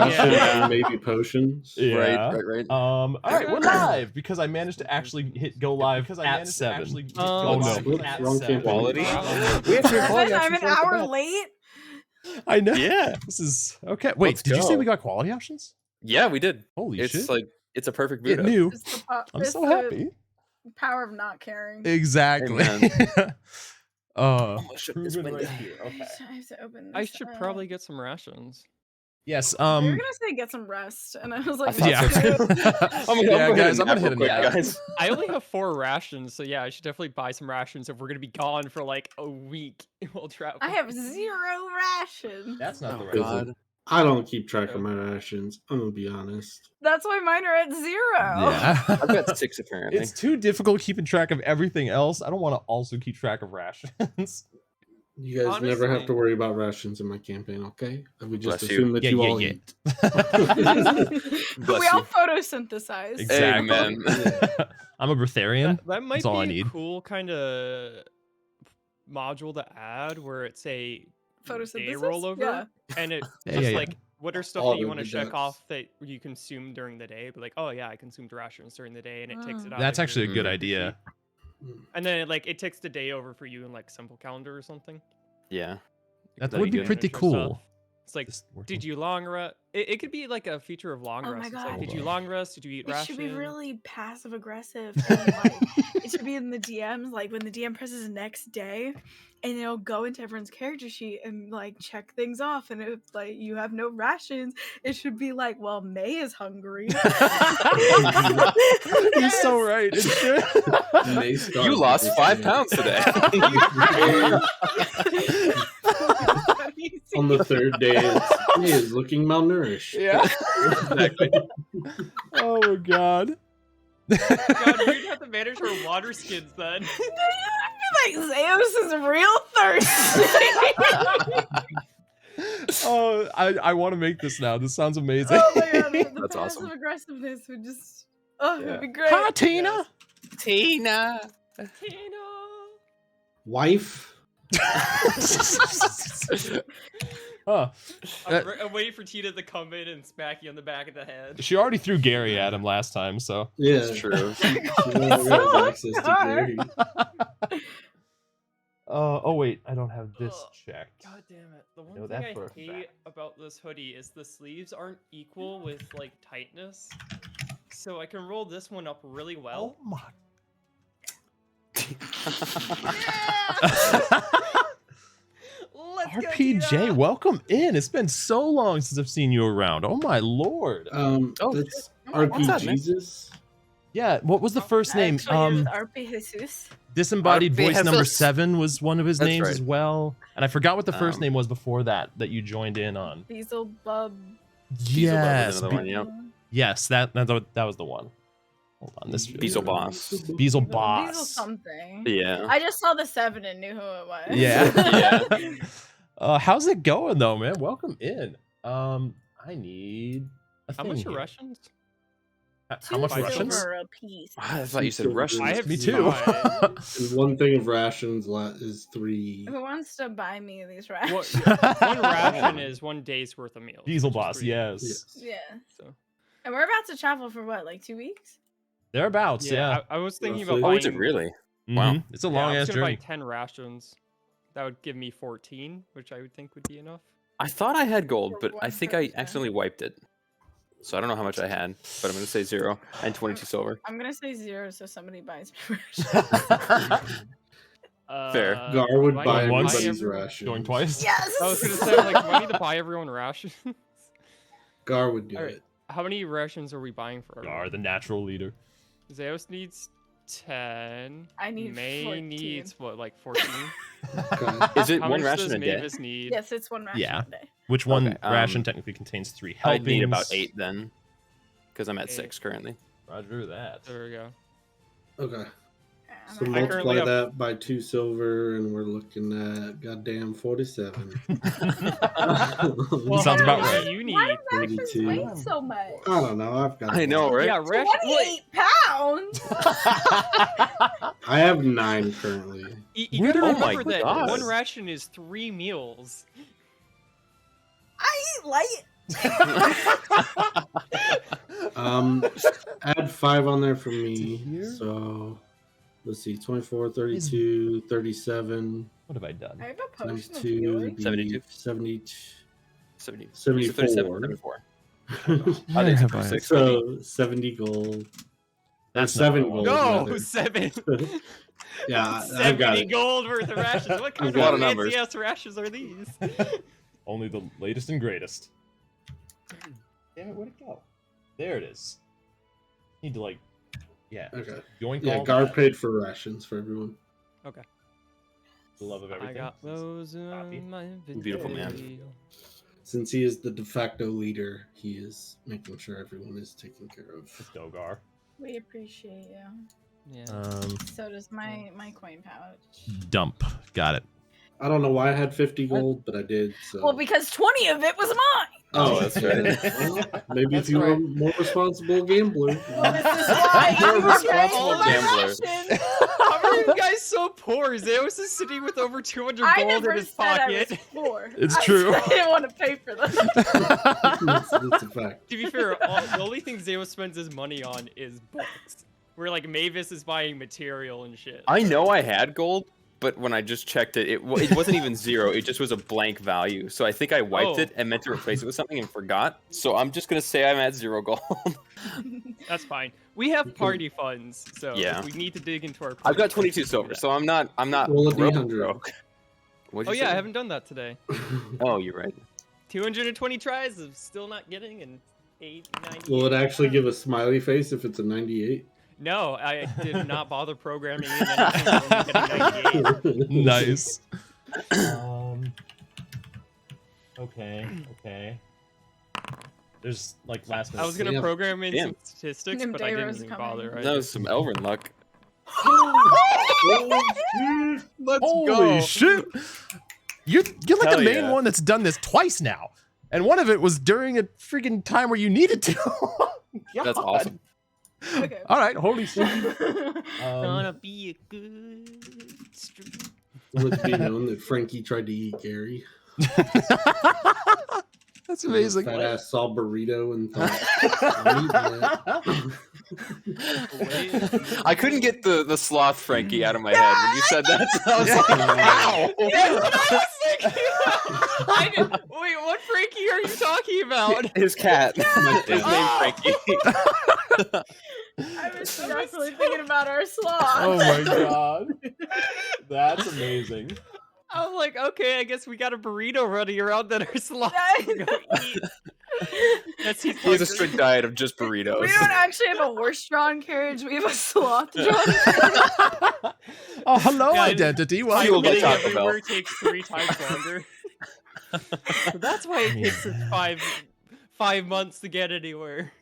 and maybe potions. Yeah. Right. All right, we're live because I managed to actually hit go live at 7. Oh no! Wrong campaign. Quality. We have to quality I'm an options hour right late. I know. Yeah. This is okay. Wait, Let's did you say go. we got quality options? Yeah, we did. Holy It's shit! like it's a perfect boot It up. knew. I'm It's so the happy. Power of not caring. Exactly. Shut this proven window. right here. Okay. I have to open this. I should probably get some rations. Yes. You were gonna say get some rest, and I was like, thought Yeah. so too. Yeah, guys, I'm gonna nap hit real a quick, nap. guys. I only have 4 rations, so yeah, I should definitely buy some rations if we're gonna be gone for like a week while traveling. I have 0 rations. That's not the Oh, right God. one. I don't keep track of my rations. I'm gonna be honest. That's why mine are at 0. Yeah. I've got 6 apparently. It's too difficult keeping track of everything else. I don't want to also keep track of rations. You guys never have Honestly. to worry about rations in my campaign, okay? I would just Bless you. assume that Yeah, you yeah, all yeah. eat. We all photosynthesize. Exactly. Amen. I'm a Breatharian. That might That's all I be a need. cool kind of module to add where it's a day Photosynthesis? rollover, Yeah. and it Yeah, just yeah. like what are stuff All that you of want to the check ducks. off that you consume during the day, but like, oh yeah, I consumed rations during the day, and it takes it out. That's of actually a your good character idea. sheet. And then it takes the day over for you in like simple calendar or something. Yeah. That That'd would be good. pretty Intro stuff. cool. It's like, Just working. did you long rest? It could be like a feature of long Oh my rest. It's God. like, did you Hold long rest? Did you eat It rations? should be really passive aggressive. And, like, it should be in the DMs, like when the DM presses next day, and it'll go into everyone's character sheet and like check things off. And if like you have no rations, it should be like, well, May is hungry. You're so right. It's true. You lost 5 pounds today. On the 3rd day, he is looking malnourished. Yeah. Exactly. Oh my god. God, you'd have to manage our water skins then. Like Zeus is real thirsty. Oh, I want to make this now. This sounds amazing. Oh my God, the That's passive awesome. aggressiveness would just it'd Yeah. be great. Hi, Tina. Tina. Wife? Huh. I'm waiting for Tina to come in and smack you on the back of the head. She already threw Gary at him last time, so. Yeah. It's true. She has access to Gary. Oh wait, I don't have this Ugh. checked. God damn it. The one know thing that I for a hate fact. about this hoodie is the sleeves aren't equal with like tightness. So I can roll this one up really well. Oh my. Let's go, RPG, Tina! welcome in. It's been so long since I've seen you around. Oh my lord. That's what's that, RP man? Jesus. Yeah, what was the first name? Actually, it's RP Jesus. Disembodied RP Voice number Jesus. 7 was one of his That's names right. as well. And I forgot what the first Um, name was before that you joined in on. Beelzebub. Yes. another one, yep. Yes, that was the one. Hold on, this Beezel Boss. Beezel Beezel Boss. something. Yeah. I just saw the 7 and knew who it was. Yeah. Yeah. How's it going though, man? Welcome in. I need a How thing much here. are Russians? How much Two Russians? silver a piece. I thought you said Russians. I have Me too. 5. And one thing of rations is 3. Who wants to buy me these One rations? ration is 1 day's worth of meals. Diesel which is Boss, pretty good. yes. Yeah. So And we're about to travel for what, like 2 weeks? Thereabouts, yeah. I was thinking Roughly. about Oh, buying. is it really? Mhm. Wow. It's a Yeah, long I ass was gonna journey. buy 10 rations. That would give me 14, which I would think would be enough. I thought I had gold, For but I one think I person. accidentally wiped it. So I don't know how much I had, but I'm going to say 0 and 22 silver. I'm gonna say 0 so somebody buys me rations. Fair. Gar would do I buy need to once. everybody's everyone- rations. Going twice? Yes! I was gonna say, like, do I need to buy everyone rations? Gar would do Alright. it. How many rations are we buying for You everyone? are the natural leader. Zeus needs 10. I need May 14. needs what, like 14? Okay. Is it How one much ration does a day? Mavis need? Yes, it's 1 ration Yeah. a day. Which one Okay, ration technically contains 3 I helpings? need about 8 then, because I'm at 8. 6 currently. Roger that. There we go. Okay. I'm So not- I currently multiply have- that by 2 silver, and we're looking at goddamn 47. Well, Sounds how about many right. do you need? Why do rations 32. weigh so much? I don't know. I've got. I know, right? Yeah, ration. 28 pounds! I have 9 currently. You Where gotta did I remember put that God. 1 ration is 3 meals. I eat light Add 5 on there for me. here? So let's see, 24, 32, 37. What have I done? I have a Times potion of 2 healing. would be 72. 70. 37, 74. 74. Why think have I- 6. So 70 gold. That's Or 7 not gold. No, rather. 7. Yeah, I've 70 got it. gold worth of rations. What kind There's a lot of of numbers. fancy ass rations are these? Only the latest and greatest. Damn it, where'd it go? There it is. Need to like, yeah. Okay. Yoink Yeah, all Gar that. paid for rations for everyone. The love of I everything. got those Copy. in my inventory. Beautiful man. Since he is the de facto leader, he is making sure everyone is taken care of. Let's go, Gar. We appreciate you. Yeah. So does my coin pouch. Dump. Got it. I don't know why I had 50 gold, but I did. So. Well, because 20 of it was mine. Oh, that's right. Well, maybe That's if you were a right. more responsible gambler. Well, this is why You're a you were paying responsible for my gambler. rations. How are you guys so poor? Zeus is sitting with over 200 I gold never in his said I pocket. was poor. It's I true. said I didn't want to pay for them. that's a fact. To be fair, the only thing Zeus spends his money on is books. Where like Mavis is buying material and shit. I know I had gold, but when I just checked it, it wasn't even 0. It just was a blank value. So I think I wiped Oh. it and meant to replace it with something and forgot. So I'm just gonna say I'm at 0 gold. That's fine. We have party funds, so Yeah. if we need to dig into our. I've got party 22 funds, silver, we can do so I'm not Roll a broke. D100. What'd that. Oh you yeah, I say? haven't done that today. Oh, you're right. 220 tries of still not getting an 898. Will it actually give a smiley face if it's a 98? No, I did not bother programming in anything for getting 98. Nice. Okay. There's like last minute. I was gonna Yeah. program in Damn. some statistics, Them but I didn't Dayros even coming. bother. That was some Elven luck. Let's Holy shit! You're like Hell the main yeah. one that's done this twice now, and one of it was during a freaking time where you needed to. That's God. awesome. Okay. All right, holy shit. Gonna be a good street. Let it be known that Frankie tried to eat Gary. That's amazing. Fat ass saw burrito and thought, "I'm eating that." I couldn't get the sloth Frankie out of my head when you said that. So I was like, ow! That's what I was thinking. Wait, what Frankie are you talking about? His cat. His name Frankie. I was definitely thinking about our sloth. Oh my god. That's amazing. I was like, okay, I guess we got a burrito running around that our sloth can go eat. That's He has a strict diet of just burritos. We don't actually have a horse-drawn carriage. We have a sloth-drawn Oh, hello, Yeah, identity. Fueled Well, by Getting Taco Bell. everywhere takes 3 times longer. So that's why it takes us 5 months to get anywhere.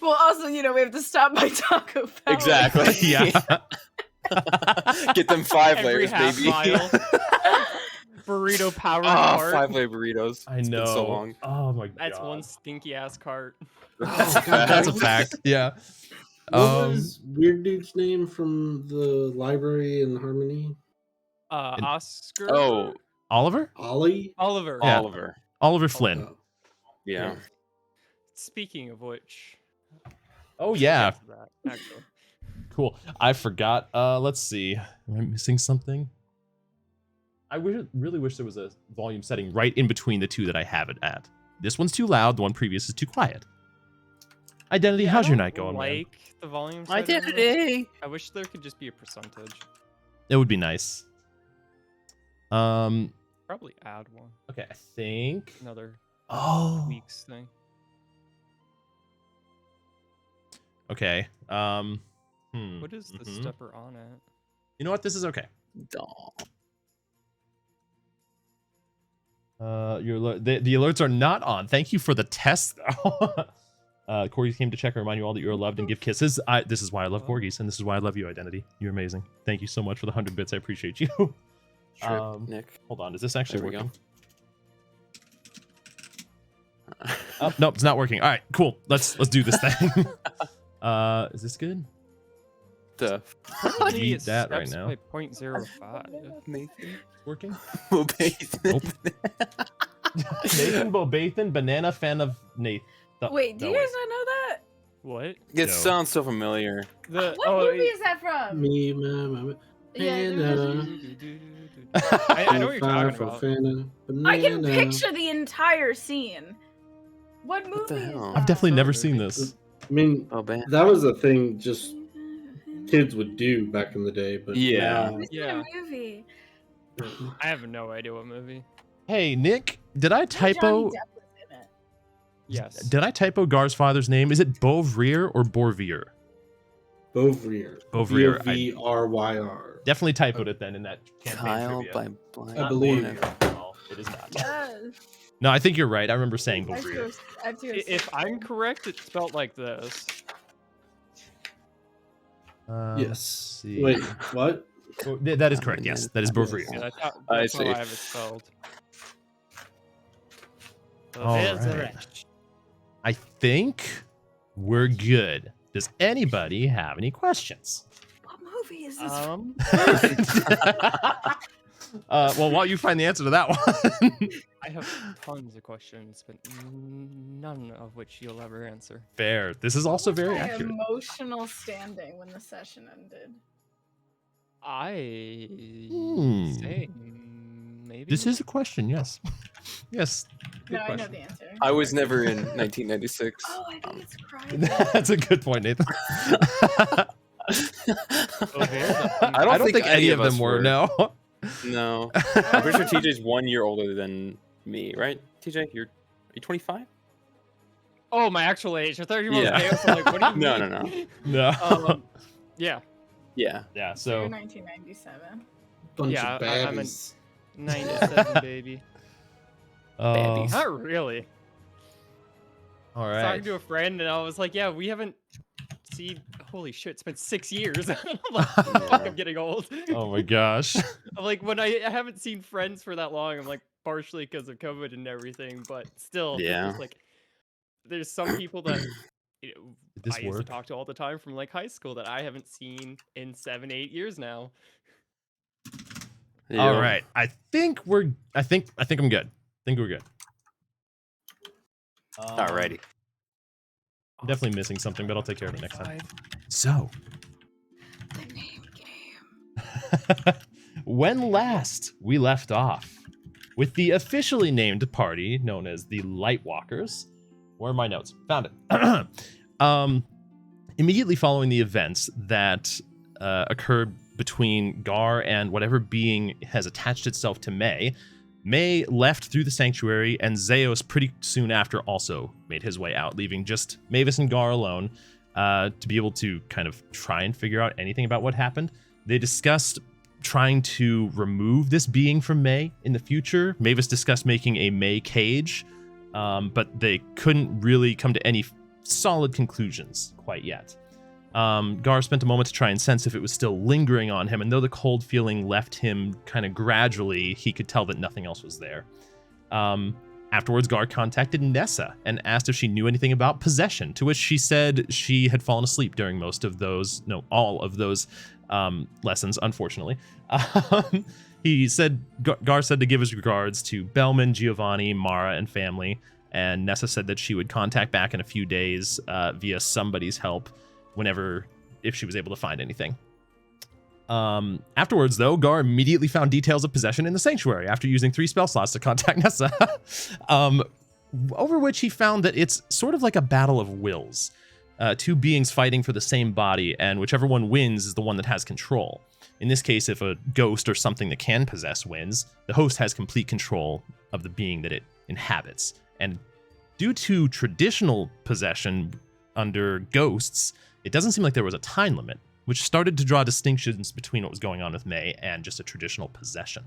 Well, also, we have to stop by Taco Bell. Exactly. yeah. Get them 5 Every layers, half baby. mile. Burrito powered Oh, cart. 5-layer burritos. I It's know. been so long. Oh my god. That's one stinky ass cart. That's a fact. Yeah. What was Weird Dude's name from the library in Harmony? Oscar. Oh, Oliver? Ollie? Oliver. Yeah. Oliver. Oliver Flynn. Oh, Yeah. Speaking of which. Oh yeah. get to that, actually. Cool. I forgot. Let's see. Am I missing something? I really wish there was a volume setting right in between the two that I have it at. This one's too loud. The one previous is too quiet. Identity, Yeah, I how's your don't night going, man? like the volume setting on this. Identity. I wish there could just be a percentage. It would be nice. Probably add one. Okay, I think. Another Oh. week's thing. Okay. What is the mhm. stepper on it? You know what? This is okay. The alerts are not on. Thank you for the test, though. Corgis came to check and remind you all that you are loved and give kisses. This is why I love Corgis, and this is why I love you, Identity. You're amazing. Thank you so much for the 100 bits. I appreciate you. Sure, Nick. Hold on. Is this actually There we working? Oh, nope, it's not working. All right, cool. Let's do this thing. Is this good? The Probably need it that right steps now. by 0.05. Nathan. It's working? Nope. Nope. Nathan Bobathan, banana fan of Nathan. Wait, do you guys not know that? What? It No. sounds so familiar. The What movie is that from? Me, mama, Yeah, banana. I know what you're talking For about. Fana, I can banana. picture the entire scene. What movie the is hell? that? I've definitely never Movie. seen this. I mean, Oh, man. that was a thing just kids would do back in the day, but Yeah. now, It's Yeah. a movie. I have no idea what movie. Hey, Nick, did I Johnny typo? Depp was in it. Yes. Did I typo Gar's father's name? Is it Beauvrier or Borvier? Beauvrier. Beauvrier, Beauvryr. Definitely typoed it then in that campaign Kyle trivia. by Blind. I believe. No, it is not. Yes. No, I think you're right. I remember saying I have to Beauvrier. go- I have to go If see I'm it. correct, it's spelled like this. Let's Yes. see. Wait, what? Oh, that is correct. Yes, that is Beauvrier. Yeah, that's how I that's how see. I have it spelled. All right. I think we're good. Does anybody have any questions? What movie is this? Well, while you find the answer to that one. I have tons of questions, but none of which you'll ever answer. Fair. This is also What was very my accurate. emotional standing when the session ended. I say maybe. This is a question, yes. Yes. Good No, I know question. the answer. I was never in 1996. Oh, I think it's Crags. That's a good point, Nathan. Oh, there's a- I don't think any of them us were, no. No. I'm pretty sure TJ's 1 year older than me, right? TJ, are you 25? Oh, my actual age. I thought you were Yeah. okay. So I'm like, what do you No, mean? no, No. Yeah, Yeah. Yeah, So so 1997. Bunch Yeah, of I'm in- babbies. 97, baby. Babbies. Not really. all I was talking right. to a friend and I was like, yeah, we haven't seen. Holy shit, it's been 6 years. I'm like, fuck, I'm getting old. Oh my gosh. I'm like, when I haven't seen friends for that long, I'm like, partially because of COVID and everything, but still, it's Yeah. just like, there's some people that you know, Did this I used work? to talk to all the time from like high school that I haven't seen in 7-8 years now. Yeah. All right. I think I'm good. I think we're good. Alrighty. I'm definitely missing something, but I'll take care of it next time. 25. So, The name game. when last we left off with the officially named party known as the Lightwalkers, where are my notes? Found it. Immediately following the events that occurred between Gar and whatever being has attached itself to May, May left through the sanctuary, and Zeos pretty soon after also made his way out, leaving just Mavis and Gar alone to be able to kind of try and figure out anything about what happened. They discussed trying to remove this being from May in the future. Mavis discussed making a May cage, but they couldn't really come to any solid conclusions quite yet. Gar spent a moment to try and sense if it was still lingering on him, and though the cold feeling left him kind of gradually, he could tell that nothing else was there. Afterwards, Gar contacted Nessa and asked if she knew anything about possession, to which she said she had fallen asleep during all of those lessons, unfortunately. Gar said to give his regards to Bellman, Giovanni, Mara, and family, and Nessa said that she would contact back in a few days via somebody's help if she was able to find anything. Afterwards, though, Gar immediately found details of possession in the sanctuary after using 3 spell slots to contact Nessa, over which he found that it's sort of like a battle of wills. 2 beings fighting for the same body, and whichever one wins is the one that has control. In this case, if a ghost or something that can possess wins, the host has complete control of the being that it inhabits. And due to traditional possession under ghosts, it doesn't seem like there was a time limit, which started to draw distinctions between what was going on with May and just a traditional possession.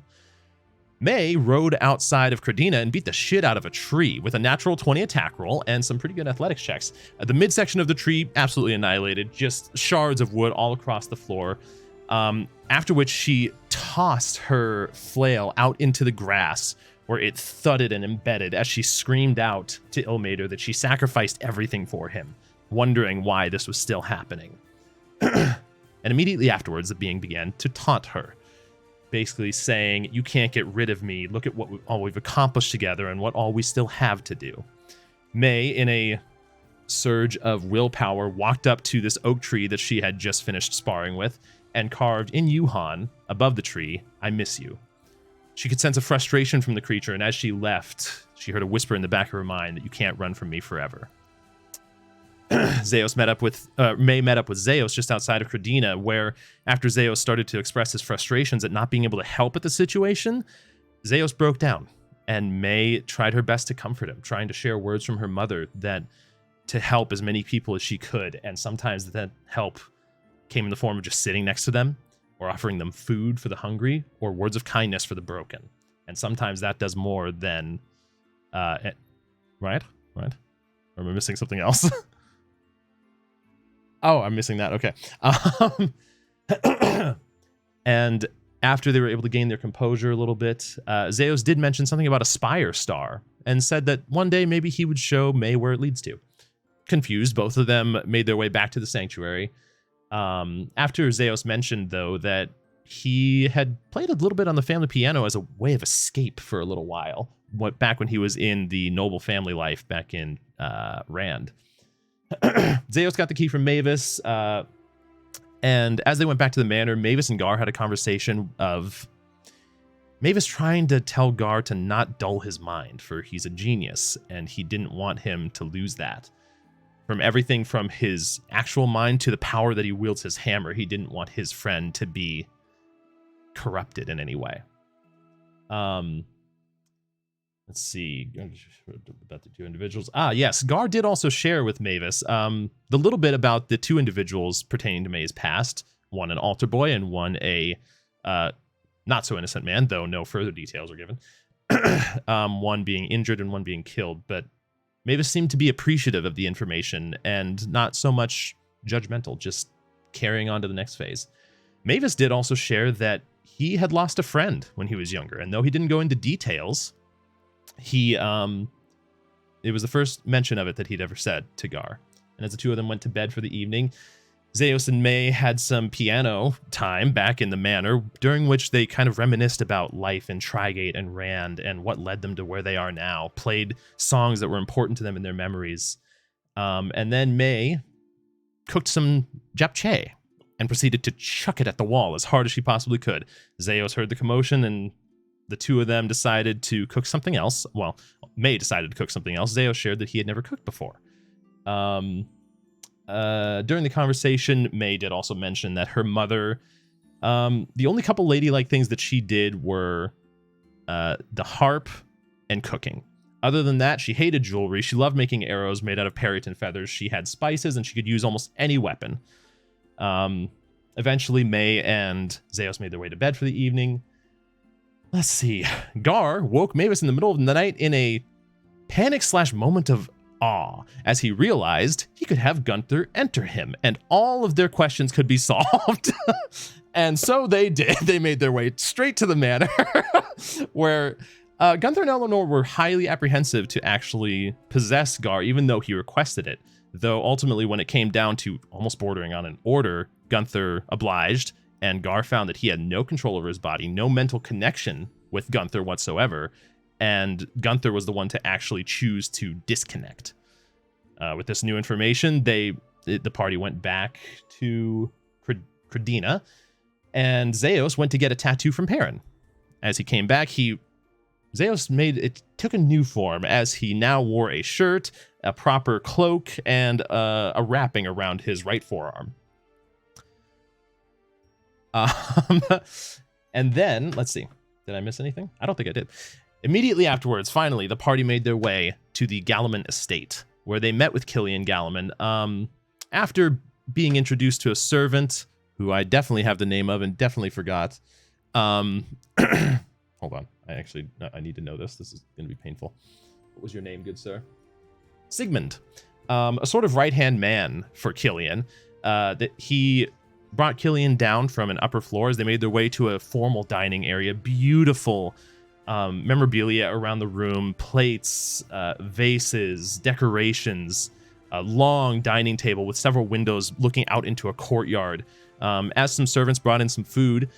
May rode outside of Credina and beat the shit out of a tree with a natural 20 attack roll and some pretty good athletics checks. The midsection of the tree absolutely annihilated, just shards of wood all across the floor. After which she tossed her flail out into the grass, where it thudded and embedded as she screamed out to Ilmater that she sacrificed everything for him, wondering why this was still happening. And immediately afterwards, the being began to taunt her. basically saying, you can't get rid of me. Look at all we've accomplished together and what all we still have to do. May, in a surge of willpower, walked up to this oak tree that she had just finished sparring with and carved in Yuhan above the tree, I miss you. She could sense a frustration from the creature, and as she left, she heard a whisper in the back of her mind that you can't run from me forever. Zeos met up with May met up with Zeos just outside of Credina, where after Zeos started to express his frustrations at not being able to help at the situation, Zeos broke down, and May tried her best to comfort him, trying to share words from her mother that to help as many people as she could, and sometimes that help came in the form of just sitting next to them, or offering them food for the hungry, or words of kindness for the broken. And sometimes that does more than, right? Or am I missing something else? Oh, I'm missing that. Okay. And after they were able to gain their composure a little bit, Zeos did mention something about a spire star and said that one day maybe he would show May where it leads to. Confused, both of them made their way back to the sanctuary. After Zeos mentioned, though, that he had played a little bit on the family piano as a way of escape for a little while, back when he was in the noble family life back in Rand. Zeos got the key from Mavis, and as they went back to the manor, Mavis and Gar had a conversation of Mavis trying to tell Gar to not dull his mind, for he's a genius, and he didn't want him to lose that. From everything from his actual mind to the power that he wields his hammer, he didn't want his friend to be corrupted in any way. Let's see, about the two individuals. Yes, Gar did also share with Mavis the little bit about the two individuals pertaining to May's past, one an altar boy and one a not so innocent man, though no further details are given. One being injured and one being killed, but Mavis seemed to be appreciative of the information and not so much judgmental, just carrying on to the next phase. Mavis did also share that he had lost a friend when he was younger, and though he didn't go into details, it was the first mention of it that he'd ever said to Gar. And as the two of them went to bed for the evening, Zeos and May had some piano time back in the manor, during which they kind of reminisced about life in Trigate and Rand and what led them to where they are now, played songs that were important to them in their memories. And then May cooked some japchae and proceeded to chuck it at the wall as hard as she possibly could. Zeos heard the commotion, and the two of them decided to cook something else. Well, May decided to cook something else. Zeos shared that he had never cooked before. During the conversation, May did also mention that her mother, the only couple ladylike things that she did were the harp and cooking. Other than that, she hated jewelry. She loved making arrows made out of Periton feathers. She had spices, and she could use almost any weapon. Eventually, May and Zeos made their way to bed for the evening. Let's see. Gar woke Mavis in the middle of the night in a panic/moment of awe as he realized he could have Gunther enter him and all of their questions could be solved. And so they did. They made their way straight to the manor where Gunther and Eleanor were highly apprehensive to actually possess Gar, even though he requested it. Though ultimately, when it came down to almost bordering on an order, Gunther obliged, and Gar found that he had no control over his body, no mental connection with Gunther whatsoever, and Gunther was the one to actually choose to disconnect. With this new information, the party went back to Credina, and Zeos went to get a tattoo from Perrin. As he came back, Zeos took a new form, as he now wore a shirt, a proper cloak, and a wrapping around his right forearm. And then, let's see, did I miss anything? I don't think I did. Immediately afterwards, finally, the party made their way to the Galaman Estate, where they met with Killian Galaman. After being introduced to a servant, who I definitely have the name of and definitely forgot. Hold on, I need to know this. This is going to be painful. What was your name, good sir? Sigmund. A sort of right-hand man for Killian. That he brought Killian down from an upper floor as they made their way to a formal dining area. Beautiful memorabilia around the room, plates, vases, decorations, a long dining table with several windows looking out into a courtyard. As some servants brought in some food,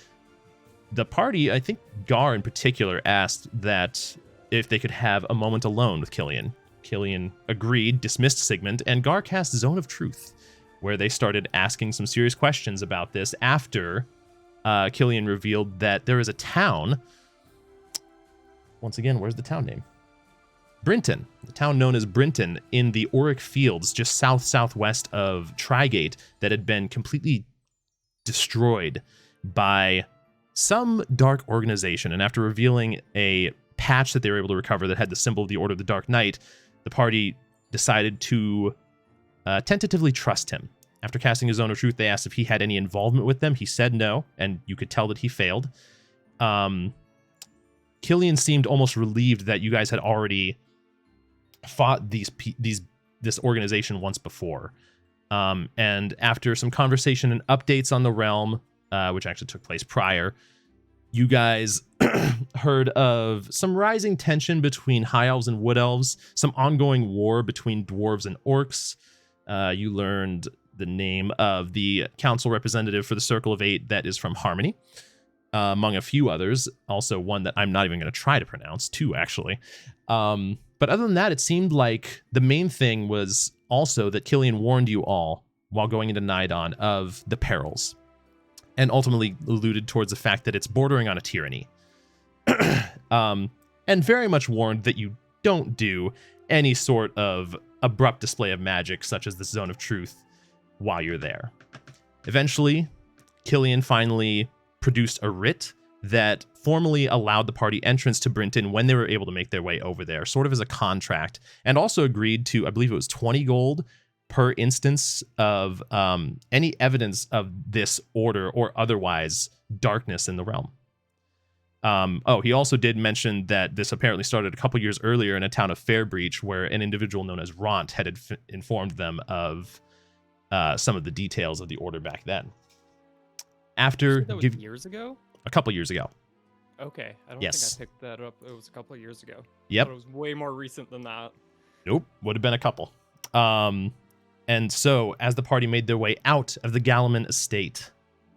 the party, I think Gar in particular, asked that if they could have a moment alone with Killian. Killian agreed, dismissed Sigmund, and Gar cast Zone of Truth, where they started asking some serious questions about this after Killian revealed that there is a town. Once again, where's the town name? Brinton, the town known as Brinton in the Auric Fields, just southwest of Trigate, that had been completely destroyed by some dark organization. And after revealing a patch that they were able to recover that had the symbol of the Order of the Dark Knight, the party decided to tentatively trust him. After casting his Zone of Truth, they asked if he had any involvement with them. He said no, and you could tell that he failed. Killian seemed almost relieved that you guys had already fought this organization once before. And after some conversation and updates on the realm, which actually took place prior, you guys heard of some rising tension between High Elves and Wood Elves, some ongoing war between Dwarves and Orcs. You learned the name of the council representative for the Circle of Eight that is from Harmony, among a few others. Also one that I'm not even going to try to pronounce, two actually. But other than that, it seemed like the main thing was also that Killian warned you all while going into Nidon of the perils, and ultimately alluded towards the fact that it's bordering on a tyranny. And very much warned that you don't do any sort of abrupt display of magic, such as the Zone of Truth, while you're there. Eventually, Killian finally produced a writ that formally allowed the party entrance to Brinton when they were able to make their way over there, sort of as a contract, and also agreed to, I believe it was 20 gold per instance of any evidence of this order or otherwise darkness in the realm. He also did mention that this apparently started a couple years earlier in a town of Fairbreach, where an individual known as Ront had informed them of some of the details of the order back then. After That was years ago? A couple years ago. Okay, I don't Yes. think I picked that up. It was a couple of years ago. Yep. But it was way more recent than that. Nope, would have been a couple. And so, as the party made their way out of the Galaman Estate,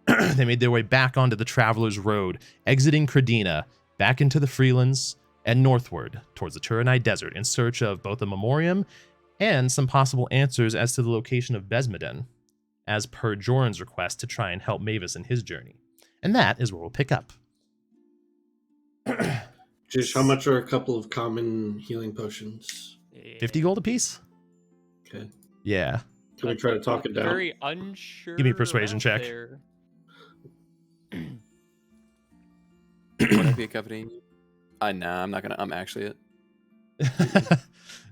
they made their way back onto the Traveler's Road, exiting Credina, back into the Freelands, and northward towards the Turanai Desert in search of both a memoriam and some possible answers as to the location of Besmeden, as per Joran's request to try and help Mavis in his journey. And that is where we'll pick up. Jish, how much are a couple of common healing potions? 50 gold apiece? Okay. Yeah. Can we try to talk it down? Very unsure. Give me a persuasion about check. there. Would I be accompanying you? Nah, I'm not gonna. I'm actually it.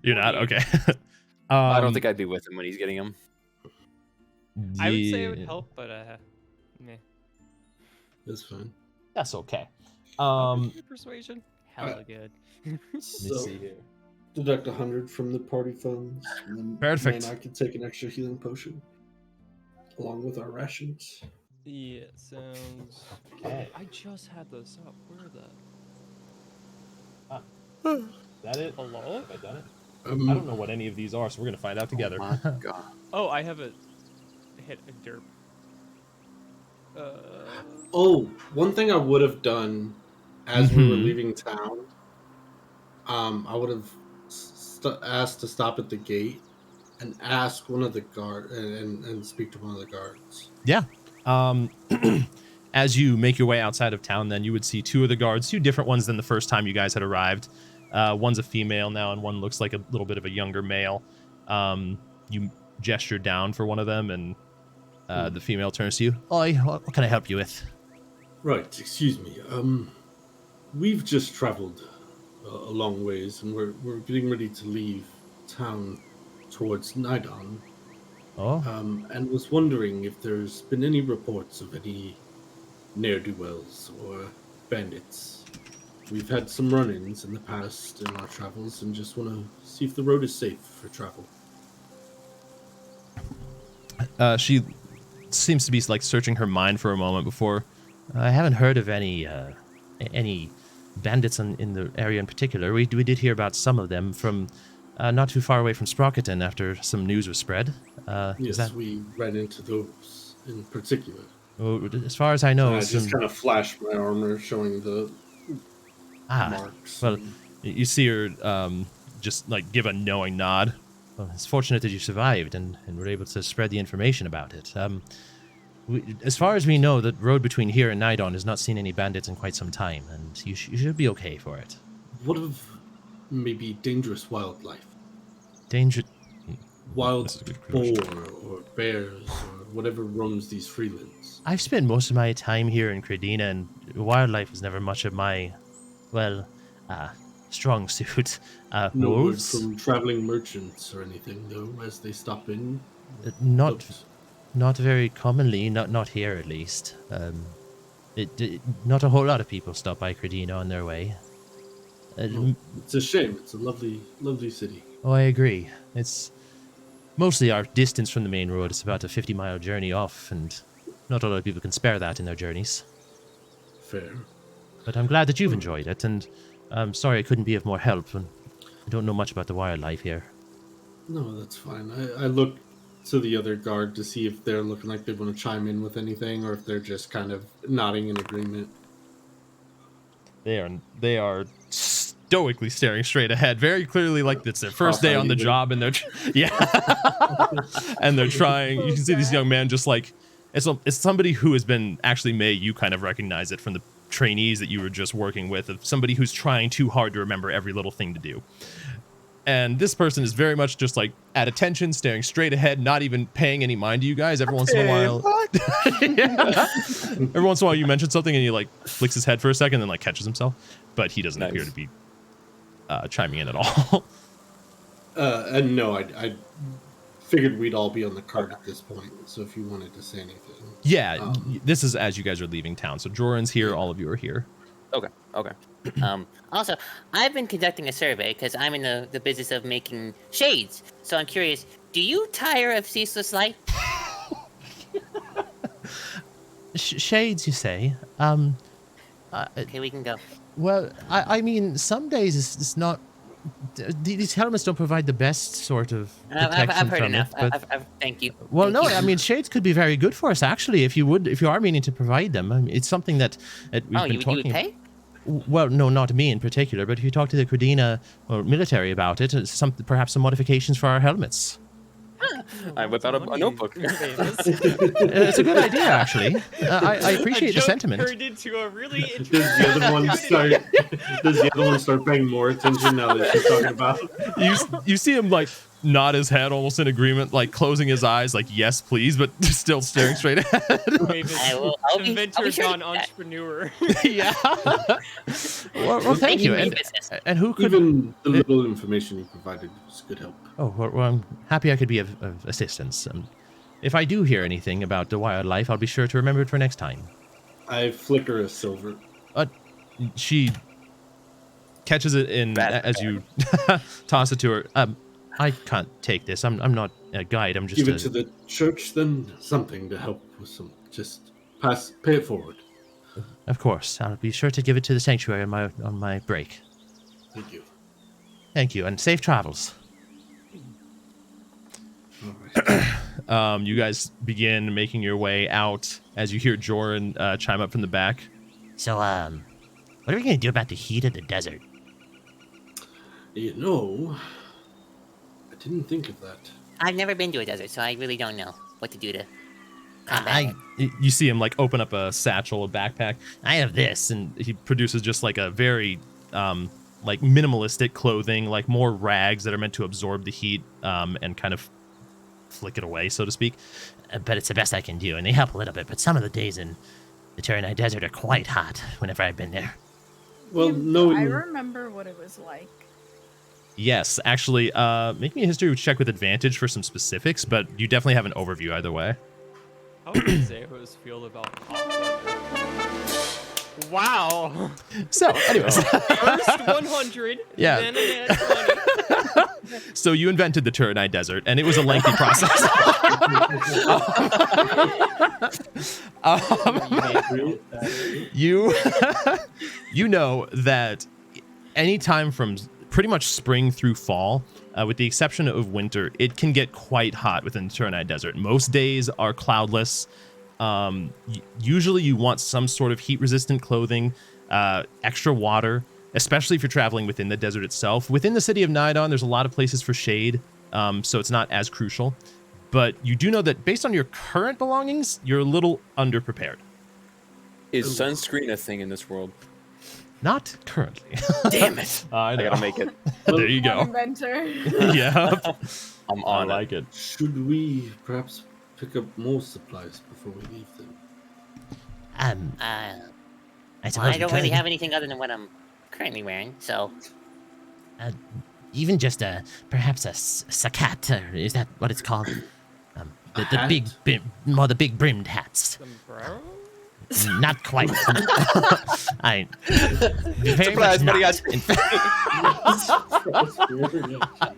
You're not? Okay. I don't think I'd be with him when he's getting him. I would say it would Yeah. help, but meh. That's fine. That's okay. Persuasion? Hella good. Let me So, see here. deduct 100 from the party funds. And then Perfect. Man, I could take an extra healing potion along with our rations. Yeah, sounds. Okay. I just had those up. Where the? Is that it? Hello? Have I done it? I don't Um, know what any of these are, so we're going to find out together. Oh my god. Oh, I have a hit a derp. one thing I would have done as we were Mhm. leaving town, I would have asked to stop at the gate and ask one of the guard and speak to one of the guards. Yeah. As you make your way outside of town, then you would see two of the guards, two different ones than the first time you guys had arrived. One's a female now, and one looks like a little bit of a younger male. You gesture down for one of them, and the female turns to you. Oi, what can I help you with? Right, excuse me. We've just traveled a long ways, and we're getting ready to leave town towards Nidon. Oh, And was wondering if there's been any reports of any ne'er-do-wells or bandits. We've had some run-ins in the past in our travels, and just want to see if the road is safe for travel. she seems to be like searching her mind for a moment before. I haven't heard of any bandits in the area in particular. We did hear about some of them from not too far away from Sprocketon after some news was spread. Is Yes, that we ran into those in particular. Oh, as far as I know, I just kind of flash my armor, showing the marks. well, and- you see her just like give a knowing nod. Well, it's fortunate that you survived and were able to spread the information about it. As far as we know, the road between here and Nidon has not seen any bandits in quite some time, and you should be okay for it. What of maybe dangerous wildlife? Danger. Wild This is a good boar question. or bears or whatever roams these freelands. I've spent most of my time here in Credina, and wildlife was never much of my, well, strong suit. No word Wolves? from traveling merchants or anything, though, as they stop in. Not But Not very commonly, not here at least. Not a whole lot of people stop by Credina on their way. it's a shame. It's a lovely, lovely city. Oh, I agree. It's mostly our distance from the main road. It's about a 50-mile journey off, and not a lot of people can spare that in their journeys. Fair. But I'm glad that you've enjoyed it, and I'm sorry I couldn't be of more help. And I don't know much about the wildlife here. No, that's fine. I look to the other guard to see if they're looking like they want to chime in with anything, or if they're just kind of nodding in agreement. They are stoically staring straight ahead, very clearly like it's their first day on the job, and they're and they're trying. You can see these young men just like it's somebody who has been actually you kind of recognize it from the trainees that you were just working with, of somebody who's trying too hard to remember every little thing to do. And this person is very much just like at attention, staring straight ahead, not even paying any mind to you guys. Every once in a while, every once in a while you mention something and he like flicks his head for a second, and then like catches himself, but he doesn't appear to be chiming in at all. And no, I figured we'd all be on the cart at this point. So if you wanted to say anything, This is as you guys are leaving town. So Joran's here, all of you are here. Okay. Also, I've been conducting a survey because I'm in the business of making shades. So I'm curious, do you tire of ceaseless light? Shades, you say? Okay, we can go. Well, I mean, some days it's not. These helmets don't provide the best sort of protection I've heard from enough. it. But, Thank you. well, Thank no, you. I mean, shades could be very good for us, actually, if you are meaning to provide them. I mean, it's something that we've been you talking would pay? Well, no, not me in particular, but if you talk to the Credina military about it, perhaps some modifications for our helmets. I whip out a notebook. It's a good idea, actually. I appreciate the sentiment. Turned into a really does the other one start? Does the other one start paying more attention now that she's talking about? You see him like nod his head almost in agreement, like closing his eyes, like yes, please, but still staring straight ahead. I'll be Inventor sure to gone do that. entrepreneur. Yeah. well, thank you. And who could? Even the little information you provided was good help. Oh, well, I'm happy I could be of assistance. If I do hear anything about the wildlife, I'll be sure to remember it for next time. I flicker a silver. She catches it in as you toss it to her. I can't take this. I'm not a guide. I'm just Give it to the church, then something to help with some. Just pay it forward. Of course, I'll be sure to give it to the sanctuary on my break. Thank you. Thank you, and safe travels. All right. You guys begin making your way out as you hear Joran chime up from the back. So, what are we gonna do about the heat of the desert? You know, I didn't think of that. I've never been to a desert, so I really don't know what to do to combat it. You see him like open up a satchel, a backpack. I have this, and he produces just like a very like minimalistic clothing, like more rags that are meant to absorb the heat and kind of flick it away, so to speak. But it's the best I can do, and they help a little bit. But some of the days in the Turanai Desert are quite hot whenever I've been there. Well, I knowing remember what it was like. Yes, actually, make me a history check with advantage for some specifics, but you definitely have an overview either way. How would Zeus feel about hot weather? Wow. So, anyways. First 100, Yeah. then a net 20. So you invented the Turanai Desert, and it was a lengthy process. You know that any time from pretty much spring through fall, with the exception of winter, it can get quite hot within the Turtnite Desert. Most days are cloudless. Usually you want some sort of heat-resistant clothing, extra water, especially if you're traveling within the desert itself. Within the city of Nidon, there's a lot of places for shade, so it's not as crucial. But you do know that based on your current belongings, you're a little underprepared. Is sunscreen a thing in this world? Not currently. Damn it! I know. I gotta make it. There you go. Inventor. Yeah. I'm I on like it. Should we perhaps pick up more supplies before we leave them? I suppose Well, I we don't really could. have anything other than what I'm currently wearing, so Even just perhaps a sakat, or is that what it's called? The Hat? the big brimmed hats. Sombrero? Not quite. I very Surprise, much mariachi. not.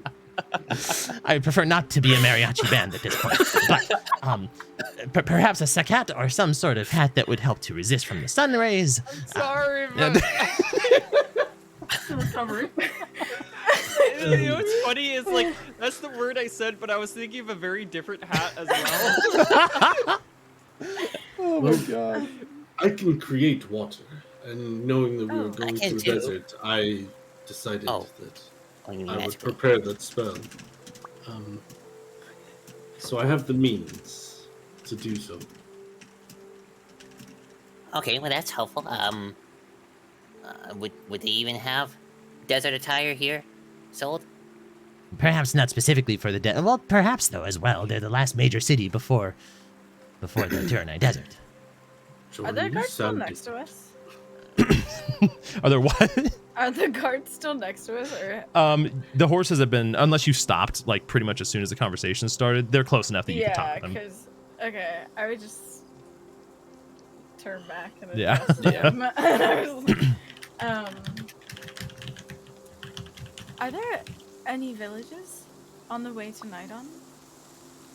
I prefer not to be a mariachi band at this point, but perhaps a sakat or some sort of hat that would help to resist from the sun rays. Sorry, but Recovery. you know what's funny is like that's the word I said, but I was thinking of a very different hat as well. Oh my god. I can create water, and knowing that we were Oh, going I can through too. the desert, I decided Oh. that oh, you mean I would magically. prepare that spell. So I have the means to do so. Okay, well that's helpful. Would they even have desert attire here sold? Perhaps not specifically for the well, perhaps though as well. They're the last major city before the Turanai Desert. Are there Jordan, you guards still sound next to us? Are there what? Are the guards still next to us, or The horses have been, unless you stopped, like pretty much as soon as the conversation started, they're close enough that you can talk yeah? to them. Because okay, I would just turn back and Yeah. address them. And I was are there any villages on the way to Nidon?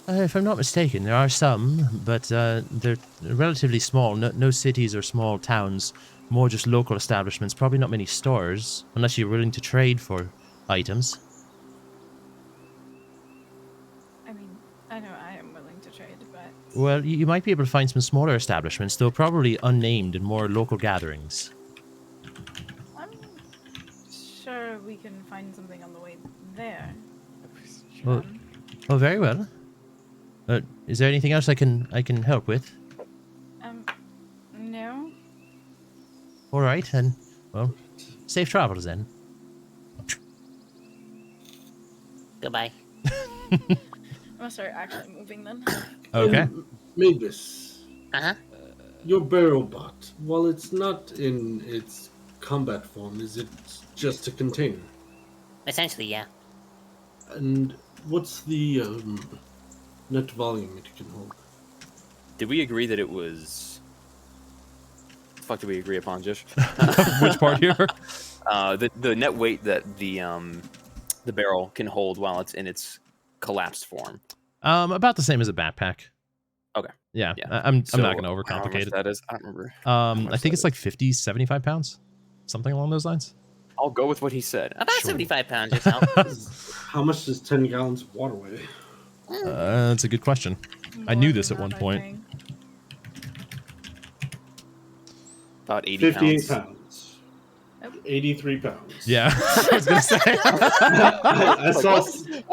If I'm not mistaken, there are some, but they're relatively small. No cities or small towns, more just local establishments. Probably not many stores, unless you're willing to trade for items. I mean, I know I am willing to trade, but Well, you might be able to find some smaller establishments, though probably unnamed and more local gatherings. I'm sure we can find something on the way there. Well, oh, very well. Is there anything else I can help with? No. All right, then. Well, safe travels then. Goodbye. I'm gonna start actually moving then. Okay. Magus, Uh-huh. your barrel bot, while it's not in its combat form, is it just a container? Essentially, yeah. And what's the net volume it can hold? did we agree that it was... What the fuck did we agree upon, Jish? Which part here? The net weight that the barrel can hold while it's in its collapsed form. About the same as a backpack. Okay. Yeah. Yeah. I'm So, not going to I don't know how much overcomplicate it. that is. I don't remember. I think it's like 50, 75 pounds. Something along those lines. I'll go with what he said. About Sure. 75 pounds yourself. How much does 10 gallons of water weigh? That's a good question. I knew this at one point. About 80 58 pounds. pounds. 83 pounds. Yeah. I was going to say.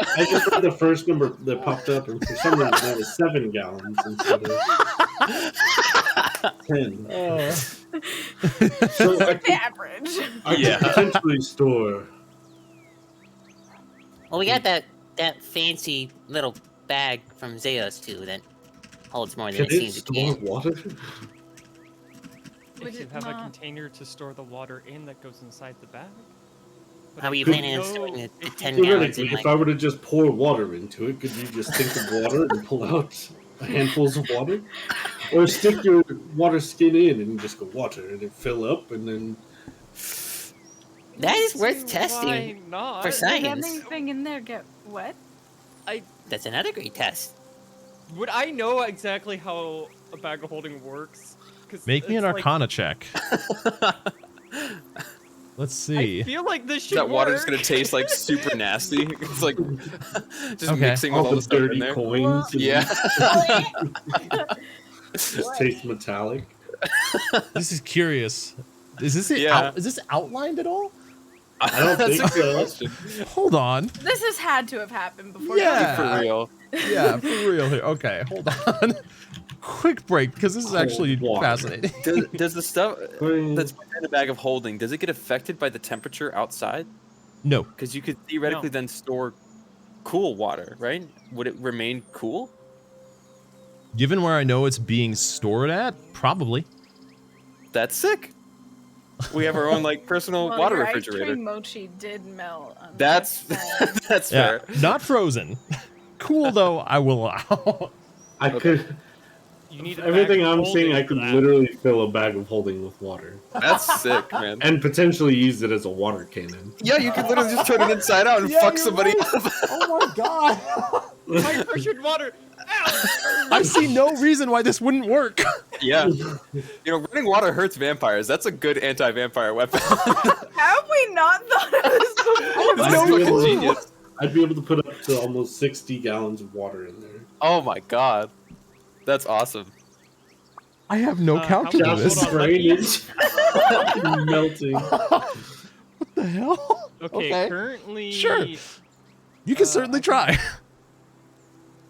I just read the first number that popped up, and for some reason that was 7 gallons instead of 10. So I could, Average. I could Yeah. potentially store. Well, we got that fancy little bag from Zeus too that holds more than Can it it seems it store can. water? Would If you it have a not- container to store the water in that goes inside the bag. But How I are you don't planning on know storing the if you 10 can- gallons in Theoretically, like... if I were to just pour water into it, could you just think of water and pull out handfuls of water? Or stick your water skin in and just go water and it fill up and then... That is worth Why testing. not? for Would science. anything in there get wet? That's another great test. Would I know exactly how a bag of holding works? 'Cause Make me an it's like- Arcana check. Let's see. I feel like this should That water's work. gonna taste like super nasty. It's like just Okay. mixing with all All the the stuff in dirty there. coins. and- Yeah. Just tastes metallic. This is curious. Is this Yeah. is this outlined at all? I don't That's think a good so. question. Hold on. This has had to have happened before. Yeah. For real. Yeah, for real here. Okay, hold on. Quick break, because this is actually water. fascinating. Does the stuff Well, that's in the bag of holding, does it get affected by the temperature outside? No. Because you could theoretically then store cool water, right? Would it remain cool? Given where I know it's being stored at, probably. That's sick. We have our own like personal Well, water your ice refrigerator. cream mochi did melt. On That's this side. that's Yeah, fair. not frozen. Cool though, I will allow. I could. You need a Everything bag of I'm seeing, holding I for could that. literally fill a bag of holding with water That's sick, man. and potentially use it as a water cannon. Yeah, you could literally just turn it inside out and fuck somebody up. Oh my god. High pressured water. Ow! I see no reason why this wouldn't work. Yeah. You know, running water hurts vampires. That's a good anti-vampire weapon. Have we not thought of this before? That's No fucking clue. genius. I'd be able to put up to almost 60 gallons of water in there. Oh my god. That's awesome. I have no counter how to much- this. hold on, let me- drainage melting. What the hell? Okay, currently. Sure. You can certainly try.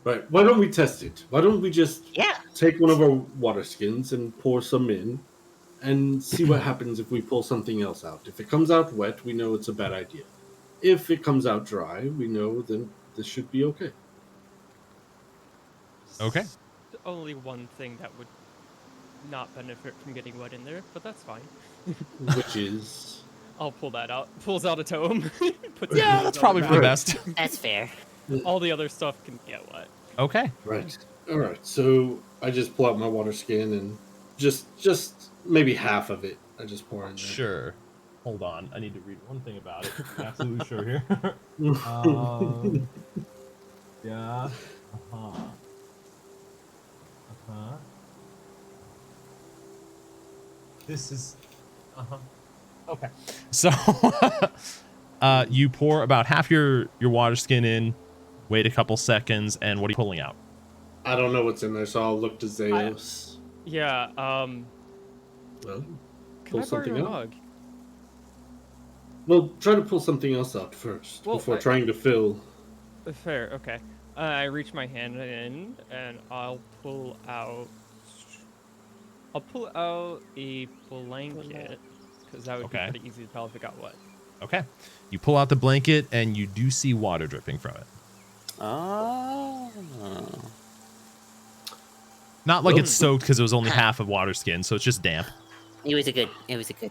Right, why don't we test it? Why don't we just Yeah. take one of our water skins and pour some in and see what happens if we pull something else out? If it comes out wet, we know it's a bad idea. If it comes out dry, we know then this should be okay. Okay. Only one thing that would not benefit from getting wet in there, but that's fine. Which is... I'll pull that out. Pulls out a tome. Puts it Yeah, in that's the probably for the bag. best. That's fair. All the other stuff can get wet. Okay. Right. Alright, so I just pull out my water skin and just maybe half of it I just pour in there. Sure. Hold on. I need to read one thing about it. Absolutely sure here. Yeah. Uh-huh. Uh-huh. This is... Uh-huh. Okay. So, you pour about half your water skin in, wait a couple seconds, and what are you pulling out? I don't know what's in there, so I'll look to Zeus. Yeah, Well, can pull I borrow something your out. mug? Well, try to pull something else out first Well, before I- trying to fill. Fair, okay. I reach my hand in, and I'll pull out a blanket, because that would Okay. be pretty easy to tell if it got wet. Okay. You pull out the blanket, and you do see water dripping from it. Oh. Not like it's soaked because it was only half of water skin, so it's just damp. It was a good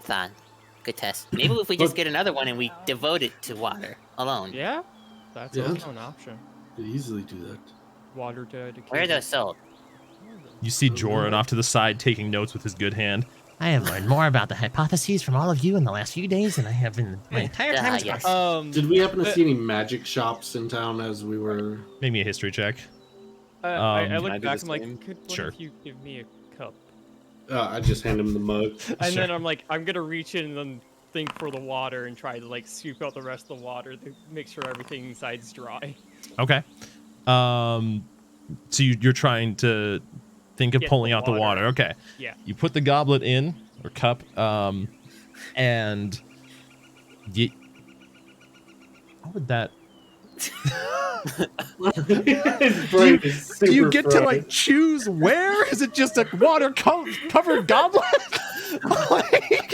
thought. Good test. Maybe if we just get another one and we devote it to water alone. Yeah, that's Yeah. also an option. Could easily do that. Water dedication. Where are those sold? You see Joran off to the side taking notes with his good hand. I have learned more about the hypotheses from all of you in the last few days than I have in my entire time as yes. Did we happen to but- see any magic shops in town as we were? Make me a history check. I Can look I do back, the I'm like, same? could one Sure. of you give me a cup? I just hand him the mug. And Sure. then I'm like, I'm gonna reach in and think for the water and try to like scoop out the rest of the water to make sure everything inside's dry. Okay. So you're trying to think of Get pulling the out the water. water. Okay. Yeah. You put the goblet in, or cup, and you... How would that... His brain is Do you super get to fried. like choose where? Is it just a water covered goblet? Like,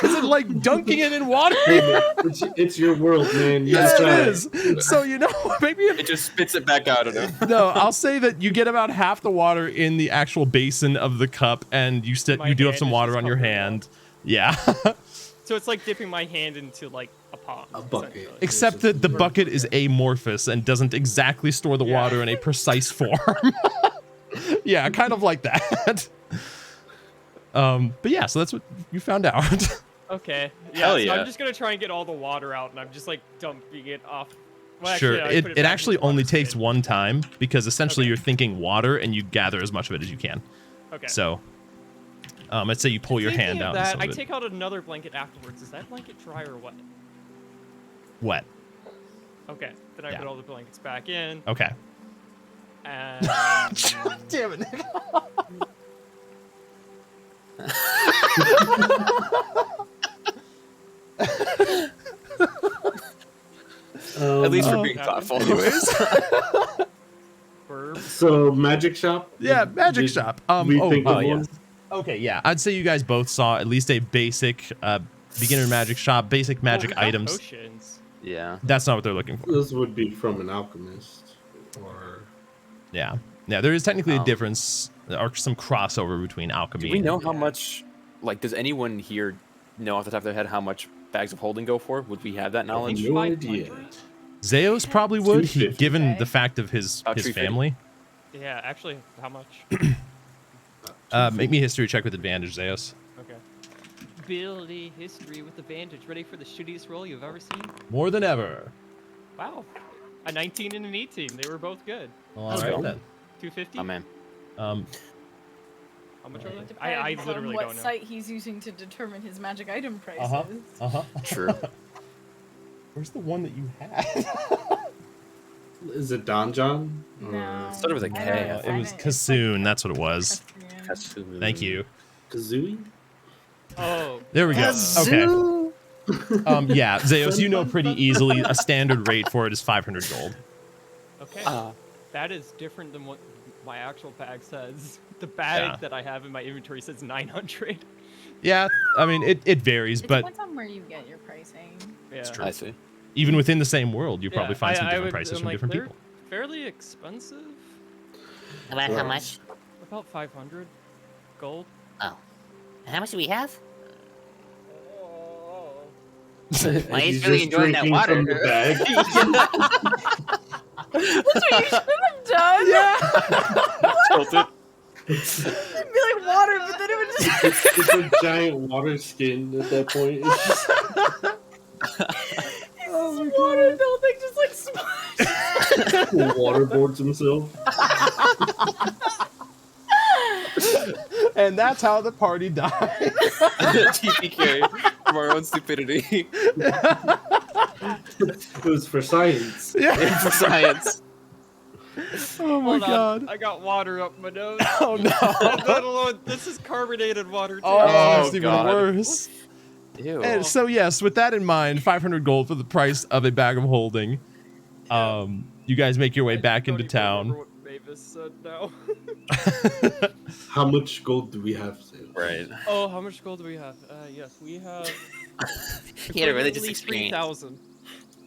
is it like dunking it in water? It's your world, man. You Yes, decide. it is. So you know, maybe It just spits it back out of him. no. I'll say that you get about half the water in the actual basin of the cup, and you My you do have hand some is water just on your covered in hand. Yeah. So it's like dipping my hand into like a pond. A bucket. essentially. Except that the bucket is amorphous and doesn't exactly store the Yeah. water in a precise form. Yeah, kind of like that. But yeah, so that's what you found out. Okay. Yeah, Hell so yeah. I'm just gonna try and get all the water out, and I'm just like dumping it off. Well, Sure. actually, I put It back actually into the only water takes skin. one time because essentially Okay. you're thinking water and you gather as much of it as you can. Okay. So, I'd say you pull your Thinking hand of out. That, and I some of it take out another blanket afterwards. Is that blanket dry or wet? wet. Okay. Then I Yeah. put all the blankets back in, Okay. and Damn it, Nick. At least Um, we're being thoughtful. Anyways. Burp. So magic shop. Yeah, magic Did shop. we think of yeah. one? Okay, yeah. I'd say you guys both saw at least a basic beginner magic shop, basic magic we got items. Potions. Yeah. That's not what they're looking for. This would be from an alchemist, or Yeah. Yeah, there is technically a Oh. difference or some crossover between alchemy Do we know and how much? Like, does anyone here know off the top of their head how much bags of holding go for? Would we have that knowledge? no idea. 500? Zeus probably would, 250. given the fact of his About 250. family. Yeah, actually, how much? Make me a history check with advantage, Zeus. Okay. Ability history with advantage. Ready for the shittiest roll you've ever seen? More than ever. Wow. A 19 and an 18. They were both good. All Let's right go. then. 250? Oh man. How much are they? Depends I on literally what don't know. site he's using to determine his magic item prices. Uh-huh. True. Where's the one that you had? Is it Donjon? No. I thought it was a I K. don't Yeah, know. It was It's Kasoon, that's what it was. Castrian. Thank you. Kazooie? Oh. There we go. Okay. Yeah, Zeus, you know pretty easily a standard rate for it is 500 gold. Okay. Uh, That is different than what my actual bag says. The bag Yeah. that I have in my inventory says 900. Yeah, I mean it varies, It but depends on where you get your pricing. Yeah. I see. even within the same world, you Yeah, probably find some I different would- prices I'm from like, different they're people. Fairly expensive. About how much? About 500 gold. Oh. And how much do we have? Why he's He's really just enjoying that drinking water. from the bag. That's what you should have done. Tilted. It'd be like water, but then it would just. It's a giant water skin at that point. It's just, This water, the whole thing just like splashes. waterboards himself. And that's how the party died. TPK from our own stupidity. It was for science. Yeah. For science. Oh my Hold on, god. I got water up my nose. Oh no. Let alone, this is carbonated water too. Oh, that's even God. worse. Ew. And so yes, with that in mind, 500 gold for the price of a bag of holding. You guys make your way I back don't into even remember town. what Mavis said now. How much gold do we have? Sales? Right. Oh, how much gold do we have? Yes, we have. He had a religious equivalently experience. 3,000.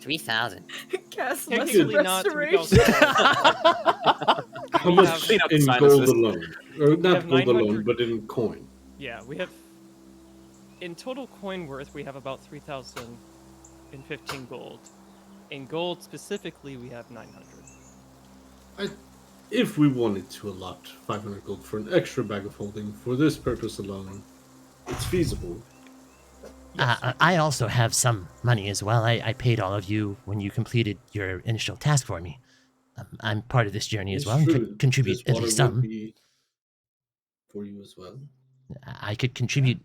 3,000. Cast Technically lesson not restoration. 3,000. How We much have- Clean up the in sinuses. gold alone? Or not have gold alone, 900 but in coin. Yeah, we have. In total coin worth, we have about 3,015 gold. In gold specifically, we have 900. If we wanted to allot 500 gold for an extra bag of holding for this purpose alone, it's feasible. I also have some money as well. I paid all of you when you completed your initial task for me. I'm part of this journey as It's well and true. could contribute This at water least would some. be for you as well. I could contribute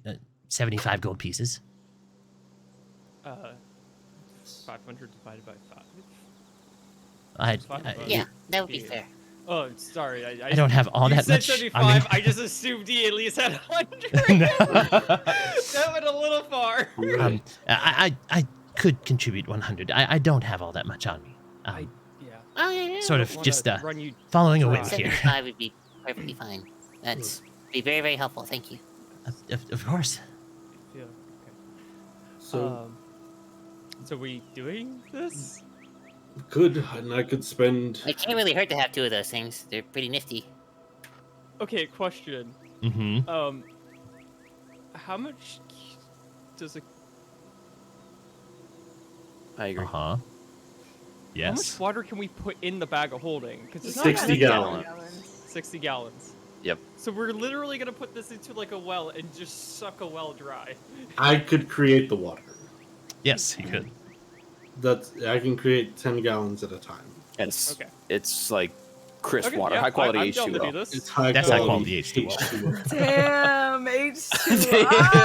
75 gold pieces. 500 divided by 5. Yeah, that would be Yeah. fair. Oh, sorry. I don't have all you that said much. 75. I just assumed he at least had 100. No. That went a little far. Right. I could contribute 100. I don't have all that much on me. Yeah. Oh, yeah. Sort I of wanna just run you. following a whim dry. here. 75 would be perfectly fine. That's be very, very helpful. Thank you. Of course. Yeah. Okay. So So we doing this? good, and I could spend. It can't really hurt to have two of those things. They're pretty nifty. Okay. Question. Mm-hmm. How much does a I agree. Uh-huh. How Yes. much water can we put in the bag of holding? Because it's not 60 that gallons. 60 gallons. Yep. So we're literally gonna put this into like a well and just suck a well dry. I could create the water. Yes, he could. That's I can create 10 gallons at a time. And it's Okay. it's like crisp Okay, water, yeah, high quality I'm down to do H2O. this. It's high That's quality, high quality H2O. Damn, H2O.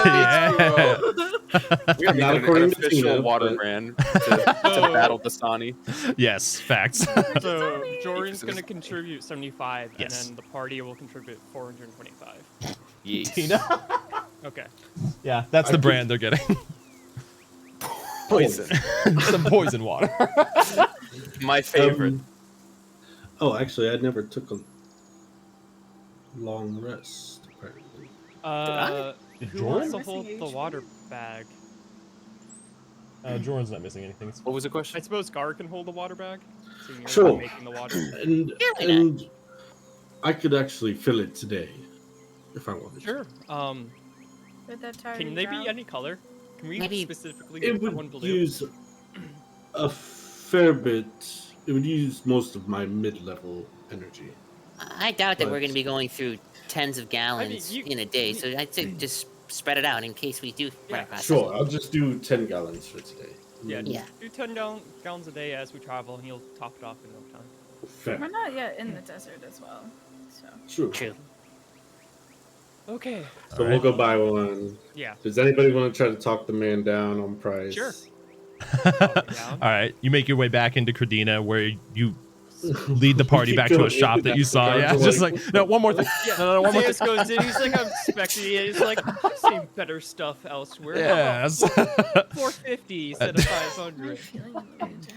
Yeah. We are Not making according an to official Tina, water but- brand to battle Dasani. Yes, facts. So Sorry. Jordan's gonna contribute 75, Yes. and then the party will contribute 425. Yes. Tina. Okay. Yeah, that's the brand they're getting. Poison. Some poison water. My favorite. Oh, actually, I never took a long rest, apparently. Who Jordan? wants to hold Missing the HP? water bag? Jordan's not missing anything. What was the I question? suppose Gar can hold the water bag. Seeing you're Sure. making the water. And, why not? and I could actually fill it today, if I wanted to. Sure. With that tired Can they be drow. any color? Can we Maybe- specifically It get one would blue? use a fair bit. It would use most of my mid-level energy. I doubt that we're But- going to be going through tens of gallons you- in a day, so I'd say just spread it out in case we do Yeah. run across Sure, I'll just do 10 gallons for today. Yeah, Yeah. do 10 gallons a day as we travel, and you'll top it off in no time. Fair. We're not yet in the desert as well. So True. True. Okay. So we'll go buy one. Yeah. Does anybody want to try to talk the man down on price? Sure. All right, you make your way back into Credina, where you lead the party back to a shop that you saw. Yeah, it's just like no, one more thing. Yeah. No, one more thing. Zeus goes in. He's like, I'm expecting it. He's like, I've seen better stuff elsewhere. Yes. 450 instead of I'm 500. feeling the mood to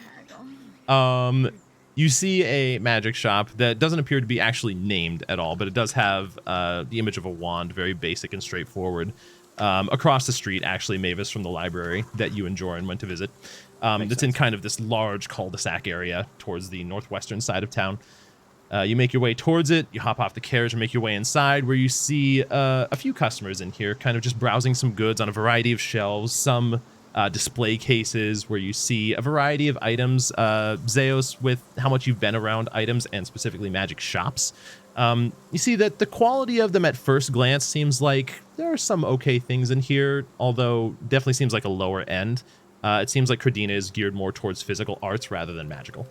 haggle. You see a magic shop that doesn't appear to be actually named at all, but it does have the image of a wand, very basic and straightforward. Across the street, actually, Mavis from the library that you and Joran went to visit. It's in kind of this large cul-de-sac area towards the northwestern side of town. You make your way towards it, you hop off the carriage and make your way inside, where you see a few customers in here, kind of just browsing some goods on a variety of shelves, some display cases where you see a variety of items. Zeus, with how much you've been around items and specifically magic shops, you see that the quality of them at first glance seems like there are some okay things in here, although definitely seems like a lower end. It seems like Credina is geared more towards physical arts rather than magical.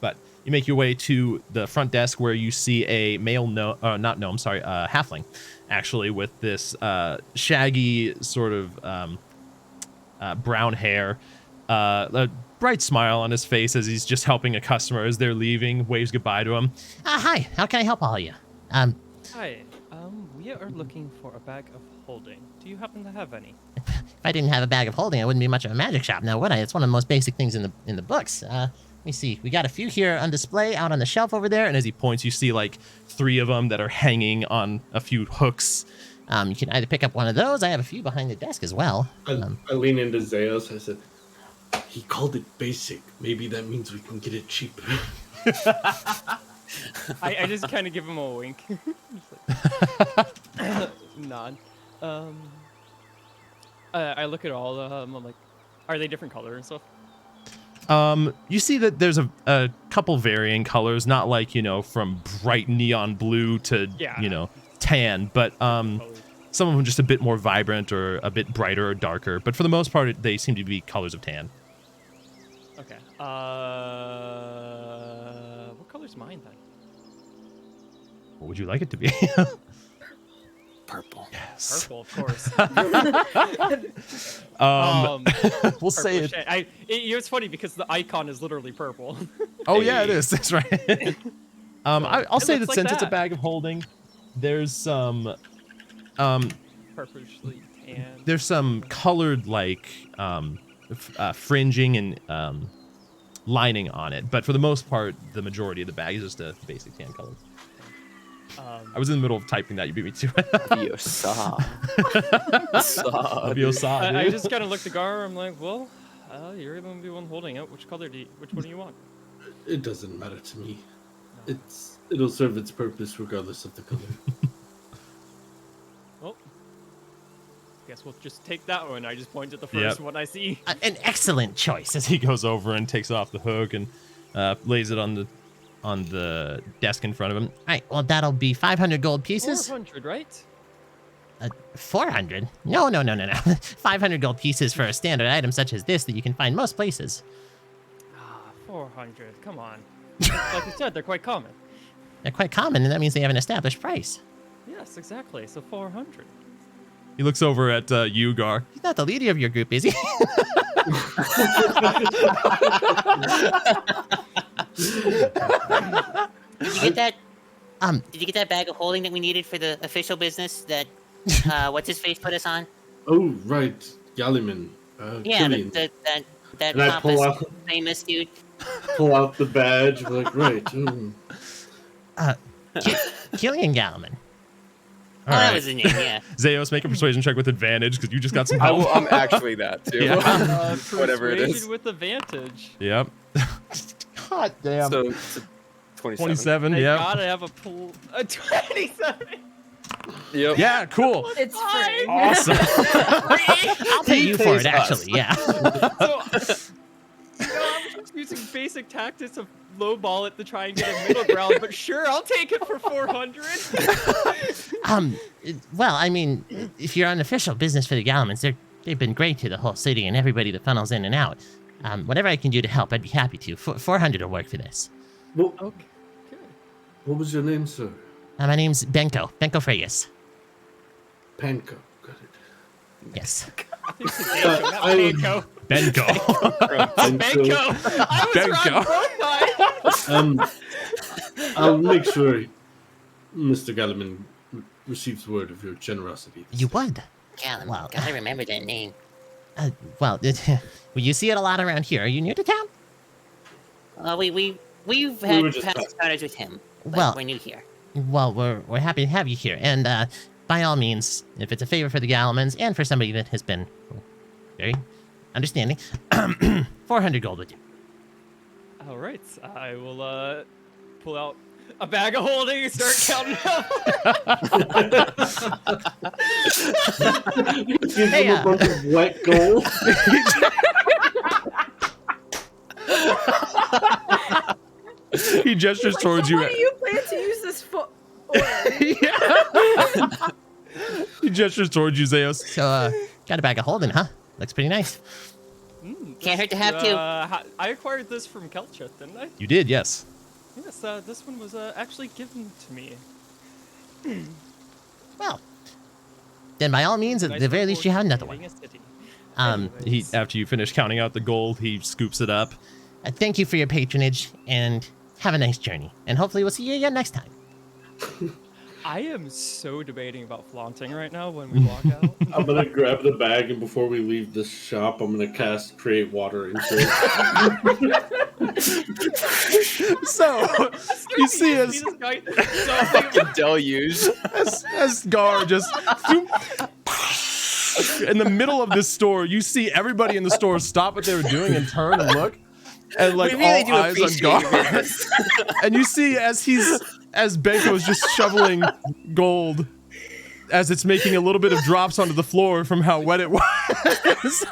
But you make your way to the front desk where you see a male halfling, actually, with this shaggy sort of brown hair, a bright smile on his face as he's just helping a customer as they're leaving, waves goodbye to him. Hi, how can I help all of you? Hi. We are looking for a bag of holding. Do you happen to have any? If I didn't have a bag of holding, I wouldn't be much of a magic shop now, would I? It's one of the most basic things in the books. Let me see. We got a few here on display out on the shelf over there. And as he points, you see like 3 of them that are hanging on a few hooks. You can either pick up one of those. I have a few behind the desk as well. I lean into Zeus. I said, he called it basic. Maybe that means we can get it cheaper. I just kind of give him a wink. Nod. I look at all of them. I'm like, are they different color and stuff? You see that there's a couple varying colors, not like, from bright neon blue to, Yeah. Tan, but some of them just a bit more vibrant or a bit brighter or darker. But for the most part, they seem to be colors of tan. Okay. What color's mine then? What would you like it to be? Purple. Yes. Purple, of course. We'll say it. It's funny because the icon is literally purple. Oh yeah, it is. That's right. I'll It say that looks like since it's a that. bag of holding, there's some Purplishly tan. there's some colored like fringing and lining on it, but for the most part, the majority of the bag is just a basic tan color. I was in the middle of typing that. You beat me to it. Yosa. I just kind of looked at Gar. I'm like, well, you're going to be one holding it. Which one do you want? It doesn't matter to me. It'll serve its purpose regardless of the color. Well, guess we'll just take that one. I just point at the first one I see. An excellent choice. As he goes over and takes off the hook and lays it on the desk in front of him. All right, well, that'll be 500 gold pieces. 400, right? 400? No. 500 gold pieces for a standard item such as this that you can find most places. 400. Come on. Like you said, they're quite common. They're quite common, and that means they have an established price. Yes, exactly. So 400. He looks over at you, Gar. He's not the leader of your group, is he? Did you get that? Um, Did you get that bag of holding that we needed for the official business that what's his face put us on? Oh, right. Galaman. Yeah, Killian. that And I pull pompous, out, famous dude. pull out the badge. I'm like, right. Killian Galaman. Oh, that was his name. Yeah. Zeos, make a persuasion check with advantage because you just got some I help. will, I'm actually that too. Yeah. Whatever it is. Persuasion with advantage. Yep. God damn. So it's a 27. 27, I yep. gotta have a pool. A 27. Yep. Yeah, cool. It's free. Awesome. I'll pay you for it, pays us. actually. Yeah. So, I'm just using basic tactics of lowball it to try and get a middle ground, but sure, I'll take it for 400. Well, I mean, if you're on official business for the Galamans, they've been great to the whole city and everybody that funnels in and out. Whatever I can do to help, I'd be happy to. 400 will work for this. Well, Okay. what was your name, sir? My name's Benko Fregus. Panko. Got it. Yes. I think it's Benko, not I- Benko. Benko. Benko. I was wrong both times. I'll make sure Mr. Galaman receives word of your generosity. You would? Gallum. Wow. Gotta remember that name. Well, you see it a lot around here. Are you new to town? We've were had just past passing. encounters with him. But Well- we're new here. Well, we're happy to have you here, and by all means, if it's a favor for the Galamans and for somebody that has been very understanding, 400 gold would do. All right, I will pull out a bag of holding and start counting up. Give Hey, him a bunch of wet gold. He gestures towards So you. what do you plan to use this for? He gestures towards you, Zeos. So, got a bag of holding, huh? Looks pretty nice. Can't hurt to have two. I acquired this from Kelcheth, didn't I? You did, yes. Yes, this one was actually given to me. Well, then by all means, at Nice the very least, you have another living one. a city. He after you finish counting out the gold, he scoops it up. Thank you for your patronage, and have a nice journey. And hopefully we'll see you again next time. I am so debating about flaunting right now when we walk out. I'm gonna grab the bag, and before we leave this shop, I'm gonna cast Create Water into it. So you see this guy The deluge. as Gar just in the middle of this store, you see everybody in the store stop what they were doing and turn and look, and like We really all do eyes on appreciate Gar. your business. And you see as Benko's just shoveling gold, as it's making a little bit of drops onto the floor from how wet it was.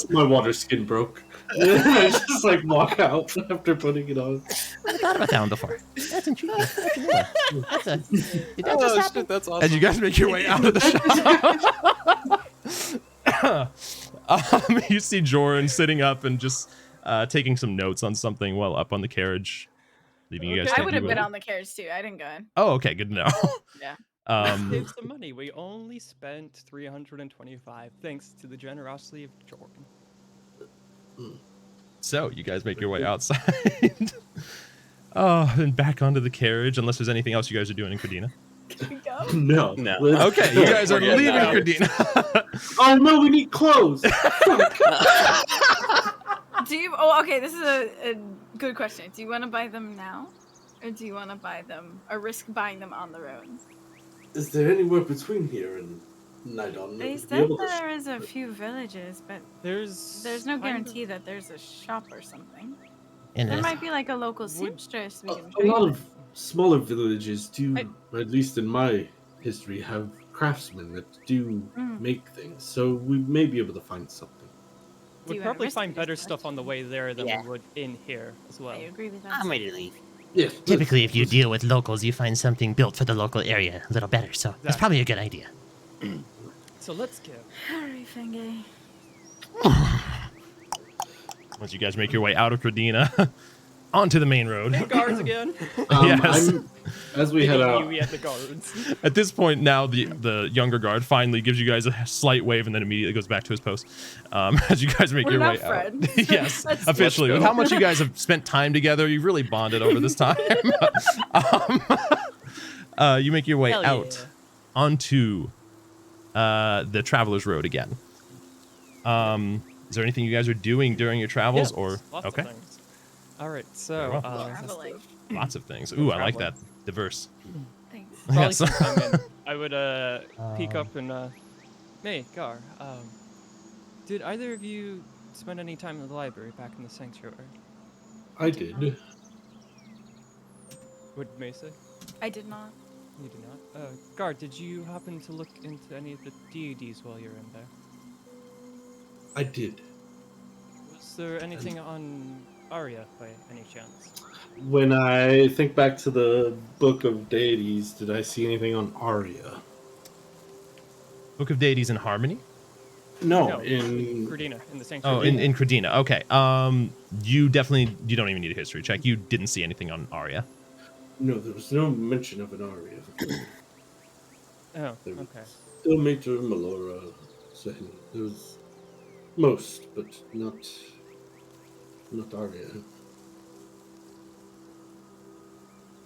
my water skin broke. I just like walk out after putting it on. I thought about that one before. That's intriguing. That's a new one. Did that just Oh happen? shit, that's awesome. As you guys make your way out of the shop, you see Joran sitting up and just taking some notes on something while up on the carriage, leaving you guys. Okay. I would have thinking been about on the carriage too. I didn't go in. it. Oh, okay, good to know. Yeah. Save some money. We only spent 325, thanks to the generosity of Jordan. So you guys make your way outside. Oh, and back onto the carriage. Unless there's anything else you guys are doing in Cardina. Can we go? No. No. Okay, you guys are We're getting leaving out. Cardina. Oh no, we need clothes. Do you? Oh, okay. This is a good question. Do you want to buy them now, or do you want to buy them, or risk buying them on the road? Is there anywhere between here and Nidon? They Be said able to there is a few villages, but There's no kind of- guarantee that there's a shop or something. And There might be like a local Would- seamstress we can A trade lot with. of smaller villages do, I- at least in my history, have craftsmen that do Mm. make things. So we may be able to find something. Do We'd you wanna probably risk find it? better stuff on the way there than Yeah. we would in here as well. I agree with that. I'm ready to leave. Yes. typically, if you deal with locals, you find something built for the local area a little better. So that's Exactly. probably a good idea. So let's go. Hurry, Fenge. Once you guys make your way out of Cardina, onto the main road. Hey, guards again. Yes. As we head out, We had the guards. At this point, now the younger guard finally gives you guys a slight wave and then immediately goes back to his post. As you guys make We're your now way friends. out. Yes, Let's officially. go. With how much you guys have spent time together, you really bonded over this time. You make your way Hell yeah. out onto the Traveler's Road again. Is there anything you guys are doing during your travels, Yes, or lots okay? of things. All right, so Very well. Traveling. Lots of things. Ooh, I like that. Traveling. Diverse. Thanks. probably Yes. sometime in, I would peek up and hey, Gar, did either of you spend any time in the library back in the sanctuary? I did. What may say? I did not. You did not. Gar, did you happen to look into any of the deities while you're in there? I did. Was there anything on Arya by any chance? When I think back to the Book of Deities, did I see anything on Arya? Book of Deities in Harmony? No, in Credina, in the sanctuary. Oh, in Credina. Okay. You don't even need a history check. You didn't see anything on Arya. no, there was no mention of an Arya. Oh, There was okay. still Major Melora saying there was most, but not Arya.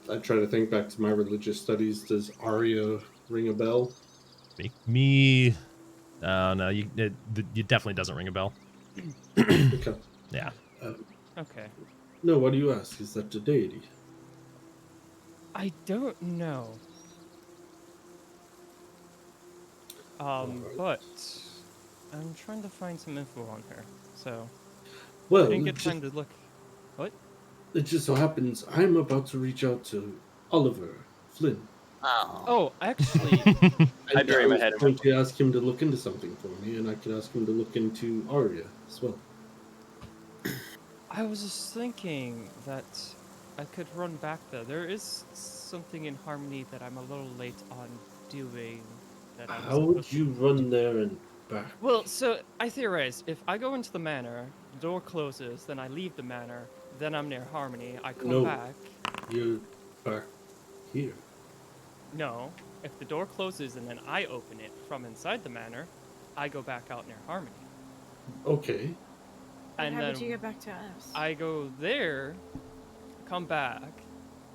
I try to think back to my religious studies. Does Arya ring a bell? Make me. No, it definitely doesn't ring a bell. Okay. Yeah. Okay. No, why do you ask? Is that a deity? I don't know. Alright. But I'm trying to find some info on her, so I Well, didn't get time to look. What? it just so happens I'm about to reach out to Oliver Flynn. Oh. Oh, actually, I bury my head I in was going to ask him to look into something for me, and I could ask him to look into Arya as well. I was just thinking that I could run back there. There is something in Harmony that I'm a little late on doing. That I was How would supposed to- you run there and back? Well, so I theorized if I go into the manor, the door closes, then I leave the manor, then I'm near Harmony, I come No. back. You're back here. No, if the door closes and then I open it from inside the manor, I go back out near Harmony. Okay. But And how then would you get back to us? I go there, come back,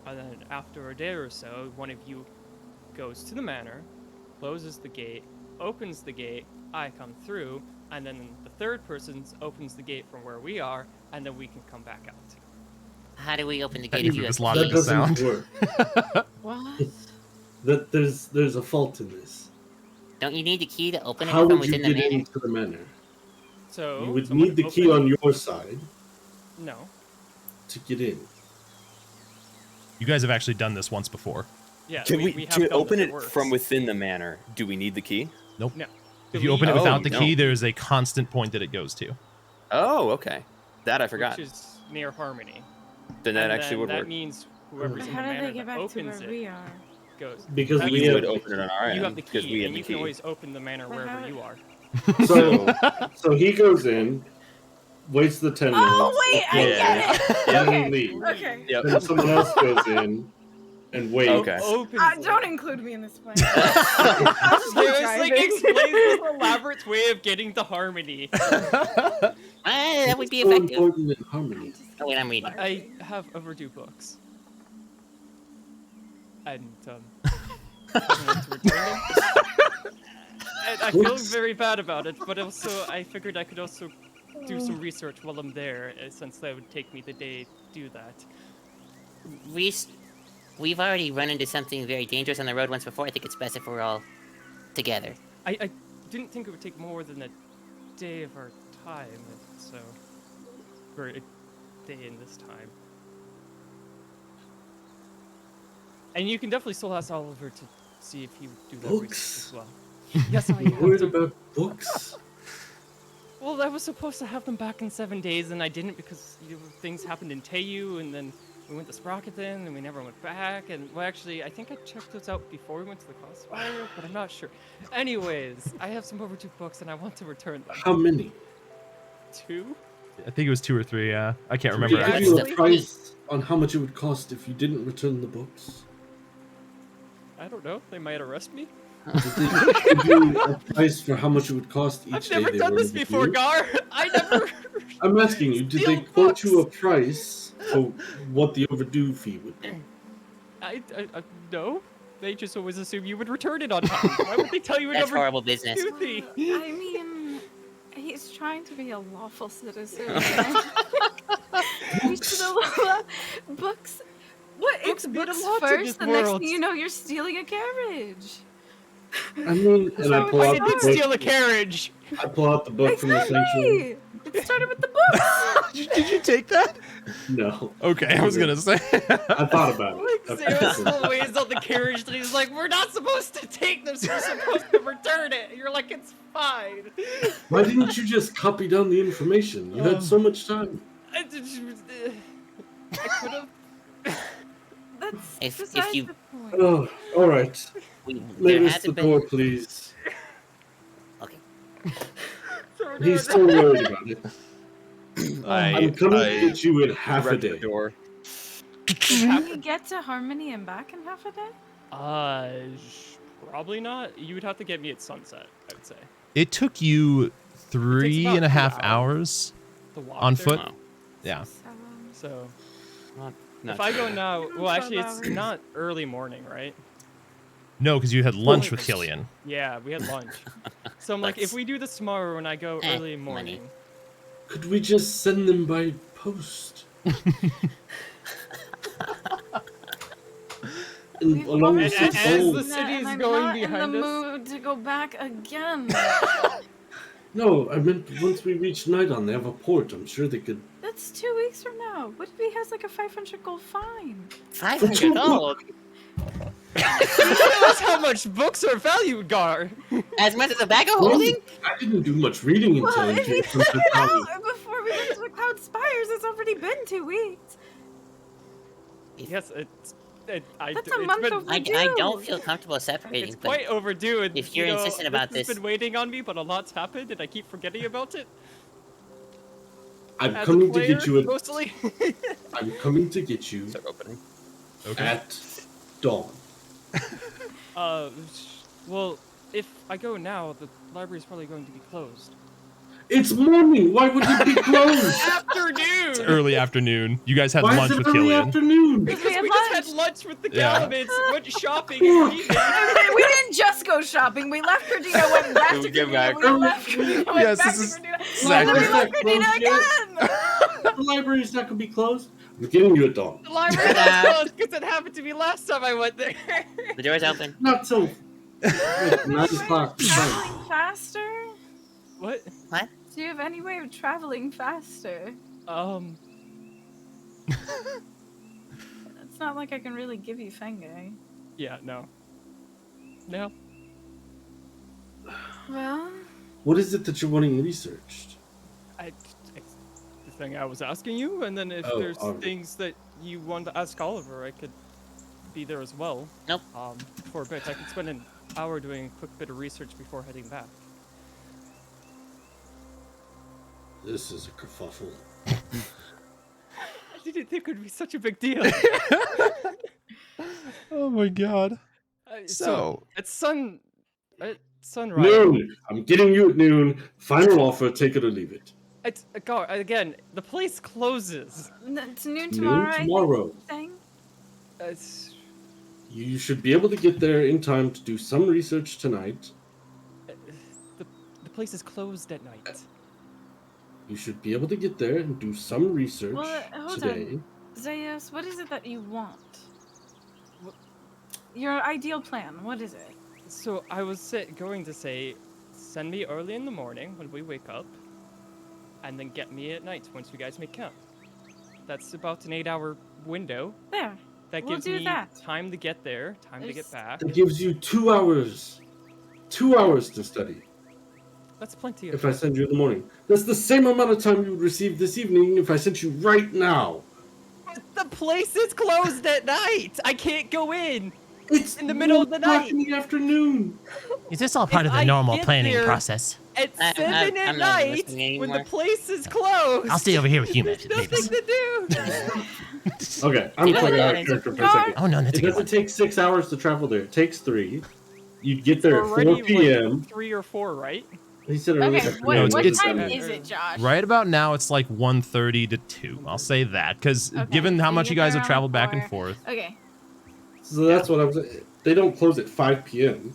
and then after a day or so, one of you goes to the manor, closes the gate, opens the gate, I come through, and then the third person opens the gate from where we are, and then we can come back out. How do we open the That gate if even you is have logical. That keys? doesn't sound. work. What? That there's a fault in this. Don't you need the key to open it How from would you within the get manor? into the manor? So You would someone need the key open- on your side No. to get in. You guys have actually done this once before. Yeah. Can we, have to done open this, it works. from within the manor? Do we need the key? Nope. No. If you open it Oh, without the no. key, there is a constant point that it goes to. Oh, okay. That I forgot. Which is near Harmony. Then that And actually then would that work. means whoever's But in how the did manor they get that back to opens where it we are? goes. Because That we means have would open it on our you end have the because key, we have and the you key. can always open the manor But wherever how- you are. So he goes in, waits the 10 minutes. Oh wait, I Yeah. get it. and Okay. he leaves. Okay. Yep. Then someone else goes in and waits. Okay. Opens Don't it. include me in this plan. I'll just keep Seriously, driving. explains this elaborate way of getting to Harmony. That would be So effective. important in harmony. Oh, wait, I'm reading. I have overdue books. And, I don't want to return them. And I feel Books? very bad about it, but also I figured I could also do some research while I'm there, since that would take me the day to do that. We've already run into something very dangerous on the road once before. I think it's best if we're all together. I didn't think it would take more than a day of our time, so... Or a day in this time. And you can definitely still ask Oliver to see if he would do that research Books? as well. Yes, I You're worried have them. about books? Well, I was supposed to have them back in 7 days, and I didn't because things happened in Teiyu, and then we went to Sprocketton, and we never went back. And well, actually, I think I checked those out before we went to the Crossfire, but I'm not sure. Anyways, I have some overdue books, and I want to return them. How many? 2? I think it was 2 or 3. Yeah, I can't Did remember. they give Actually. you a price on how much it would cost if you didn't return the books? I don't know. They might arrest me. Did they give you a price for how much it would cost each I've day never they done were this before, overdue? Gar. I never. I'm asking you, did they Steal quote you a books. price for what the overdue fee would be? I no. They just always assume you would return it on time. Why would they tell you an That's overdue horrible business. fee? I mean, he's trying to be a lawful citizen. We should allow books. What? Books It's mean a books lot to this first. The next world. thing you know, you're stealing a carriage. I mean, and I So pull I out I the did book. steal a carriage. I pull out the book from the sanctuary. Exactly. It started with the books. Did you take that? No, Okay, I was gonna say. I thought about it. Like Sarah still weighs on the carriage, and he's like, "We're not supposed to take this. We're supposed to return it." And you're like, "It's fine." Why didn't you just copy down the information? You had so much time. I could have. That's If besides you- the point. Oh, all right. There Leave us the hasn't door, been. please. Okay. He's still worried about it. I'm coming I- to get you in half a Direct the day. door. Can you get to Harmony and back in half a day? Probably not. You would have to get me at sunset, I would say. It took you three about and a 2 half hours. hours To walk on there. foot. Wow. Yeah. So Not if I go too bad. now, Around well, actually, 12 it's hours. not early morning, right? No, because you had lunch with Lunch. Killian. Yeah, we had lunch. So I'm like, if we do this tomorrow when I go early morning, Could we just send them by post? We've Along already with And- some and as gold. the city is and I'm going not in behind the us. mood to go back again. No, I meant once we reach Nidon, they have a port. I'm sure they could. That's 2 weeks from now. What if he has like a 500 gold fine? 500 gold. That's how much books are valued, Gar. As much as a bag of Well, holding? I didn't do much reading until Well, I if he came from figured the it town. out before we went to the Cloud Spires, it's already been 2 weeks. Yes, it's. That's a it's month been, of- I do. don't feel comfortable separating. It's but quite overdue. And, if you're insistent about this has this- been waiting on me, but a lot's happened, and I keep forgetting about it. I'm As coming a to player, get you. mostly. I'm coming to get you Start opening. at dawn. Well, if I go now, the library's probably going to be closed. It's morning. Why would it be closed? Afternoon. It's early afternoon. You guys had Why lunch is it with early Killian. afternoon? Because We had we just lunch. had lunch with the Yeah. Galamans, went shopping, and eating. We didn't just go shopping. We left Cardina, went back to We came Cardina, back. we left Cardina, went Yes, back this to is Cardina, and then we exactly- left Cardina Closed yet? again. The library's not gonna be closed. I'm getting you at dawn. The library was closed because it happened to me last time I went there. The door's open. Not till like 9 o'clock. Fine. Traveling faster? What? What? Do you have any way of traveling faster? It's not like I can really give you Fenge. Yeah, no. No. Well, What is it that you're wanting researched? It's the thing I was asking you, and then if Oh, there's alright. things that you want to ask Oliver, I could be there as well. Nope. For a bit. I could spend an hour doing a quick bit of research before heading back. This is a kerfuffle. I didn't think it would be such a big deal. Oh my god. So, at sunrise. Noon. I'm getting you at noon. Final offer. Take it or leave it. It's God, again, the place closes. it's noon tomorrow. Noon I think, tomorrow. thing. It's You should be able to get there in time to do some research tonight. the place is closed at night. You should be able to get there and do some research Well, hold today. on. Zayas, what is it that you want? Your ideal plan, what is it? So I was going to say, send me early in the morning when we wake up, and then get me at night once you guys make camp. That's about an 8-hour window. There. That We'll gives do me that. time to get there, time to get There's- back. That gives you 2 hours. 2 hours to study. That's plenty of If I send you in the morning. That's the same amount of time you would receive this evening if I sent you right now. The place is closed at night! I can't go in! It's in the middle of the 1 o'clock night. in the afternoon. Is this all part If of the I normal get planning there- process? At I'm 7 at not night, listening when the anymore. place is closed. I'll stay over here with you, There's Mavis. nothing to do. Okay, I'm You know playing what? out of character for a second. Oh no, that's It a good doesn't one. take 6 hours to travel there. It takes 3. You'd get there at Already 4 p.m. like 3 or 4, right? He said earlier. Okay, what, No, what it's- time it's- is it, Josh? Right about now, it's like 1:30 to 2. I'll say that, because Okay, given how so much you you guys get have there traveled back around and 4. forth. Okay. So that's what I'm saying. They don't close at 5 p.m.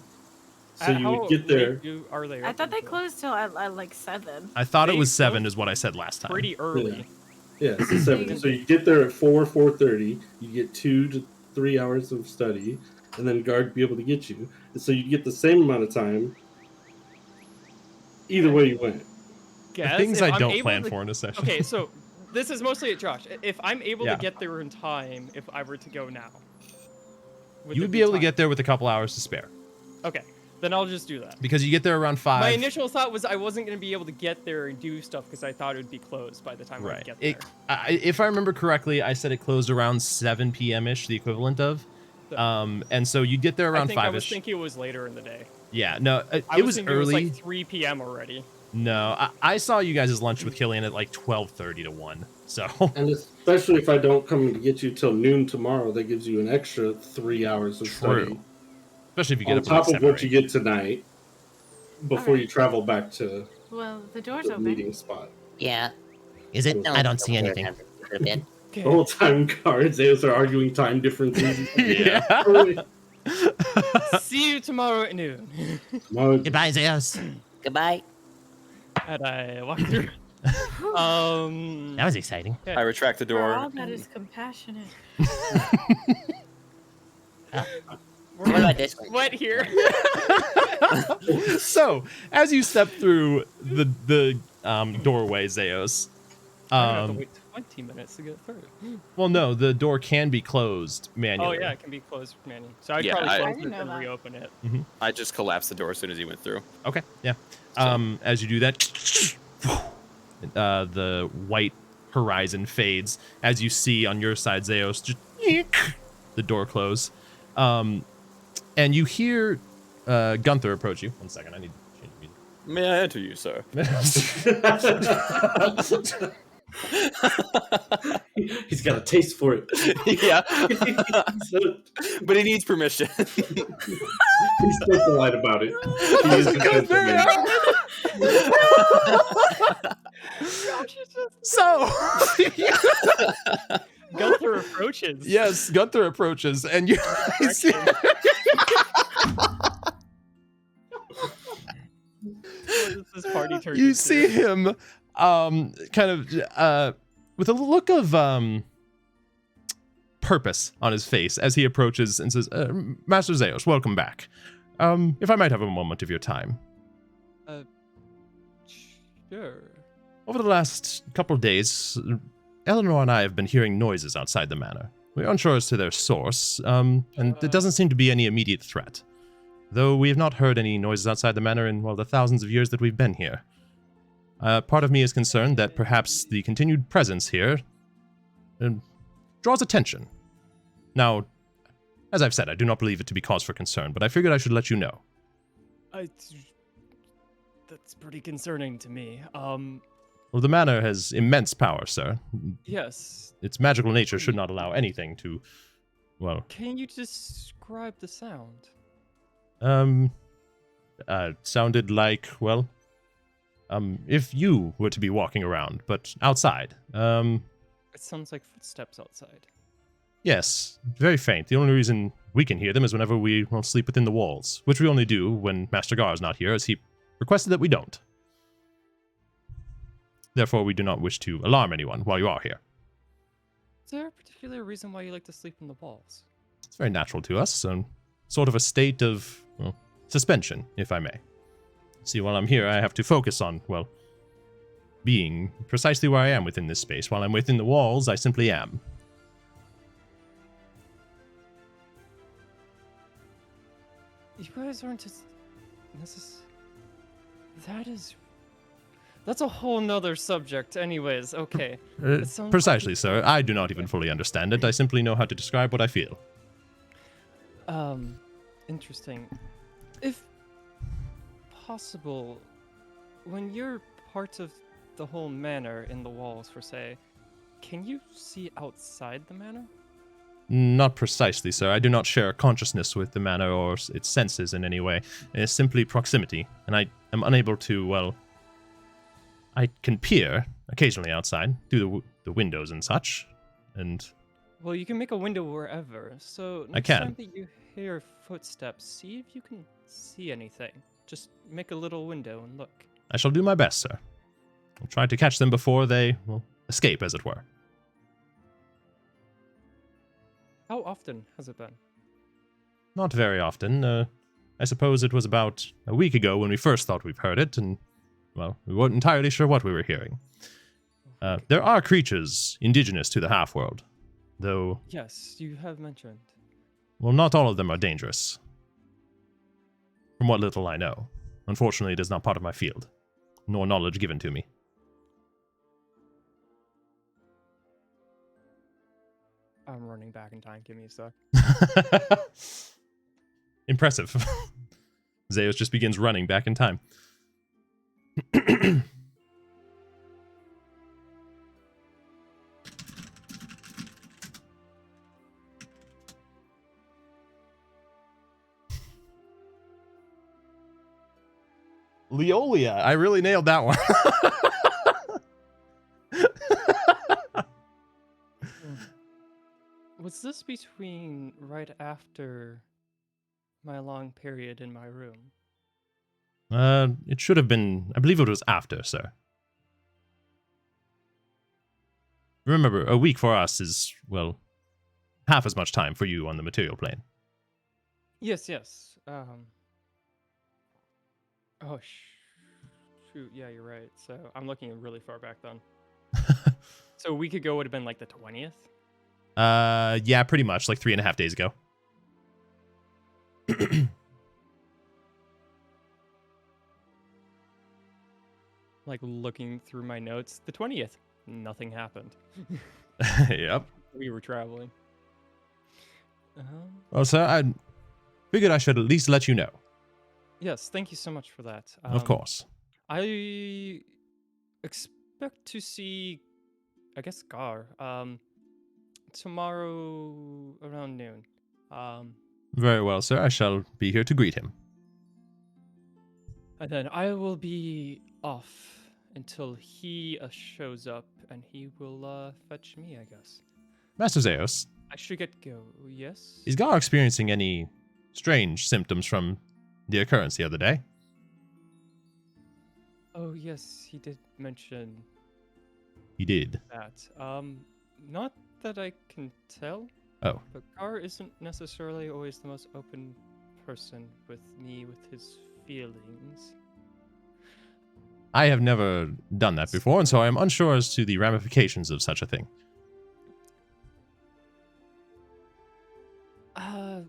So you would get there. Are they I thought open they till? closed till at like 7. I thought it They was 7 close is what I said last time. pretty early. Yeah, so 7. So you get there at 4:30. You get 2 to 3 hours of study, and then guard be able to get you. And so you get the same amount of time. Either way you went. The Guess things if I I'm don't able plan to- for in a session. Okay, so this is mostly at Josh. If I'm able Yeah. to get there in time, if I were to go now, You would be able to get there with a couple hours to spare. Okay, then I'll just do that. Because you get there around 5. My initial thought was I wasn't going to be able to get there and do stuff because I thought it would be closed by the time I Right. get there. If I remember correctly, I said it closed around 7 p.m.-ish, the equivalent of. And so you'd get there I around think I was 5-ish. thinking it was later in the day. Yeah, no, I it was thinking early. It was like 3 p.m. already. No, I saw you guys' lunch with Killian at like 12:30 to 1. So And especially if I don't come to get you till noon tomorrow, that gives you an extra 3 hours of True. study. especially if you get On up at like top of 7 or what you 8. get tonight before Alright. you travel back to Well, the door's the open. meeting spot. Yeah. Is it? I don't see anything. A bit. The whole time cards, they are arguing time differences. Yeah. See you tomorrow at noon. Tomorrow- Goodbye, Zeus. Goodbye. And I walk through. That was exciting. I retract the For door. all that is compassionate. What about this one? What here? So, as you step through the doorway, Zeus, I have to wait 20 minutes to get through. well, no, the door can be closed Oh manually. yeah, it can be closed manually. So I'd Yeah, probably I close didn't it know and that. reopen it. I just collapsed the door as soon as he went through. Okay, yeah. As you do that, the white horizon fades as you see on your side, Zeus, just the door close. And you hear Gunther approach you. 1 second, I need to change the May I enter you, sir? He's got a taste for it. Yeah. So- But he needs permission. He's so polite about it. He is a gentleman. So, Gunther approaches. yes, Gunther approaches, and you see, What is this party turned you into? see him kind of with a look of purpose on his face as he approaches and says, Master Zeus, welcome back. If I might have a moment of your time. Sure. Over the last couple of days, Eleanor and I have been hearing noises outside the manor. We're unsure as to their source, and there doesn't seem to be any immediate threat. Though we have not heard any noises outside the manor in, well, the thousands of years that we've been here. Part of me is concerned that perhaps the continued presence here draws attention. Now, as I've said, I do not believe it to be cause for concern, but I figured I should let you know. That's pretty concerning to me. Well, the manor has immense power, sir. Yes. Its magical nature should not allow anything to, well, Can you describe the sound? sounded like, well, if you were to be walking around, but outside. It sounds like footsteps outside. Yes, very faint. The only reason we can hear them is whenever we sleep within the walls, which we only do when Master Gar is not here, as he requested that we don't. Therefore, we do not wish to alarm anyone while you are here. Is there a particular reason why you like to sleep in the walls? It's very natural to us, sort of a state of, well, suspension, if I may. See, while I'm here, I have to focus on, well, being precisely where I am within this space. While I'm within the walls, I simply am. You guys aren't just... That's a whole nother subject anyways, okay. It sounds Precisely, sir. I do not even fully understand it. I simply know how to describe what I feel. Interesting. If possible, when you're part of the whole manor in the walls, for say, can you see outside the manor? Not precisely, sir. I do not share consciousness with the manor or its senses in any way. It is simply proximity, and I am unable to, well... I can peer occasionally outside, through the windows and such, and... Well, you can make a window wherever, so I next can. time that you hear footsteps, see if you can see anything. Just make a little window and look. I shall do my best, sir. I'll try to catch them before they, well, escape, as it were. How often has it been? Not very often. I suppose it was about a week ago when we first thought we've heard it, and, well, we weren't entirely sure what we were hearing. There are creatures indigenous to the half-world, though... Yes, you have mentioned. Well, not all of them are dangerous. From what little I know. Unfortunately, it is not part of my field, nor knowledge given to me. I'm running back in time. Give me a sec. Impressive. Zeus just begins running back in time. Leolia. I really nailed that one. Was this between right after my long period in my room? It should have been... I believe it was after, sir. Remember, a week for us is, well, half as much time for you on the material plane. Yes, yes. Oh, shoot. Yeah, you're right. So I'm looking really far back then. So a week ago would have been like the 20th? Yeah, pretty much, like 3.5 days ago. Like looking through my notes, the 20th, nothing happened. Yep. We were traveling. Well, sir, I figured I should at least let you know. Yes, thank you so much for that. Of course. I expect to see, I guess, Gar, tomorrow around noon. Very well, sir. I shall be here to greet him. And then I will be off until he shows up, and he will fetch me, I guess. Master Zeus, I should get go, yes? is Gar experiencing any strange symptoms from the occurrence the other day? Oh, yes, he did mention He did. that. Not that I can tell. Oh. But Gar isn't necessarily always the most open person with me with his feelings. I have never done that before, and so I am unsure as to the ramifications of such a thing. Well,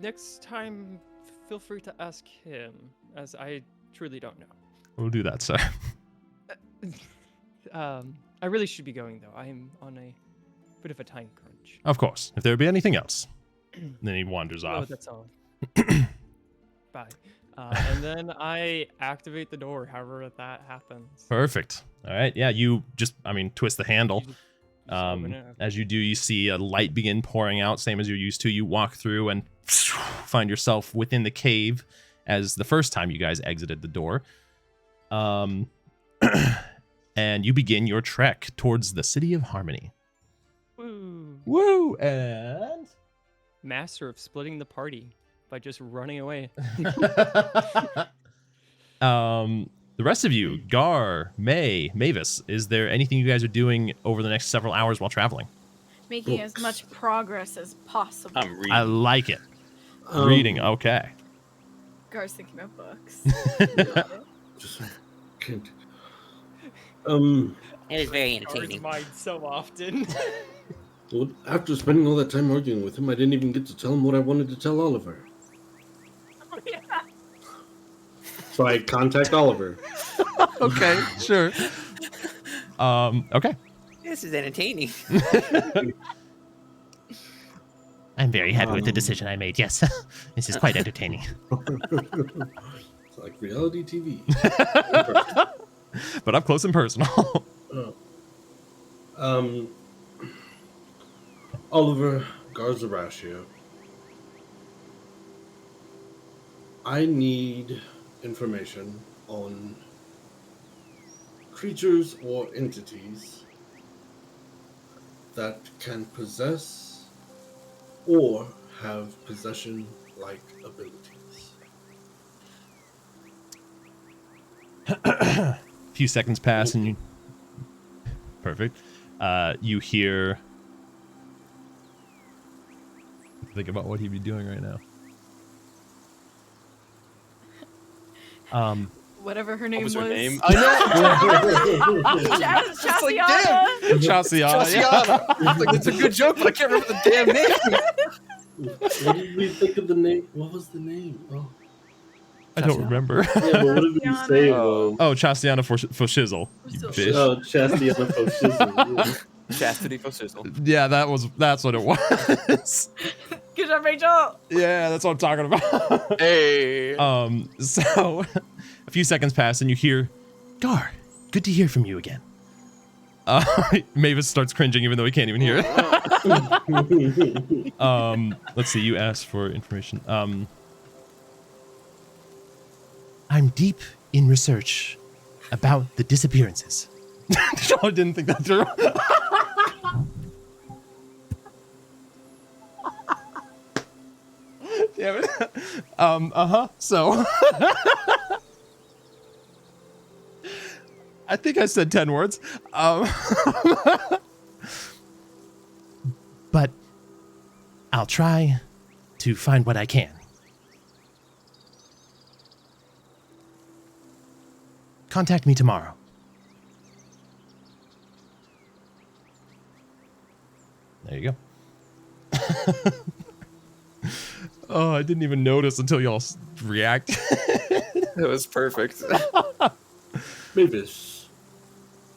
next time, feel free to ask him, as I truly don't know. We'll do that, sir. I really should be going, though. I am on a bit of a time crunch. Of course. If there be anything else. Then he wanders Oh, off. that's all. Bye. And then I activate the door, however that happens. Perfect. All right. Yeah, you just, twist the handle. You just open it. As you do, you see a light begin pouring out, same as you're used to. You walk through and find yourself within the cave as the first time you guys exited the door. And you begin your trek towards the City of Harmony. Woo! Woo! And... Master of splitting the party by just running away. The rest of you, Gar, May, Mavis, is there anything you guys are doing over the next several hours while traveling? Making as much progress as possible. I'm reading. I like it. Reading, okay. Gar's thinking about books. Just can't. It was very Gar's entertaining. mind so often. Well, after spending all that time arguing with him, I didn't even get to tell him what I wanted to tell Oliver. Oh, yeah. So I contact Oliver. Okay, sure. Okay. This is entertaining. I'm very happy with the decision I made. Yes, this is quite entertaining. It's like reality TV. But up close and personal. Oliver Garzarashio. I need information on creatures or entities that can possess or have possession-like abilities. A few seconds pass and you... Perfect. You hear... Think about what he'd be doing right now. Whatever her name What was was. her name? I know. Chasiana. Chasiana. It's like, it's a good joke, but I can't remember the damn name. What did we think of the name? What was the name? Oh, I don't remember. yeah, but what did we say? Oh. Oh, Chasiana for shizzle. You bitch. Oh, Chastiana for shizzle. Chastity for sizzle. Yeah, that's what it was. Good job, Rachel. Yeah, that's what I'm talking about. Hey. So a few seconds pass and you hear, Gar, good to hear from you again. Mavis starts cringing even though he can't even hear it. Let's see, you asked for information. I'm deep in research about the disappearances. I didn't think that through. Damn it. So I think I said 10 words. But I'll try to find what I can. Contact me tomorrow. There you go. Oh, I didn't even notice until y'all react. That was perfect. Mavis,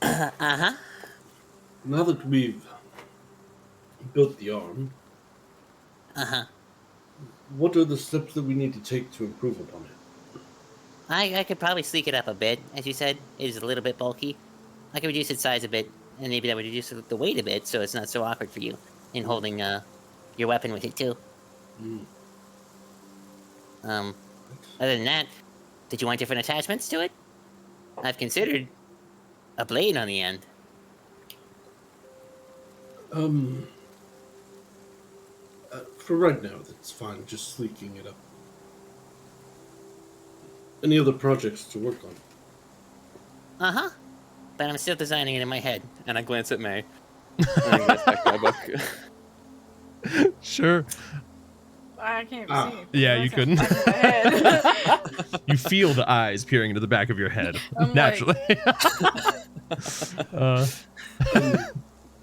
Uh-huh. now that we've built the arm, Uh-huh. what are the steps that we need to take to improve upon it? I could probably sleek it up a bit. As you said, it is a little bit bulky. I could reduce its size a bit, and maybe that would reduce the weight a bit, so it's not so awkward for you in holding your weapon with it too. Other than that, did you want different attachments to it? I've considered a blade on the end. For right now, that's fine. Just sleeking it up. Any other projects to work on? Uh-huh. But I'm still designing it in my head. And I glance at May. And I glance back to my book. Sure. I can't Ah. see it. Yeah, you That's couldn't. back of my head. You feel the eyes peering into the back of your head. I'm Naturally.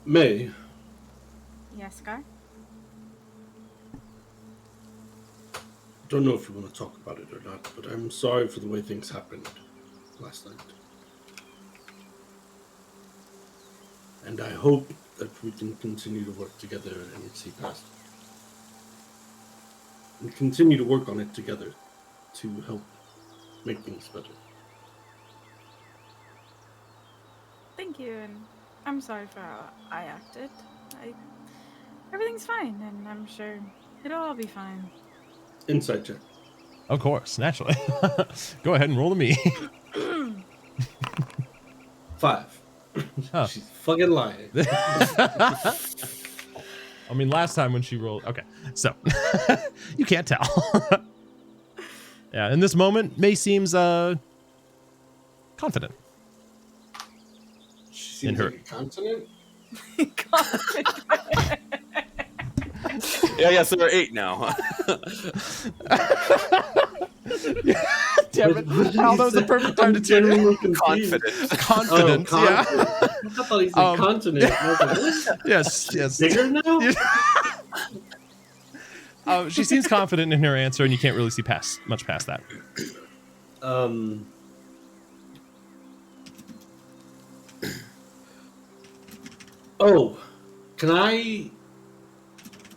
May, Yes, Guy? don't know if you want to talk about it or not, but I'm sorry for the way things happened last night. And I hope that we can continue to work together and see past it. And continue to work on it together to help make things better. Thank you, and I'm sorry for how I acted. Everything's fine, and I'm sure it'll all be fine. Insight check. Of course, naturally. Go ahead and roll to me. 5. Huh. She's fucking lying. I mean, last time when she rolled... Okay, so. You can't tell. Yeah, in this moment, May seems confident. She seems her- like a continent. Yeah, so there are 8 now. Damn it. Al, that was the perfect time to tune in. genuinely confused. Confident. Confident, Oh, yeah. confident. I thought he said continent. I was like, what? Yes, yes. Bigger now? She seems confident in her answer, and you can't really see much past that. Oh, can I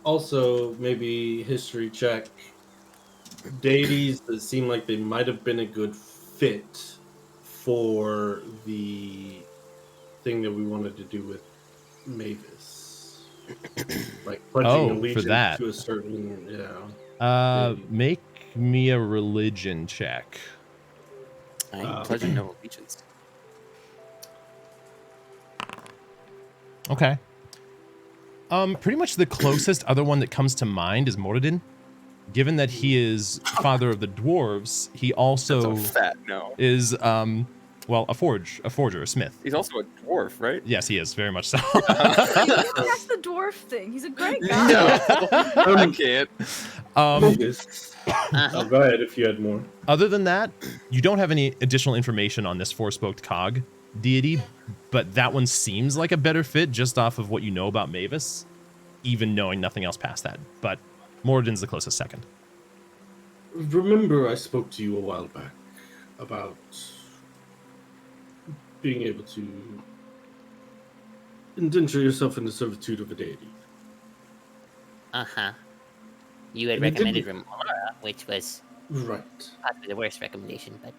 Also, maybe history check deities that seem like they might have been a good fit for the thing that we wanted to do with Mavis. Like pledging Oh, for allegiance that. to a certain, deity. Make me a religion check. I ain't pledging no allegiance. Okay. Pretty much the closest other one that comes to mind is Moradin. Given that he is father of the dwarves, he also That's a fat no. is well, a forger, a smith. He's also a dwarf, right? Yes, he is, very much so. That's the dwarf thing. He's a great guy. No, I can't. Mavis. Uh-huh. Go ahead if you had more. Other than that, you don't have any additional information on this four-spoked cog deity, but that one seems like a better fit just off of what you know about Mavis, even knowing nothing else past that. But Moradin's the closest second. Remember, I spoke to you a while back about being able to indenture yourself in the servitude of a deity. Uh-huh. You had And it recommended didn't- Remora, which was Right. possibly the worst recommendation, but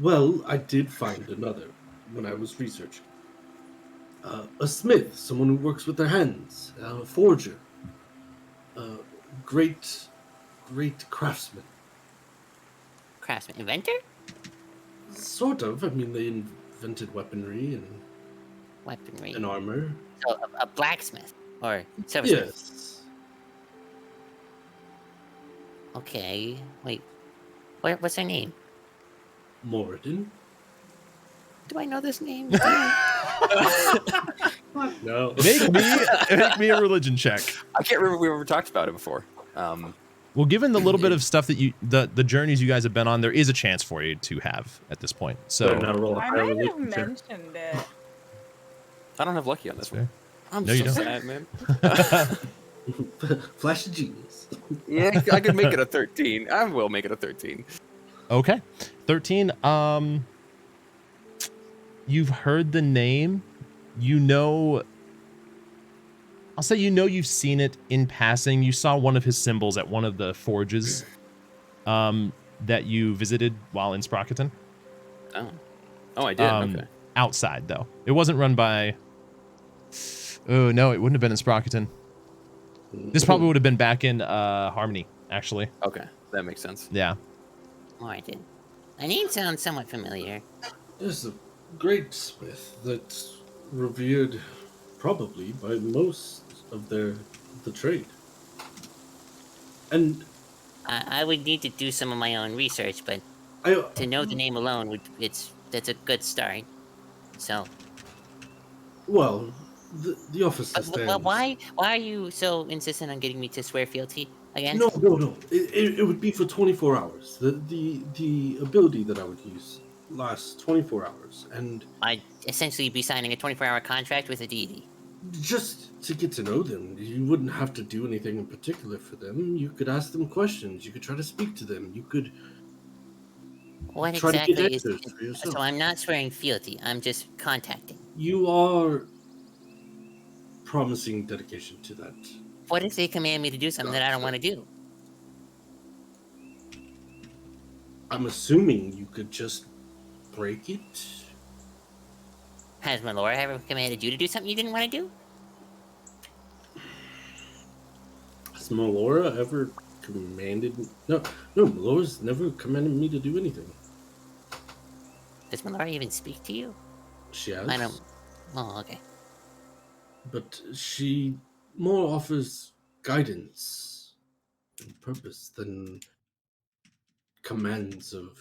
Well, I did find another when I was researching. A smith, someone who works with their hands, a forger, a great craftsman. craftsman, inventor? Sort of. I mean, they invented weaponry Weaponry. and armor. So a blacksmith or silversmith. Yes. Okay. Wait. What's her name? Moradin? Do I know this name? No. Make me a religion check. I can't remember if we ever talked about it before. Well, given the little bit of stuff that the journeys you guys have been on, there is a chance for you to have at this point. Better So not roll a I higher might have religion check. mentioned it. I don't have lucky on this one. I'm No, you so don't. sad, man. Flash of genius. Yeah, I could make it a 13. I will make it a 13. okay, 13. You've heard the name. You know. I'll say you've seen it in passing. You saw one of his symbols at one of the forges that you visited while in Sprocketon. Oh, I did. Okay. Outside, though. It wasn't run by... Oh, no, it wouldn't have been in Sprocketon. This probably would have been back in Harmony, actually. Okay, that makes sense. Yeah. Oh, I did. The name sounds somewhat familiar. There's a great smith that's revered probably by most of the trade. And I would need to do some of my own research, but I to know the name alone that's a good start. So, well, the office stands. well, why are you so insistent on getting me to swear fealty again? No. It would be for 24 hours. The ability that I would use lasts 24 hours, and I'd essentially be signing a 24-hour contract with a deity. just to get to know them, you wouldn't have to do anything in particular for them. You could ask them questions. You could try to speak to them. You could What try to exactly get is? answers for yourself. So I'm not swearing fealty. I'm just contacting. You are promising dedication to that. What if they command me to do something that I don't want to do? I'm assuming you could just break it. Has Melora ever commanded you to do something you didn't want to do? Has Melora ever commanded me? No, Melora's never commanded me to do anything. Does Melora even speak to you? She has. I don't. Oh, okay. But she more offers guidance and purpose than commands of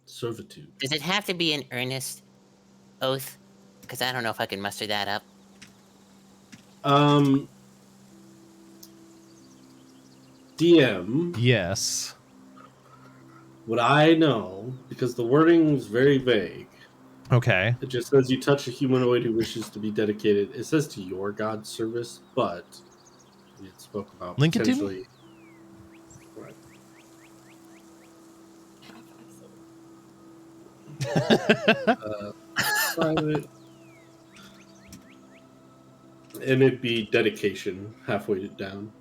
servitude. Does it have to be an earnest oath? Because I don't know if I can muster that up. DM, Yes. what I know, because the wording is very vague, Okay. it just says you touch a humanoid who wishes to be dedicated. It says to your god service, but we had spoke about Link it to me? potentially. Right. Private. And it'd be dedication halfway down.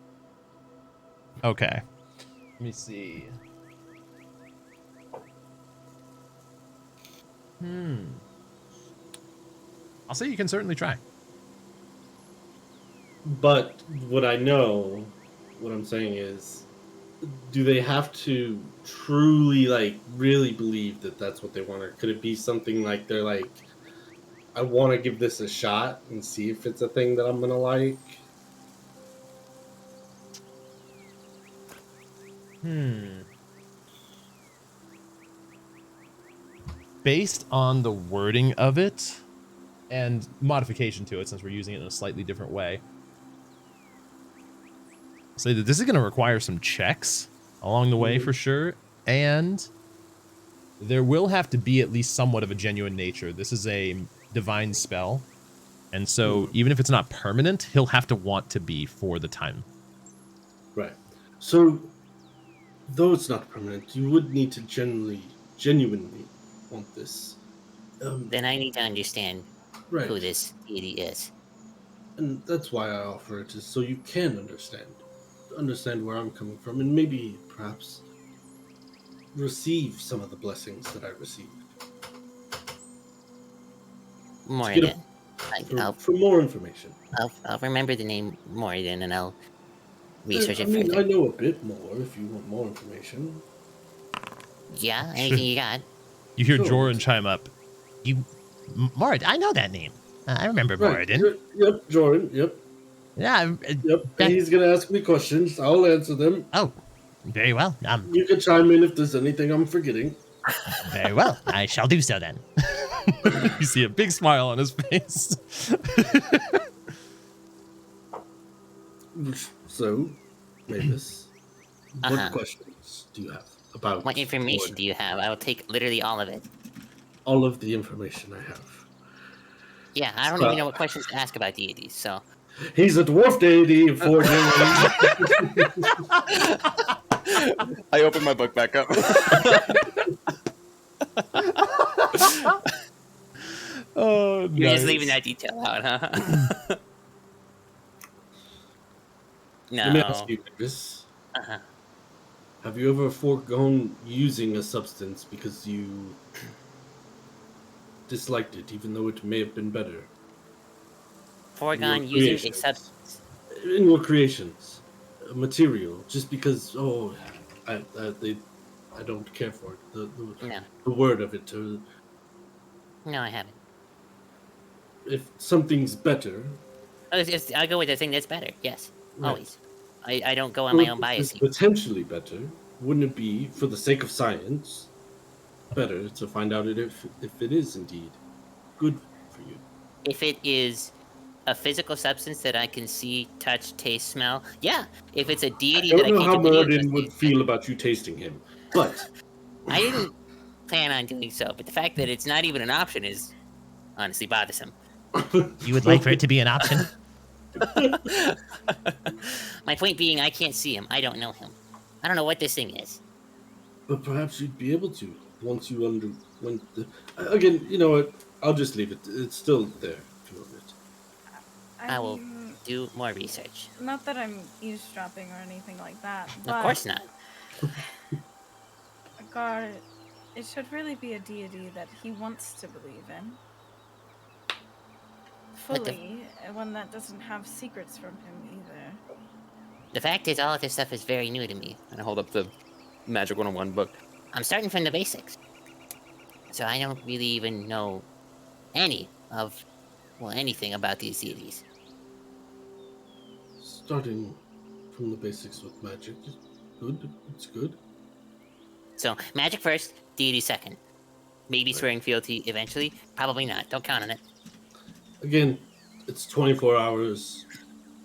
Okay. Let me see. I'll say you can certainly try. But what I'm saying is, do they have to truly, like, really believe that that's what they want? Or could it be something like they're like, I want to give this a shot and see if it's a thing that I'm going to like? Based on the wording of it and modification to it, since we're using it in a slightly different way, say that this is going to require some checks along the way for sure, and there will have to be at least somewhat of a genuine nature. This is a divine spell, and so even if it's not permanent, he'll have to want to be for the time. Right. So, though it's not permanent, you would need to genuinely want this. Then I need to understand Right. who this deity is. And that's why I offer it, is so you can understand where I'm coming from, and maybe perhaps receive some of the blessings that I received. Moradin. For more information. I'll remember the name Moradin, and I'll research it I further. I know a bit more if you want more information. Yeah, anything you got? You hear Sure. Joran chime up. Moradin, I know that name. I remember Right. Moradin. Yep, Jordan. Yep. Yeah. Yep. that- He's gonna ask me questions. I'll answer them. Oh, very well. You can chime in if there's anything I'm forgetting. Very well. I shall do so then. You see a big smile on his face. So, Mavis, Uh-huh. what questions do you have about What information Jordan? do you have? I will take literally all of it. All of the information I have. Yeah, I don't even know what questions to ask about deities, so. He's a dwarf deity of forging. I open my book back up. Oh, You're just nice. leaving that detail out, huh? Let me ask No. you this. Uh-huh. Have you ever foregone using a substance because you disliked it, even though it may have been better? Foregone Your using a creations. substance. In your creations, a material, just because I don't care for it. No. The word of it. No, I haven't. If something's better, I'll go with the thing that's better, yes. Right. Always. I don't go on my own if bias it's here. potentially better, wouldn't it be, for the sake of science, better to find out if it is indeed good for you? If it is a physical substance that I can see, touch, taste, smell, yeah. If it's a I deity that don't I know can't how get video Moradin to would taste, feel about you tasting him, but I didn't plan on doing so, but the fact that it's not even an option is honestly bothersome. You would like for it to be an option? My point being, I can't see him. I don't know him. I don't know what this thing is. But perhaps you'd be able to once you underwent the. Again, you know what? I'll just leave it. It's still there. If you want it. I will do more research. Not that I'm eavesdropping or anything like that. But Of course not. God, it should really be a deity that he wants to believe in. But Fully, and one that doesn't have secrets from him either. The fact is, all of this stuff is very new to me. And I hold up the Magic 101 book. I'm starting from the basics. So I don't really even know anything about these deities. Starting from the basics with magic is good. It's good. So, magic first, deity second. Maybe swearing fealty eventually. Probably not. Don't count on it. Again, it's 24 hours.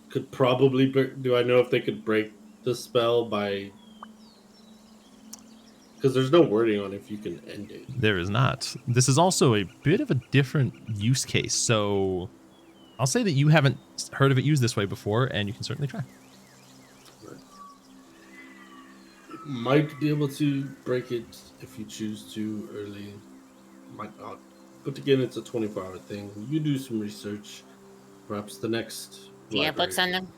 Could probably do I know if they could break the spell by? Because there's no wording on if you can end it. There is not. This is also a bit of a different use case. So I'll say that you haven't heard of it used this way before, and you can certainly try. Might be able to break it if you choose to early. Might not. But again, it's a 24-hour thing. You do some research. Perhaps the next Do you have books library. on them?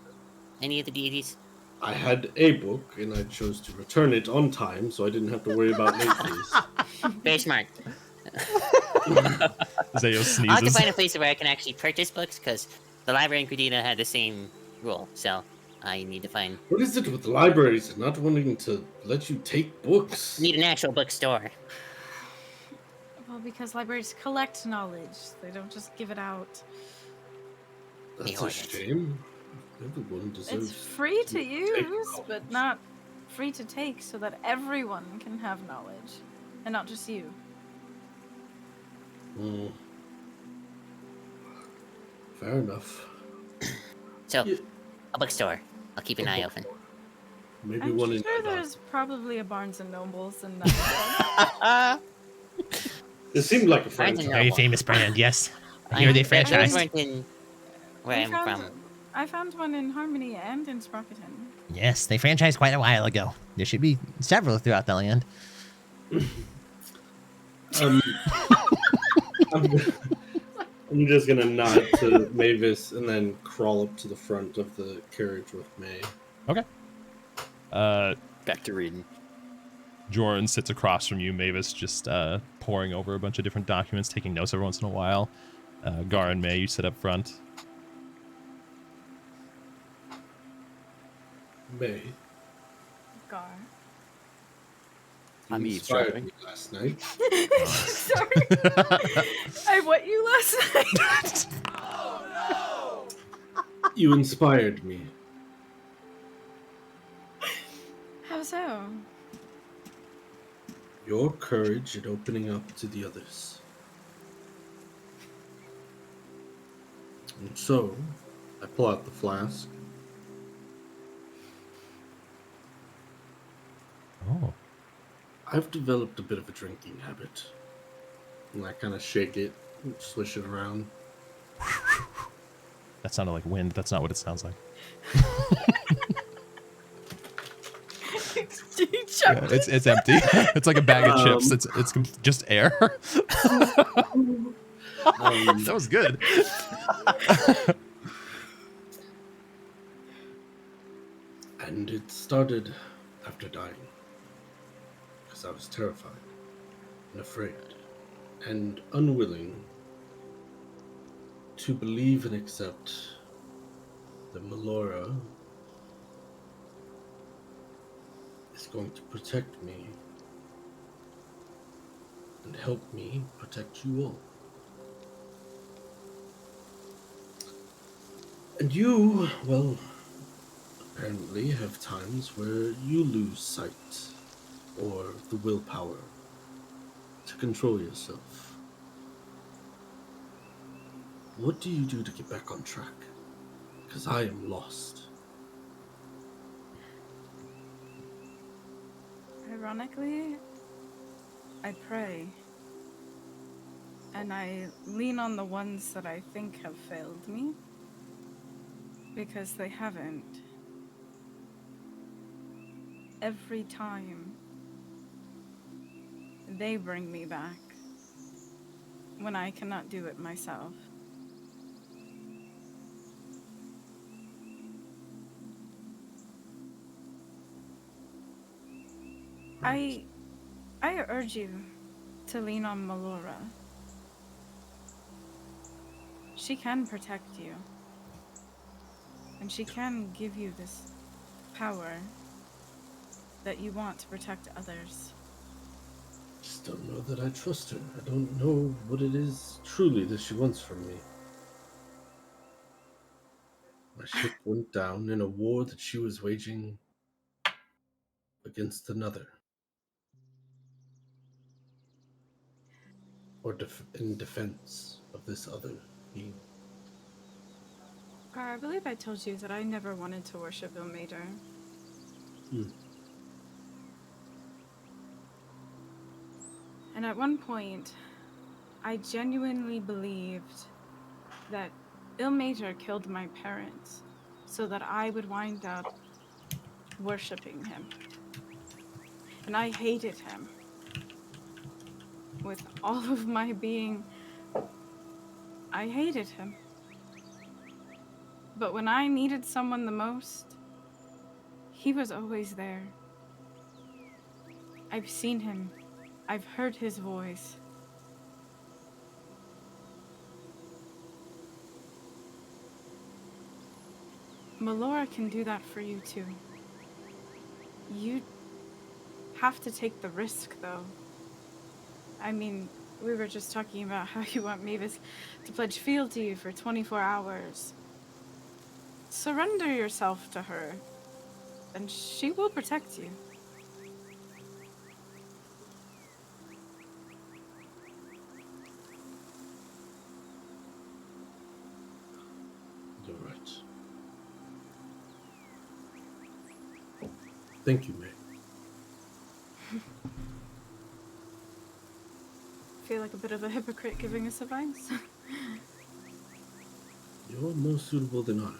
Any of the deities? I had a book, and I chose to return it on time, so I didn't have to worry about late fees. Very smart. Zayo I'll have to sneezes. find a place where I can actually purchase books, because the library in Gradina had the same rule, so I need to find... What is it with libraries and not wanting to let you take books? Need an actual bookstore. Well, because libraries collect knowledge. They don't just give it out. That's a hoard it. shame. Everyone deserves It's free to take use, knowledge. but not free to take so that everyone can have knowledge. And not just you. Fair enough. So, Yeah. a bookstore. I'll keep an eye open. Maybe I'm one in sure Iowa. there's probably a Barnes and Nobles in that. It seemed like a Barnes franchise. and Very Noble. famous brand, yes. I I hear know, they but those franchised. weren't in where I I'm found, from. I found one in Harmony and in Sprocketon. Yes, they franchised quite a while ago. There should be several throughout the land. I'm just gonna nod to Mavis and then crawl up to the front of the carriage with May. Okay. Back to reading. Joran sits across from you, Mavis just poring over a bunch of different documents, taking notes every once in a while. Gar and May, you sit up front. May, Gar. you I'm inspired eavesdropping. me last night. Sorry. I what you last night? You inspired me. How so? Your courage in opening up to the others. And so, I pull out the flask. Oh. I've developed a bit of a drinking habit. And I kind of shake it, and swish it around. That sounded like wind. That's not what it sounds like. Yeah, it's empty. It's like a bag of chips. It's just air. That was good. And it started after dying. Because I was terrified and afraid and unwilling to believe and accept that Melora is going to protect me and help me protect you all. And you, well, apparently have times where you lose sight or the willpower to control yourself. What do you do to get back on track? Because I am lost. Ironically, I pray. And I lean on the ones that I think have failed me. Because they haven't. Every time, they bring me back. When I cannot do it myself. I urge you to lean on Melora. She can protect you. And she can give you this power that you want to protect others. Just don't know that I trust her. I don't know what it is truly that she wants from me. My ship went down in a war that she was waging against another. Or in defense of this other being. Gar, I believe I told you that I never wanted to worship Ilmater. And at one point, I genuinely believed that Ilmater killed my parents so that I would wind up worshipping him. And I hated him. With all of my being, I hated him. But when I needed someone the most, he was always there. I've seen him. I've heard his voice. Melora can do that for you too. You have to take the risk, though. I mean, we were just talking about how you want Mavis to pledge fealty for 24 hours. Surrender yourself to her, and she will protect you. You're right. Thank you, May. Feel like a bit of a hypocrite giving us advice. You're more suitable than I.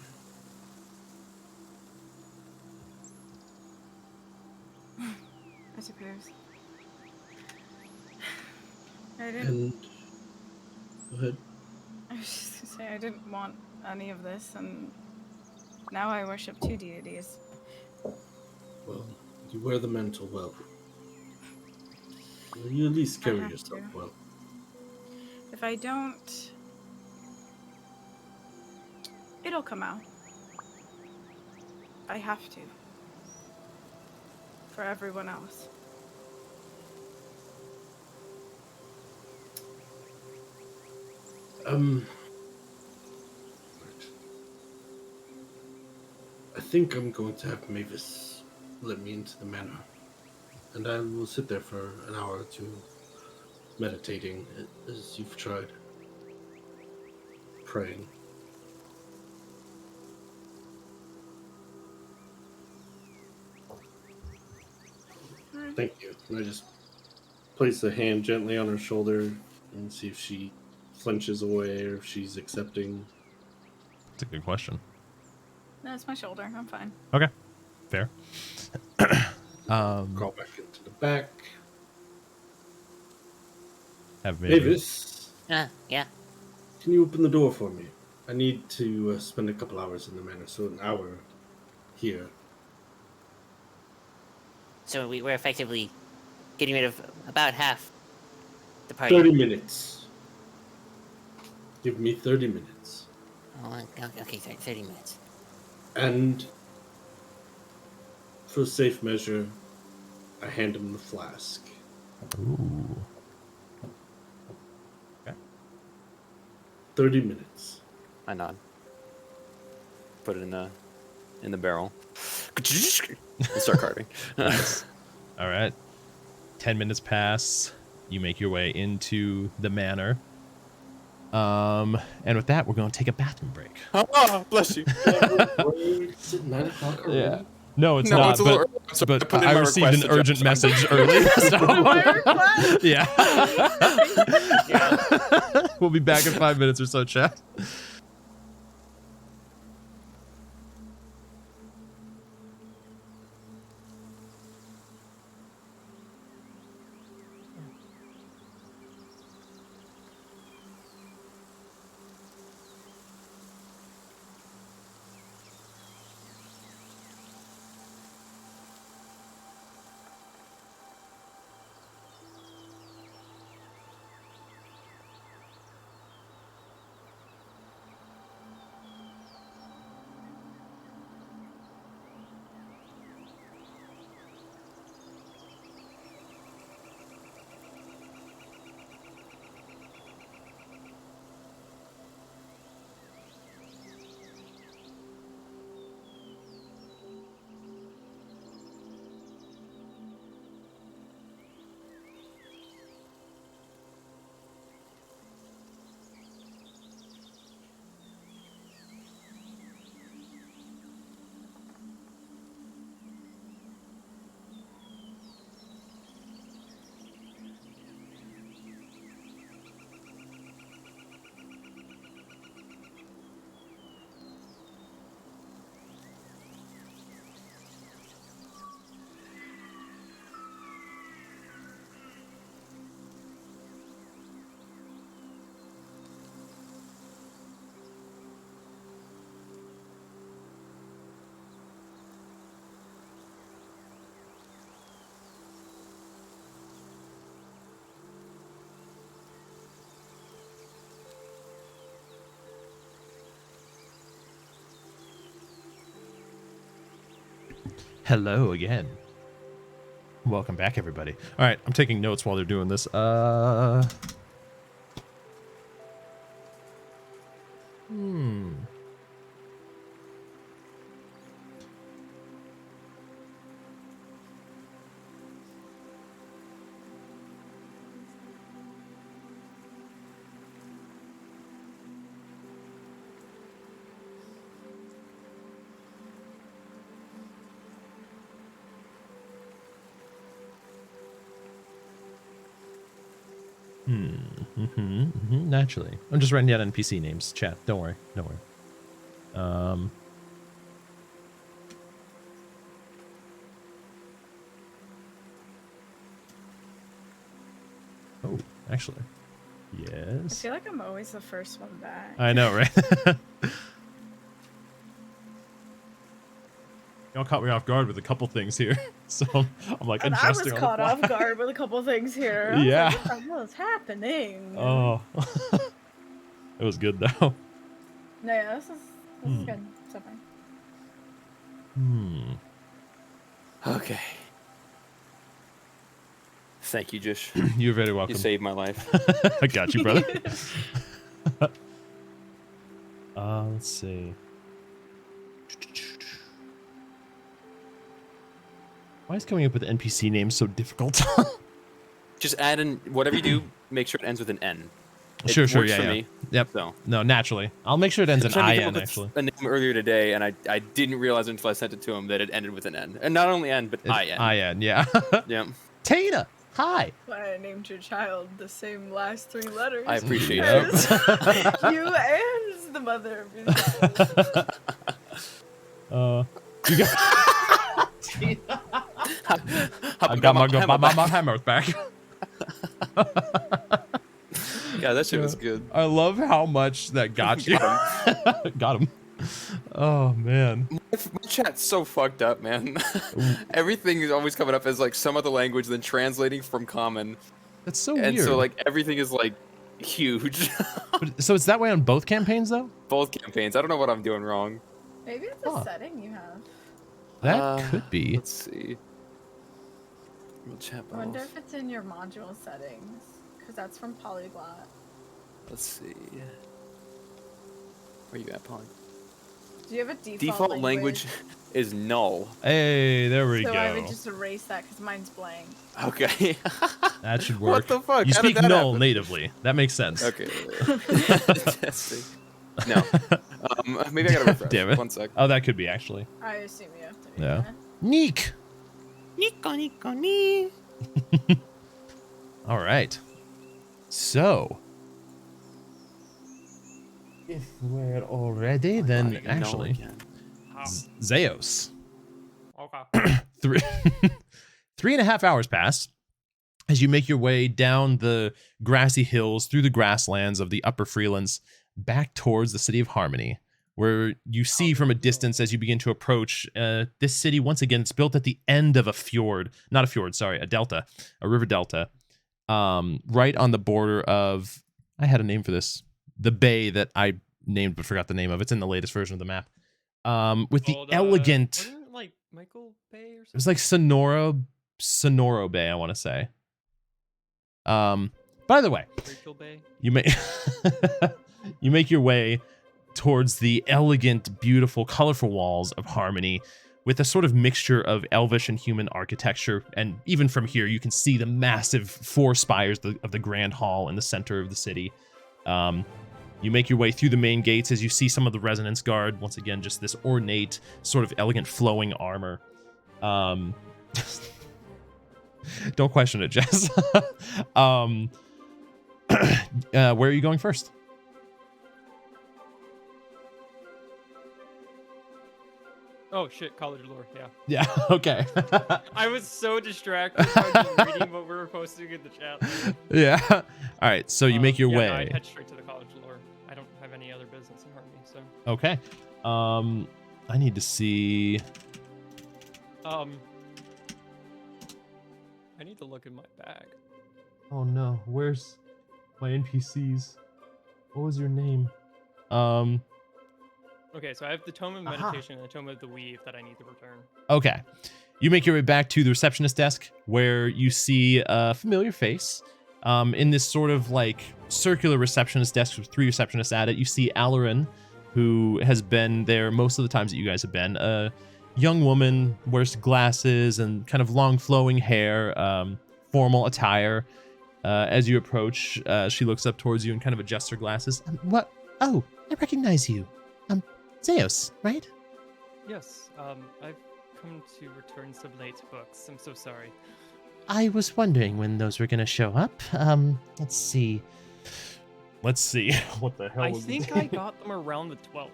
I suppose. I didn't. And go ahead. I was just gonna say I didn't want any of this, and now I worship two deities. Well, you wear the mantle well. Well, you at least I carry have yourself to. well. If I don't, it'll come out. I have to. For everyone else. Right. I think I'm going to have Mavis let me into the manor. And I will sit there for an hour or two, meditating as you've tried. Praying. Thank you. And I just place a hand gently on her shoulder and see if she flinches away or if she's accepting. That's a good question. No, it's my shoulder. I'm fine. Okay, fair. Crawl back into the back. Have Mavis. Mavis, Yeah. can you open the door for me? I need to spend a couple hours in the manor, so an hour here. So we're effectively getting rid of about half the party. 30 minutes. Give me 30 minutes. Oh, okay, 30 minutes. And for safe measure, I hand him the flask. Ooh. Okay. 30 minutes. I nod. Put it in the barrel. And start carving. Nice. All right. 10 minutes pass. You make your way into the manor. And with that, we're going to take a bathroom break. Oh, bless you. It's at 9 o'clock already? Yeah. No, it's No, not. it's a little but early, so but put in I my received an request to urgent Jeff. message early. So, My request? yeah. We'll be back in 5 minutes or so, chat. Hello again. Welcome back, everybody. All right, I'm taking notes while they're doing this. Naturally. I'm just writing down NPC names, chat. Don't worry. Don't worry. Oh, actually. I Yes. feel like I'm always the first one back. I know, right? Y'all caught me off guard with a couple things here. So I'm like And I was adjusting on the caught fly. off guard with a couple things here. I was Yeah. like, what the hell is happening? Oh. It was good though. No, yeah, this is good so far. Okay. Thank you, Jish. You're very welcome. You saved my life. I got you, brother. Let's see. Why is coming up with NPC names so difficult? Just add in whatever you do. Make sure it ends with an N. It Sure, works yeah, for yeah. me. Yep. So. No, naturally. I'll make sure it ends in I IN, actually. a name earlier today, and I didn't realize until I sent it to him that it ended with an N. And not only N, but IN. IN, yeah. Yeah. Tina, hi. Why I named your child the same last 3 letters. I appreciate Yep. it. You and the mother of your child. You got... I got my hammer back. Yeah, that shit was good. I love how much that got you. Got him. Oh, man. My chat's so fucked up, man. Everything is always coming up as like some other language, then translating from common. That's so And weird. so like everything is like huge. So it's that way on both campaigns, though? Both campaigns. I don't know what I'm doing wrong. Maybe it's a setting you have. That could be. Let's see. We'll chat I wonder both. if it's in your module settings, because that's from Polyglot. Let's see. Where you at, Polly? Do you have a default, Default language is null. Hey, there we so go. I would just erase that because mine's blank. Okay. That should work. What the fuck? You How did speak that null happen? natively. That makes sense. Okay. Let's see. No. Maybe I gotta refresh. Damn it. 1 sec. Oh, that could be, actually. I assume you have to do Yeah. that. Neek. Nico. All right. So, if we're all ready, then God, actually, no again. Zeos. Okay. 3.5 hours pass as you make your way down the grassy hills through the grasslands of the Upper Freelands back towards the city of Harmony, where you see from a distance as you begin to approach this city. Once again, it's built at the end of a fjord, not a fjord, sorry, a delta, a river delta, right on the border of, I had a name for this, the bay that I named but forgot the name of. It's in the latest version of the map. With the elegant, Wasn't it like Michael Bay or something? it was like Sonoro Bay, I want to say. By the way, Rachel Bay. you may you make your way towards the elegant, beautiful, colorful walls of Harmony with a sort of mixture of elvish and human architecture. And even from here, you can see the massive 4 spires of the Grand Hall in the center of the city. You make your way through the main gates as you see some of the Resonance Guard. Once again, just this ornate, sort of elegant, flowing armor. Don't question it, Jess. Where are you going first? Oh shit, college lore. Yeah. Yeah, okay. I was so distracted by just reading what we were posting in the chat. Yeah. All right, so you make your yeah, way. No, I'd head straight to the college lore. I don't have any other business in Harmony, so. Okay. I need to see. I need to look in my bag. Oh no, where's my NPCs? What was your name? Okay, so I have the Tome of Meditation and the Tome of the Weave that I need to return. Okay. You make your way back to the receptionist desk where you see a familiar face. In this sort of like circular receptionist desk with 3 receptionists at it, you see Alarin, who has been there most of the times that you guys have been. A young woman, wears glasses and kind of long flowing hair, formal attire. As you approach, she looks up towards you and kind of adjusts her glasses. What? Oh, I recognize you. Zeus, right? Yes, I've come to return some late books. I'm so sorry. I was wondering when those were gonna show up. Let's see. Let's see. What the hell I was think I got them around the 12th.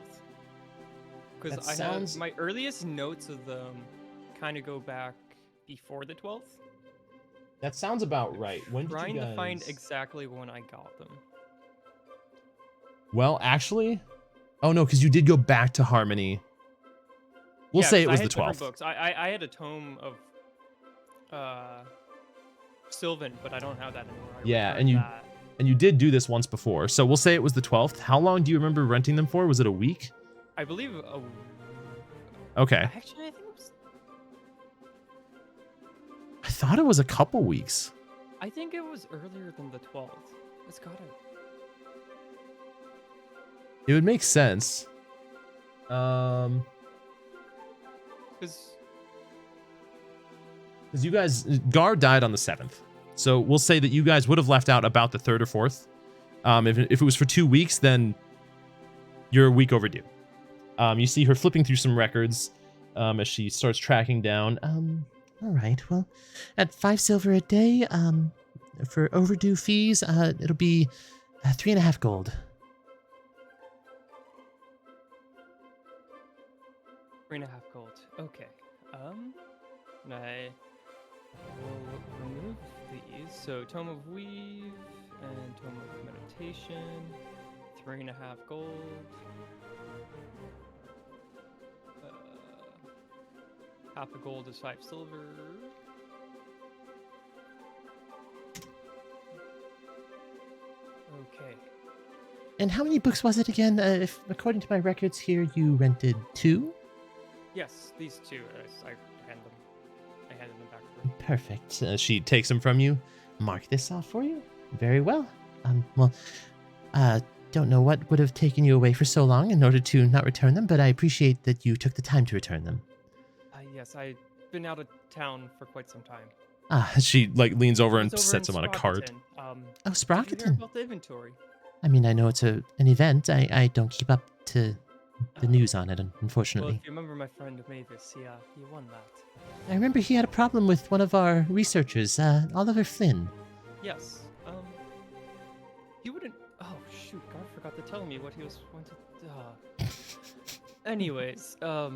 Because That I sounds- have my earliest notes of them kind of go back before the 12th. That sounds about right. When did Trying you guys... to find exactly when I got them. Well, actually... Oh, no, because you did go back to Harmony. We'll Yeah, say 'cause it was I the had different 12th. Books. I had a tome of Sylvan, but I don't have that anymore. I Yeah, returned and you- that. And you did do this once before. So we'll say it was the 12th. How long do you remember renting them for? Was it a week? I believe. Okay. Actually, I think it was. I thought it was a couple weeks. I think it was earlier than the 12th. It's gotta. It would make sense. Because Because you guys, Gar died on the 7th. So we'll say that you guys would have left out about the 3rd or 4th. If it was for 2 weeks, then you're a week overdue. You see her flipping through some records as she starts tracking down. All right. Well, at 5 silver a day, for overdue fees, it'll be 3.5 gold. 3.5 gold. Okay. And I will remove these. So Tome of Weave and Tome of Meditation. 3.5 gold. Half a gold is 5 silver. Okay. And how many books was it again? If according to my records here, you rented 2. Yes, these two. I handed them back to her. Perfect. She takes them from you. Mark this off for you. Very well. Well, don't know what would have taken you away for so long in order to not return them, but I appreciate that you took the time to return them. Yes, I've been out of town for quite some time. She like leans over and It's over sets in them on a cart. Sprocketon. Oh, Did you hear Sprocketon. about the inventory? I mean, I know it's an event. I don't keep up to the news on it, Well, unfortunately. if you remember my friend Mavis, he won that. I remember he had a problem with one of our researchers, Oliver Flynn. Yes. He wouldn't. Oh shoot! God forgot to tell me what he was going to. Anyways, do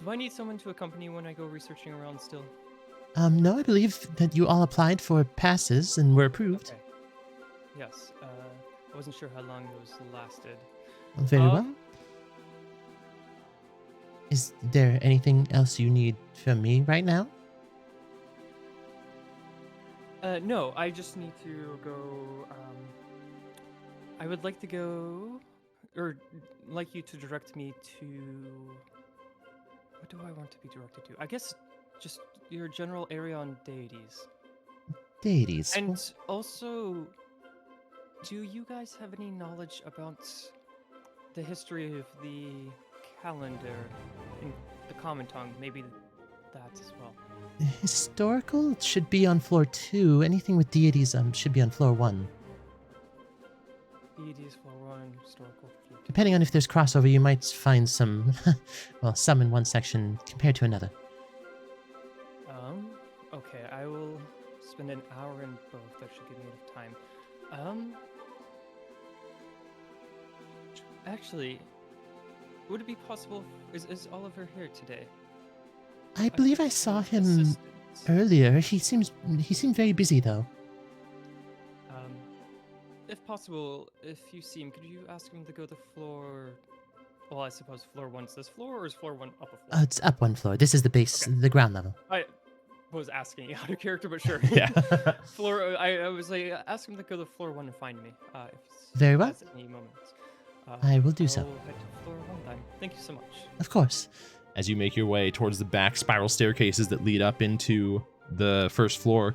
I need someone to accompany you when I go researching around still? No, I believe that you all applied for passes and were approved. Okay. Yes. I wasn't sure how long those lasted. Very well. Is there anything else you need from me right now? No, I just need to go. I would like to go, or like you to direct me to. What do I want to be directed to? I guess just your general area on deities. Deities. And also, do you guys have any knowledge about the history of the calendar in the common tongue? Maybe that as well. Historical should be on floor 2. Anything with deities should be on floor 1. Deities for one, historical. Floor two. Depending on if there's crossover, you might find some, well, some in one section compared to another. Okay, I will spend an hour in both. That should give me enough time. Actually, would it be possible? Is Oliver here today? I believe I saw him Assistance. earlier. He seemed very busy though. If possible, if you see him, could you ask him to go to floor? Well, I suppose floor 1's this floor, or is floor 1 up a floor? It's up 1 floor. This is the base, Okay. the ground level. I was asking out of character, but sure. Yeah. Floor. I was like, ask him to go to floor 1 and find me. If Very he well. has any moments. I will do so. I'll head to floor 1 then. Thank you so much. Of course. as you make your way towards the back spiral staircases that lead up into the first floor.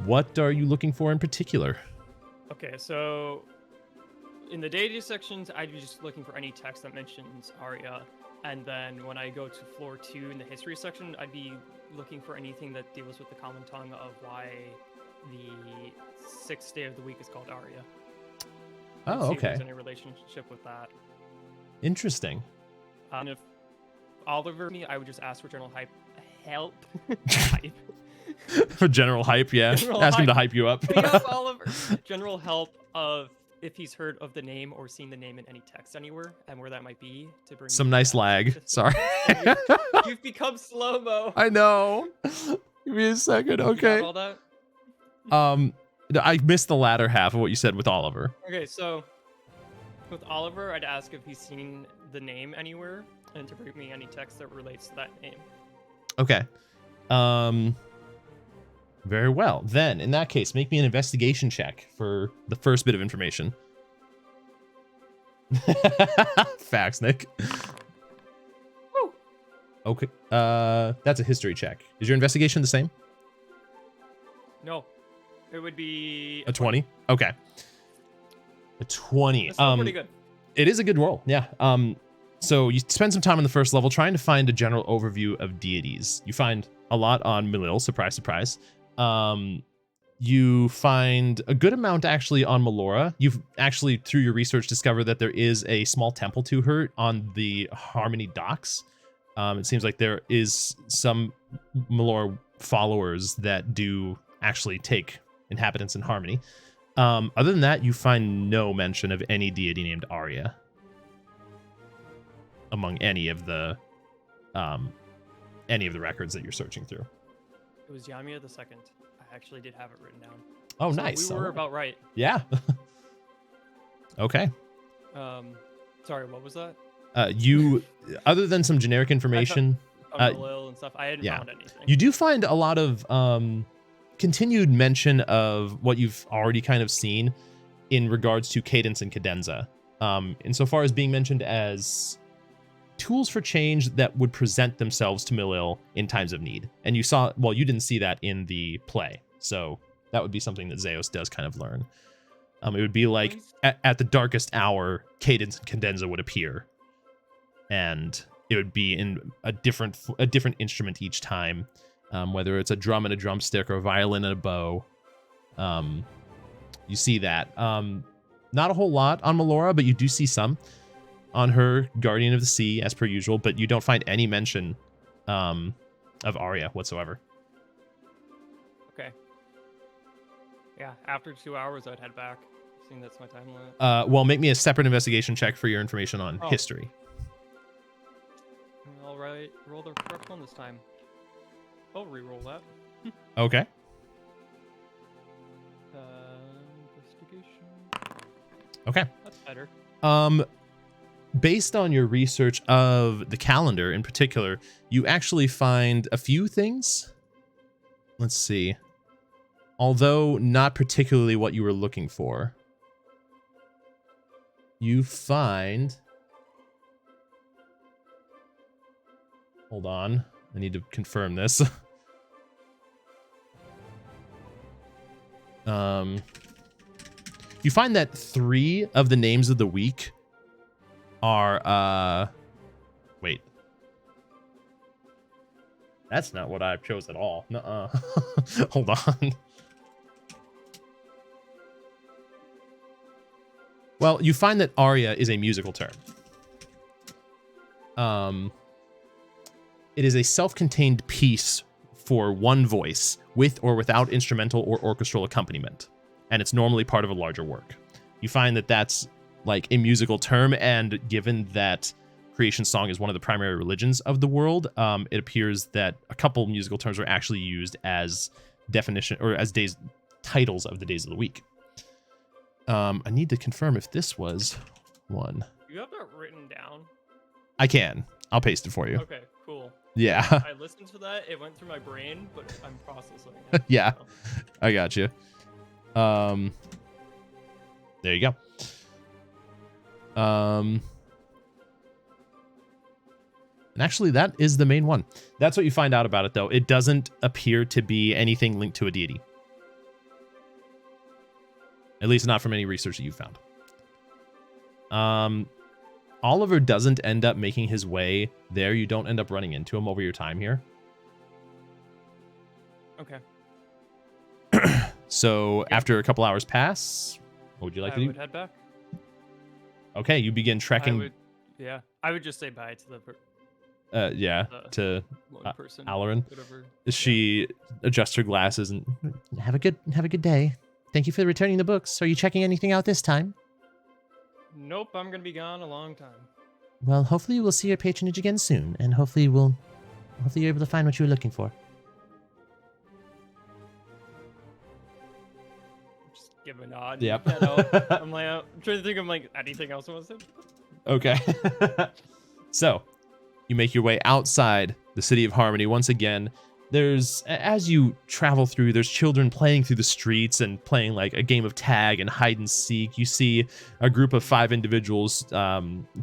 What are you looking for in particular? Okay, so in the deity sections, I'd be just looking for any text that mentions Arya. And then when I go to floor 2 in the history section, I'd be looking for anything that deals with the common tongue of why the 6th day of the week is called Arya. Oh, See if okay. there's any relationship with that. Interesting. And if Oliver me, I would just ask for general help. Hype. For general hype, yeah. General Ask him to hype. hype you up. Yes, Oliver. General help of if he's heard of the name or seen the name in any text anywhere and where that might be to bring Some me nice back. lag. Just- Sorry. You've become slow-mo. I know. Give me a second. You got Okay. all that? I missed the latter half of what you said with Oliver. Okay, so with Oliver, I'd ask if he's seen the name anywhere and to bring me any text that relates to that name. Okay. Very well. Then, in that case, make me an investigation check for the first bit of information. Facts, Nick. Woo! Okay. That's a history check. Is your investigation the same? No, it would be A 20? Okay. A 20. That's still pretty good. It is a good roll, yeah. So you spend some time on the first level trying to find a general overview of deities. You find a lot on Melil, surprise, surprise. You find a good amount actually on Melora. You've actually, through your research, discovered that there is a small temple to her on the Harmony docks. It seems like there is some Melora followers that do actually take inhabitants in Harmony. Other than that, you find no mention of any deity named Arya among any of the records that you're searching through. It was Yamia the second. I actually did have it written down. Oh, So nice. We were Alright. about right. Yeah. Okay. Sorry, what was that? You, other than some generic information, On Lil and stuff. I hadn't yeah. found anything. you do find a lot of continued mention of what you've already kind of seen in regards to cadence and cadenza. Insofar as being mentioned as tools for change that would present themselves to Melil in times of need. And you saw, well, you didn't see that in the play. So that would be something that Zeus does kind of learn. It would be like at the darkest hour, cadence and cadenza would appear. And it would be in a different instrument each time. Whether it's a drum and a drumstick or a violin and a bow. You see that. Not a whole lot on Melora, but you do see some on her Guardian of the Sea, as per usual, but you don't find any mention of Arya whatsoever. Okay. Yeah, after 2 hours, I'd head back. Seeing that's my time limit. Well, make me a separate investigation check for your information on Oh. history. All right, roll the correct one this time. I'll re-roll that. Okay. Investigation. Okay. That's better. Based on your research of the calendar in particular, you actually find a few things. Let's see. Although not particularly what you were looking for. You find... Hold on. I need to confirm this. You find that 3 of the names of the week are wait. That's not what I chose at all. Nuh-uh. Hold on. Well, you find that aria is a musical term. It is a self-contained piece for one voice with or without instrumental or orchestral accompaniment, and it's normally part of a larger work. You find that that's like a musical term, and given that creation song is one of the primary religions of the world, it appears that a couple musical terms are actually used as definition or as titles of the days of the week. I need to confirm if this was one. You have that written down? I can. I'll paste it for you. Okay, cool. Yeah. I listened to that. It went through my brain, but I'm processing it. Yeah. So. I got you. There you go. And actually, that is the main one. That's what you find out about it, though. It doesn't appear to be anything linked to a deity. At least not from any research that you've found. Oliver doesn't end up making his way there. You don't end up running into him over your time here. Okay. So after a couple hours pass, what would you like to I do? would head back. Okay, you begin trekking. I would just say bye to the to one person. Alarin. Whatever. She adjusts her glasses and Have a good day. Thank you for returning the books. Are you checking anything out this time? Nope, I'm gonna be gone a long time. Well, hopefully we'll see your patronage again soon, and hopefully you're able to find what you were looking for. Just give a nod. Yep. Head out. I'm trying to think of like anything else I want to say. okay. So you make your way outside the city of Harmony once again. As you travel through, there's children playing through the streets and playing like a game of tag and hide and seek. You see a group of 5 individuals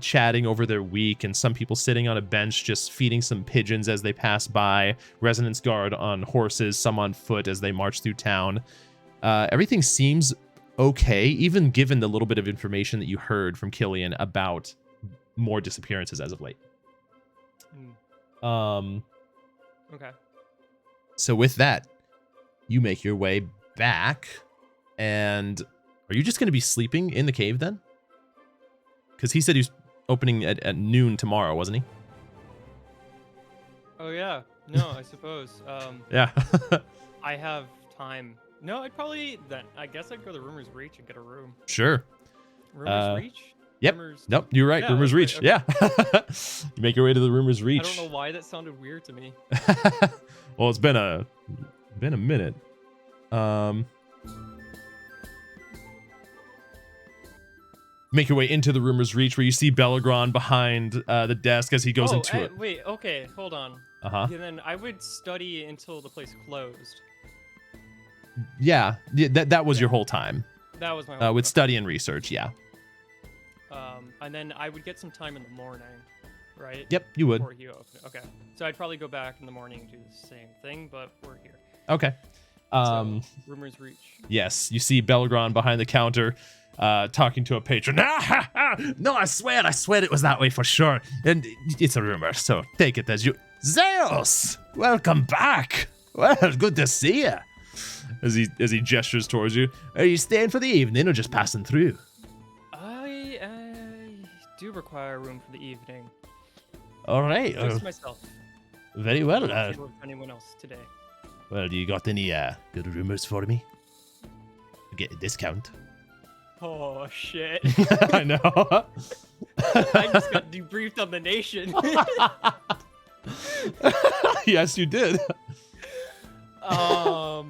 chatting over their week, and some people sitting on a bench just feeding some pigeons as they pass by. Resonance guard on horses, some on foot as they march through town. Everything seems okay, even given the little bit of information that you heard from Killian about more disappearances as of late. Okay. So with that, you make your way back, and are you just going to be sleeping in the cave then? Because he said he was opening at noon tomorrow, wasn't he? Oh yeah. No, I suppose. Yeah. I have time. No, I guess I'd go to Rumor's Reach and get a room. Sure. Rumor's Reach? Yep. Nope, you're right. Yeah, Rumor's Reach. okay. Yeah. You make your way to the Rumor's Reach. I don't know why that sounded weird to me. Well, it's been a minute. Make your way into the Rumor's Reach, where you see Belagron behind the desk as he goes into it. Wait, okay, hold on. Uh-huh. Yeah, then I would study until the place closed. Yeah, that was your whole time. That was my whole with study and research, yeah. And then I would get some time in the morning, right? Yep, you would. Before you open. Okay. So I'd probably go back in the morning and do the same thing, but we're here. Okay. So, Rumor's Reach. Yes, you see Belagron behind the counter, talking to a patron. No, I swear it was that way for sure. And it's a rumor, so take it as you. Zeus, welcome back. Well, good to see you. As he gestures towards you. Are you staying for the evening or just passing through? I do require a room for the evening. All right. Just myself. Very well. I don't know if anyone else today. Well, do you got any good rumors for me? Get a discount. Oh shit! I know. I just got debriefed on the nation. Yes, you did. What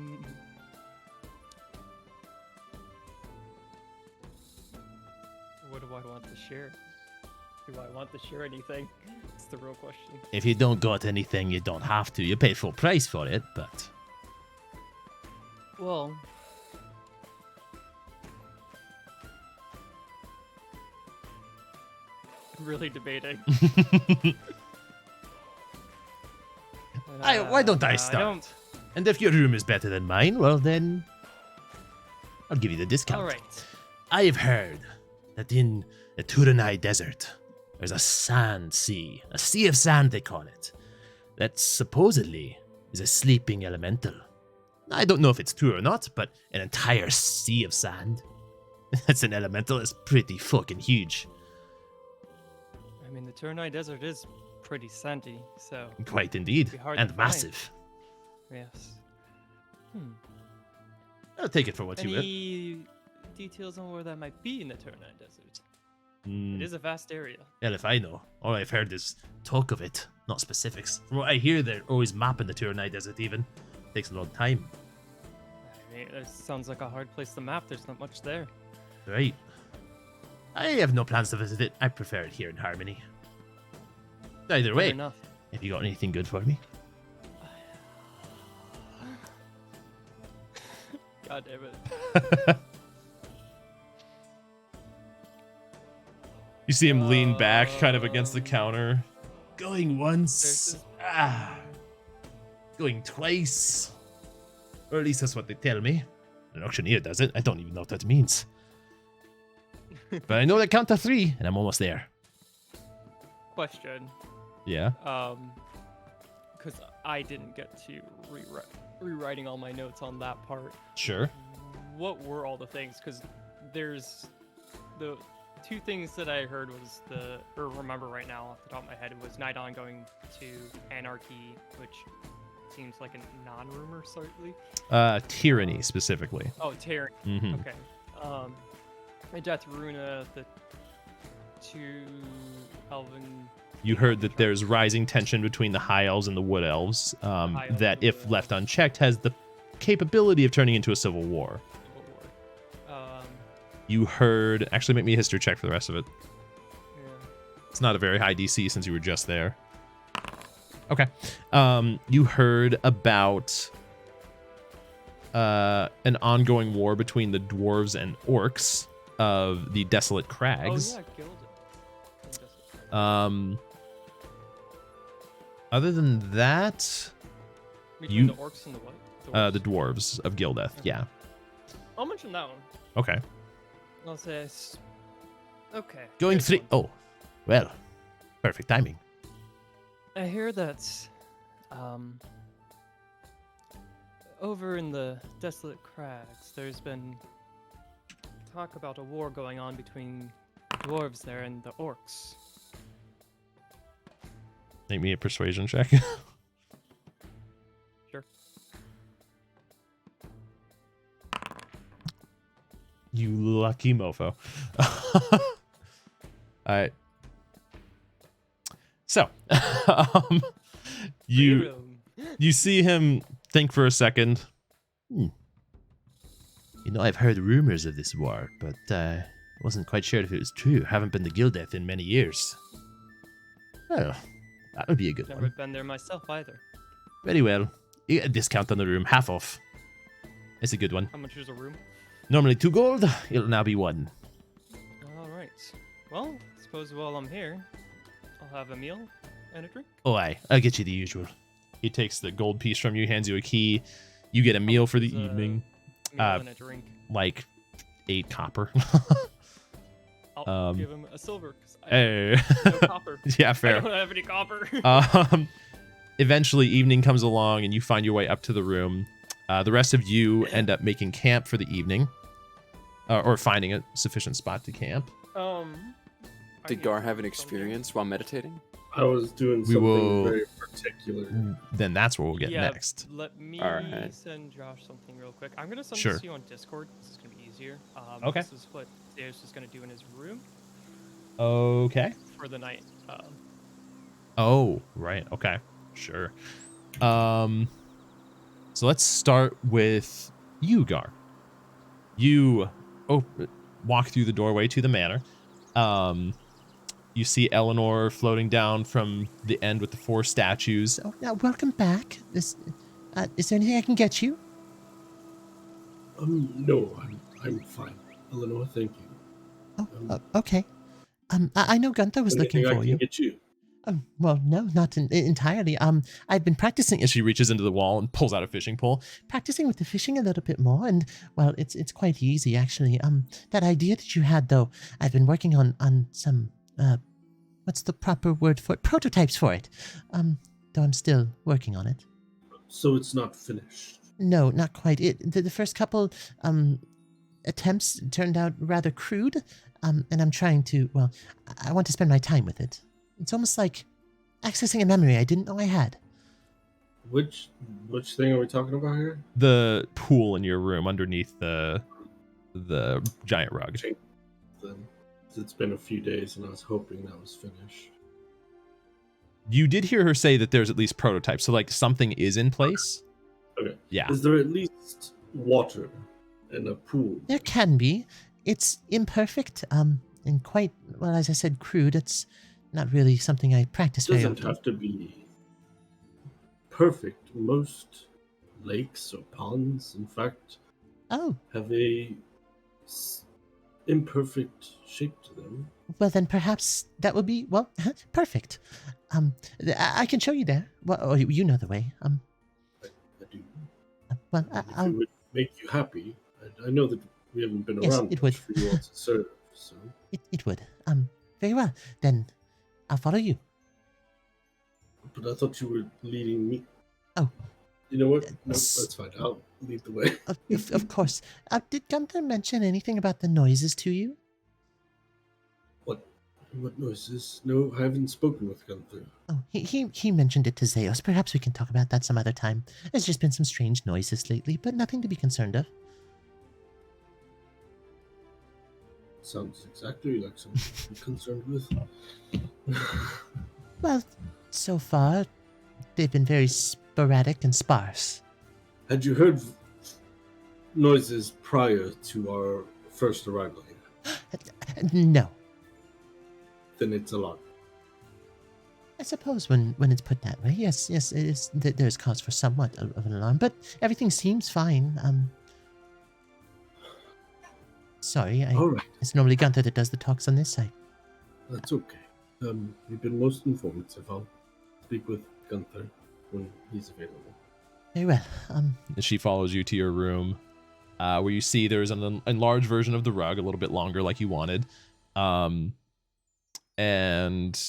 do I want to share? Do I want to share anything? It's the real question. If you don't got anything, you don't have to. You pay full price for it, but... Well... I'm really debating. Why don't I start? And if your room is better than mine, well then... I'll give you the discount. Alright. I have heard that in the Turanai Desert, there's a sand sea. A sea of sand, they call it. That supposedly is a sleeping elemental. I don't know if it's true or not, but an entire sea of sand. That's an elemental. It's pretty fucking huge. I mean, the Turtnite Desert is pretty sandy, so... Quite indeed. it'd be hard And to find. massive. Yes. I'll take it for what you will. Any details on where that might be in the Turtnite Desert? It is a vast area. Hell if I know. All I've heard is talk of it, not specifics. From what I hear, they're always mapping the Turanai Desert even. Takes a long time. I mean, it sounds like a hard place to map. There's not much there. Right. I have no plans to visit it. I prefer it here in Harmony. Either way, Fair enough. have you got anything good for me? God damn it. You see him lean back kind of against the counter. Going once. Versus- Going twice. Or at least that's what they tell me. An auctioneer does it. I don't even know what that means. But I know the count to 3, and I'm almost there. Question. Yeah. Because I didn't get to rewriting all my notes on that part. Sure. What were all the things? Because there's the 2 things that I heard was or remember right now off the top of my head, it was Nidon going to Anarchy, which seems like a non-rumor slightly. Tyranny specifically. Oh, Tyranny. Mm-hmm. Okay. And Death Runa, the 2 Elven. You heard that there's rising tension between the High Elves and the Wood Elves, High Elves that and if Wood left unchecked has the capability of turning into a civil war. You heard... Actually, make me a history check for the rest of it. Yeah. It's not a very high DC since you were just there. Okay. You heard about an ongoing war between the Dwarves and Orcs of the Desolate Crags. Oh, yeah, Gilded. Other than that, Between the Orcs and the what? the Dwarves of Gildeth, yeah. I'll mention that one. Okay. I'll say... Okay. Going here's 3... one. Oh, well, perfect timing. I hear that over in the Desolate Crags, there's been talk about a war going on between dwarves there and the orcs. Make me a persuasion check. Sure. You lucky mofo. Alright. So, you see him think for a second. You know, I've heard rumors of this war, but wasn't quite sure if it was true. Haven't been to Gildeth in many years. Well, that would be a good Never one. been there myself either. Very well. You get a discount on the room, half off. It's a good one. How much is a room? Normally 2 gold, it'll now be 1. All right. Well, suppose while I'm here, I'll have a meal and a drink. Oh, aye. I'll get you the usual. He takes the gold piece from you, hands you a key. You get a meal for the Is a evening. Meal and a drink. Like 8 copper. I'll give him a silver because I Hey. have no copper. Yeah, I fair. don't have any copper. Eventually, evening comes along and you find your way up to the room. The rest of you end up making camp for the evening. Or finding a sufficient spot to camp. Did Gar have an experience while meditating? I was doing We something will- very particular. Then that's where we'll get Yeah, next. Let me Alright. send Josh something real quick. I'm gonna send Sure. this to you on Discord. This is gonna be easier. Okay. This is what Deus is gonna do in his room Okay. for the night. Oh, right. Okay. Sure. So let's start with you, Gar. You walk through the doorway to the manor. You see Eleanor floating down from the end with the 4 statues. Oh, now welcome back. Is there anything I can get you? No, I'm fine. Eleanor, thank you. Oh, okay. I know Gunther was looking Anything I for can you. get you? Well, no, not entirely. I've been practicing. She reaches into the wall and pulls out a fishing pole. Practicing with the fishing a little bit more, and well, it's quite easy actually. That idea that you had though, I've been working on some what's the proper word for it? Prototypes for it. Though I'm still working on it. So it's not finished. No, not quite. The first couple attempts turned out rather crude, and I'm trying to. Well, I want to spend my time with it. It's almost like accessing a memory I didn't know I had. Which thing are we talking about here? The pool in your room underneath the giant rug. Then it's been a few days, and I was hoping that was finished. You did hear her say that there's at least prototypes, so like something is in place. Okay. Yeah. Is there at least water in a pool? There can be. It's imperfect, and quite well, as I said, crude. It's not really something I practice It very doesn't often. have to be perfect. Most lakes or ponds, in fact, Oh, have a imperfect shape to them. Well, then perhaps that would be, well, perfect. I can show you there. Well, oh, you know the way. I do. Well, I mean, if I'll, it would make you happy, I know that we haven't been Yes, around it much would. for you all to serve, so it would. Very well. Then I'll follow you. but I thought you were leading me. Oh. You know what? No, s- that's fine. I'll lead the way. Of course. Did Gunther mention anything about the noises to you? What noises? No, I haven't spoken with Gunther. Oh, he mentioned it to Zeos. Perhaps we can talk about that some other time. There's just been some strange noises lately, but nothing to be concerned of. Sounds exactly like something to be concerned with. Well, so far, they've been very sporadic and sparse. Had you heard noises prior to our first arrival here? No. Then it's a lot. I suppose when it's put that way, yes, it is, there's cause for somewhat of an alarm, but everything seems fine. Sorry, All right, it's normally Gunther that does the talks on this side. that's okay. You've been most informative. I'll speak with Gunther when he's available. Very well. And she follows you to your room, where you see there's an enlarged version of the rug, a little bit longer, like you wanted, and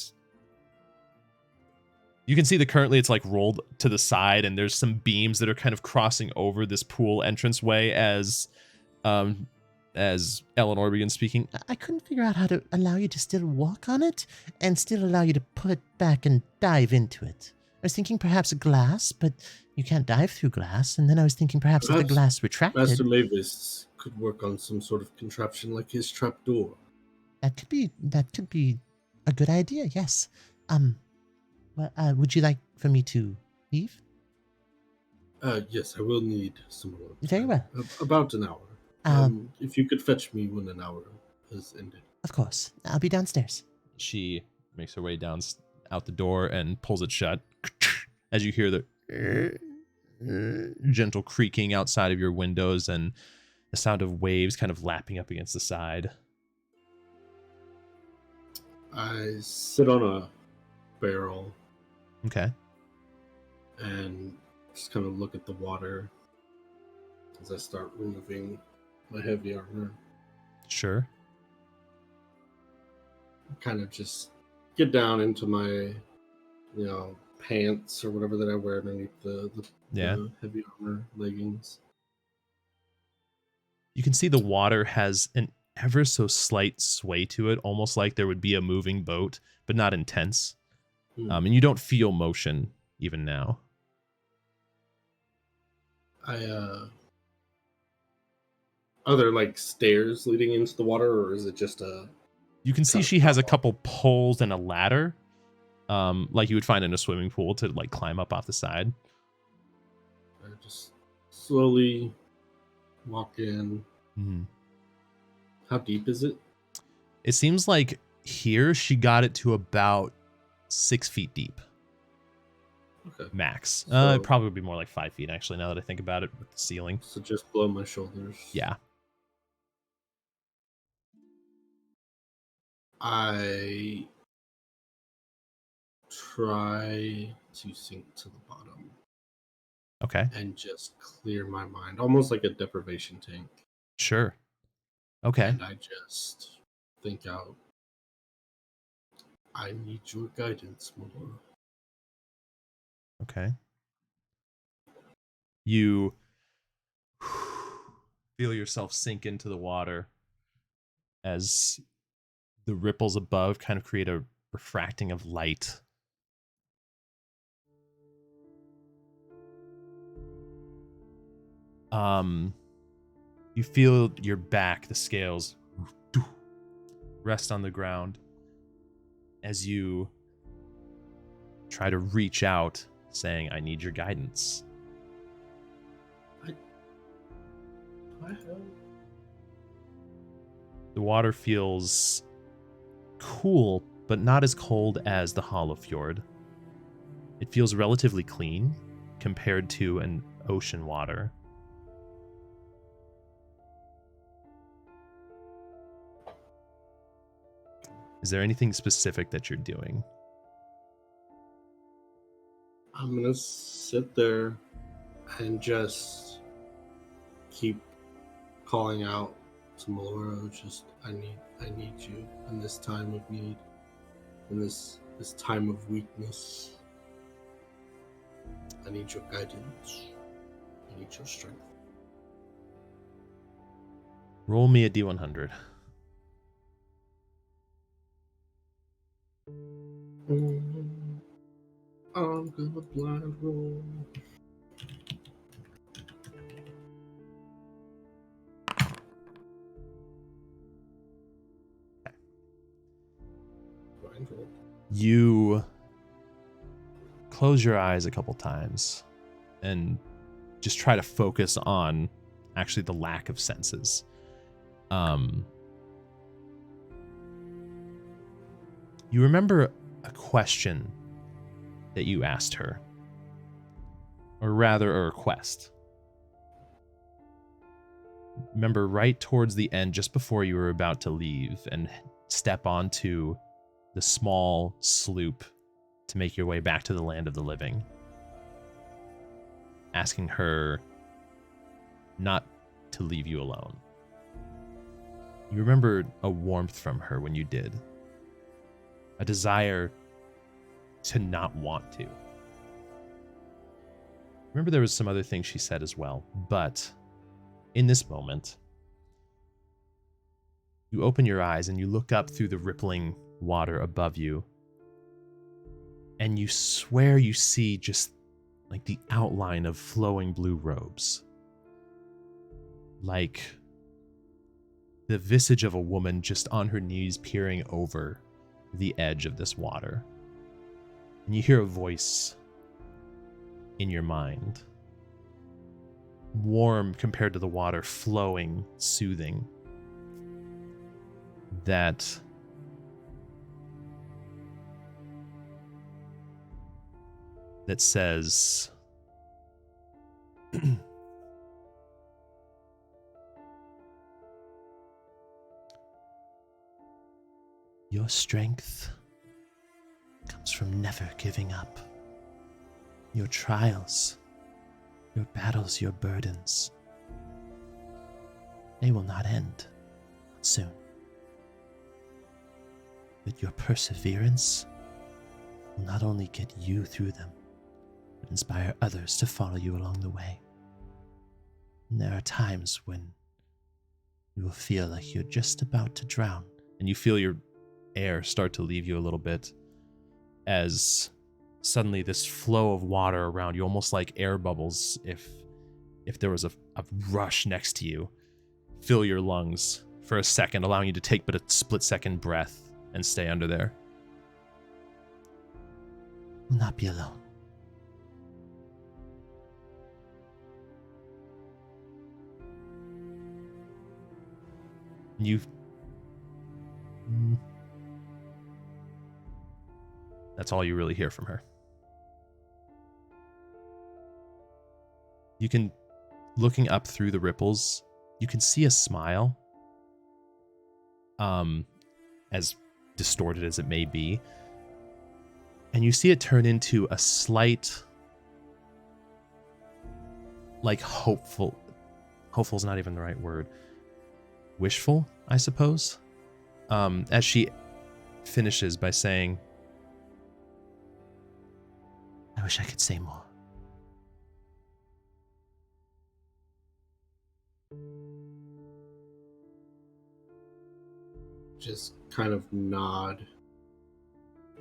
you can see that currently it's like rolled to the side, and there's some beams that are kind of crossing over this pool entranceway as Eleanor begins speaking. I couldn't figure out how to allow you to still walk on it and still allow you to pull it back and dive into it. I was thinking perhaps glass, but you can't dive through glass. And then I was thinking perhaps if the glass retracted. Master Mavis could work on some sort of contraption like his trapdoor. That could be a good idea. Yes. Well, would you like for me to leave? Yes, I will need some more. Very well. About an hour. If you could fetch me when an hour has ended. Of course. I'll be downstairs. She makes her way down out the door and pulls it shut as you hear the gentle creaking outside of your windows and the sound of waves kind of lapping up against the side. I sit on a barrel Okay. and just kind of look at the water as I start removing my heavy armor. Sure. Kind of just get down into my, pants or whatever that I wear underneath the heavy armor leggings. You can see the water has an ever so slight sway to it, almost like there would be a moving boat, but not intense. And you don't feel motion even now. Are there like stairs leading into the water, or is it just a... You can see she has a couple poles and a ladder, like you would find in a swimming pool to like climb up off the side. I just slowly walk in. Mm-hmm. How deep is it? It seems like here she got it to about 6 feet deep. Okay. Max. So, It'd probably be more like 5 feet, actually, now that I think about it, with the ceiling. So just below my shoulders. Yeah. I try to sink to the bottom. Okay. And just clear my mind, almost like a deprivation tank. Sure. Okay. And I just think out, I need your guidance more. Okay. You feel yourself sink into the water as the ripples above kind of create a refracting of light. You feel your back, the scales rest on the ground as you try to reach out, saying, I need your guidance. The water feels cool, but not as cold as the Hollow Fjord. It feels relatively clean compared to an ocean water. Is there anything specific that you're doing? I'm gonna sit there and just keep calling out to Melora. Just I need you in this time of need, in this time of weakness. I need your guidance. I need your strength. Roll me a D100. I'm gonna blind roll. Blind roll. You close your eyes a couple times and just try to focus on actually the lack of senses. You remember a question that you asked her, or rather a request. Remember right towards the end, just before you were about to leave and step onto the small sloop to make your way back to the land of the living, asking her not to leave you alone. You remember a warmth from her when you did, a desire to not want to. Remember there was some other things she said as well, but in this moment, you open your eyes and you look up through the rippling water above you, and you swear you see just like the outline of flowing blue robes. Like the visage of a woman just on her knees peering over the edge of this water. And you hear a voice in your mind. Warm compared to the water, flowing, soothing. That says, your strength comes from never giving up. Your trials, your battles, your burdens, they will not end soon. But your perseverance will not only get you through them, but inspire others to follow you along the way. And there are times when you will feel like you're just about to drown, and you feel your air start to leave you a little bit as suddenly this flow of water around you, almost like air bubbles if there was a rush next to you, fill your lungs for a second, allowing you to take but a split-second breath and stay under there. Will not be alone. That's all you really hear from her. You can, looking up through the ripples, you can see a smile, as distorted as it may be, and you see it turn into a slight, like hopeful's not even the right word, wishful, I suppose, as she finishes by saying, I wish I could say more. Just kind of nod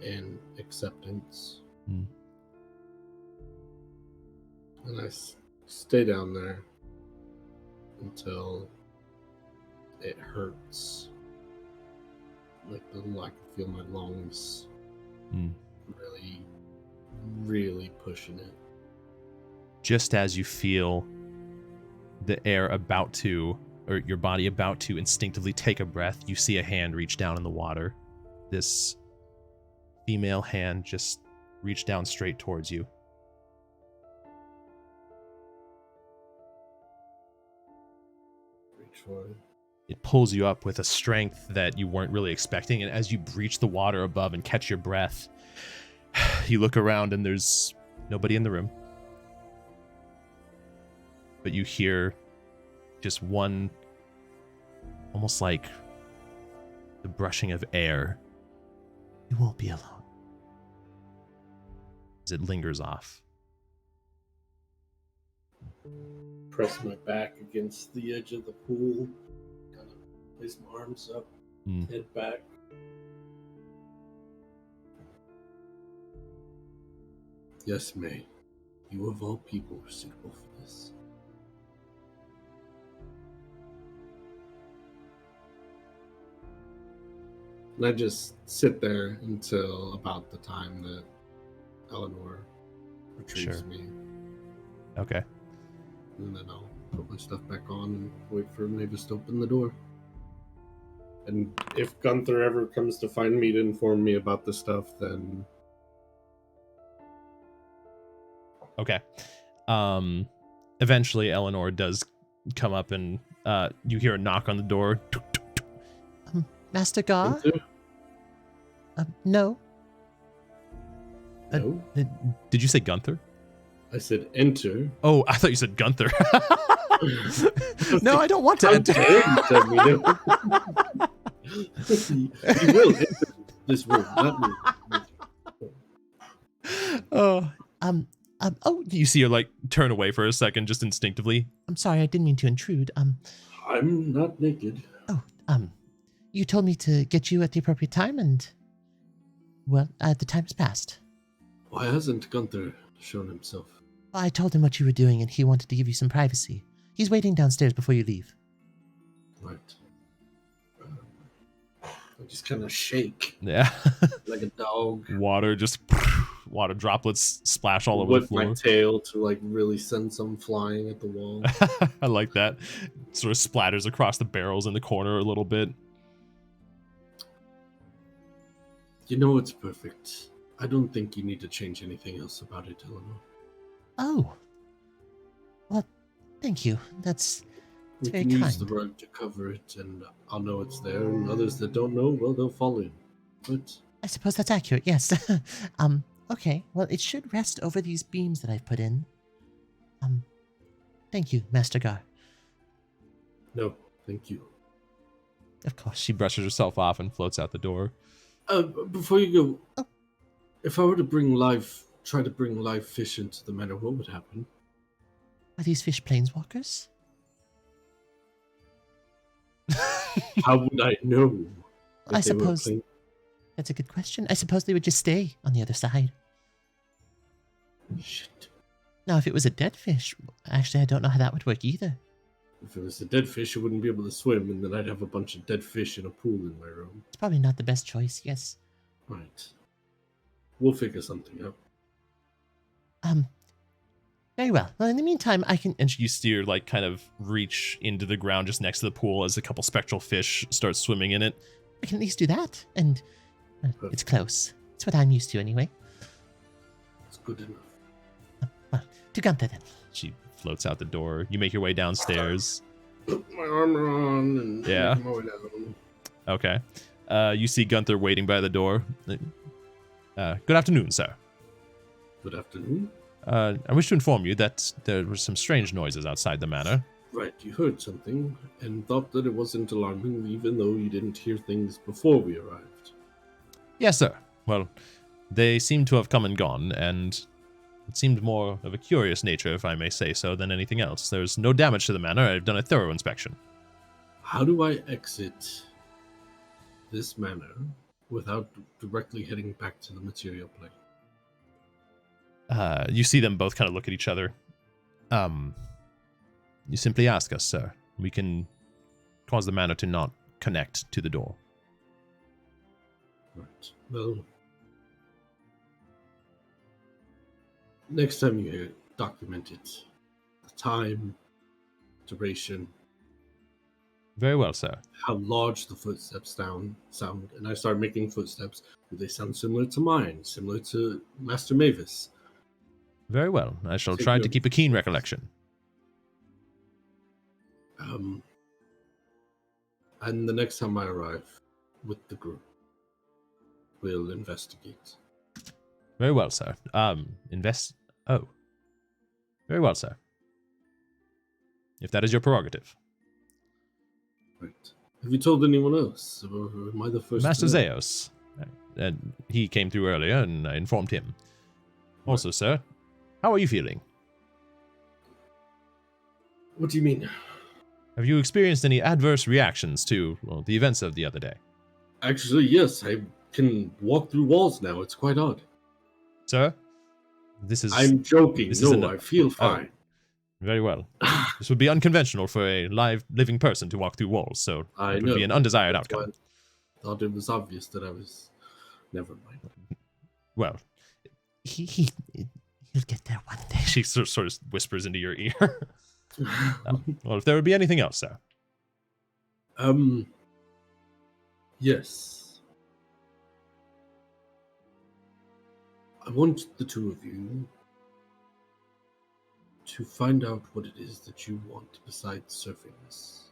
in acceptance. Mm. And I stay down there until it hurts. Like I can feel my lungs really, really pushing it. just as you feel the air about to, or your body about to instinctively take a breath, you see a hand reach down in the water. This female hand just reach down straight towards you. Reach for it. It pulls you up with a strength that you weren't really expecting, and as you breach the water above and catch your breath, you look around and there's nobody in the room. But you hear just one, almost like the brushing of air. You won't be alone. As it lingers off. Press my back against the edge of the pool. Kind of place my arms up, head back. Yes, May. You of all people are suitable for this. And I just sit there until about the time that Eleanor retrieves me. Okay. And then I'll put my stuff back on and wait for Mavis to open the door. And if Gunther ever comes to find me to inform me about the stuff, then... Okay. Eventually, Eleanor does come up and you hear a knock on the door. Master Gar? Gunther? No. No? Did you say Gunther? I said enter. Oh, I thought you said Gunther. No, I don't want to How enter. dare you tell me no? You will enter this room, not me. Oh, you see her like turn away for a second, just instinctively. I'm sorry, I didn't mean to intrude. I'm not naked. You told me to get you at the appropriate time, and well, the time has passed. Why hasn't Gunther shown himself? I told him what you were doing, and he wanted to give you some privacy. He's waiting downstairs before you leave. Right. I just kind of shake Yeah. like a dog. Water droplets splash all over the With floor. my tail to like really send some flying at the wall. I like that. Sort of splatters across the barrels in the corner a little bit. You know it's perfect. I don't think you need to change anything else about it, Eleanor. Oh. Well, thank you. That's We very can use kind. the rug to cover it, and I'll know it's there, and others that don't know, well, they'll fall in. But I suppose that's accurate, yes. Okay. Well, it should rest over these beams that I've put in. Thank you, Master Gar. no, thank you. Of course. She brushes herself off and floats out the door. Before you go, Oh. if I were to try to bring live fish into the manor, what would happen? Are these fish planeswalkers? How would I know? that I they were suppose plain- that's a good question. I suppose they would just stay on the other side. Shit. Now, if it was a dead fish, actually, I don't know how that would work either. If it was a dead fish, I wouldn't be able to swim, and then I'd have a bunch of dead fish in a pool in my room. It's probably not the best choice, yes. Right. We'll figure something out. Very well. Well, in the meantime, I can... And you see her like kind of reach into the ground just next to the pool as a couple spectral fish start swimming in it. I can at least do that, and it's close. It's what I'm used to anyway. It's good enough. Well, to Gunther then. She floats out the door. You make your way downstairs. Put my armor on and Yeah. make my way down. Okay. You see Gunther waiting by the door. Good afternoon, sir. Good afternoon. I wish to inform you that there were some strange noises outside the manor. Right, you heard something and thought that it wasn't alarming, even though you didn't hear things before we arrived. Yes, sir. Well, they seem to have come and gone, and it seemed more of a curious nature, if I may say so, than anything else. There's no damage to the manor. I've done a thorough inspection. How do I exit this manor without directly heading back to the material plane? You see them both kind of look at each other. You simply ask us, sir. We can cause the manor to not connect to the door. Right. Well, next time you hear it, document it. The time, duration, Very well, sir. how large the footsteps sound, and I start making footsteps. Do they sound similar to mine? Similar to Master Mavis? Very well. I shall Take try to note. keep a keen recollection. And the next time I arrive with the group, we'll investigate. Very well, sir. Oh. Very well, sir. If that is your prerogative. Right. Have you told anyone else? Or am I the first? Master to know? Zeos. He came through earlier, and I informed him. Also, sir, how are you feeling? What do you mean? Have you experienced any adverse reactions to the events of the other day? Actually, yes. I can walk through walls now. It's quite odd. Sir, this is... I'm joking. this No, isn't I feel oh. fine. Very well. This would be unconventional for a living person to walk through walls, so I it would know. be an undesired That's why outcome. I thought it was obvious that I was. Never mind. Well, He'll get there one day. she sort of whispers into your ear. Well, if there would be anything else, sir. Yes. I want the two of you to find out what it is that you want besides surfing this.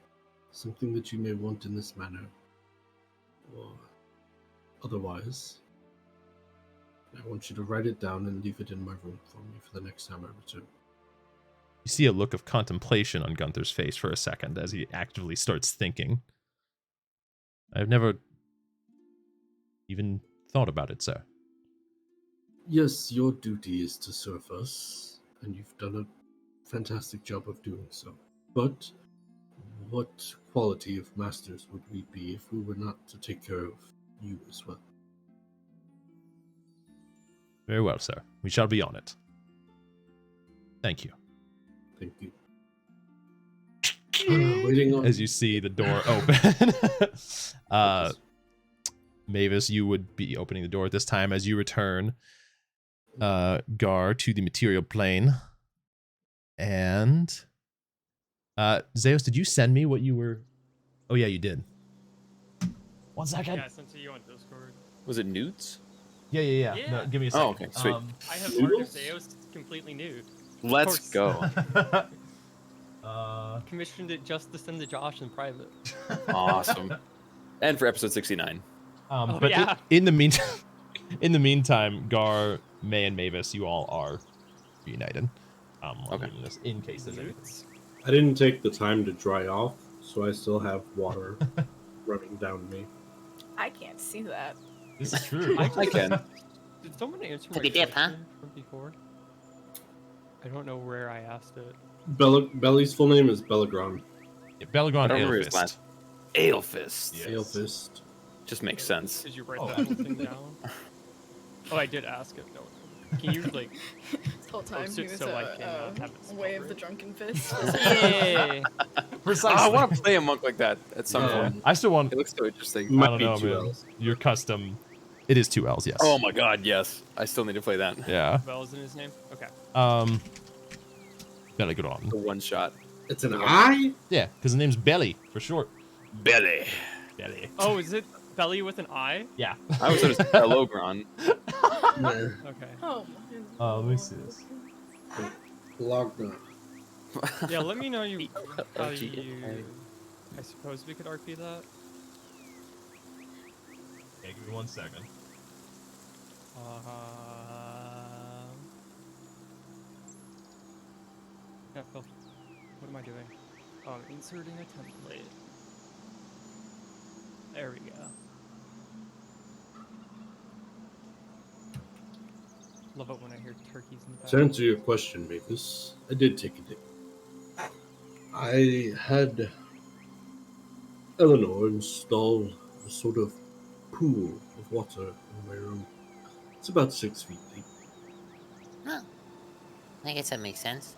Something that you may want in this manner, or otherwise. I want you to write it down and leave it in my room for me for the next time I return. You see a look of contemplation on Gunther's face for a second as he actively starts thinking. I've never even thought about it, sir. Yes, your duty is to serve us, and you've done a fantastic job of doing so. But what quality of masters would we be if we were not to take care of you as well? Very well, sir. We shall be on it. Thank you. Thank you. Waiting on As you see the door open. Mavis, you would be opening the door at this time as you return Gar to the material plane. And Zeus, did you send me what you were... Oh yeah, you did. 1 second. Yeah, I sent to you on Discord. Was it nudes? Yeah. Yeah. No, give me a second. Oh, okay, sweet. I have Noodles? Marcus Zeus completely nude. Let's course. go. Commissioned it just to send to Josh in private. Awesome. And for episode 69. Oh, but yeah. in the meantime, Gar, May, and Mavis, you all are reunited. Okay. In case there's anything. Nudes? I didn't take the time to dry off, so I still have water running down me. I can't see that. This is true. I can. Did someone answer Took my a dip, huh? question from before? I don't know where I asked it. Belly's full name is Belagron. Belagron I don't remember his Alefist. last. Alefist. Yes. Alefist. Just makes sense. Did you write that whole thing down? Oh, I did ask it. No. Can you like This whole time post he it was so I can have it spelled way of the right? drunken fist. Yeah. Precisely. I want to play a monk like that at some point. I still want. It looks so interesting. I Might don't be know, 2 man. L's. Your custom. It is 2 L's, yes. Oh my god, yes. I still need to play that. Yeah. Bell's in his name? Okay. Gotta go on. The one shot. It's an I? Yeah, because the name's Belly for short. Belly. Belly. Oh, is it Belly with an I? Yeah. I was it was Belogron. No. Okay. Oh. Let me see this. Logna. Yeah, let me know you how OG. you. I suppose we could RP that. Okay, give me 1 second. Yeah, Phil. What am I doing? Oh, I'm inserting a template. There we go. Love it when I hear turkeys in the back. To answer your question, Mavis, I did take a dip. I had Eleanor install a sort of pool of water in my room. It's about 6 feet deep. Huh. I guess that makes sense.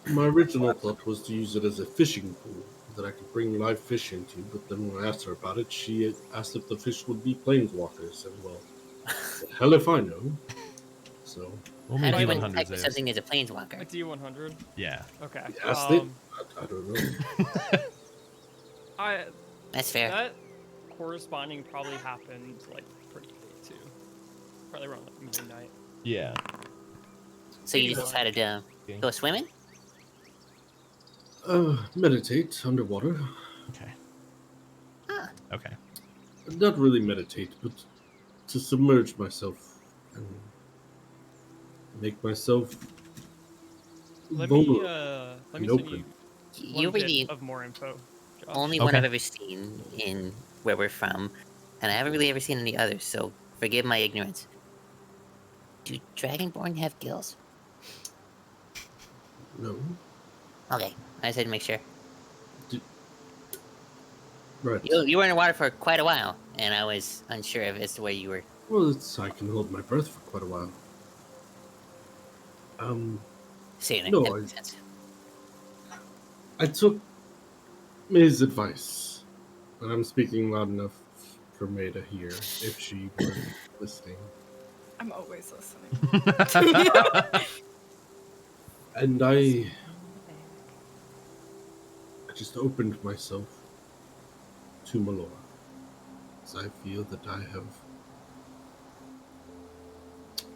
My original thought was to use it as a fishing pool that I could bring live fish into, but then when I asked her about it, she asked if the fish would be planeswalkers, and well, the hell if I know. So, We'll How make do you you detect 100 if something is a planeswalker? A D100? Yeah. Okay. asked it? I don't know. I That's fair. that corresponding probably happened like pretty late too. Probably around like midnight. Yeah. So you just decided to go swimming? Meditate underwater. Okay. Okay. Not really meditate, but to submerge myself and make myself Let vulnerable me and send open. you You're one bit really of more info, Josh. only one Okay. I've ever seen in where we're from, and I haven't really ever seen any others, so forgive my ignorance. Do Dragonborn have gills? No, Okay, I just had to make sure. right. You were in the water for quite a while, and I was unsure as to where you were. Well, I can hold my breath for quite a while. Saying it, No, that makes sense. I took May's advice, and I'm speaking loud enough for May to hear if she were listening. I'm always listening. And I just opened myself to Melora, as I feel that I have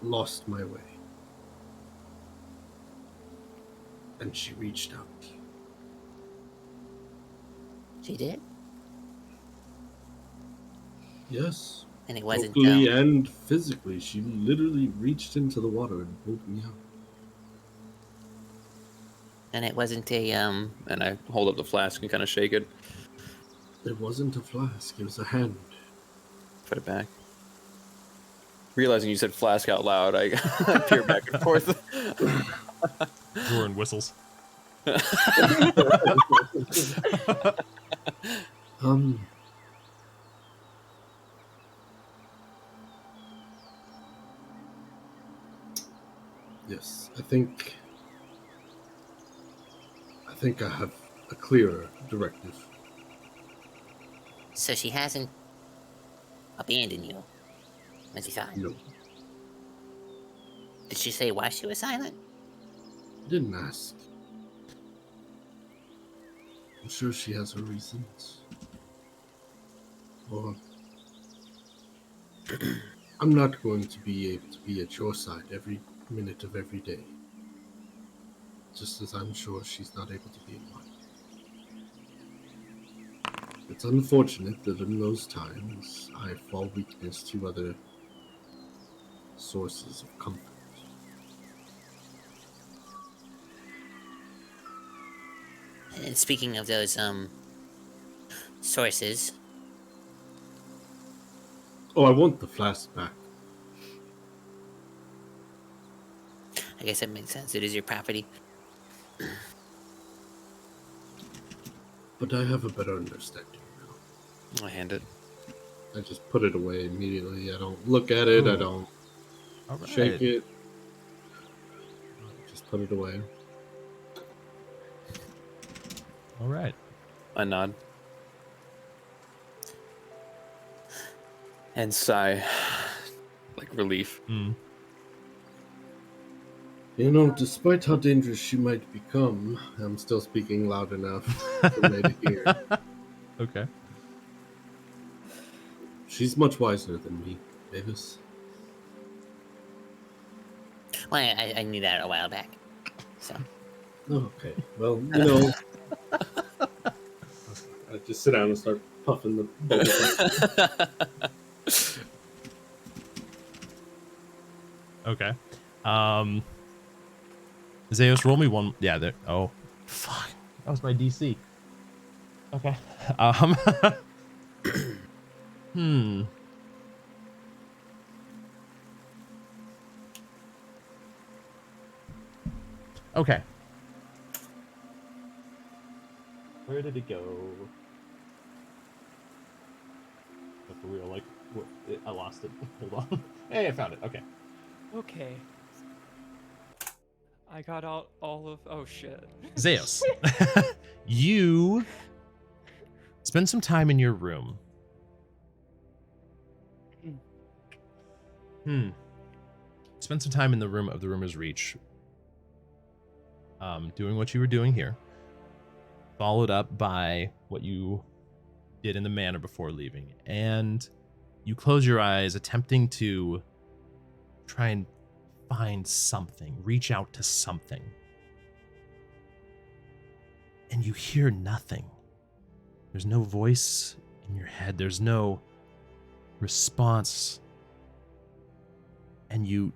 lost my way. And she reached out. She did? Yes. And it wasn't, Vocally and physically. She literally reached into the water and pulled me out. and it wasn't a, And I hold up the flask and kind of shake it, It wasn't a flask, it was a hand. put it back. Realizing you said flask out loud, I peer back and forth. Jordan whistles. Yes, I think I have a clearer directive. so she hasn't abandoned you, as you thought. No, Did she say why she was silent? didn't ask. I'm sure she has her reasons. Or I'm not going to be able to be at your side every minute of every day. Just as I'm sure she's not able to be in mine. It's unfortunate that in those times I fall weakness to other sources of comfort. And speaking of those, sources, Oh, I want the flask back. I guess that makes sense. It is your property. But I have a better understanding now. I hand it. I just put it away immediately. I don't look at it. I Ooh. don't All right. shake it. I just put it away. All right. I nod. And sigh. Like relief. Mm. You know, despite how dangerous she might become, I'm still speaking loud enough for me to hear. Okay. She's much wiser than me, Davis. Well, I knew that a while back. So, Okay, well, you know, I just sit down and start puffing the bubble. Okay. Zeus, roll me one. Yeah, there. Oh, fuck. That was my DC. Okay. Okay. Where did it go? But for real, like, I lost it. Hold on. Hey, I found it. Okay. Okay. I got all of. Oh shit. Zeus, you spend some time in your room. Spend some time in the room of the Rumor's Reach, doing what you were doing here, followed up by what you did in the manor before leaving, and you close your eyes, attempting to try and find something, reach out to something. And you hear nothing. There's no voice in your head. There's no response. And you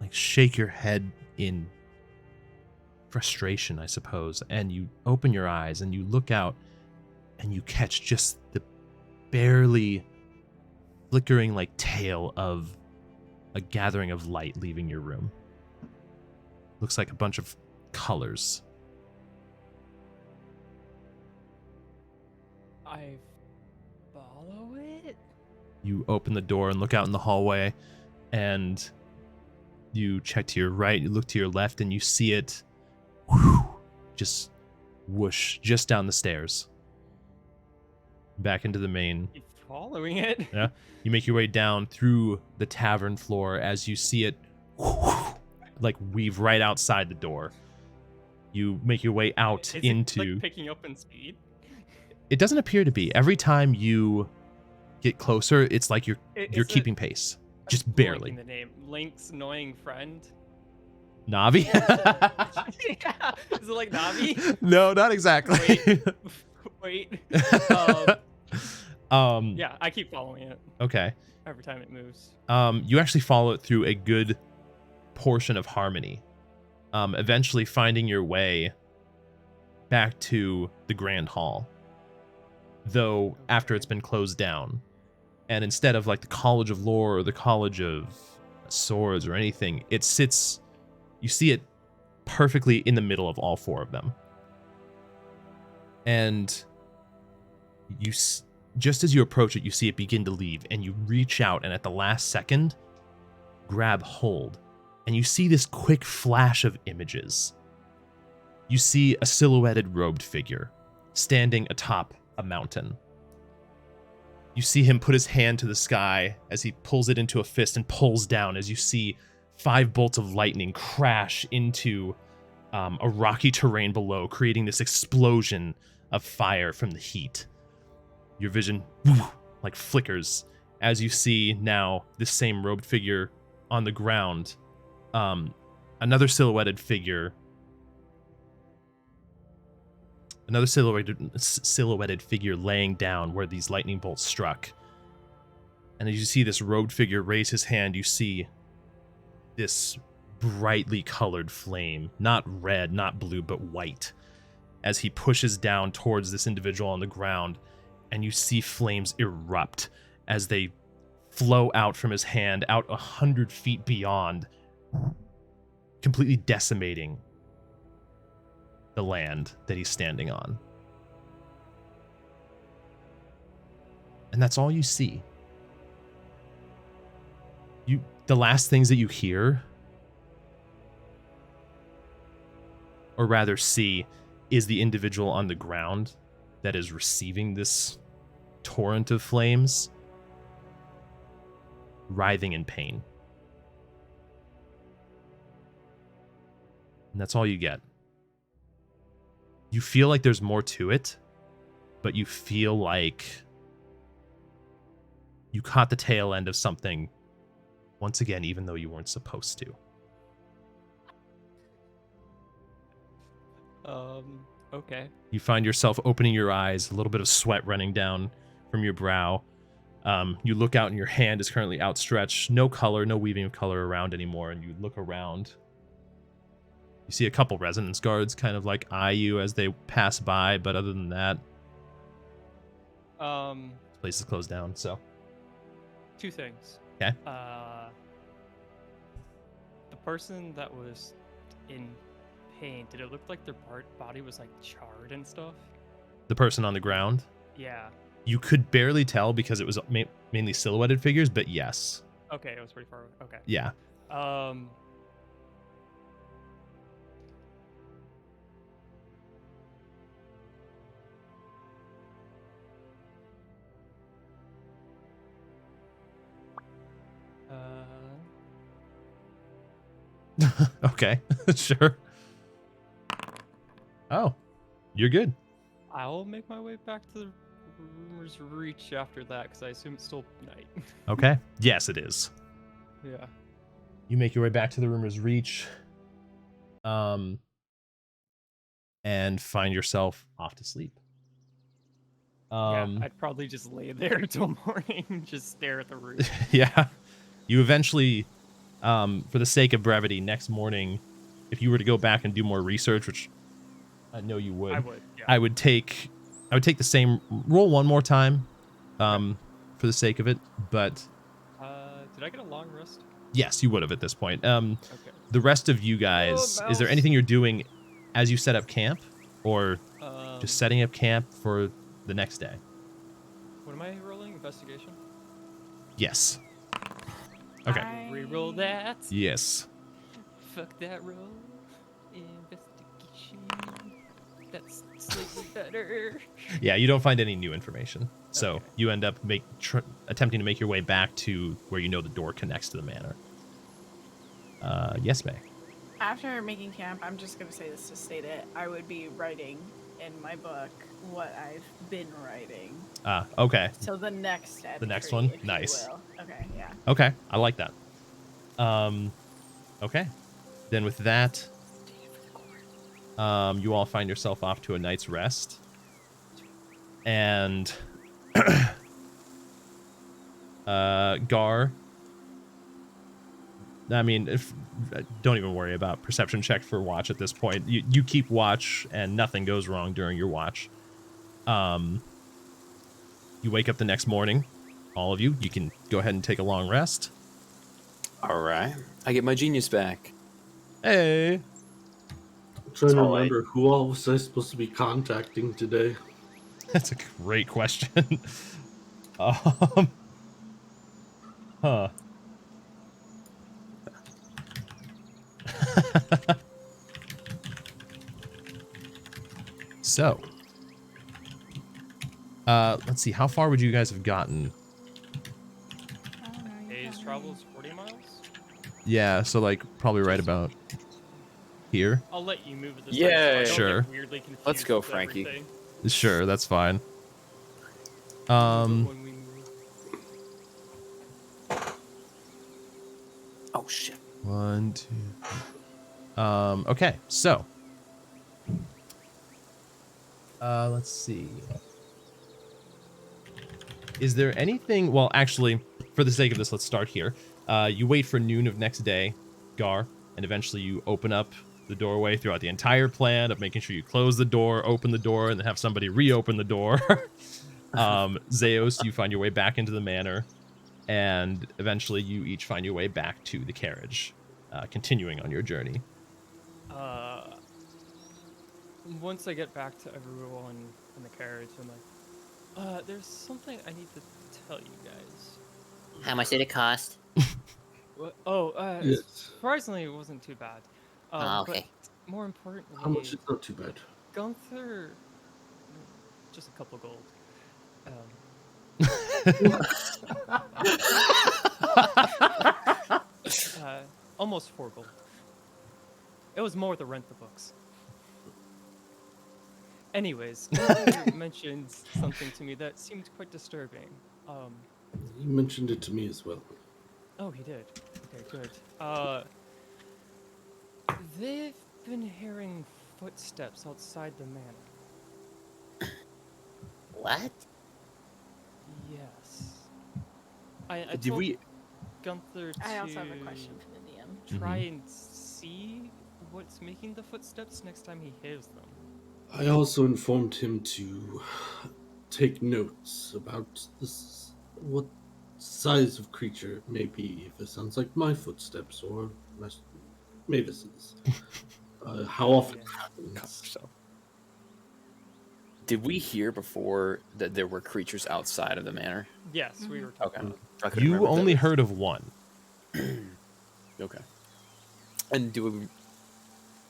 like shake your head in frustration, I suppose, and you open your eyes and you look out and you catch just the barely flickering like tail of a gathering of light leaving your room. Looks like a bunch of colors. I follow it? You open the door and look out in the hallway, and you check to your right, you look to your left, and you see it just whoosh just down the stairs. Back into the main. Keep following it. Yeah. You make your way down through the tavern floor as you see it like weave right outside the door. You make your way out Is into... it, like, picking up in speed? It doesn't appear to be. Every time you get closer, it's like you're keeping pace. Just barely. The name Link's annoying friend. Navi? Yeah. Is it like Navi? No, not exactly. Wait. Yeah, I keep following it Okay. every time it moves. You actually follow it through a good portion of Harmony, eventually finding your way back to the Grand Hall, though after it's been closed down. And instead of like the College of Lore or the College of Swords or anything, it sits, you see it perfectly in the middle of all four of them. And you, just as you approach it, you see it begin to leave, and you reach out and at the last second, grab hold. And you see this quick flash of images. You see a silhouetted robed figure standing atop a mountain. You see him put his hand to the sky as he pulls it into a fist and pulls down, as you see 5 bolts of lightning crash into a rocky terrain below, creating this explosion of fire from the heat. Your vision like flickers as you see now this same robed figure on the ground. Another silhouetted figure laying down where these lightning bolts struck. And as you see this robed figure raise his hand, you see this brightly colored flame, not red, not blue, but white, as he pushes down towards this individual on the ground, and you see flames erupt as they flow out from his hand out 100 feet beyond, completely decimating the land that he's standing on. And that's all you see. The last things that you hear, or rather see, is the individual on the ground that is receiving this torrent of flames, writhing in pain. And that's all you get. You feel like there's more to it, but you feel like you caught the tail end of something once again, even though you weren't supposed to. Okay. You find yourself opening your eyes, a little bit of sweat running down from your brow. You look out and your hand is currently outstretched. No color, no weaving of color around anymore, and you look around. You see a couple resonance guards kind of like eye you as they pass by, but other than that, this place is closed down, so. 2 things. Okay. The person that was in pain, did it look like their body was like charred and stuff? The person on the ground? Yeah. You could barely tell because it was mainly silhouetted figures, but yes. Okay, it was pretty far away. Okay. Yeah. Okay, sure. Oh, you're good. I'll make my way back to the Rumor's Reach after that, because I assume it's still night. Okay. Yes, it is. Yeah. You make your way back to the Rumor's Reach, and find yourself off to sleep. I'd probably just lay there until morning, just stare at the roof. Yeah. You eventually, for the sake of brevity, next morning, if you were to go back and do more research, which I know you would, I would. Yeah. I would take the same roll one more time, for the sake of it. But Did I get a long rest? yes, you would have at this point. Okay. The rest of you guys, is there mouse. anything you're doing as you set up camp, or just setting up camp for the next day? What am I rolling? Investigation. Yes. Okay. Reroll that. Yes. Fuck that roll. Investigation. That's slightly better. Yeah, you don't find any new information. So Okay. you end up attempting to make your way back to where you know the door connects to the manor. Yes, May. After making camp, I'm just gonna say this to state it. I would be writing in my book what I've been writing. Okay. So the next entry, The next one? if you Nice. will. Okay, yeah. Okay, I like that. Okay. Then with that, you all find yourself off to a night's rest. And Gar, I mean, don't even worry about perception check for watch at this point. You keep watch and nothing goes wrong during your watch. You wake up the next morning, all of you. You can go ahead and take a long rest. All right. I get my genius back. Hey. I'm trying to all right. remember who all was I supposed to be contacting today. That's a great question. Huh. So, let's see. How far would you guys have gotten? I don't know, you Day's tell me. travel is 40 miles. Yeah, so like probably right about here. I'll let you move it this Yeah, time so I don't sure. get weirdly confused Let's go, with Frankie. everything. Sure, that's fine. When we move. Oh shit. 1, 2. Okay, so. Let's see. Is there anything? Well, actually, for the sake of this, let's start here. You wait for noon of next day, Gar, and eventually you open up the doorway throughout the entire plan of making sure you close the door, open the door, and then have somebody reopen the door. Zeos, you find your way back into the manor, and eventually you each find your way back to the carriage, continuing on your journey. Once I get back to everyone in the carriage, I'm like, there's something I need to tell you guys. How much did it cost? What? Yes. Surprisingly, it wasn't too bad. Oh, okay. But more importantly, How much is not too bad? Gunther, just a couple gold. Almost 4 gold. It was more to rent the books. Anyways, Gunther mentioned something to me that seemed quite disturbing. You mentioned it to me as well. Oh, he did. Okay, good. They've been hearing footsteps outside the manor. What? Yes. I Did told we? Gunther to I also have a question for the DM. try and see what's making the footsteps next time he hears them. I also informed him to take notes about this, what size of creature it may be, if it sounds like my footsteps or Mavis's. How often it happens. So. Did we hear before that there were creatures outside of the manor? Yes, we were talking Okay. about I couldn't You remember if that only was- heard of one. Okay. And do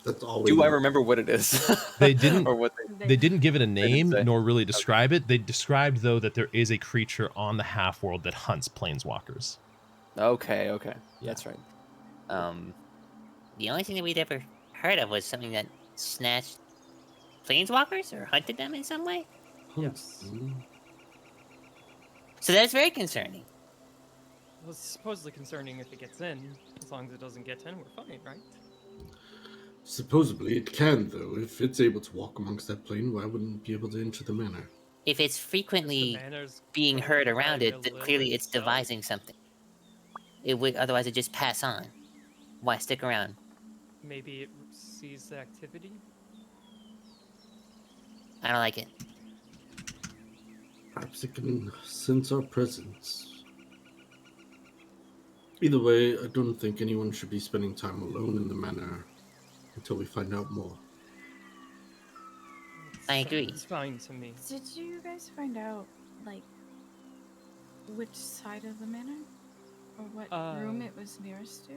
That's all we I know. remember what it is? They didn't. or what They didn't give it a name say. nor really describe it. They described though that there is a creature on the half world that hunts planeswalkers. Okay. Yeah. That's right. The only thing that we'd ever heard of was something that snatched planeswalkers or hunted them in some way. Yes. So that's very concerning. Well, it's supposedly concerning if it gets in. As long as it doesn't get in, we're fine, right? Supposedly it can, though. If it's able to walk amongst that plane, why wouldn't it be able to enter the manor? If it's frequently manor's being heard around crying it, a then little clearly it's itself. devising something. It would otherwise it just pass on. Why stick around? Maybe it sees the activity. I don't like it. Perhaps it can sense our presence. Either way, I don't think anyone should be spending time alone in the manor until we find out more. I agree. It's fine to me. Did you guys find out, like, which side of the manor? Or what room it was nearest to?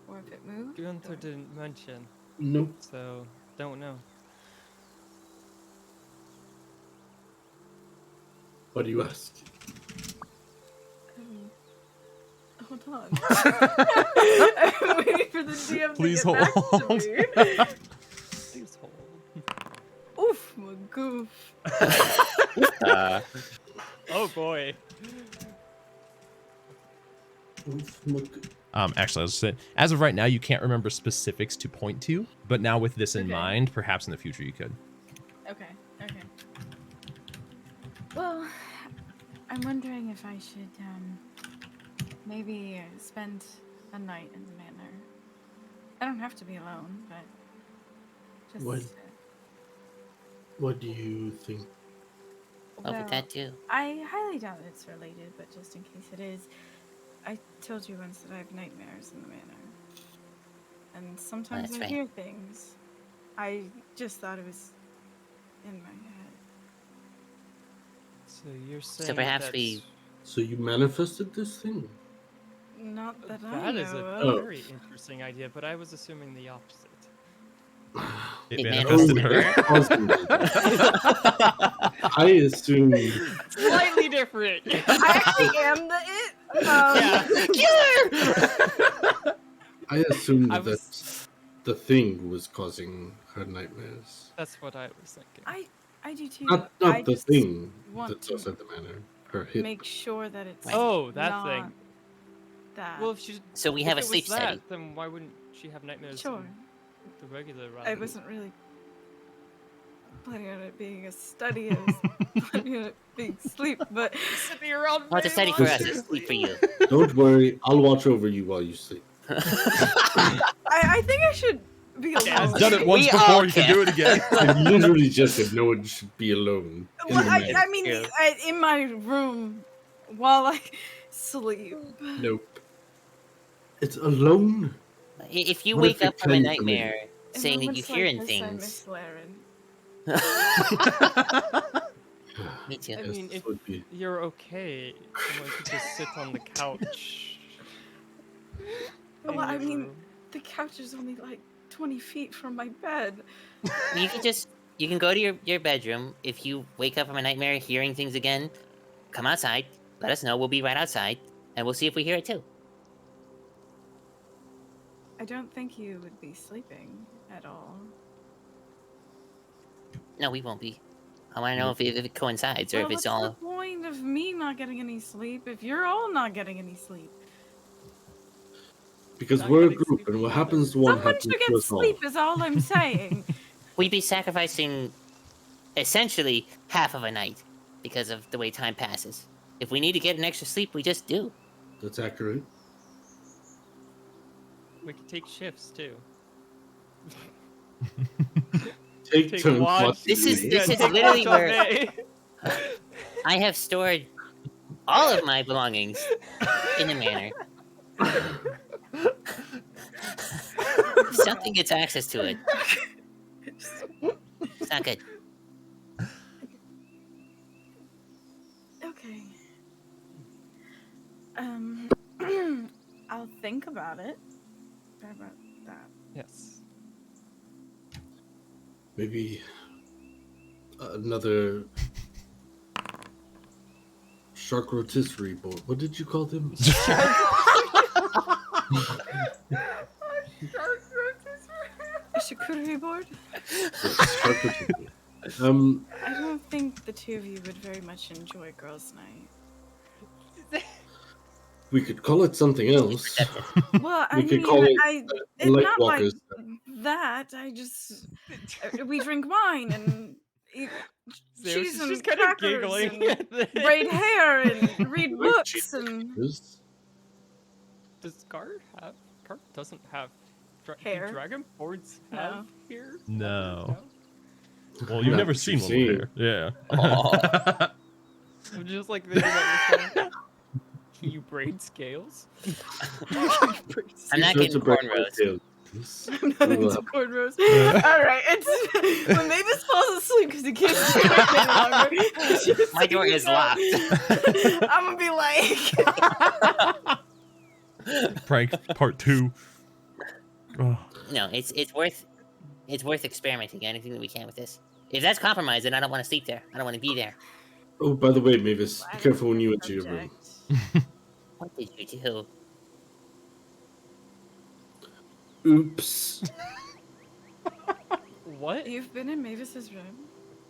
Or if it moved? Gunther or- didn't mention, Nope. so don't know. Why do you ask? Hold on. I'm waiting for the DM Please to get back to hold. me. Please hold. Oof, my goof. Oh boy. Actually, I was saying, as of right now, you can't remember specifics to point to, but now with this in Okay. mind, perhaps in the future you could. Okay. Well, I'm wondering if I should, maybe spend a night in the manor. I don't have to be alone, but just... What? What do you think? What would that do? I highly doubt it's related, but just in case it is, I told you once that I have nightmares in the manor. And sometimes that's I right. hear things. I just thought it was in my head. So you're saying So perhaps that we So you manifested this thing? Not that I that know is a of. very interesting idea, but I was assuming the opposite. It It manifested manifested her. I assume Slightly different. I actually am the it. I assumed I that was- the thing was causing her nightmares. That's what I was thinking. I do too. Not I the just thing want that's to outside the manor. Her hip. make sure that it's Oh, that not thing. that. Well, if she so we if have a it was sleep that, study. then why wouldn't she have nightmares? Sure. in The regular run. I wasn't really planning on it being a study. I was planning on it being sleep, but Sitting around Oh, it's a study for us. It's sleep for you. Don't worry, I'll watch over you while you sleep. I think I should be alone. Yeah, He's done it once We all before, you can can. do it again. I literally just said no one should be alone in Well, the I manor. mean, Yeah. in my room while I sleep. Nope. It's alone? If you What if wake it up from a came to me? nightmare In saying that moments you're hearing like this, I things, miss Laren. me too. I mean, This if would be- you're okay, someone could just sit on the couch. Well, in I your mean, room. the couch is only like 20 feet from my bed. You can go to your bedroom. If you wake up from a nightmare hearing things again, come outside. Let us know. We'll be right outside, and we'll see if we hear it too. I don't think you would be sleeping at all. No, we won't be. I want to know if it coincides or Well, if it's what's all. the point of me not getting any sleep if you're all not getting any sleep? Because Not we're a getting group, sleep and what together. happens to one Someone happens should to get us all. sleep is all I'm saying. We'd be sacrificing essentially half of a night because of the way time passes. If we need to get an extra sleep, we just do. That's accurate. We could take shifts too. Take Take turns watch. watching This is- me. this is take literally watch all where- day. I have stored all of my belongings in the manor. If something gets access to it, it's not good. Okay. I'll think about it. How about that? Yes. Maybe another shark rotisserie board. What did you call them? A charcuterie board? Shark rotisserie. I don't think the two of you would very much enjoy girls' night. We could call it something else. Well, I We could mean, call it, it's Light not like Walkers. that. I just we drink wine and Zeus cheese is and just kind of crackers giggling. and at this. braid hair and read Like books cheese and is- Does Guard have? Guard doesn't have. Hair? Do Dragonborns No. have hair? No. No? Well, you've Not never that seen you've one with hair. Yeah. Aw. I'm just like thinking about yourself. Can you braid scales? I'm not These getting are bright cornrows. tails. I'm not Well, into cornrows. All right, it's when Mavis falls asleep because he can't sleep any longer. she was My door thinking is about- locked. I'm gonna be like, Prank part 2. Oh. No, it's worth experimenting. Anything that we can with this. If that's compromised, then I don't want to sleep there. I don't want to be there. Oh, by the way, Mavis, be careful when you enter your room. What did you do? Oops. What? You've been in Mavis's room.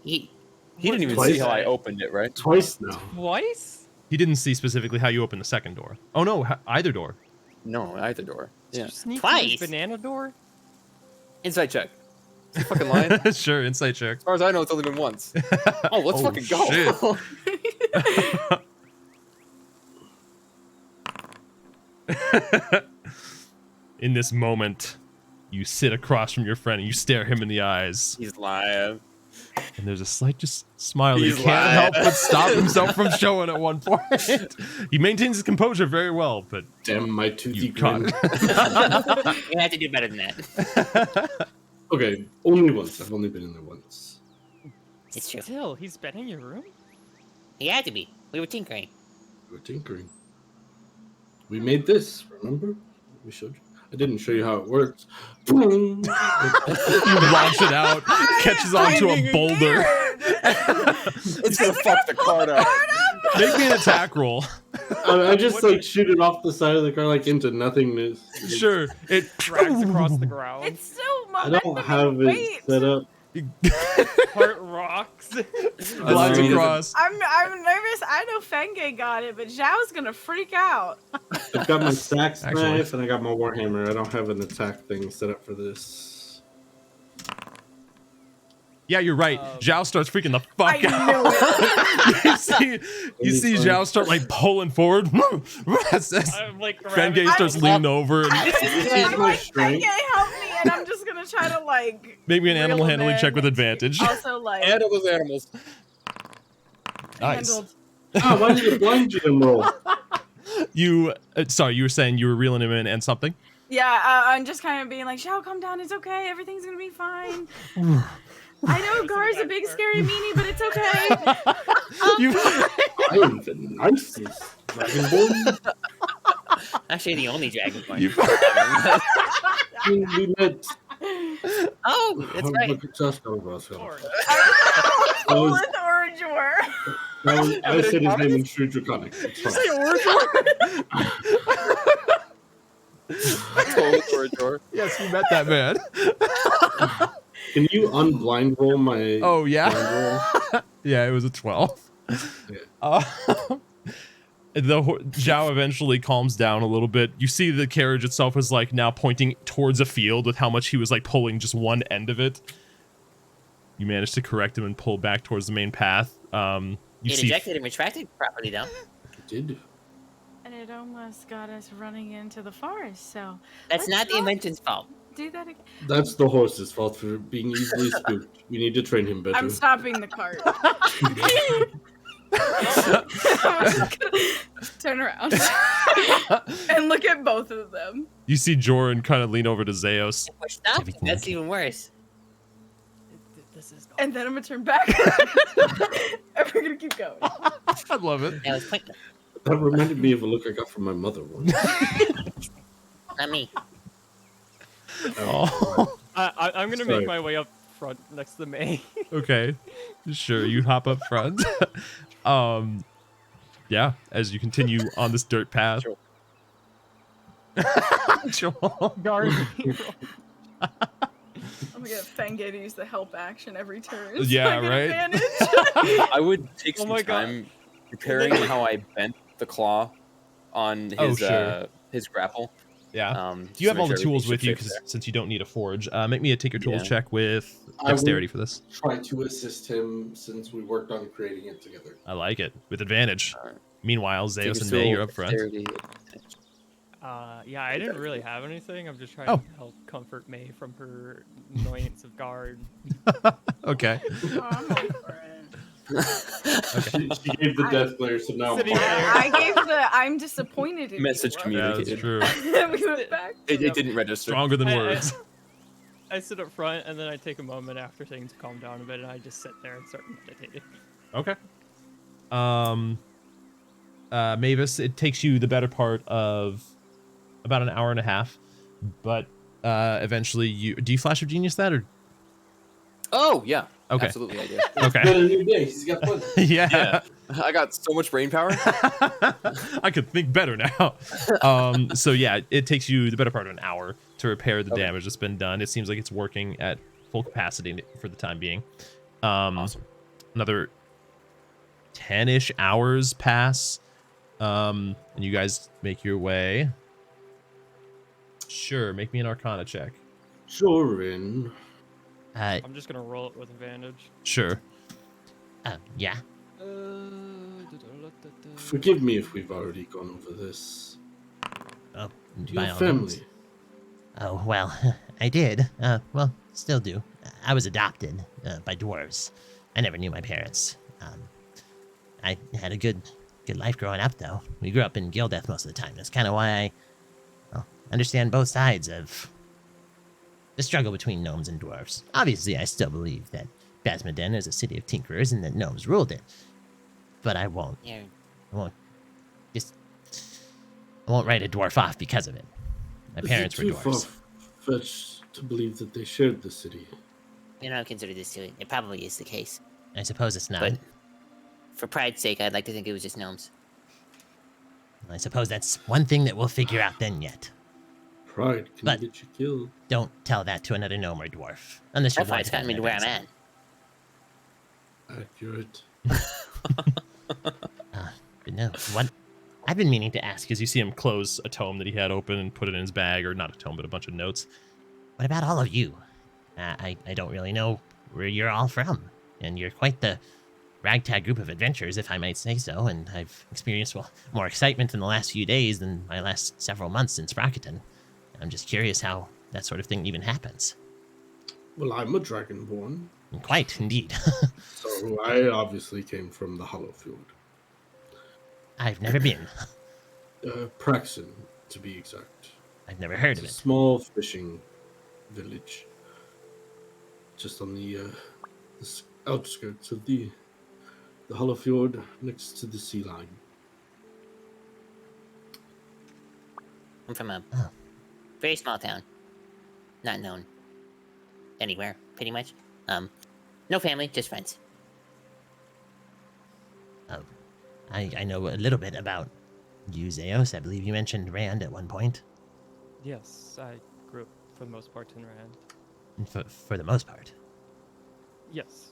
He He didn't even Twice. see how I opened it, right? Twice now. Twice? He didn't see specifically how you opened the second door. Oh no, either door. No, either door. Yeah. Sneak Twice? banana door? Inside check. Is he fucking lying? As Sure, insight check. far as I know, it's only been once. Oh, let's Oh, fucking go. In this moment, you sit across from your friend and you stare him in the eyes, He's lying. and there's a slight just smile that he He's can't lying. help but stop himself from showing at one point. He maintains his composure very well, but Damn my toothy you caught grin. it. You have to do better than that. Okay, only once. I've only been in there once. It's true. Still, he's been in your room? He had to be. We were tinkering. We were tinkering. We made this, remember? We showed you. I didn't show you how it works. Boom! You launch it out, catches onto a boulder. It's gonna fuck the card up. Make me an attack roll. I just like shoot it off the side of the car like into nothingness. Sure. It Drags across the ground. It's so I momentum don't have and it weight. set up. Part rocks. glides I mean, across. I'm nervous. I know Fenge got it, but Zhao's gonna freak out. I've got my sax Actually. knife and I got my warhammer. I don't have an attack thing set up for this. Yeah, you're right. Zhao starts freaking the I fuck out. knew it. you see Zhao start like pulling forward. I'm like grabbing. Fenge starts leaning over and I'm my like, strength. Fenge, help me, and I'm just gonna try to like. make me an reel animal him handling in. check with advantage. Also, like, And all those animals. Nice. handled. Ah, why did the blind GM roll? You, sorry, you were saying you were reeling him in and something? Yeah, I'm just kind of being like, Zhao, calm down. It's okay. Everything's gonna be fine. I know Gar's a big scary meanie, but it's okay. You, I am the nicest dragonborn. Actually, the only dragonborn. We met. Oh, that's right. Full with orange war. I said his name in True Draconic. It's fine. Totally door. yes, you met that man. Can you unblind roll my? Oh, yeah? blind roll? Yeah, it was a 12. Yeah. Zhao eventually calms down a little bit. You see the carriage itself is like now pointing towards a field with how much he was like pulling just one end of it. You managed to correct him and pull back towards the main path. You It see ejected and retracted properly, though. I did. And it almost got us running into the forest. So That's let's not the not invention's fault. do that again. That's the horse's fault for being easily spooked. We need to train him better. I'm stopping the cart. Turn around and look at both of them. You see Joran kind of lean over to Zeus. We're stopping. Everything That's okay? even worse. This is And then I'm gonna turn back. And we're gonna keep going. I love it. That was pointless. That reminded me of a look I got from my mother once. Not me. Oh, I'm gonna Sorry. make my way up front next to May. okay. Sure, you hop up front. Yeah, as you continue on this dirt path. Joel. Guard. I'm gonna get Fenge to use the help action every turn. So Yeah, I get right? advantage. I would take Oh some my God. time preparing how I bent the claw on Oh, his sure. his grapple. Yeah. Just Do you to have make all the sure tools everything with you? shipshape's Because since you don't need a forge, make me a take your tools Yeah. check with I dexterity will for this. try to assist him since we worked on creating it together. I like it with advantage. Alright. Meanwhile, Take Zeus your and May, tool, you're up front. dexterity, advantage. Yeah, I didn't really have anything. I'm just trying Oh. to help comfort May from her annoyance of guard. Okay. Oh, I'm over it. She gave the death glare, so now I'm Sitting fine. there. I gave the I'm disappointed in Message you. Yeah, that's communicated. true. We went back. It didn't register. Stronger than I- words. I sit up front and then I take a moment after things calm down a bit and I just sit there and start meditating. Okay. Mavis, it takes you the better part of about an hour and a half, but eventually do you flash of genius that or Oh yeah. Okay. Absolutely, I did. okay? Got a new day. He's got plenty. yeah. Yeah. I got so much brain power. I could think better now. So yeah, it takes you the better part of an hour to repair the Okay. damage that's been done. It seems like it's working at full capacity for the time being. Awesome. Another 10-ish hours pass, and you guys make your way. Sure, make me an Arcana check. Sure, in. I'm just gonna roll it with advantage. Sure. Yeah. Forgive me if we've already gone over this. Oh, Do you by have all means. family? Oh, well, I did. Well, still do. I was adopted by dwarves. I never knew my parents. I had a good life growing up, though. We grew up in Gildeth most of the time. That's kind of why I understand both sides of the struggle between gnomes and dwarves. Obviously, I still believe that Basmoden is a city of tinkerers and that gnomes ruled it. But I won't write a dwarf off because of it. My parents were Is it too dwarves. far-fetched to believe that they shared the city? You know, consider this too. It probably is the case. I suppose it's not. But for pride's sake, I'd like to think it was just gnomes. I suppose that's one thing that we'll figure out then yet. Pride can But- get you killed. Don't tell that to another gnome or dwarf. Unless you That's why want it's gotten me to where I'm at. Accurate. But no, what? I've been meaning to ask, as you see him close a tome that he had open and put it in his bag, or not a tome, but a bunch of notes. What about all of you? I don't really know where you're all from. And you're quite the ragtag group of adventurers, if I might say so. And I've experienced, well, more excitement in the last few days than my last several months in Sprocketon. I'm just curious how that sort of thing even happens. Well, I'm a dragonborn, Quite, indeed. so I obviously came from the Hollowfield. I've never been. Praxon, to be exact. I've never heard It's of a it. small fishing village, just on the outskirts of the Hollowfield, next to the sea line. I'm from a Oh. very small town. Not known anywhere, pretty much. No family, just friends. Oh, I know a little bit about you, Zeos. I believe you mentioned Rand at one point. Yes, I grew up for the most part in Rand. For the most part. Yes.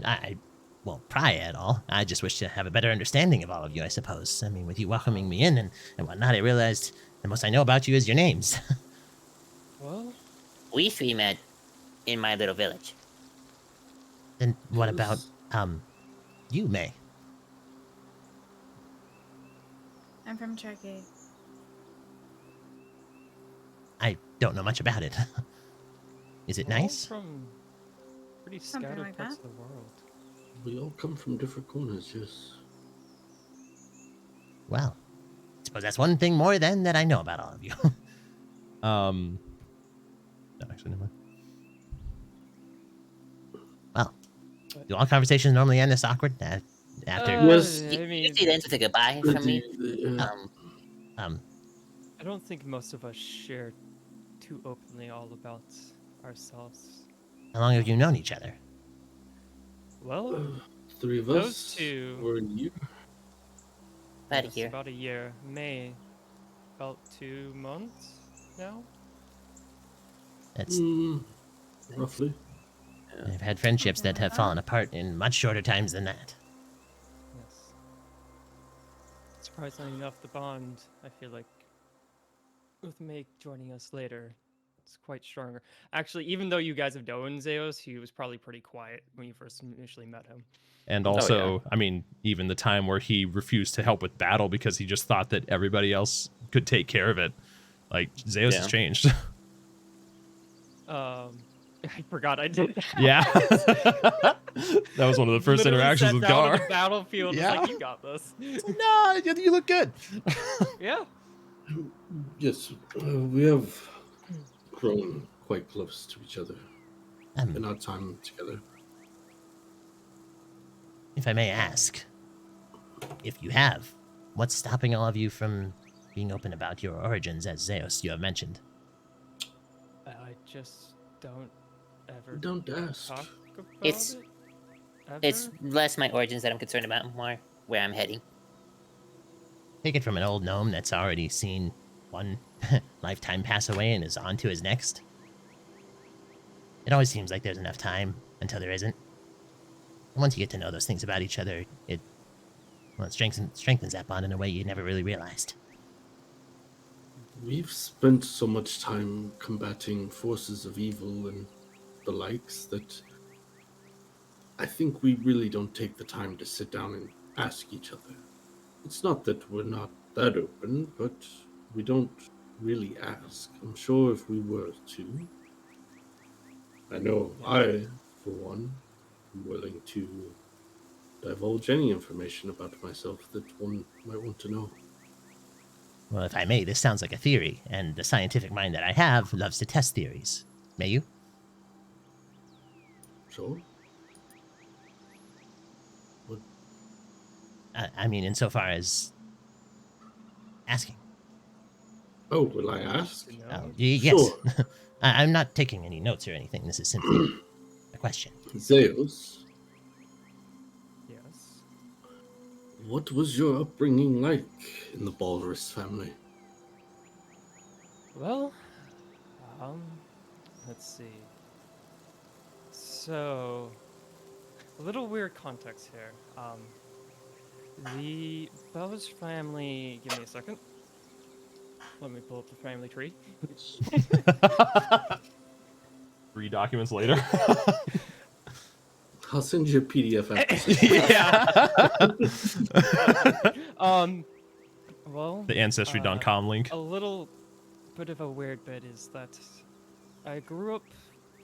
I won't pry at all. I just wish to have a better understanding of all of you, I suppose. I mean, with you welcoming me in and whatnot, I realized the most I know about you is your names. Well, We three met in my little village. Then what about, you, May? I'm from Turkey. I don't know much about it. Is it we're all nice? from pretty Something scattered like parts that. of the world. We all come from different corners, yes. Well, I suppose that's one thing more then that I know about all of you. No, actually, never mind. Well, do all conversations normally end this awkward? After, Yes. I mean, Usually it ends with a goodbye from me. I don't think most of us share too openly all about ourselves. how long have you known each other? Well, Three of Those us two- were in you. About a yes, year. about a year. May, about 2 months now. That's Roughly. I've had friendships that have fallen apart in much shorter times than that. Yes. Surprisingly enough, the bond, I feel like, with Meg joining us later, it's quite stronger. Actually, even though you guys have known Zeus, he was probably pretty quiet when you first initially met him. And Oh, also, yeah. I mean, even the time where he refused to help with battle because he just thought that everybody else could take care of it. Like, Zeus has Yeah. changed. I forgot I did that. Yeah. That was one of the first Literally interactions sat with down on Gar. the battlefield. Yeah. It's like, you got this. No, you look good. Yeah. Yes, we have grown quite close to each other in our time together. If I may ask, if you have, what's stopping all of you from being open about your origins as Zeus you have mentioned? I just don't ever Don't ask. talk about It's- it. Ever? It's less my origins that I'm concerned about, more where I'm heading. Take it from an old gnome that's already seen one lifetime pass away and is on to his next. It always seems like there's enough time until there isn't. And once you get to know those things about each other, it strengthens that bond in a way you never really realized. We've spent so much time combating forces of evil and the likes that I think we really don't take the time to sit down and ask each other. It's not that we're not that open, but we don't really ask. I'm sure if we were to, I know I, for one, am willing to divulge any information about myself that one might want to know. Well, if I may, this sounds like a theory, and the scientific mind that I have loves to test theories. May you? Sure. What? I mean, insofar as asking. Oh, will I ask? To know. Oh, yes. Sure. I'm not taking any notes or anything. This is simply a question. Zeus, Yes. what was your upbringing like in the Walrus family? Well, let's see. So, a little weird context here. The Bells family. Give me a second. Let me pull up the family tree. 3 documents later. I'll send you a PDF after. Yeah. Well, The Ancestry.com link. a little bit of a weird bit is that I grew up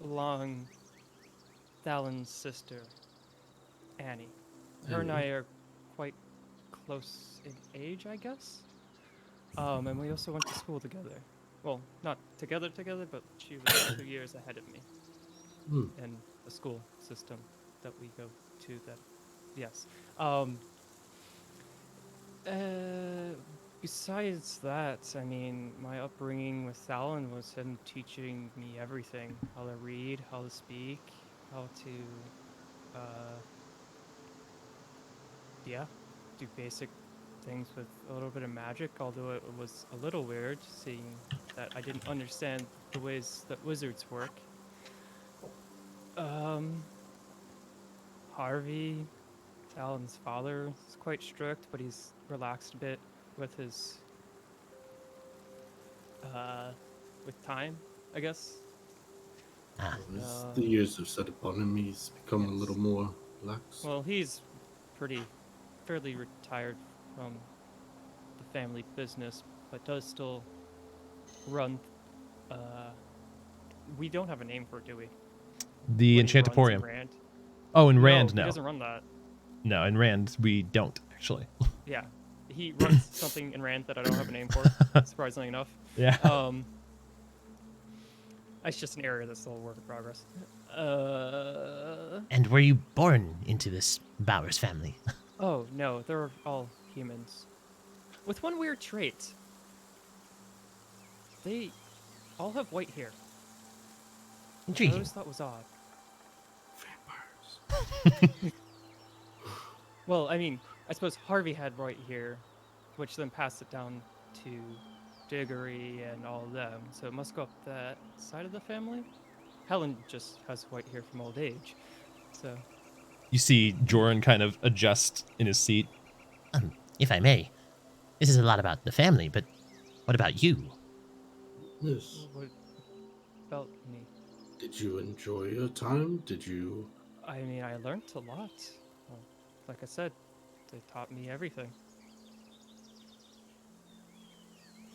along Thalen's sister, Annie. Her and I are quite close in age, I guess. And we also went to school together. Well, not together, but she was 2 years ahead of me in the school system that we go to. That, yes. Besides that, I mean, my upbringing with Thalen was him teaching me everything: how to read, how to speak, how to, do basic things with a little bit of magic, although it was a little weird seeing that I didn't understand the ways that wizards work. Harvey, Alan's father, is quite strict, but he's relaxed a bit with his with time, I guess. As the years have set upon him, he's become a little more lax. Well, he's fairly retired from the family business, but does still run. We don't have a name for it, do we? The What he runs in Enchantoporium. Rand? Oh, in Rand, He no. doesn't run that. No, in Rand, we don't, actually. Yeah, he runs something in Rand that I don't have a name for, surprisingly enough. Yeah. It's just an area that's still a work in progress. And were you born into this Bowers family? Oh, no, they're all humans. With one weird trait. They all have white hair. I Intriguing. always thought was odd. Vampires. Well, I mean, I suppose Harvey had white hair, which then passed it down to Diggory and all of them, so it must go up that side of the family. Helen just has white hair from old age, so... You see Joran kind of adjust in his seat. If I may, This is a lot about the family, but what about you? Yes. What about me? Did you enjoy your time? Did you? I mean, I learned a lot. Well, like I said, they taught me everything.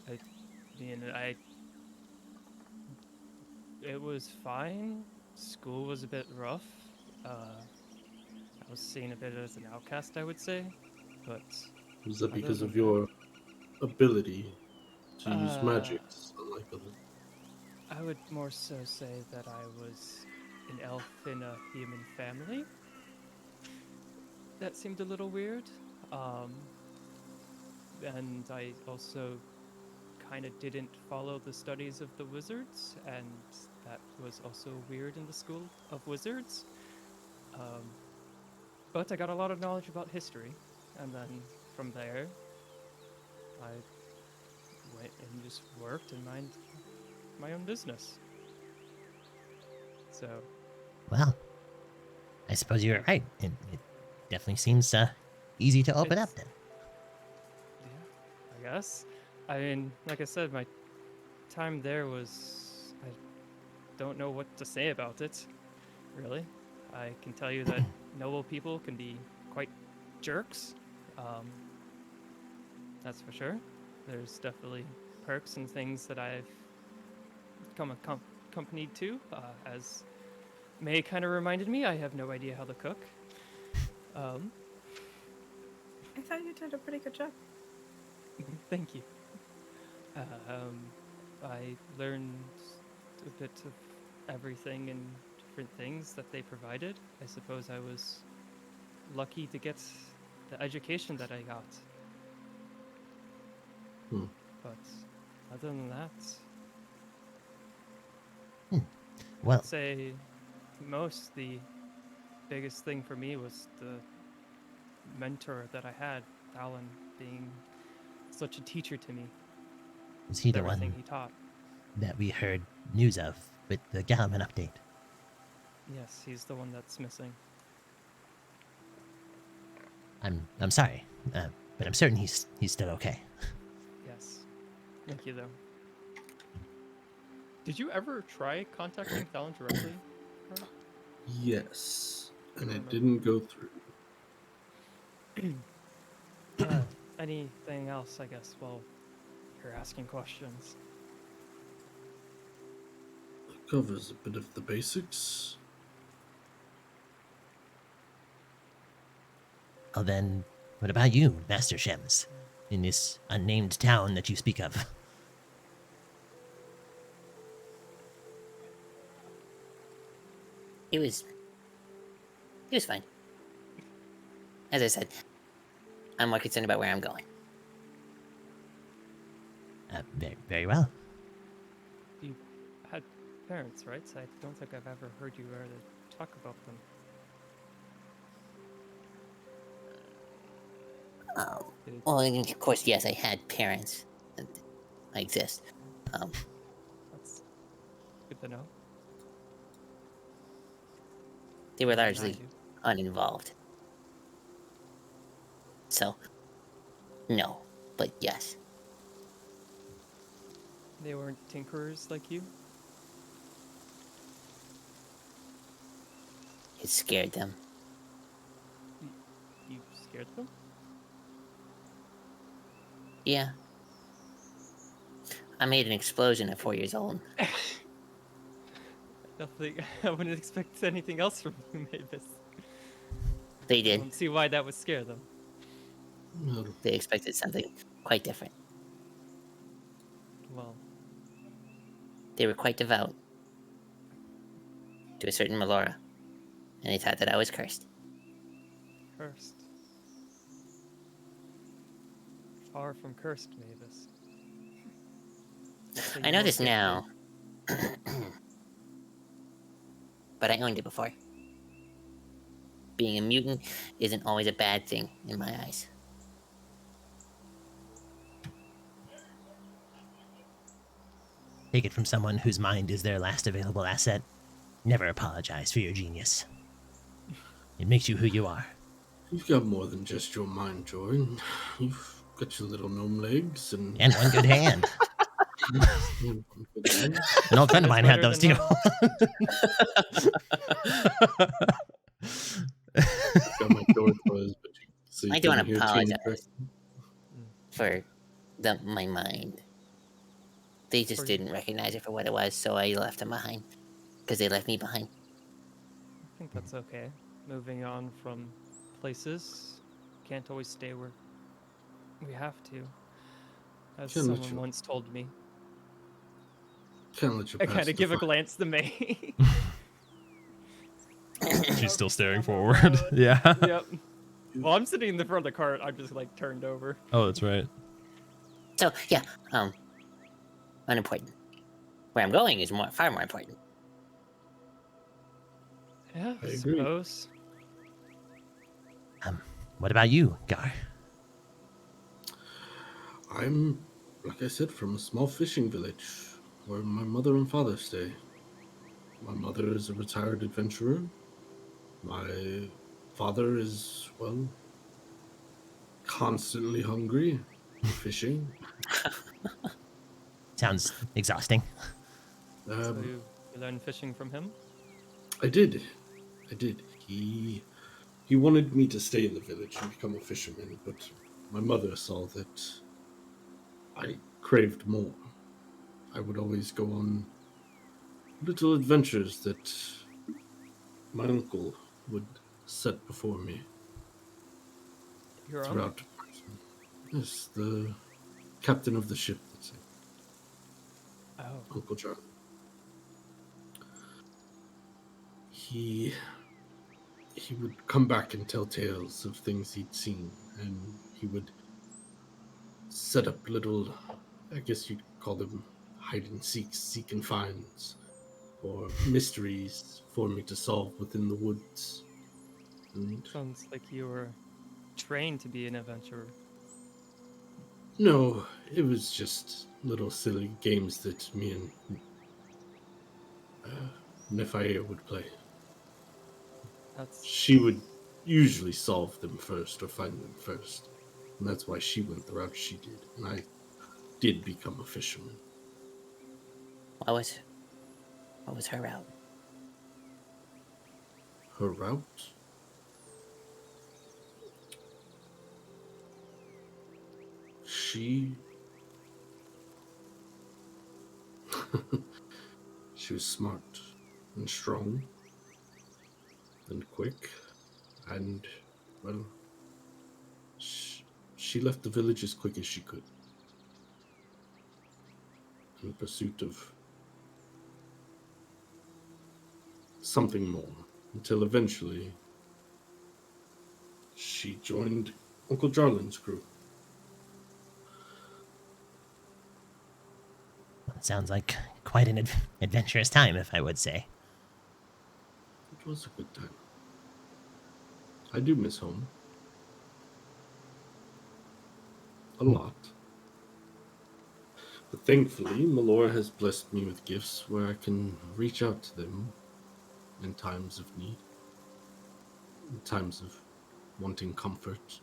I mean, it was fine. School was a bit rough. I was seen a bit as an outcast, I would say. But Was that other because of than your ability to that, use magics, unlike others? I would more so say that I was an elf in a human family. That seemed a little weird. Um, and I also kind of didn't follow the studies of the wizards, and that was also weird in the school of wizards. Um, but I got a lot of knowledge about history, and then from there, I went and just worked and minded my own business. So, Well, I suppose you're right. It definitely seems easy to open up It's- then. yeah, I guess. I mean, like I said, my time there was. I don't know what to say about it, really. I can tell you that noble people can be quite jerks. Um, that's for sure. There's definitely perks and things that I've come accompanied to, as May kind of reminded me. I have no idea how to cook. I thought you did a pretty good job. Thank you. I learned a bit of everything and different things that they provided. I suppose I was lucky to get the education that I got. Hmm. But other than that, Well, I'd say the biggest thing for me was the mentor that I had, Alan, being such a teacher to me. is he with the everything one he taught. that we heard news of with the Galaman update? Yes, he's the one that's missing. I'm sorry, but I'm certain he's still okay. Yes. Thank you, though. Did you ever try contacting Fallon directly? Yes, and it remember. didn't go through. Anything else, I guess, while you're asking questions? It covers a bit of the basics. Well then, what about you, Master Shems, in this unnamed town that you speak of? It was fine. As I said, I'm more concerned about where I'm going. Very, very well. You had parents, right? So I don't think I've ever heard you really talk about them. Well, and of course, yes, I had parents. I exist. That's good to know. They were More than I largely do. uninvolved. So, no, but yes. They weren't tinkerers like you? It scared them. You scared them? Yeah. I made an explosion at 4 years old. Nothing. I wouldn't expect anything else from you, Mavis. They I did. don't see why that would scare them. Well, They expected something quite different. Well, They were quite devout to a certain Melora, and they thought that I was cursed. cursed. Far from cursed, Mavis. Let's say I you know were this gifted. now, but I owned it before. Being a mutant isn't always a bad thing in my eyes. Take it from someone whose mind is their last available asset. Never apologize for your genius. It makes you who you are. you've got more than just your mind, Jordan. You've got your little gnome legs and And one good hand. one good hand. An old friend of It's mine had better those too. Got my door closed, but so you I do want couldn't to hear Tini apologize correctly. for my mind. They just For- didn't recognize it for what it was, so I left them behind. Because they left me behind. I think that's okay. Moving on from places, can't always stay where we have to. As Can't let someone you- once told me. Can't let you I pass kind the of give a fire. glance to May. She's still staring Focus on the forward. road. Yeah. Yep. Well, I'm sitting in the front of the cart. I'm just like turned over. Oh, that's right. So, yeah, unimportant. Where I'm going is far more important. Yeah, I I agree. suppose. What about you, Gar? I'm, like I said, from a small fishing village where my mother and father stay. My mother is a retired adventurer. My father is, well, constantly hungry for fishing. Sounds exhausting. So you learned fishing from him? I did. He wanted me to stay in the village and become a fisherman, but my mother saw that I craved more. I would always go on little adventures that my uncle would set before me Your uncle? throughout. Yes, the captain of the ship, let's say, Oh. Uncle John. He would come back and tell tales of things he'd seen, and he would set up little, I guess you'd call them hide and seek and finds, or mysteries for me to solve within the woods. And Sounds like you were trained to be an adventurer. no, it was just little silly games that me and Nephia would play. That's She would usually solve them first or find them first. And that's why she went the route she did. And I did become a fisherman. What was her route? Her route? She was smart and strong and quick, and, well, she left the village as quick as she could in pursuit of something more, until eventually she joined Uncle Jarlin's crew. Sounds like quite an adventurous time, if I would say. It was a good time. I do miss home. A lot. But thankfully, Malora has blessed me with gifts where I can reach out to them in times of need, in times of wanting comfort.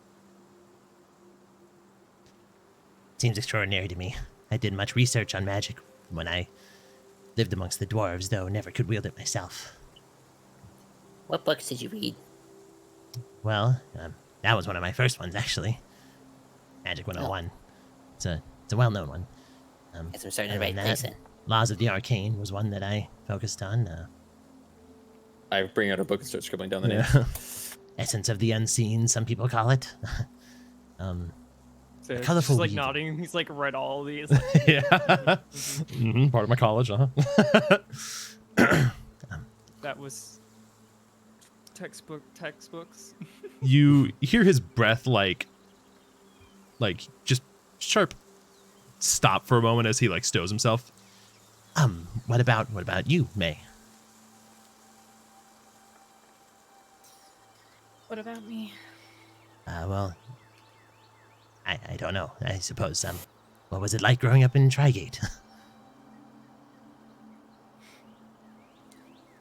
Seems extraordinary to me. I did much research on magic when I lived amongst the dwarves, though never could wield it myself. What books did you read? Well, that was one of my first ones, actually. Magic 101. It's a well-known one. Guess I'm starting in other the right than place that, then. Laws of the Arcane was one that I focused on. I bring out a book and start scribbling down the names. Essence of the Unseen, some people call it. so it's colorful just like weave. nodding. He's like read all these. Yeah. Part of my college, That was textbooks. You hear his breath like just sharp stop for a moment as he like stows himself. What about you, May? What about me? Well, I don't know. I suppose, what was it like growing up in Trigate?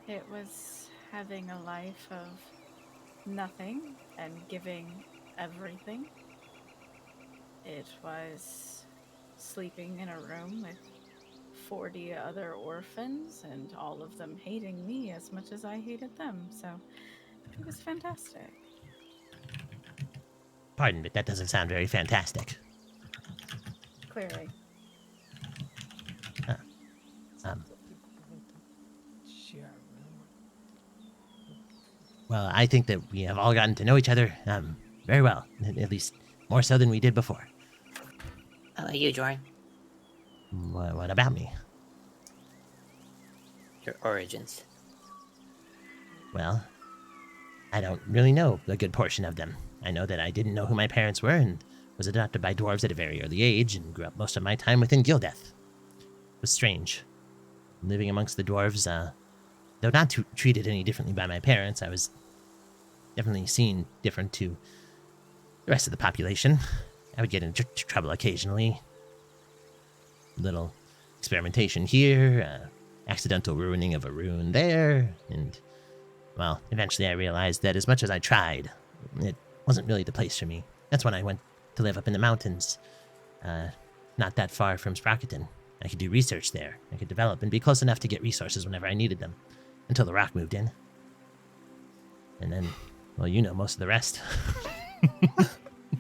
It was having a life of nothing and giving everything. It was sleeping in a room with 40 other orphans, and all of them hating me as much as I hated them. So it was fantastic. Pardon, but that doesn't sound very fantastic. Clearly. Um, Share a room. well, I think that we have all gotten to know each other very well, at least more so than we did before. How about you, Jordan? What about me? Your origins. Well, I don't really know a good portion of them. I know that I didn't know who my parents were and was adopted by dwarves at a very early age and grew up most of my time within Gildeth. It was strange. Living amongst the dwarves, though not treated any differently by my parents, I was definitely seen different to the rest of the population. I would get into trouble occasionally. Little experimentation here, accidental ruining of a rune there, and, well, eventually I realized that as much as I tried, it wasn't really the place for me. That's when I went to live up in the mountains, not that far from Sprocketon. I could do research there. I could develop and be close enough to get resources whenever I needed them, until the rock moved in. And then, well, you know most of the rest.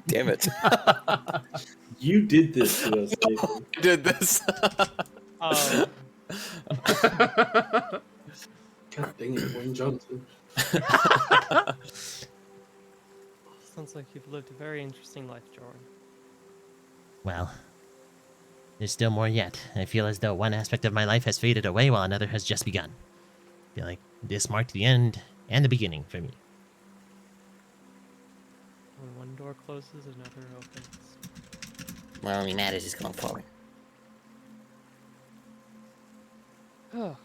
Damn it. You did this to us, Nathan. I did this. Um, God dang it, Wayne Johnson. sounds like you've lived a very interesting life, Jordan. Well, there's still more yet. I feel as though one aspect of my life has faded away while another has just begun. I feel like this marked the end and the beginning for me. When one door closes, another opens. Well, I mean, that is just going forward. Oh,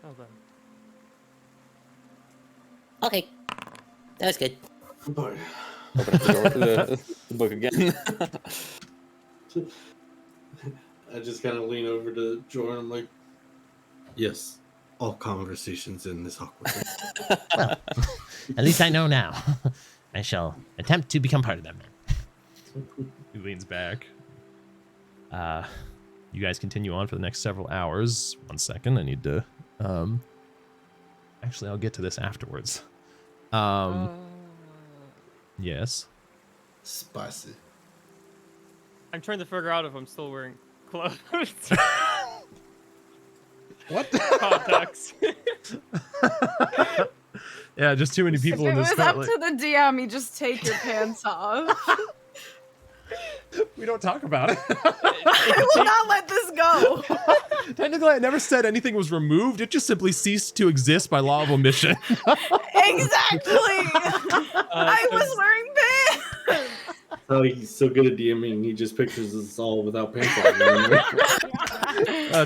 well then. Okay. That was good. But Open up the door to the book again. I just kind of lean over to Jordan. I'm like, yes, all conversations in this awkward. Well, at least I know now. I shall attempt to become part of them. He leans back. You guys continue on for the next several hours. 1 second, I need to. Actually, I'll get to this afterwards. Yes. Spicy. I'm trying to figure out if I'm still wearing clothes. What? Context. Yeah, just too many people If in it this. was up to the DM, you just take your pants off. We don't talk about it. I will not let this go. Technically, I never said anything was removed. It just simply ceased to exist by law of omission. Exactly. I was wearing pants. Oh, he's so good at DMing. He just pictures us all without pants on.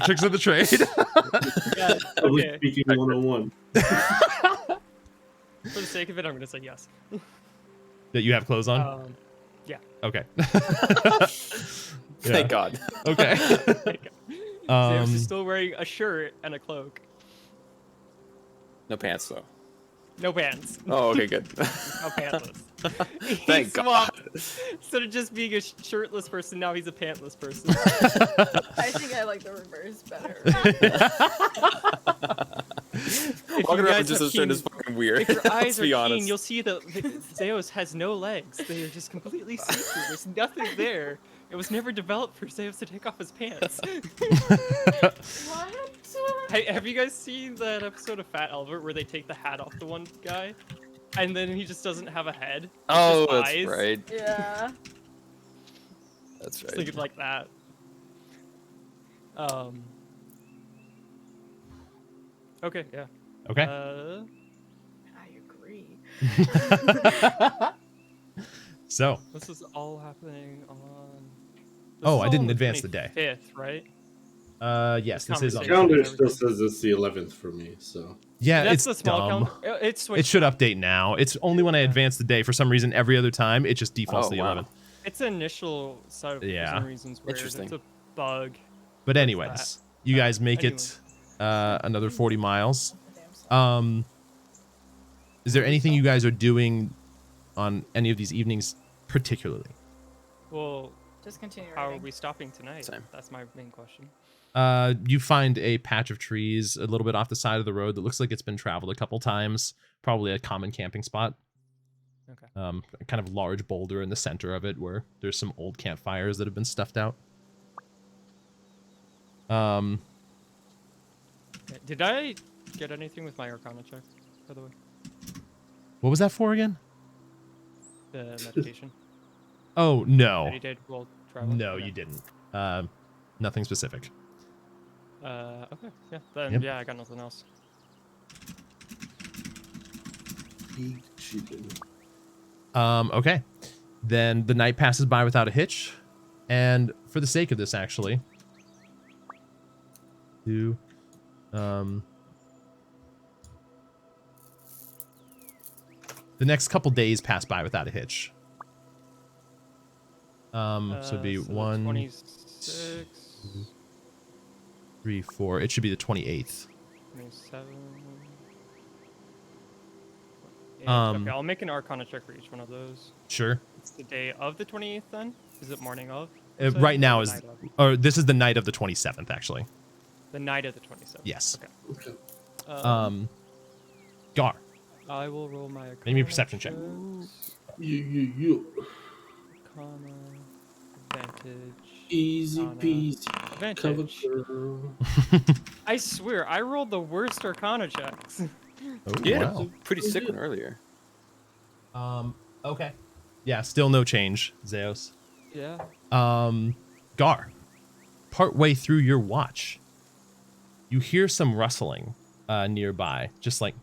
Tricks of the trade. Yeah, Public okay. speaking 101. For the sake of it, I'm gonna say yes. That you have clothes on? Yeah. Okay. Thank God. Okay. Zeus is still wearing a shirt and a cloak. No pants though. No pants. Oh, okay, good. No pantless. Thank He God. swapped. Instead of just being a shirtless person, now he's a pantless person. I think I like the reverse better. If Walking you around guys just have a shirt keen- is fucking weird. If your eyes Let's are be keen, honest. you'll see that Zeus has no legs. They are just completely see-through. There's nothing there. It was never developed for Zeus to take off his pants. What? Have you guys seen that episode of Fat Albert where they take the hat off the one guy, and then he just doesn't have a head? It's Oh, just that's eyes? right. Yeah. That's Just right. think like that. Okay, yeah. Okay. I agree. So. This is all happening on. Oh, I didn't advance the day. 5th, right? Yes, this is on. Conversation. Calendar still says it's the 11th for me, so. Yeah, That's it's the small dumb. calendar. It's It should update now. It's only when I advance the day. For some reason, every other time, it just defaults Oh, to the wow. 11th. It's an initial set of Yeah. for some reasons weird. Interesting. It's a bug. But What's anyways, you guys make it another 40 miles. Is there anything you guys are doing on any of these evenings particularly? Well, Just continue How are writing. we stopping tonight? Same. That's my main question. You find a patch of trees a little bit off the side of the road that looks like it's been traveled a couple times. Probably a common camping spot. Okay. A kind of large boulder in the center of it where there's some old campfires that have been stuffed out. Did I get anything with my Arcana check, by the way? What was that for again? The meditation. Oh, no. Meditated while traveling? No, Okay. you didn't. Nothing specific. Okay. Yeah. Then Yep. yeah, I got nothing else. Okay. Then the night passes by without a hitch. And for the sake of this, actually, the next couple days pass by without a hitch. So it'd be So the 1, 26, 3, 4. It should be the 28th. 27. Um, Okay, I'll make an Arcana check for each one of those. Sure. It's the day of the 28th then? Is it morning of? Right now Or is, night of? or this is the night of the 27th, actually. The night of the 27th. Yes. Okay. Gar. I will roll my Arcana Make me a perception check. checks. You. Arcana, advantage. Easy Arcana, peasy. Cover advantage. girl. I swear, I rolled the worst Arcana checks. Oh, Yeah, wow. pretty sick one earlier. Okay. Yeah, still no change, Zeus. Yeah. Gar, partway through your watch, you hear some rustling nearby, just like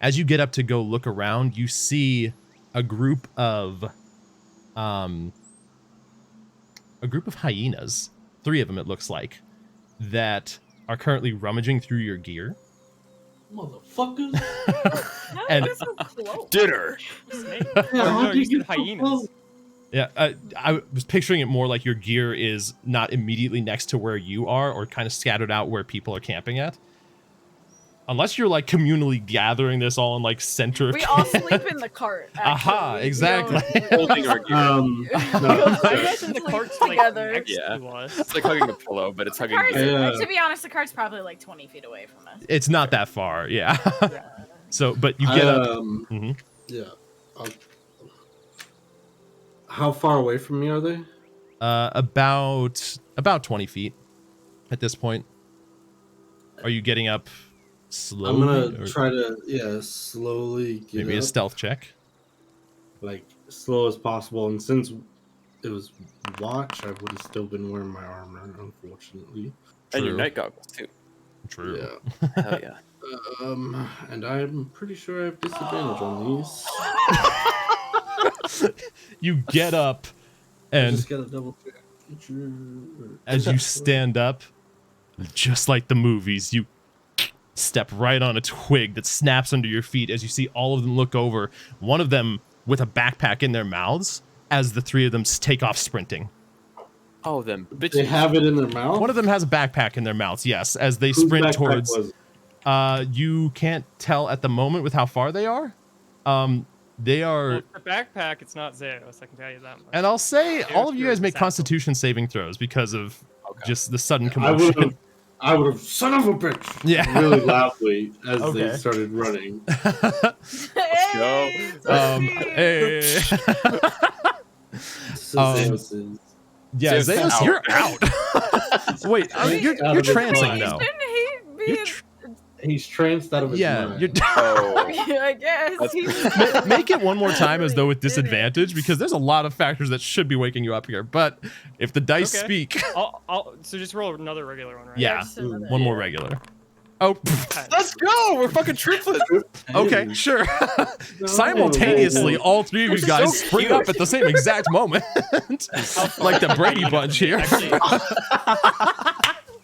as you get up to go look around, you see a group of hyenas, 3 of them it looks like, that are currently rummaging through your gear. Motherfuckers. How And- are you so close? Dinner. Snake. Yeah, Oh, how no, do you you said get so hyenas. close? Yeah, I was picturing it more like your gear is not immediately next to where you are or kind of scattered out where people are camping at. Unless you're like communally gathering this all in like center of We all sleep in the cart. Aha, actually. We exactly. don't- Holding our gear. No. I imagine the Sleep cart's like together. next Yeah. to us. It's like hugging a pillow, but it's The hugging cart's, gear. Yeah. To be honest, the cart's probably like 20 feet away from us. It's not that far, yeah. Yeah. So, but you get up. Mhm. Yeah. How far away from me are they? About 20 feet at this point. Are you getting up slowly? I'm gonna or try to slowly get maybe a up, stealth check. like slow as possible. And since it was watch, I would have still been wearing my armor, unfortunately. And your True. night goggles too. True. Yeah. Hell yeah. And I'm pretty sure I have disadvantage on these. You get up, I and just gotta double check. as you stand up, just like the movies, you step right on a twig that snaps under your feet as you see all of them look over, one of them with a backpack in their mouths, as the 3 of them take off sprinting. Oh, them bitches. They have it in their mouth. One of them has a backpack in their mouths, yes, as they Whose sprint backpack towards. was it? You can't tell at the moment with how far they are. They Well, are, for backpack, it's not Zeus, I can tell you that much. and I'll say all of you guys make Satchel. Constitution saving throws because of Okay. just the sudden I would commotion. have, son of a bitch, Yeah. really loudly as Okay. they started running. Hey, go. Hey. Zeus's. Yeah, Zeus is Zeus, out. you're out. Wait, you're Out of his trancing mind. though. Shouldn't he be? You're He's tranced out of his yeah, mind. you're Oh. I guess. That's- make it one more time as though with Really did it. disadvantage because there's a lot of factors that should be waking you up here. But if the dice Okay. speak, So just roll another regular one, right? yeah, Just another- one more regular. Oh, Let's go. We're fucking triplets. okay, sure. Simultaneously, all 3 of you They're guys so spring cute. up at the same exact moment, like the Brady Bunch here. Actually,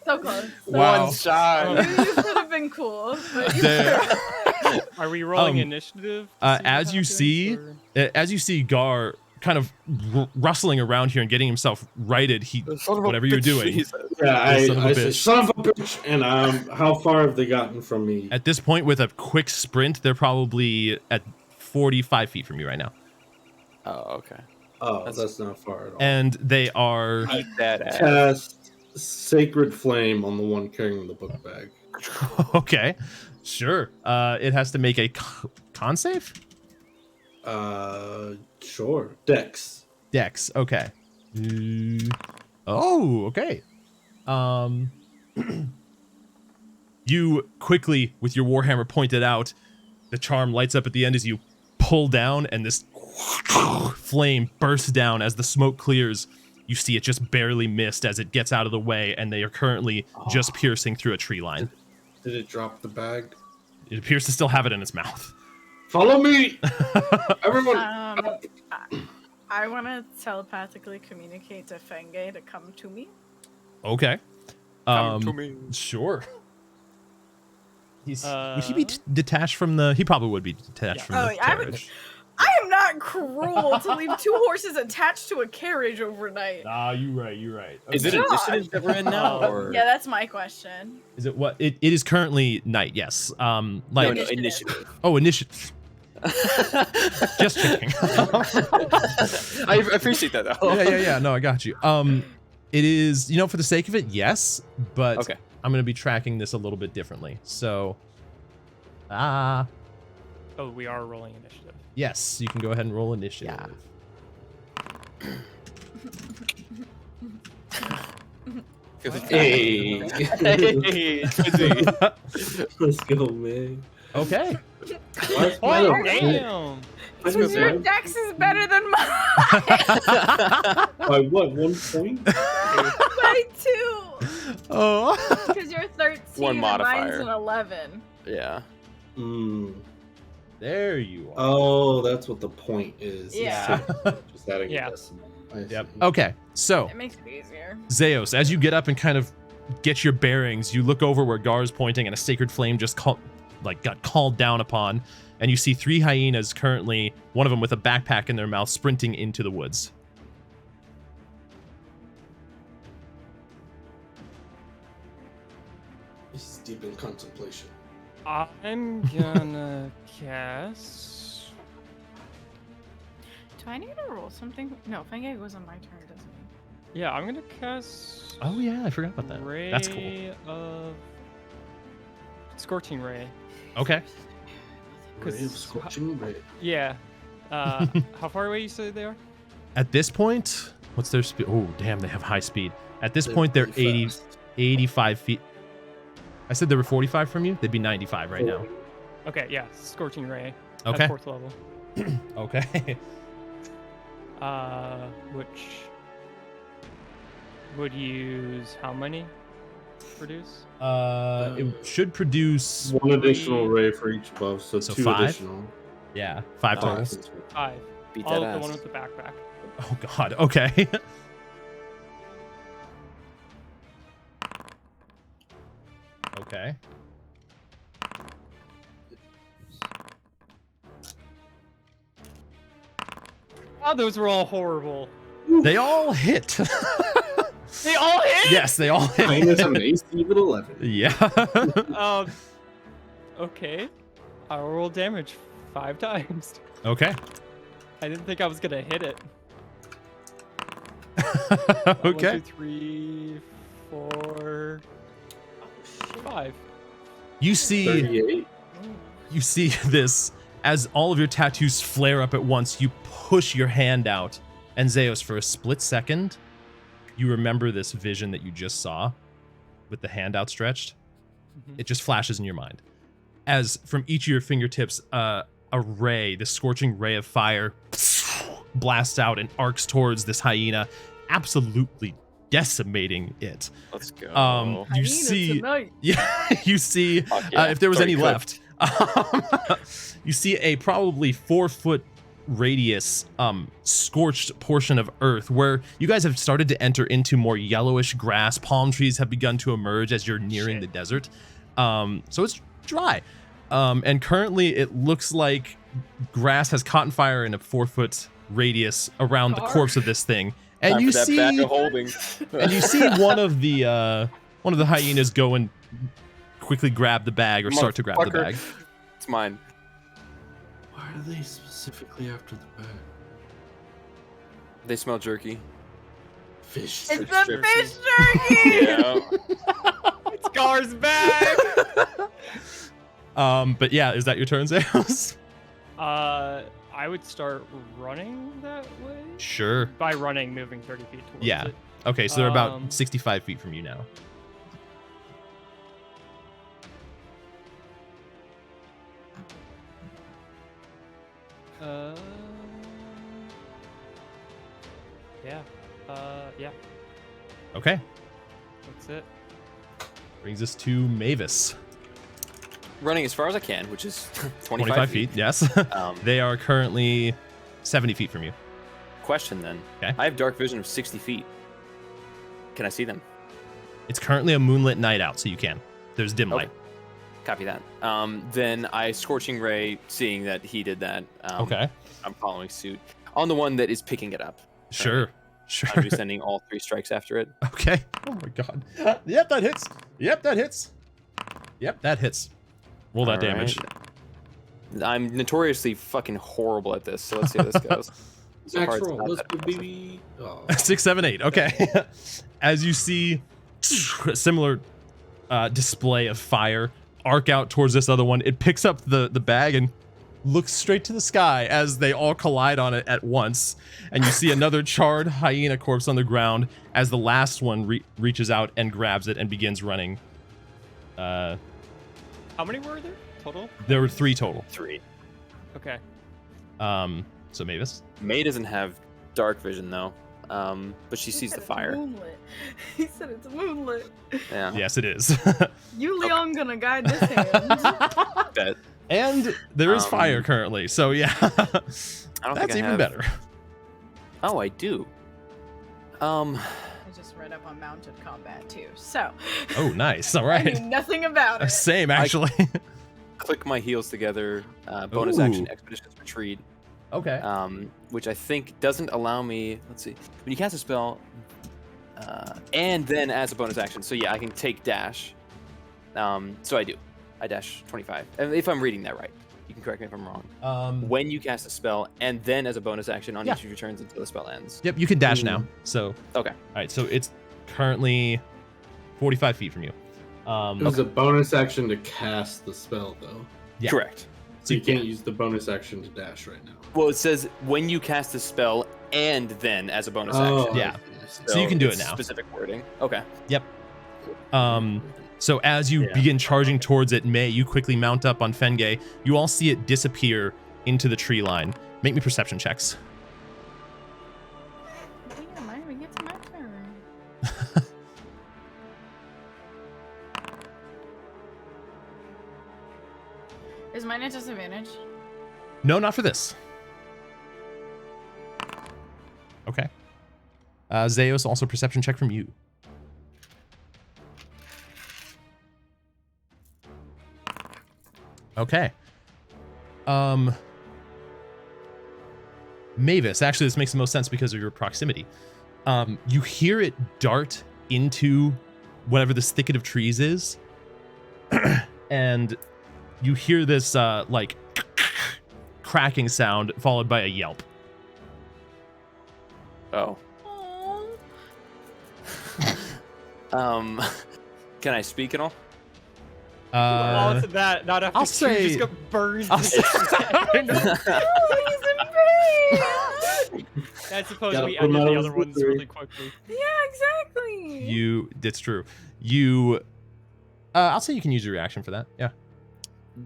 So close. Wow. One shot. You could have been cool. But you There. are we rolling Um, initiative? to see what As you happens, see, or- as you see Gar kind of rustling around here and getting himself righted, Son of a whatever you're bitch, doing. he said. Yeah, You son of a I said, bitch. son of a bitch. And how far have they gotten from me? At this point, with a quick sprint, they're probably at 45 feet from you right now. Oh, okay. Oh, That's- that's not far at all. and they are Eat that ass. Cast Sacred Flame on the one carrying the book bag. okay. Sure. It has to make a con save. Sure. Dex. Dex. Okay. Oh, okay. You quickly, with your warhammer pointed out, the charm lights up at the end as you pull down, and this flame bursts down as the smoke clears. You see it just barely missed as it gets out of the way, and they are currently just piercing through a tree line. Did it drop the bag? It appears to still have it in its mouth. Follow me! Everyone! I want to telepathically communicate to Fenge to come to me. Okay. Come to me. Sure. Would he be detached from the? He probably would be detached from the carriage. I am not cruel to leave 2 horses attached to a carriage overnight. Ah, you're right. Okay. Is it initiative that we're in now? Or? Yeah, that's my question. Is it what? It is currently night. Yes. No, initiative. Oh, initiative. Just checking. I appreciate that though. Yeah. No, I got you. It is, for the sake of it, yes, but Okay. I'm going to be tracking this a little bit differently. So, Oh, we are rolling initiative. yes, you can go ahead and roll initiative. Hey! Hey, Let's go, man. Okay. Oh, damn! Your dex is better than mine By what? 1 point? by 2. Oh. Because you're 13 One and mine's modifier. an 11. Yeah. There you are. Oh, that's what the point is. Yeah. Just adding Yeah. a decimal. I Yep. see. Okay. So, It makes it easier. Zeos, as you get up and kind of get your bearings, you look over where Gar's pointing, and a sacred flame just got called down upon, and you see 3 hyenas currently, one of them with a backpack in their mouth, sprinting into the woods. He's deep in contemplation. I'm gonna cast. Do I need to roll something? No, Fenge was on my turn, doesn't he? Yeah, I'm gonna cast. Oh yeah, I forgot about that. Ray That's cool. Of Scorching Ray. Okay. Ray of Scorching Ray. Yeah. How far away you say they are? At this point, what's their speed? Oh, damn, they have high speed. At this They're point, they're pretty 80, fast. 85 feet. I said they were 45 from you? They'd be 95 right now. Okay, yeah, Scorching Ray. Okay. At 4th level. Okay. Which would use how many? Produce? It should produce, 1 additional ray for each buff, so, So 2 5? additional. yeah, 5 total. 5. Beat All that of the ass. one with the backpack. Oh god, okay. Okay. Oh, those were all horrible. They all hit. They all hit? Yes, they all hit. Minus an AC of 11. Yeah. Okay. I roll damage 5 times. Okay. I didn't think I was gonna hit it. Okay. 1, 2, 3, 4, 5. You see 38. you see this as all of your tattoos flare up at once. You push your hand out, and Zeus, for a split second, you remember this vision that you just saw with the hand outstretched. It just flashes in your mind as from each of your fingertips, a ray, this scorching ray of fire, blasts out and arcs towards this hyena, absolutely decimating it. Let's go. You see, Tonight. yeah, you see, Fuck yeah. if there was Already any cooked. left, you see a probably 4-foot radius, scorched portion of earth where you guys have started to enter into more yellowish grass. Palm trees have begun to emerge as you're nearing the desert. So it's dry. And currently it looks like grass has caught on fire in a 4-foot radius around the corpse of this thing. And Time you for that see, bag of holding. and you see one of the hyenas go and quickly grab the bag or start to grab the Motherfucker. bag. It's mine. Why are they specifically after the bag? They smell jerky. Fish. It's a strips fish jerky. Yeah. Scar's back. But yeah, is that your turn, Zeus? I would start running that way. Sure. By running, moving 30 feet towards Yeah. it. Okay, so they're about Um, 65 feet from you now. Yeah. Yeah. Okay. That's it. Brings us to Mavis. Running as far as I can, which is 25 feet, yes. Um, They are currently 70 feet from you. Question then. Okay. I have dark vision of 60 feet. Can I see them? It's currently a moonlit night out, so you can. There's dim Okay. light. Copy that. Then I Scorching Ray, seeing that he did that. Okay. I'm following suit on the one that is picking it up. Sure. Sure. I'm just sending all 3 strikes after it. Okay. Oh my god. Yep, that hits. Yep, that hits. Yep, that hits. Roll that All right. damage. I'm notoriously fucking horrible at this, so let's see how this goes. So far, Max it's roll. not Let's that go, impressive. baby. Oh. 6, 7, 8. Okay. As you see a similar display of fire arc out towards this other one, it picks up the bag and looks straight to the sky as they all collide on it at once. And you see another charred hyena corpse on the ground as the last one reaches out and grabs it and begins running. How many were there total? There were 3 total. 3. Okay. So Mavis. May doesn't have dark vision though, but she He sees said the it's fire. Moonlit. He said it's moonlit. Yeah. Yes, it is. You, Leon, gonna guide this hand. Bet. And there is fire currently, so yeah. I don't think That's I even have- better. Oh, I do. I just read up on mounted combat too, so Oh, nice. All I right. knew nothing about it. Same, actually. Click my heels together. Bonus Ooh. action, expeditious retreat. Okay. Which I think doesn't allow me. Let's see. When you cast a spell, and then as a bonus action, so yeah, I can take dash. So I do. I dash 25. If I'm reading that right, you can correct me if I'm wrong. When you cast a spell, and then as a bonus action on Yeah. each of your turns until the spell ends. Yep, you can dash now. So, Okay. all right. So it's currently 45 feet from you. It was a bonus action to cast the spell, though. Yeah. Correct. So you can't use the bonus action to dash right now. Well, it says when you cast a spell, and then as a bonus action. Yeah. I see. So you can do it it's now. Specific wording. Okay. So as you Yeah. begin charging towards it, May, you quickly mount up on Fenge. You all see it disappear into the tree line. Make me perception checks. Damn, I didn't even get to my turn. Is mine at disadvantage? No, not for this. Okay. Zeus, also perception check from you. Okay. Mavis, actually this makes the most sense because of your proximity. You hear it dart into whatever this thicket of trees is. And you hear this like cracking sound followed by a yelp. Oh. Aww. Can I speak at all? Oh, it's that. Not after I'll Q say- just got burned. I'll say- Oh, he's in pain. I suppose Gotta we put him ended out the of other his ones misery. really quickly. Yeah, exactly. That's true. You I'll say you can use your reaction for that. Yeah.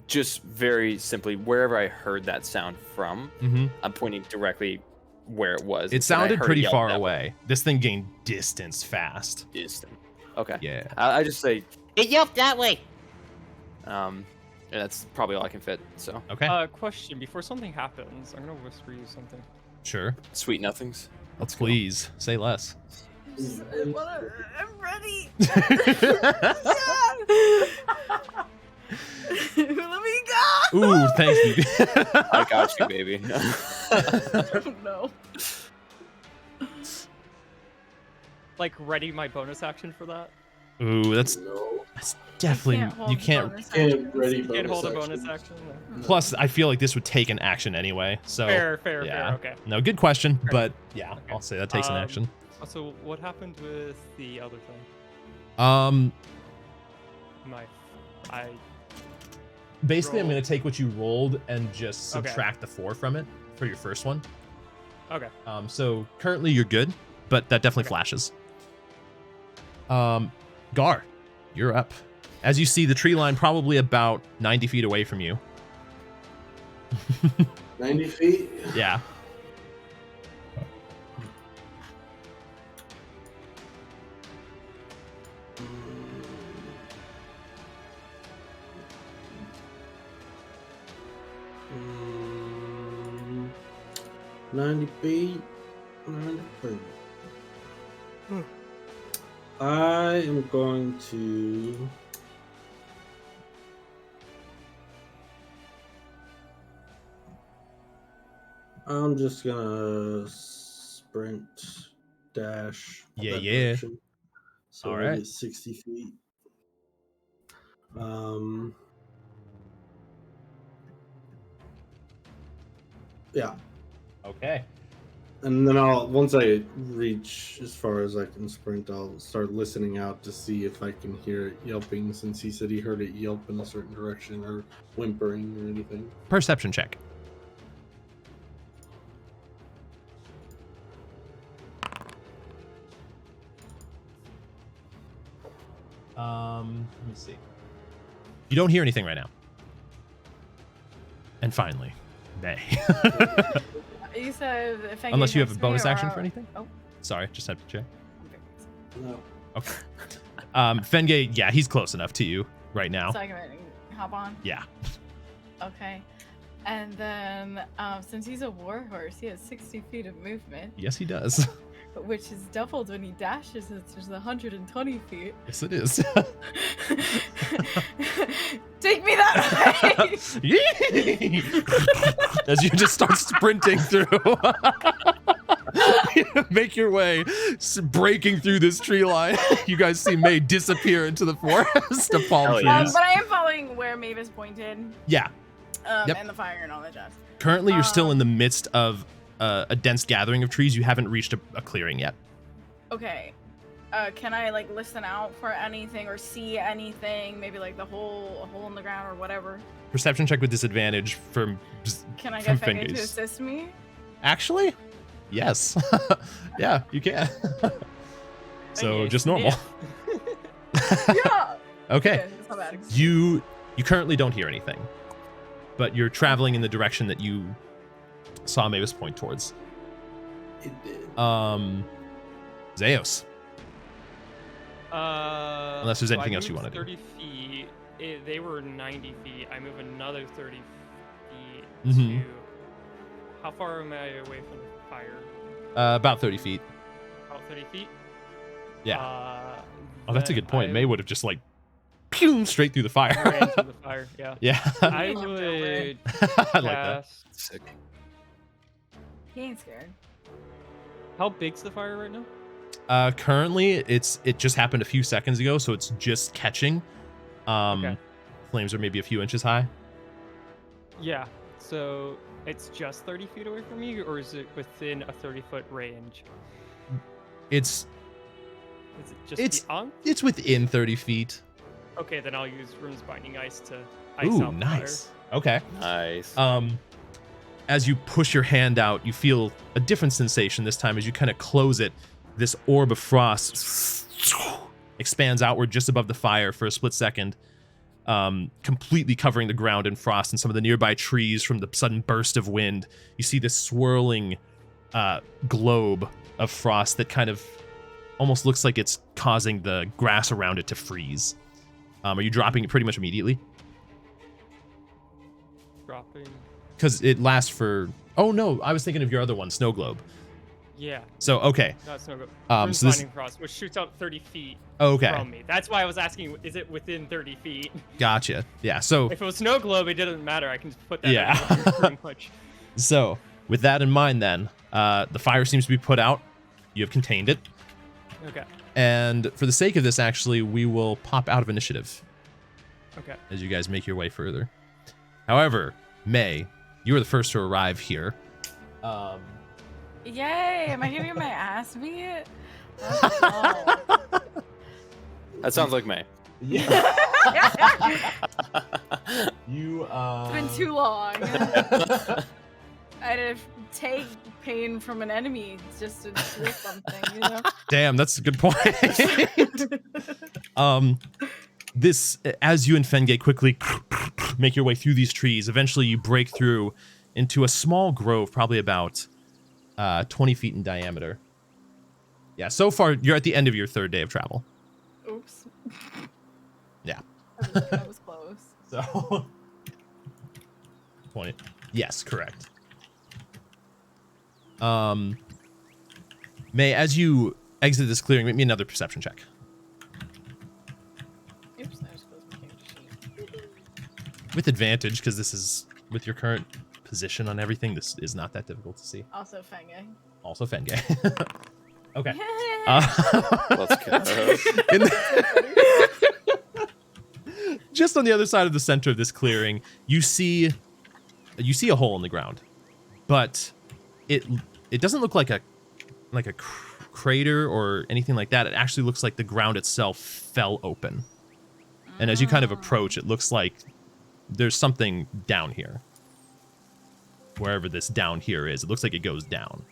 Just very simply, wherever I heard that sound from, Mm-hmm. I'm pointing directly where it was. It and said I sounded heard it pretty yelled far that away. This thing gained distance fast. Distant. Okay. Yeah. I just say, It yelped that way. and that's probably all I can fit. So Okay. Question: before something happens, I'm gonna whisper you something. Sure. sweet nothings. Let's please say less. I'm ready. Let me go. Ooh, thank you. I got you, baby. Oh, no. Like, ready my bonus action for that? Ooh, that's No. definitely you can't. Can't ready You can't bonus hold a action. bonus action. No. Plus, I feel like this would take an action anyway. So Fair, yeah. okay. No, good question, Fair. but yeah, I'll say that takes an action. So what happened with the other thing? Basically, I'm roll. going to take what you rolled and just Okay. subtract the 4 from it for your first one. Okay. So currently you're good, but that definitely Okay. flashes. Gar, you're up. As you see the tree line probably about 90 feet away from you. 90 feet? Yeah. Mm, 90 feet. 90 feet. I am going to. I'm just gonna sprint, dash. Yeah, that yeah. direction. So All maybe right. it's 60 feet. Yeah. Okay. And then once I reach as far as I can sprint, I'll start listening out to see if I can hear it yelping, since he said he heard it yelp in a certain direction or whimpering or anything. Perception check. Let me see. You don't hear anything right now. And finally, May. You said if I Unless get you have a next to me bonus or action for anything? Oh, Sorry, just have to check. No. Okay. Fengay, yeah, he's close enough to you right now. so I can hop on. Yeah. Okay. And then, since he's a warhorse, he has 60 feet of movement, Yes, he does. which is doubled when he dashes, which is 120 feet. Yes, it is. Take me that way! Yee! As you just start sprinting through. Make your way, breaking through this tree line. You guys see May disappear into the forest of palm Hell trees. yeah. But I am following where Mavis pointed, Yeah. Yep. and the fire and all that jazz. Currently, you're still in the midst of a dense gathering of trees. You haven't reached a clearing yet. Okay. Can I like listen out for anything or see anything? Maybe like a hole in the ground or whatever. Perception check with disadvantage from Can I from get Fengay to Fengay's. assist me? Actually, yes. Yeah, you can. So Okay, just normal. Yeah. Okay. That's not bad. You currently don't hear anything, but you're traveling in the direction that you saw Mavis point towards. It did. Zeus. Unless there's anything else you wanna do. 30 feet. They were 90 feet. I move another 30 feet Mhm. to. How far am I away from the fire? About 30 feet. About 30 feet? Yeah. Oh, that's a Then good point. I May would have just like pew straight through the fire. ran through the fire. Yeah. Yeah. I He jumped over it. would I like that. cast. Sick. He ain't scared. How big's the fire right now? Currently, it just happened a few seconds ago, so it's just catching. Okay. Flames are maybe a few inches high. Yeah. So it's just 30 feet away from me, or is it within a 30-foot range? It's Is it just It's- beyond? it's within 30 feet. Okay, then I'll use Rune's Binding Ice to ice Ooh, out the nice. Okay. Nice. As you push your hand out, you feel a different sensation this time as you kind of close it. This orb of frost expands outward just above the fire for a split second, completely covering the ground in frost and some of the nearby trees from the sudden burst of wind. You see this swirling globe of frost that kind of almost looks like it's causing the grass around it to freeze. Are you dropping it pretty much immediately? Dropping. Because it lasts for... Oh, no, I was thinking of your other one, Snow Globe. Yeah. So, okay. That's no good. So Rune's this- Binding Frost, which shoots out 30 feet Okay, from me. That's why I was asking, is it within 30 feet? gotcha. Yeah, so... If it was snow globe, it didn't matter. I can just put that Yeah. anywhere, pretty much. So, with that in mind then, the fire seems to be put out. You have contained it. Okay. And for the sake of this, actually, we will pop out of initiative Okay. as you guys make your way further. However, May, you are the first to arrive here. Yay! Am I gonna get my ass beat? Let's go. That sounds like May. You It's been too long. I had to take pain from an enemy just to do something, you know? Damn, that's a good point. This, as you and Fenge quickly make your way through these trees, eventually you break through into a small grove, probably about 20 feet in diameter. Yeah, so far you're at the end of your third day of travel. Oops. Yeah. That was close. So 20. Yes, correct. May, as you exit this clearing, make me another perception check. Oops, I just closed my character sheet. With advantage, because this is with your current position on everything, this is not that difficult to see. Also Fenge. Also Fenge. Okay. Let's go. Just on the other side of the center of this clearing, you see a hole in the ground, but it doesn't look like a crater or anything like that. It actually looks like the ground itself fell open, and as you kind of approach, it looks like there's something down here. Wherever this down here is, it looks like it goes down.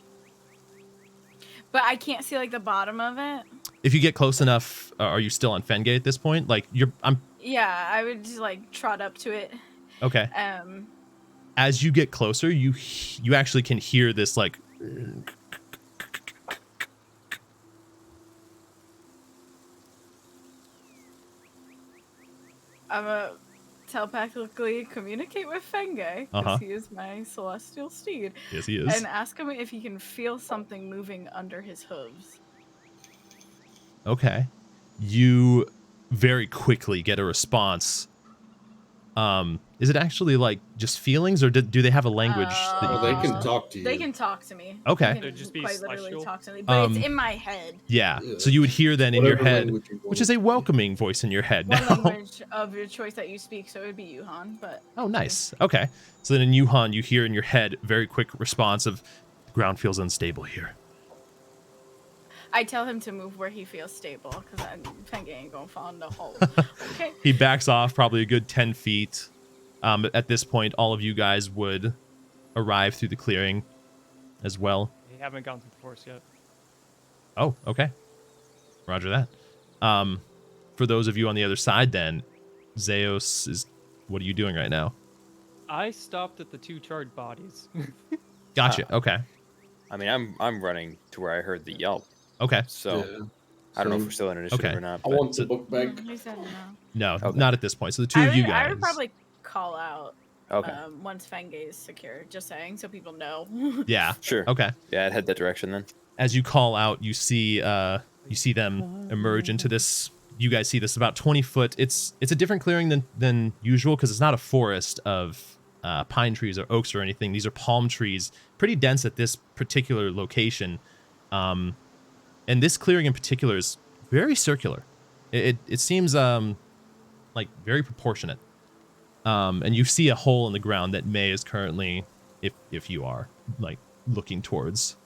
But I can't see like the bottom of it. If you get close enough, are you still on Fenge at this point? Like Yeah, I would just like trot up to it. Okay. As you get closer, you actually can hear this like. I'm a telepathically communicate with Fenge because he is my celestial steed. Yes, he is. And ask him if he can feel something moving under his hooves. Okay. You very quickly get a response. Is it actually like just feelings, or do they have a language that you Well, they understand? can talk to you. They can talk to me. Okay. They can It'd just be quite literally celestial? talk to me, but it's in my head. Yeah. Yeah. So you would hear then in your Whatever head, language you want. which is a welcoming voice in your head One now. language of your choice that you speak, so it would be Yuhan, but Oh, nice. Okay. So then in Yuhan, you hear in your head very quick response of, ground feels unstable here. I tell him to move where he feels stable, because Fenge ain't gonna fall in the hole. Okay. He backs off probably a good 10 feet. At this point, all of you guys would arrive through the clearing as well. We haven't gone through the forest yet. Oh, okay. Roger that. For those of you on the other side then, Zeus is... What are you doing right now? I stopped at the 2 charred bodies. Gotcha. Okay. I mean, I'm running to where I heard the yelp, Okay. so Yeah. I don't know if So- we're still in initiative Okay. or not. I But want the book back. He said no. No, Okay. not at this point. So the two of you guys... I would probably call out okay, once Fenge is secure, just saying, so people know. Yeah. sure. Okay. Yeah, I'd head that direction then. As you call out, you see them emerge into this. You guys see this about 20 foot. It's a different clearing than usual because it's not a forest of pine trees or oaks or anything. These are palm trees, pretty dense at this particular location. And this clearing in particular is very circular. It seems like very proportionate. And you see a hole in the ground that May is currently, if you are like looking towards.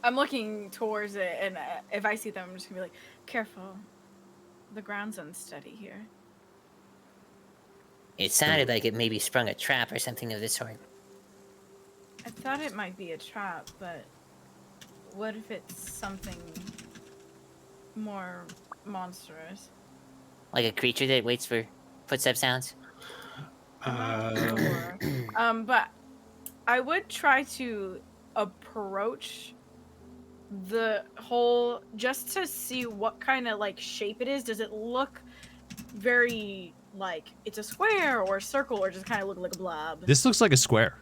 I'm looking towards it, and if I see them, I'm just gonna be like, careful. The ground's unsteady here. It sounded like it maybe sprung a trap or something of this sort. I thought it might be a trap, but what if it's something more monstrous? Like a creature that waits for footstep sounds. Sure. But I would try to approach the hole just to see what kind of like shape it is. Does it look very like it's a square or a circle, or just kind of look like a blob? This looks like a square.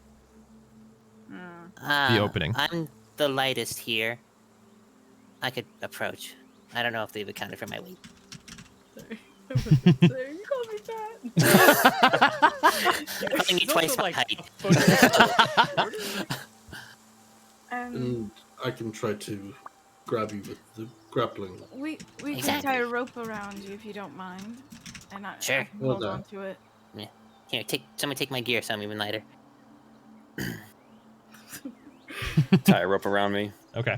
The opening. I'm the lightest here. I could approach. I don't know if they've accounted for my weight. Sorry, you called me fat. I need twice my height. Um, And I can try to grab you with the grappling. We can Exactly. tie a rope around you if you don't mind, and I Sure. can Well hold done. on to it. Here, someone take my gear so I'm even lighter. Tie a rope around me. Okay.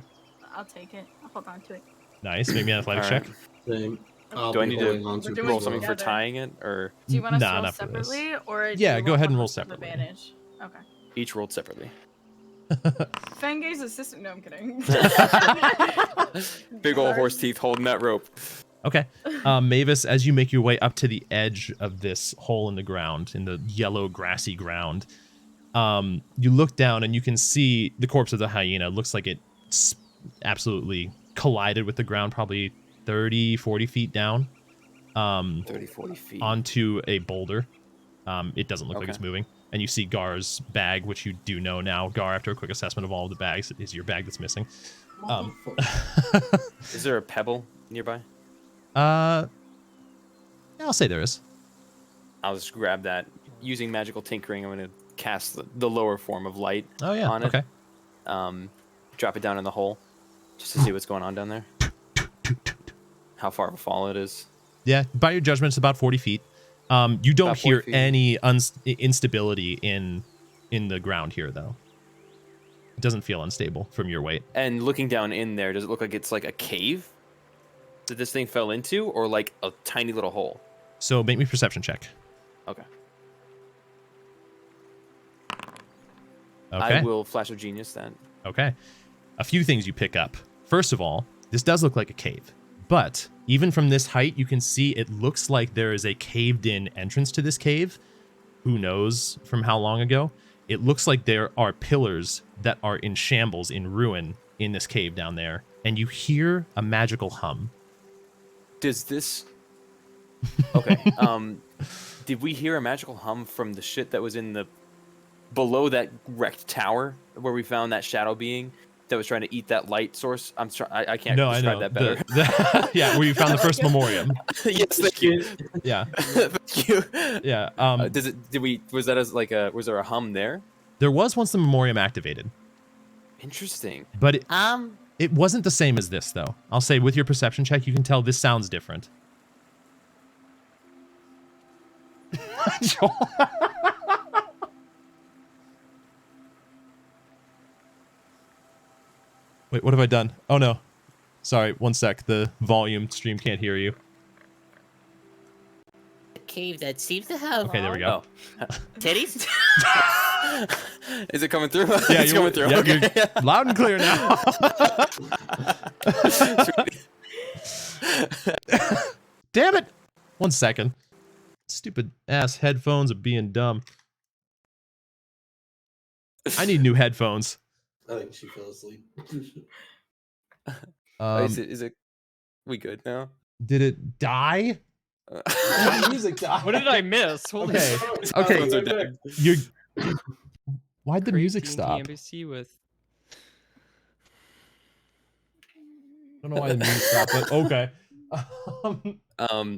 I'll take it. I'll hold on to it. Nice. Make me an athletics All right. check. Same. I'll Do I be need to holding on to We're it doing Roll as something well. for together. tying it, or Do you want us Nah, to roll not for this. separately, or do Yeah, you go want ahead and one roll with separately. Advantage. Okay. each rolled separately? Fengay's assistant. No, I'm kidding. Big old horse teeth holding that rope. Okay. Mavis, as you make your way up to the edge of this hole in the ground, in the yellow grassy ground, you look down and you can see the corpse of the hyena. It looks like it absolutely collided with the ground, probably 30, 40 feet down. 30, 40 feet. Onto a boulder. It doesn't look like it's Okay. moving. And you see Gar's bag, which you do know now. Gar, after a quick assessment of all of the bags, is your bag that's missing. Is there a pebble nearby? Yeah, I'll say there is. I'll just grab that. Using magical tinkering, I'm going to cast the lower form of light Oh, yeah. on it. Okay. Drop it down in the hole just to see what's going on down there. How far of a fall it is. Yeah, by your judgment, it's about 40 feet. You don't About 40 hear feet. any instability in the ground here, though. It doesn't feel unstable from your weight. And looking down in there, does it look like it's like a cave that this thing fell into, or like a tiny little hole? So make me a perception check. Okay. Okay. I will flash of genius then. Okay. A few things you pick up. First of all, this does look like a cave. But even from this height, you can see it looks like there is a caved-in entrance to this cave. Who knows from how long ago? It looks like there are pillars that are in shambles, in ruin, in this cave down there. And you hear a magical hum. Does this... Okay. Did we hear a magical hum from the shit that was in the... below that wrecked tower where we found that shadow being that was trying to eat that light source? I can't describe that better. Yeah, where you found the first memoriam. Yes, thank you. Yeah. Thank you. Yeah. Was that as like was there a hum there? There was once the memoriam activated, Interesting. but it wasn't the same as this, though. I'll say with your perception check, you can tell this sounds different. Wait, what have I done? Oh, no. Sorry, one sec. The volume stream can't hear you. A cave that seems to have Okay, there we go. titties. Is it coming through? Yeah, It's coming through. yeah, Okay. you're loud and clear now. Damn it! 1 second. Stupid ass headphones are being dumb. I need new headphones. I think she fell asleep. Is it? We good now? Did it die? Music died. What did I miss? Holy Okay. shit. Okay. Headphones are dead. You're. Why'd the Create music D&D stop? NPC with I don't know why the music stopped, but okay.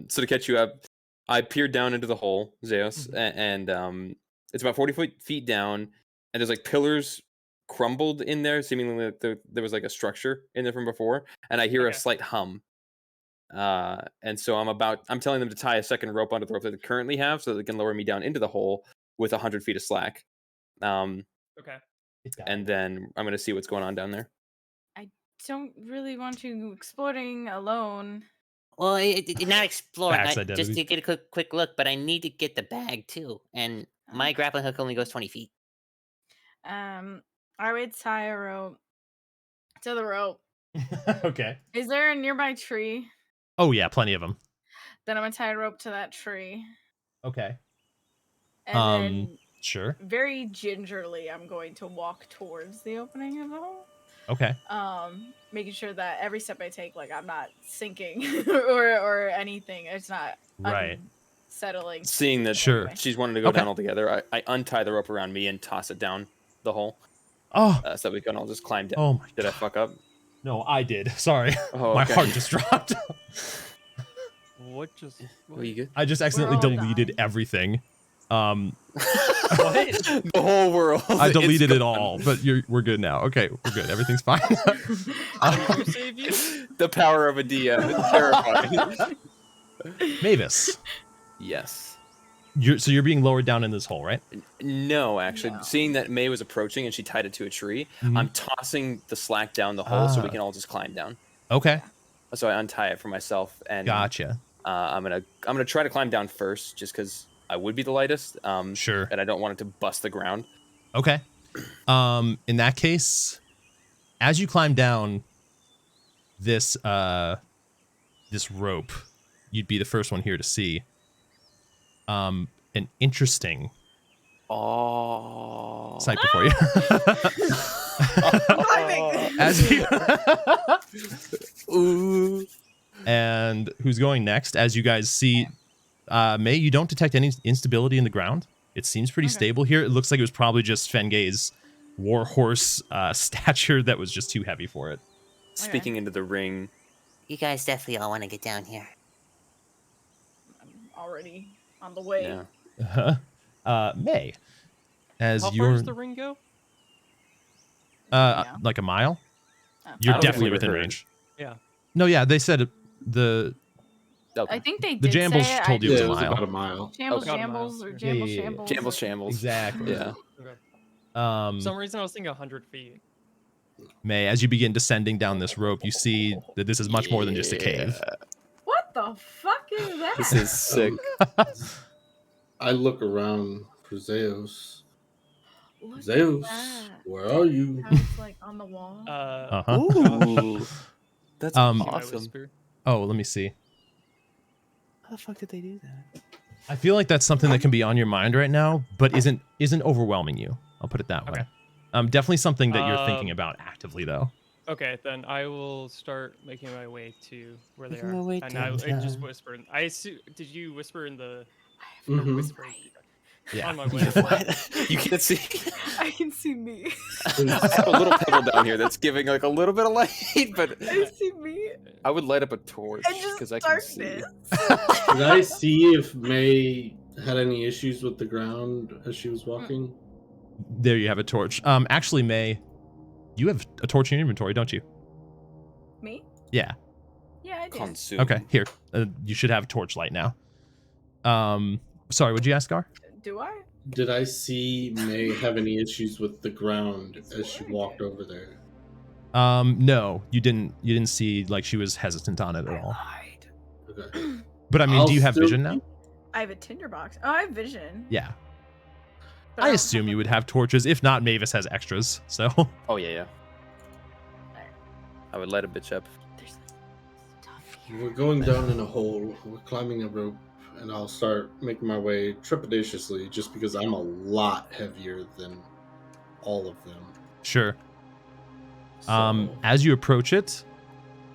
So to catch you up, I peered down into the hole, Zeus, and it's about 40 feet down, and there's like pillars crumbled in there, seemingly like there was like a structure in there from before, and I hear a Okay. slight hum. And so I'm telling them to tie a second rope onto the rope that they currently have, so that they can lower me down into the hole with 100 feet of slack. Okay. And then I'm gonna see what's going on down there. Don't really want you exploring alone. Well, not exploring. Back's Just identity. to get a quick look, but I need to get the bag too. And my grappling hook only goes 20 feet. I would tie a rope to the rope. Okay. Is there a nearby tree? Oh yeah, plenty of them. Then I'm gonna tie a rope to that tree. Okay. And then Sure. very gingerly I'm going to walk towards the opening of the hole. Okay. Making sure that every step I take, like I'm not sinking or anything. It's not Right. unsettling. Seeing that Sure. she's wanting to go Okay. down altogether, I untie the rope around me and toss it down the hole, Oh. so that we can all just climb down. Oh my Did I God. fuck up? No, I did. Sorry. Oh, My okay. heart just dropped. What just? Are you good? I just accidentally all deleted dying. everything. What? The whole world. I It's deleted it gone. all, but we're good now. Okay, we're good. Everything's fine. Did you save you? The power of a DM. It's terrifying. Mavis, Yes. you're being lowered down in this hole, right? No, actually, No. seeing that May was approaching and she tied it to a tree, Mhm. I'm tossing the slack down the hole so we Ah. can all just climb down. Okay, So I untie it for myself, and gotcha. I'm gonna try to climb down first, just because I would be the lightest. Sure. And I don't want it to bust the ground. Okay. In that case, as you climb down this this rope, you'd be the first one here to see an interesting Oh. sight before you. Climbing. As you Ooh. and who's going next? As you guys see, May, you don't detect any instability in the ground. It seems pretty Okay. stable here. It looks like it was probably just Fengay's warhorse stature that was just too heavy for it. Speaking into the ring. You guys definitely all want to get down here. I'm already on the way. Yeah. May, as How far you're does the ring go? Yeah. like a mile, Oh. you're I don't think definitely we within heard. range. Yeah. No, yeah, they said the Okay. I think they The did Jambles say it. told you Yeah, it it was was a about mile. a mile. Shambles, Okay. shambles, or Yeah, jambles, yeah, yeah. shambles. Jambles, shambles. Exactly. Yeah. Okay. Um, For some reason, I was thinking 100 feet. May, as you begin descending down this rope, you see that this is much more than just a cave. What the fuck is that? This is sick. I look around for Zeus. Look at Zeus, that. where are you? How it's like on the wall. Uh-huh. Ooh. That's Um, Can I awesome. whisper? Oh, let me see. How the fuck did they do that? I feel like that's something that can be on your mind right now, but isn't overwhelming you. I'll put it that way. Definitely something that you're thinking about actively, though. Okay, then I will start making my way to where they Making are. my way And I just downtown. whisper. I assume. Did you whisper in the? Mhm. Whisper Yeah. on my way. What? You can't see. I can see me. I have a little pebble down here that's giving like a little bit of light, but I see me. I would light up a torch And because just I can see. darkness. Did I see if May had any issues with the ground as she was walking? There you have a torch. Actually, May, you have a torch in your inventory, don't you? Me? Yeah. Yeah, I do. Consume. Okay, here. You should have torchlight now. Sorry, what'd you ask, Gar? Do I? Did I see May have any issues with the ground as she walked over there? No, you didn't see like she was hesitant on it at all. Lied. Okay. But I mean, I'll do you have still vision now? keep- I have a tinderbox. Oh, I have vision. Yeah. but I don't assume have you a- would have torches. If not, Mavis has extras. So Oh yeah. I would light a bitch up. There's stuff here. We're going down in a hole. We're climbing a rope, and I'll start making my way trepidatiously just because I'm a lot heavier than all of them. sure. So, As you approach it,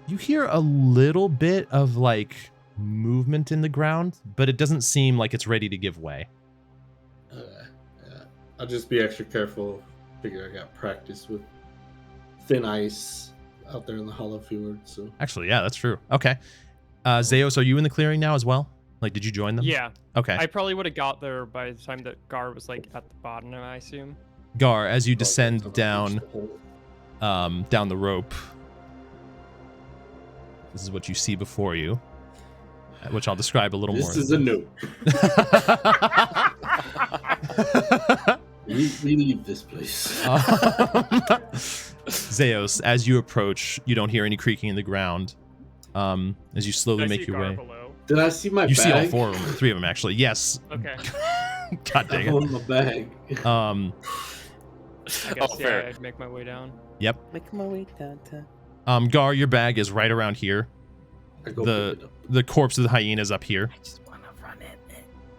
you hear a little bit of like movement in the ground, but it doesn't seem like it's ready to give way. yeah. I'll just be extra careful. Figure I got practice with thin ice out there in the hollow fjord. So Actually, yeah, that's true. Okay. Zeus, are you in the clearing now as well? Like, did you join them? Yeah, Okay. I probably would have got there by the time that Gar was like at the bottom. I assume. Gar, as you I'll descend reach down the hole. down the rope, this is what you see before you, which I'll describe a little This more. is a note. We leave this place. Zeus, as you approach, you don't hear any creaking in the ground. As you slowly Did I make see your Gar way, below? Did I see my you bag? see all four of them, three of them actually. Yes. Okay. God I dang it. own my bag. I guess yeah, fair. I'd make my way down. Yep. Make my way downtown. Gar, your bag is right around here. I go The pick it up. the corpse of the hyena is up here. I just want to run it.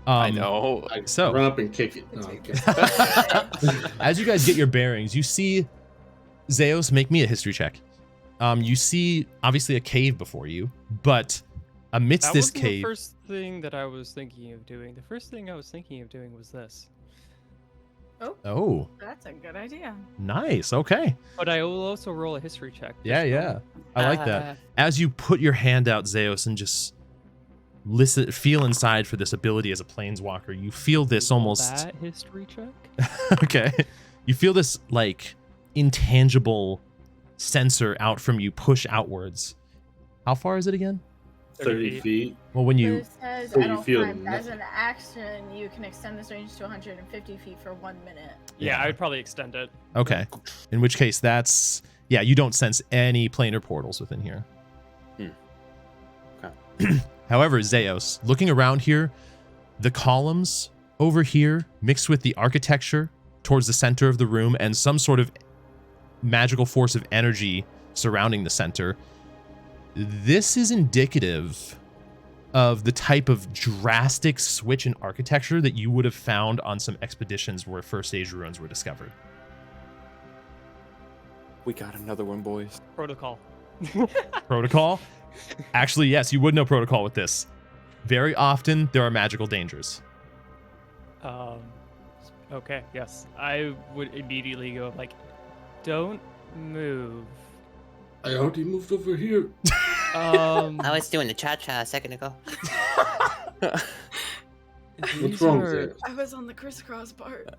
I know. I so- run up and kick it. No, I'm kidding. As you guys get your bearings, you see Zeus, make me a history check. You see obviously a cave before you, but amidst That this wasn't cave, the first thing that I was thinking of doing. The first thing I was thinking of doing was this. oh, That's a good idea. nice. Okay. But I will also roll a history check. Yeah, yeah. I like that. As you put your hand out, Zeus, and just listen, feel inside for this ability as a planeswalker, you feel this almost That history check? okay. You feel this like intangible sensor out from you push outwards, How far is it again? 30 feet. Well, when But you it says So at you all feel times, as nothing. an action, you can extend this range to 150 feet for 1 minute. Yeah, I would probably extend it. okay, in which case that's you don't sense any planar portals within here. Okay. However, Zeos, looking around here, the columns over here mixed with the architecture towards the center of the room and some sort of magical force of energy surrounding the center, this is indicative of the type of drastic switch in architecture that you would have found on some expeditions where first age ruins were discovered. We got another one, boys. Protocol. Protocol? Actually, yes, you would know protocol with this. Very often, there are magical dangers. Okay, yes. I would immediately go like, don't move. I already moved over here. I was doing the cha-cha a second ago. What's wrong, Zach? I was on the crisscross part.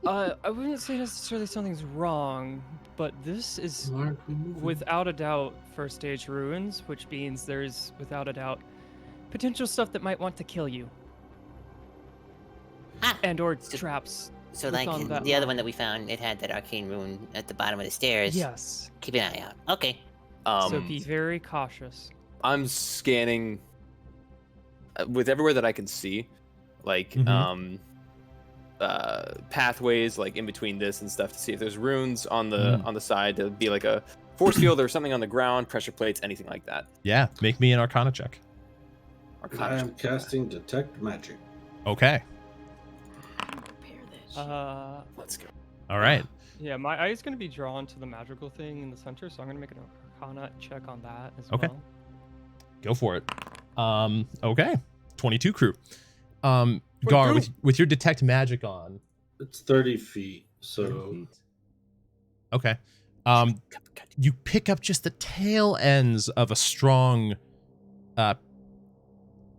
I wouldn't say necessarily something's wrong, but this is Why aren't we moving? without a doubt first stage ruins, which means there's without a doubt potential stuff that might want to kill you. Ah, And or So- traps. So Look like on that the other line. one that we found, it had that arcane rune at the bottom of the stairs. Yes. Keep an eye out. Okay. So be very cautious. I'm scanning with everywhere that I can see, like Mhm. pathways, like in between this and stuff, to see if there's runes on the side to be like a force field or something on the ground, pressure plates, anything like that. Yeah, make me an Arcana check. Arcana I am check. casting Detect Magic. Okay. Prepare this. Let's go. All right. Yeah, my eye is going to be drawn to the magical thing in the center, so I'm going to make an Arcana check on that as Okay. well. Go for it. Okay. 22 crew. Gar, with your detect magic on. It's 30 feet, so Okay. You pick up just the tail ends of a strong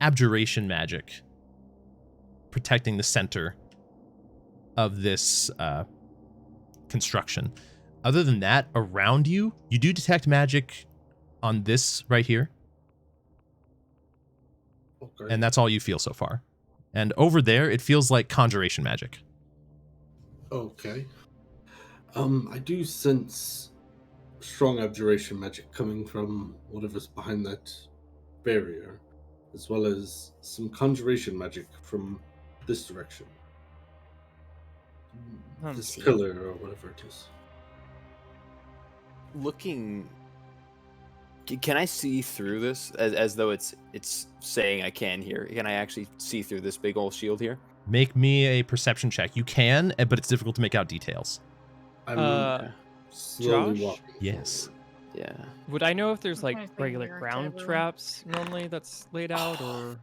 abjuration magic protecting the center of this construction. Other than that, around you, you do detect magic on this right here, okay. and that's all you feel so far. And over there, it feels like conjuration magic. Okay. I do sense strong abjuration magic coming from whatever's behind that barrier, as well as some conjuration magic from this direction. This pillar or whatever it is. Looking, can I see through this as though it's saying I can here? Can I actually see through this big old shield here? Make me a perception check. You can, but it's difficult to make out details. I'm slowly Josh? walking. Yes. Yeah. Would I know if there's I'm like trying to think regular where ground everyone- traps normally that's laid out, or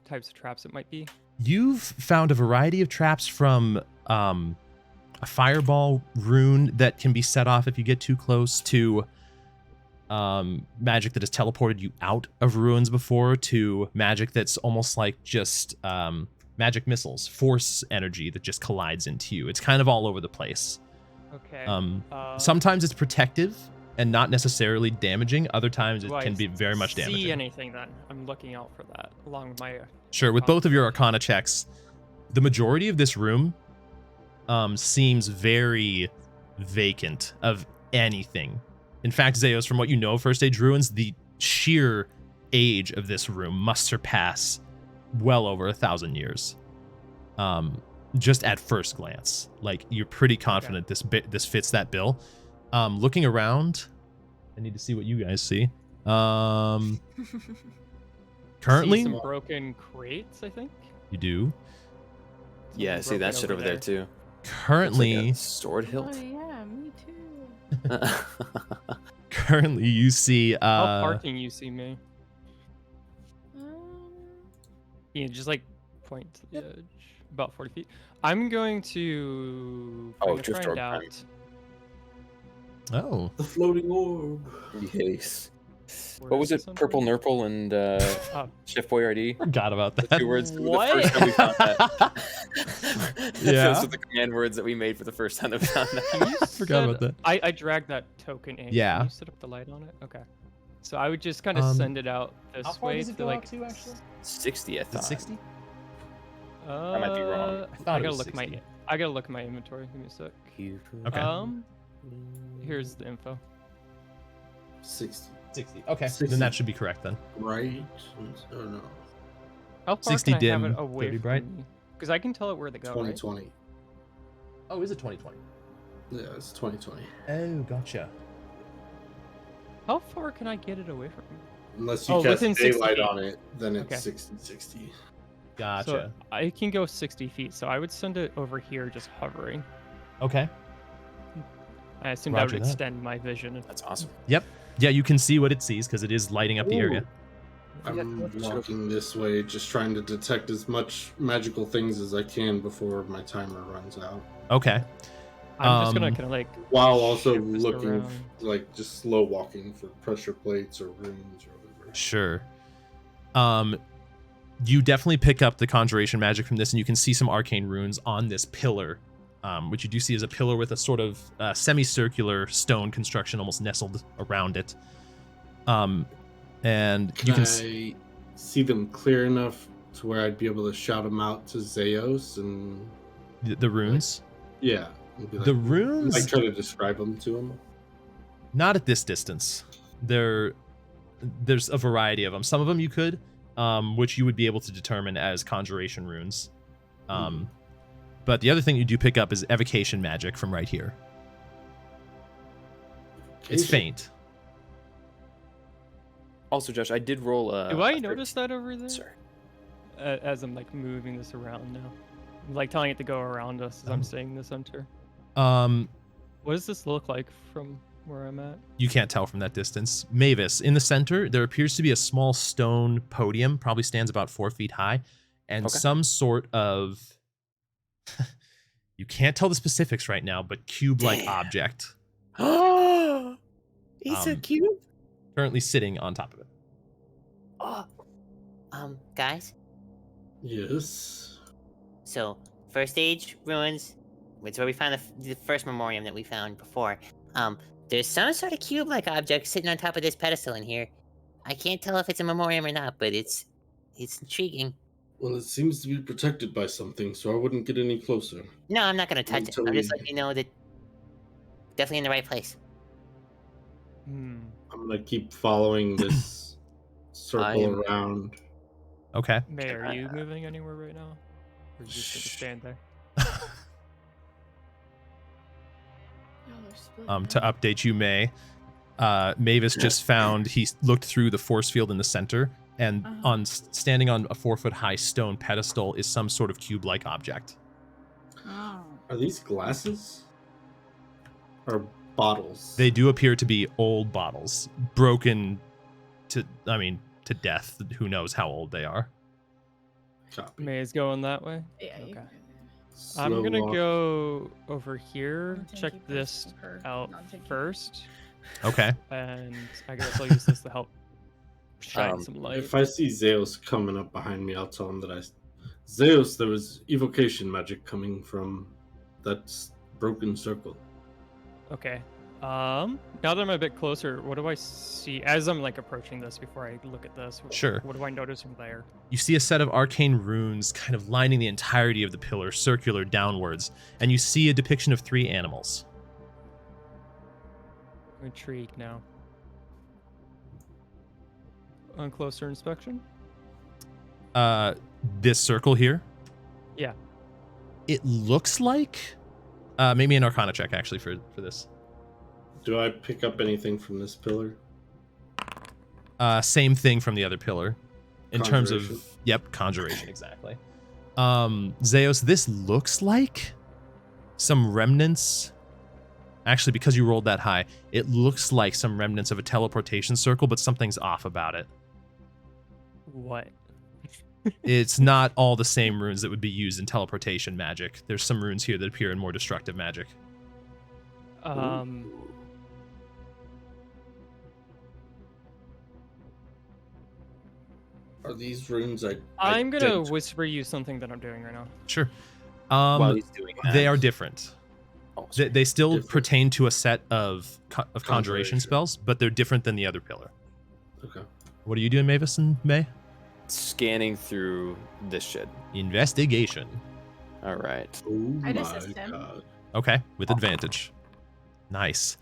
types of traps it might be? You've found a variety of traps from a fireball rune that can be set off if you get too close to magic that has teleported you out of ruins before, to magic that's almost like just magic missiles, force energy that just collides into you. It's kind of all over the place. Okay. Sometimes it's protective and not necessarily damaging. Other times it do I can be very much See damaging. anything then? I'm looking out for that along with my. Sure, with Arcana. both of your Arcana checks, the majority of this room seems very vacant of anything. In fact, Zeos, from what you know of First Age Ruins, the sheer age of this room must surpass well over 1,000 years. Just at first glance, like you're pretty confident this fits that bill. Looking around, I need to see what you guys see. Currently, See some broken crates, I think. you do. Yeah, I see that broken shit over over there there. too. Currently, Looks like a sword Oh hilt. yeah, me too. currently you see How parking you see me? Um, Yeah, just like point to the edge, about 40 feet. I'm going to Oh, bring a drift friend orb, out. right. Oh, The floating orb. Yes. Where What was is it? this Purple under? Nurple and Chef Boyardee. forgot about The that. two words. What? The first time we found that. Yeah. Those are the command words that we made for the first time that we found that. Can you Forgot about set- that. I dragged that token in. Yeah. Can you set up the light on it? Okay. So I would just kind of send it out this How far way does it to go like out to, actually? 60, I Is it thought. 60? might be wrong. I thought it gotta was look 60. I gotta look at my inventory. Give me a sec. Okay. Here's the info. 60. 60. Okay. 60. Then that should be correct then. Right? Or no? How far 60 can I have dim, it away 30 from bright. me? Because I can tell it where they go, right? 2020. Oh, is it 2020? Yeah, it's 2020. Oh, gotcha. How far can I get it away from me? Unless you Oh, cast within 60 daylight feet. on it, then it's Okay. 60-60. Gotcha. So I can go 60 feet, so I would send it over here just hovering. Okay. I assume Roger that would that. extend my vision. That's awesome. Yep. Yeah, you can see what it sees because it is lighting up the area. I'm walking this way, just trying to detect as much magical things as I can before my timer runs out. Okay. I'm just gonna Um, kind of like While also shift this looking, around. like, just slow walking for pressure plates or runes or whatever. Sure. You definitely pick up the conjuration magic from this, and you can see some arcane runes on this pillar, which you do see as a pillar with a sort of semicircular stone construction almost nestled around it. And you can I see them clear enough to where I'd be able to shout them out to Zeos and the runes. yeah, and be like, The runes, like try to describe them to him. not at this distance. There's a variety of them. Some of them you could, which you would be able to determine as conjuration runes. But the other thing you do pick up is evocation magic from right here. It's faint. Also, Josh, I did roll a. Do I a notice that over there? Sorry. As I'm like moving this around now, I'm like telling it to go around us as I'm staying in the center. What does this look like from where I'm at? You can't tell from that distance. Mavis, in the center, there appears to be a small stone podium, probably stands about 4 feet high, and Okay. some sort of you can't tell the specifics right now, but cube-like Damn. object Oh, it's a Um, cube. currently sitting on top of it. Oh, guys. Yes. So, first stage ruins. It's where we found the first memoriam that we found before. There's some sort of cube-like object sitting on top of this pedestal in here. I can't tell if it's a memoriam or not, but it's intriguing. Well, it seems to be protected by something, so I wouldn't get any closer. No, I'm not gonna touch it. Until I'm just we- letting you know that definitely in the right place. I'm gonna keep following this circle around. Okay. May, are you moving anywhere right now? Or are you just gonna stand there? No, they're split To up. update you, May, Mavis just found he looked through the force field in the center, and standing on a 4-foot-high stone pedestal is some sort of cube-like object. Oh. Are these glasses? Or bottles? They do appear to be old bottles, broken to death. Who knows how old they are? Copy. May is going that way. Yeah, you Okay. can- I'm Slow gonna walk. go over here, Thank check you, this person, her, out not thank you. first, Okay. and I guess I'll use this to help shine some light. If I see Zeus coming up behind me, I'll tell him that Zeus, there was evocation magic coming from that broken circle. Okay. Now that I'm a bit closer, what do I see as I'm like approaching this before I look at this? Sure. What do I notice from there? You see a set of arcane runes kind of lining the entirety of the pillar, circular downwards, and you see a depiction of 3 animals. I'm intrigued now. On closer inspection? This circle here, Yeah. it looks like maybe an Arcana check actually for this. Do I pick up anything from this pillar? Same thing from the other pillar. In terms of Conjuration. conjuration, exactly. Zeus, this looks like some remnants. Actually, because you rolled that high, it looks like some remnants of a teleportation circle, but something's off about it. What? It's not all the same runes that would be used in teleportation magic. There's some runes here that appear in more destructive magic. Are these runes I'm gonna identical? whisper you something that I'm doing right now. Sure. while he's doing that? They are different. Oh, They still Different. pertain to a set of conjuration Conjuration. spells, but they're different than the other pillar. Okay. What are you doing, Mavis and May? scanning through this shit. Investigation. All right. Oh I'd my assist him. god. Okay, with advantage. Nice.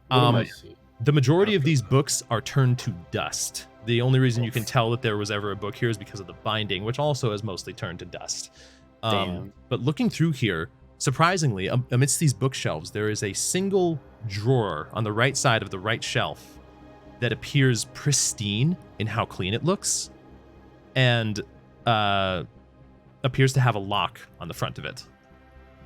What am I seeing? The majority of these books are turned to dust. The only reason you can tell that there was ever a book here is because of the binding, which also is mostly turned to dust. Damn. But looking through here, surprisingly, amidst these bookshelves, there is a single drawer on the right side of the right shelf that appears pristine in how clean it looks, and appears to have a lock on the front of it.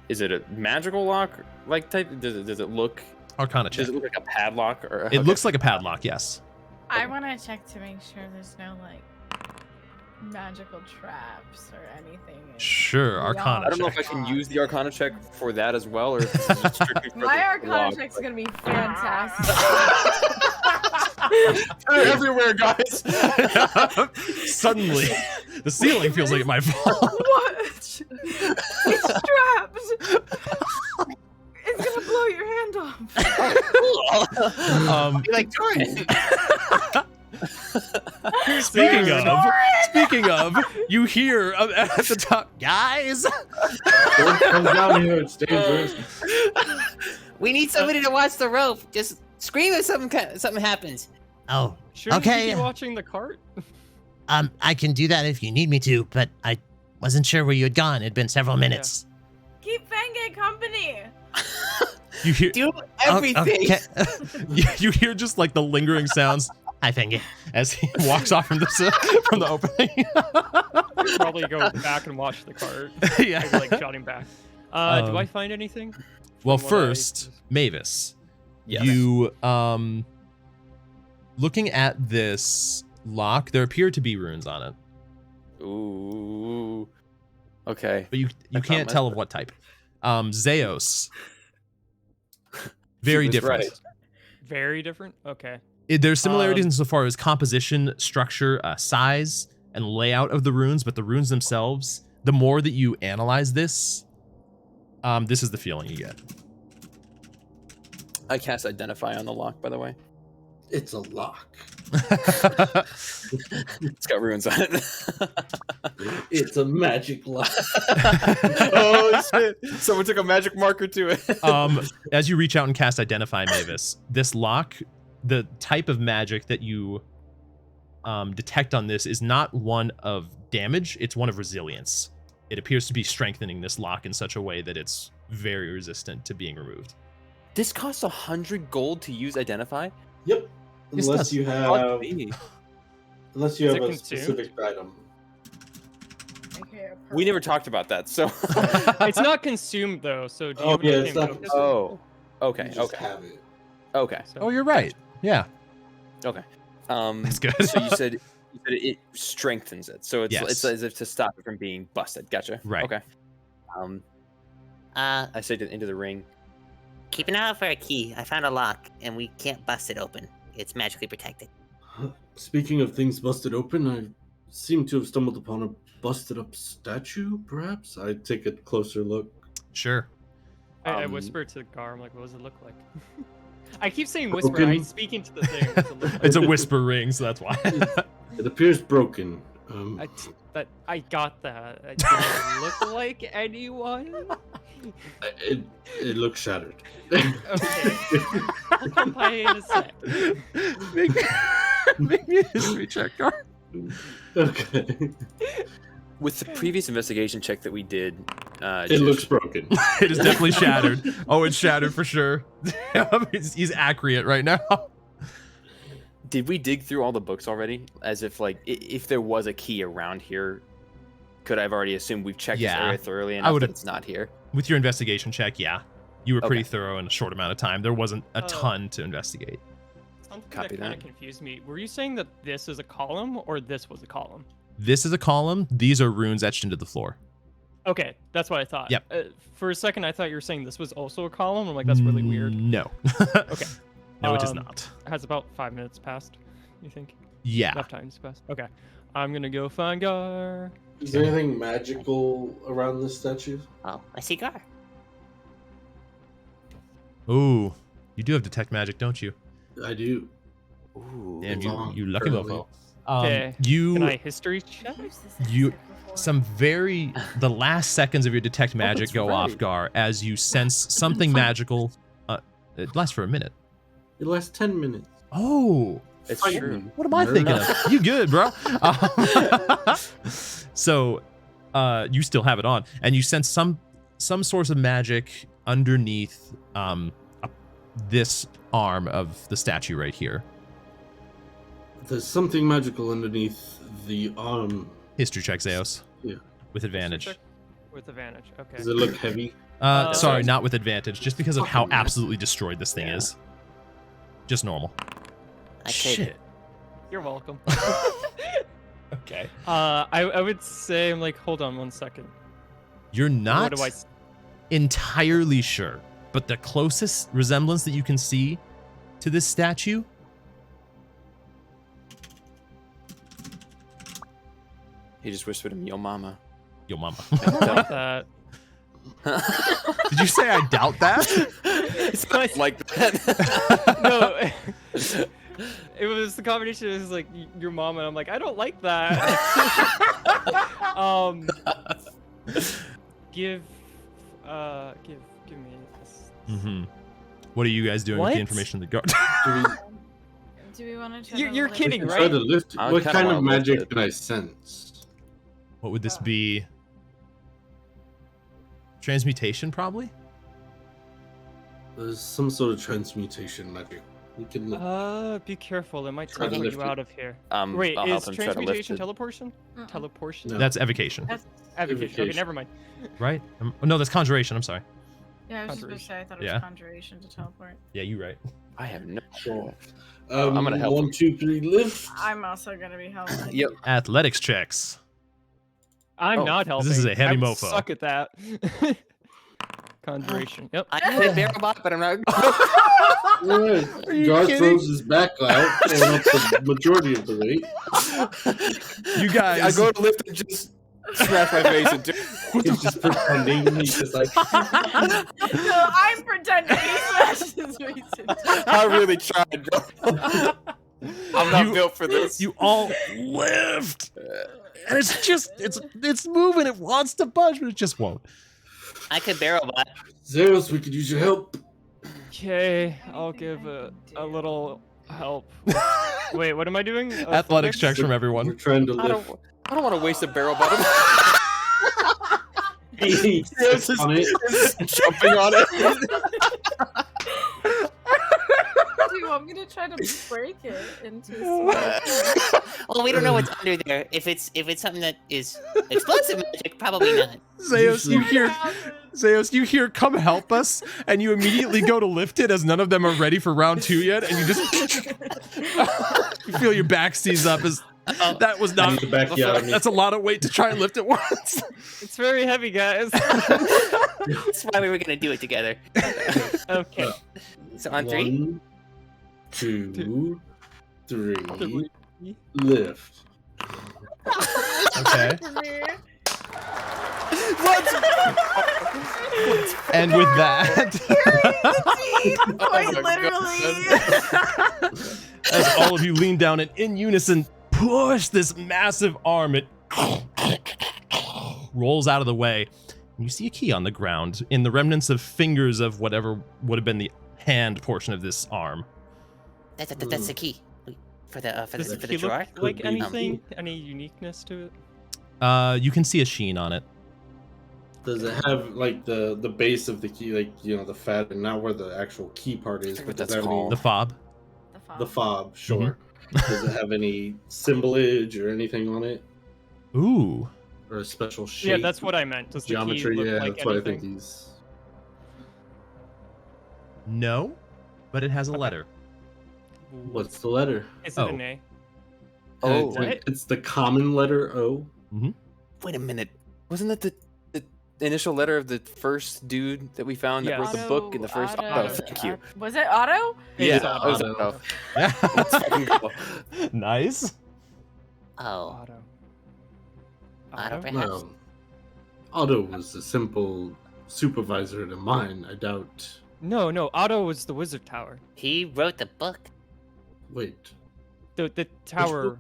Is it a magical lock like type? Does it look? Arcana check. Does it look like a padlock or? It looks like a padlock, yes. I want to check to make sure there's no like magical traps or anything. Sure, Arcana I don't know check. if I can use the Arcana check for that as well, or if this is just strictly for My the Arcana lock, check's but- gonna be fantastic. They're everywhere, guys. Suddenly, the ceiling feels like it might fall. What? It's trapped. It's gonna blow your hand off. You're like Torin. Speaking of, you hear at the top, guys. Don't come down here, it's dangerous. We need somebody to watch the rope. Just scream if something happens. Oh, Shouldn't okay. you be watching the cart? I can do that if you need me to, but I wasn't sure where you had gone. It'd been several minutes. Keep Fenge company. You hear Do Oh, everything. okay. you hear just like the lingering sounds Hi, Fenge. as he walks off from the opening. Probably go back and watch the cart. Yeah. Maybe, like jotting back. Do I find anything? Well, from what I- first, Mavis, Yes. you looking at this lock, there appear to be runes on it, Ooh. Okay. but you found can't my- tell of what type. Zeos. Very was different. right. Very different. Okay. There's similarities insofar as composition, structure, size, and layout of the runes, but the runes themselves, the more that you analyze this, this is the feeling you get. I cast Identify on the lock, by the way. It's a lock. It's got runes on it. It's a magic lock. Oh shit! Someone took a magic marker to it. As you reach out and cast Identify, Mavis, this lock, the type of magic that you detect on this is not one of damage, it's one of resilience. It appears to be strengthening this lock in such a way that it's very resistant to being removed. This costs 100 gold to use Identify. Yep. Yes, Unless that's- you Fuck have, me. unless you Is have it a consumed? specific item. Okay, We never talked about that, so. It's not consumed though, so do you Oh, have yeah, anything it's not focused? consumed. Oh. Okay. You just Okay. have it. Okay. So- Oh, you're right. Yeah, Okay. that's good. So you said it strengthens it, so it's Yes. as if to stop it from being busted. Gotcha. Right. Okay. I said it into the ring. Keep an eye out for a key. I found a lock, and we can't bust it open. It's magically protected. Speaking of things busted open, I seem to have stumbled upon a busted up statue, perhaps? I take a closer look. Sure. I Um, whispered to Gar, I'm like, what does it look like? I keep saying whisper. I Broken. speak into the thing. What's it look like? It's a whisper ring, so that's why. It appears broken. I got that. Does it look like anyone? It looks shattered. Okay. I'll come by in a sec. Make me a history check, Gar. Okay. With the previous investigation check that we did, It looks broken. It is definitely shattered. Oh, it's shattered for sure. He's accurate right now. Did we dig through all the books already? As if like if there was a key around here, could I've already assumed we've checked this Yeah. area thoroughly enough would've- that it's not here? With your investigation check, yeah. You were pretty Okay. thorough in a short amount of time. There wasn't a Oh. ton to investigate. Something Copy that kind that. of confused me. Were you saying that this is a column or this was a column? This is a column. These are runes etched into the floor. Okay, that's what I thought. Yep. For a second, I thought you were saying this was also a column. I'm like, that's really weird. No. Okay. No, it is Um, not. Has about 5 minutes passed, you think? Yeah. Enough time's passed. Okay. I'm gonna go find Gar. Is there anything magical around this statue? Oh, a cigar. Ooh, you do have detect magic, don't you? I do. Ooh. Damn, It's on you lucky currently. mofo. Okay. Can You I history check? some very the last seconds of your detect magic that's go off, right. Gar, as you sense something magical. It lasts for a minute. It lasts 10 minutes. Oh, It's Fight true. me, what am I nerd. thinking of? You good, bro? So, you still have it on, and you sense some source of magic underneath this arm of the statue right here. There's something magical underneath the arm. History check, Zeos. Yeah. With advantage. Check with advantage. Okay. Does it look heavy? Uh, Sorry, not with advantage, just because of how Fucking- absolutely destroyed this thing Yeah. is. Just normal. I take Shit. it. You're welcome. Okay. I would say I'm like, hold on 1 second. You're not What do I? entirely sure, but the closest resemblance that you can see to this statue He just whispered him, "Yo, mama." yo mama. Doubt that. Did you say I doubt that? It's not like that. No. It was the combination. It was like your mom and I'm like, I don't like that. Give me this. Mm-hmm. What are you guys doing with What? the information that go? Do we want to try You're to kidding, Try right? to lift it. I What kinda kind of wanna lift magic it. can I sense? What would this be? Transmutation, probably? There's some sort of transmutation magic. We can look. Be careful. It might Try to teleport lift you it. out of here. I'll Wait, help is him try to lift transmutation it. teleportation? Mm-mm. Teleportation? No. That's evocation, That's, Evocation. Okay, Evocation. never mind. right? No, that's conjuration. I'm sorry. yeah, I was just gonna say I thought it was Yeah. conjuration to teleport. Yeah, you're right. I have no. Sure. I'm gonna help 1, him. 2, 3, lift. I'm also gonna be helping. Yep. Athletics checks. I'm Oh, not helping. this is a heavy I would mofo. Suck at that. Conjuration. Yep. I could barrel bot, but I'm not. Right. you Gar kidding? throws his back out, going up the majority of the weight. You guys. I go to lift and just smash my face into. He's just pretending. He's just like, No, I'm pretending he smashes his face into. I really tried, bro. I'm not You- built for this. You all lift, and it's just it's moving. It wants to budge, but it just won't. I could barrel bot. Zeus, we could use your help. Okay, I'll give a little help. Wait, what am I doing? Athletics checks from We're everyone. trying to I lift. don't want to waste a barrel bottom. He sits on it. Jumping on it. Do you want me to try to break it into small pieces? Well, we don't know what's under there. If it's something that is explosive magic, probably not. Zeus, you hear, come help us, and you immediately go to lift it as none of them are ready for round 2 yet, and you just you feel your back seize up as that was I not. need to back you out of me. That's a lot of weight to try and lift at once. It's very heavy, guys. That's why we were gonna do it together. Okay. So on 3. 1, 2, 3, lift. Okay. Me. And with that, Quite literally. as all of you lean down and in unison push this massive arm, it rolls out of the way. And you see a key on the ground in the remnants of fingers of whatever would have been the hand portion of this arm. That's the key for the Does the for key the drawer. look like Could be. anything? Any uniqueness to it? You can see a sheen on it. Does it have like the base of the key, like the fat, and not where the actual key part is? forget But what does that's it have called. The fob. the fob? Sure. Does it have any symbolage or anything on it, Ooh. or a special shape? Yeah, that's what I meant. Does the Geometry. key look Yeah, like that's what I think anything? he's. No, but it has a letter. What's the letter? Is it Oh. an A? Oh, It's the common letter O. Wait a minute. Wasn't that the initial letter of the first dude that we found that Yes. wrote the book in the first? Otto, Oh, thank you. Was it Otto? Yeah, It's it was Otto. Otto. Let's fucking go. Nice. Oh, Auto. Otto, Otto? perhaps? Well, Otto was a simple supervisor at a mine. I doubt. No, Otto was the wizard tower. He wrote the book. Wait. The tower.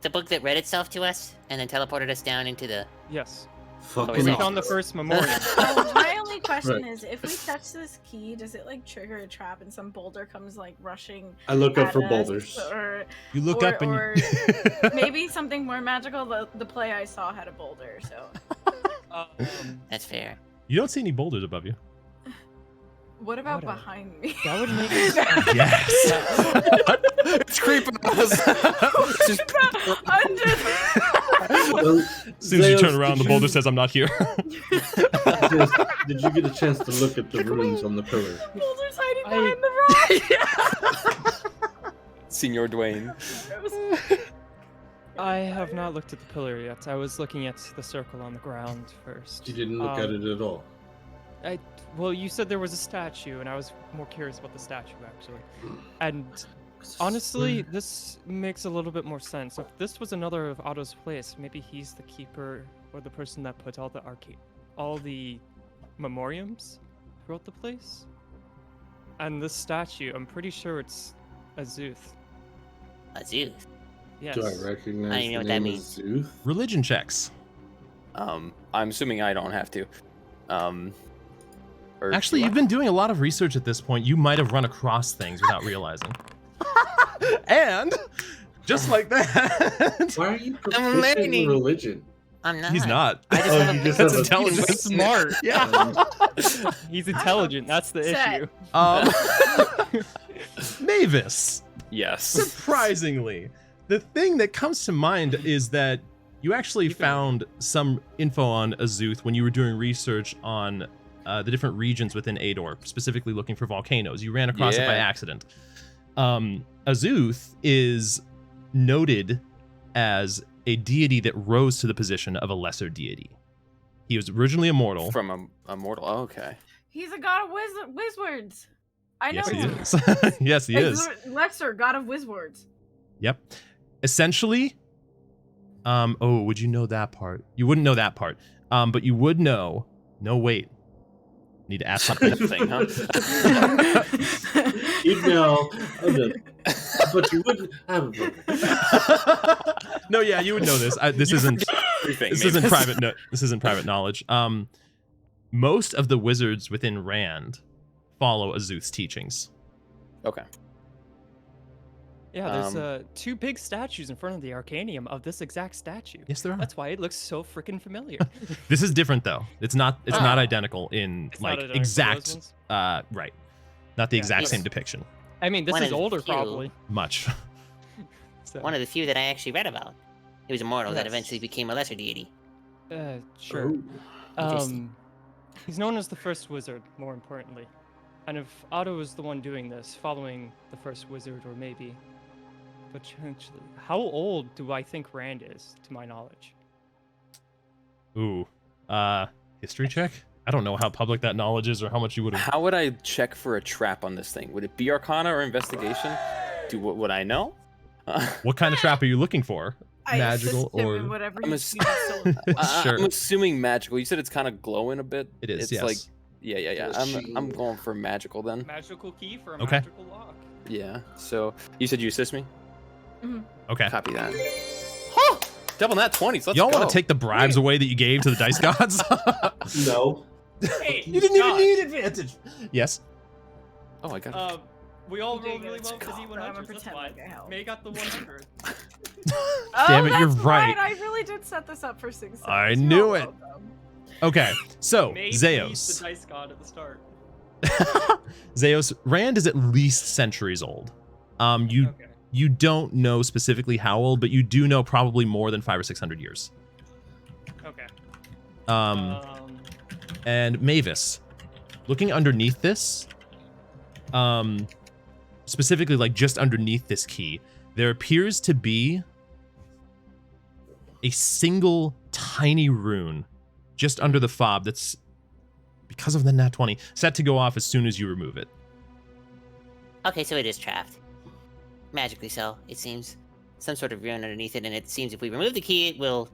The book that read itself to us and then teleported us down into the... Yes. Fucking is We it? found the first memorial. My only question Right. is, if we touch this key, does it like trigger a trap and some boulder comes like rushing? I look up at for us, boulders. Or You look up and or you... maybe something more magical. The play I saw had a boulder, so That's fair. You don't see any boulders above you. what about What a- behind me? That would make Yes. It's creeping us. It's just Well, As soon as you turn Zeus, around, did the boulder you- says, "I'm not here." Zeus, did you get a chance to look at the runes on the pillar? Boulder's hiding I- behind the rock. Senor Dwayne. I have not looked at the pillar yet. I was looking at the circle on the ground first. You didn't look at it at all. Well, you said there was a statue, and I was more curious about the statue, actually. And honestly, this makes a little bit more sense. If this was another of Otto's place, maybe he's the keeper or the person that put all the memoriams throughout the place. And this statue, I'm pretty sure it's Azuth. Azuth. Yes. Do I recognize I don't even know the what that name means. of Zeus? Religion checks. I'm assuming I don't have to. Or Actually, do I? you've been doing a lot of research at this point. You might have run across things without realizing. And just like that, Why are you I'm proficient in learning. religion? I'm not. he's not. I just Oh, have you a just That's have a- intelligence. He's smart. Yeah. He's intelligent. That's the Set. issue. Mavis. Yes. Surprisingly, the thing that comes to mind is that you actually found some info on Azuth when you were doing research on the different regions within Ador, specifically looking for volcanoes. You ran across it by Yeah. accident. Azuth is noted as a deity that rose to the position of a lesser deity. He was originally immortal. From a mortal. Oh, okay. He's a god of wizards. I know Yes, he him. is. Yes, he is. Lesser god of wizards. Yep. Essentially, would you know that part? You wouldn't know that part. But you would know. No, wait. Need to ask something. Thing, huh? You'd know, but you wouldn't have a brother. No, yeah, you would know this. This isn't. Everything, This isn't Mavis. private. No, this isn't private knowledge. Most of the wizards within Rand follow Azuth's teachings. Okay. Yeah, there's two big statues in front of the Arcanium of this exact statue. Yes, there are. That's why it looks so freaking familiar. This is different though. It's not. It's not identical in It's like not identical to those exact. ones? Right. Not the Yeah, exact it's- same depiction. I mean, this One is of the older, few. probably. Much. So, One of the few that I actually read about. He was immortal that Yes. eventually became a lesser deity. sure. Oh. Interesting. He's known as the first wizard, more importantly. And if Otto is the one doing this, following the first wizard, or maybe potentially, how old do I think Rand is, to my knowledge? Ooh. History check. I don't know how public that knowledge is or how much you would have. How would I check for a trap on this thing? Would it be Arcana or Investigation? Would I know? What kind of trap are you looking for? I Magical assist him or in whatever I'm you ass- you sold. Sure. I'm assuming magical. You said it's kind of glowing a bit. It is. It's Yes. like, yeah. Well, I'm going for magical then. Magical key for a Okay. magical lock. Yeah. So you said you assist me. Okay. Copy that. Double nat 20s. Let's Y'all go. want to take the bribes away that you gave to the dice gods? No. Hey, You didn't even Josh, need advantage. Yes. Oh, I got it. we all You did rolled get really it. well for I'm gonna Z100. That's pretend why. like I helped. May got the 100. Damn it, Oh, you're that's right. I really did set this up for success. I You're knew all it. welcome. Okay. So May please Zeos. the dice god at the start. Zeos. Rand is at least centuries old. You Okay. you don't know specifically how old, but you do know probably more than 500 or 600 years. Okay. And Mavis, looking underneath this, specifically like just underneath this key, there appears to be a single tiny rune just under the fob that's, because of the nat 20, set to go off as soon as you remove it. Okay, so it is trapped. Magically so, it seems. Some sort of rune underneath it, and it seems if we remove the key, it will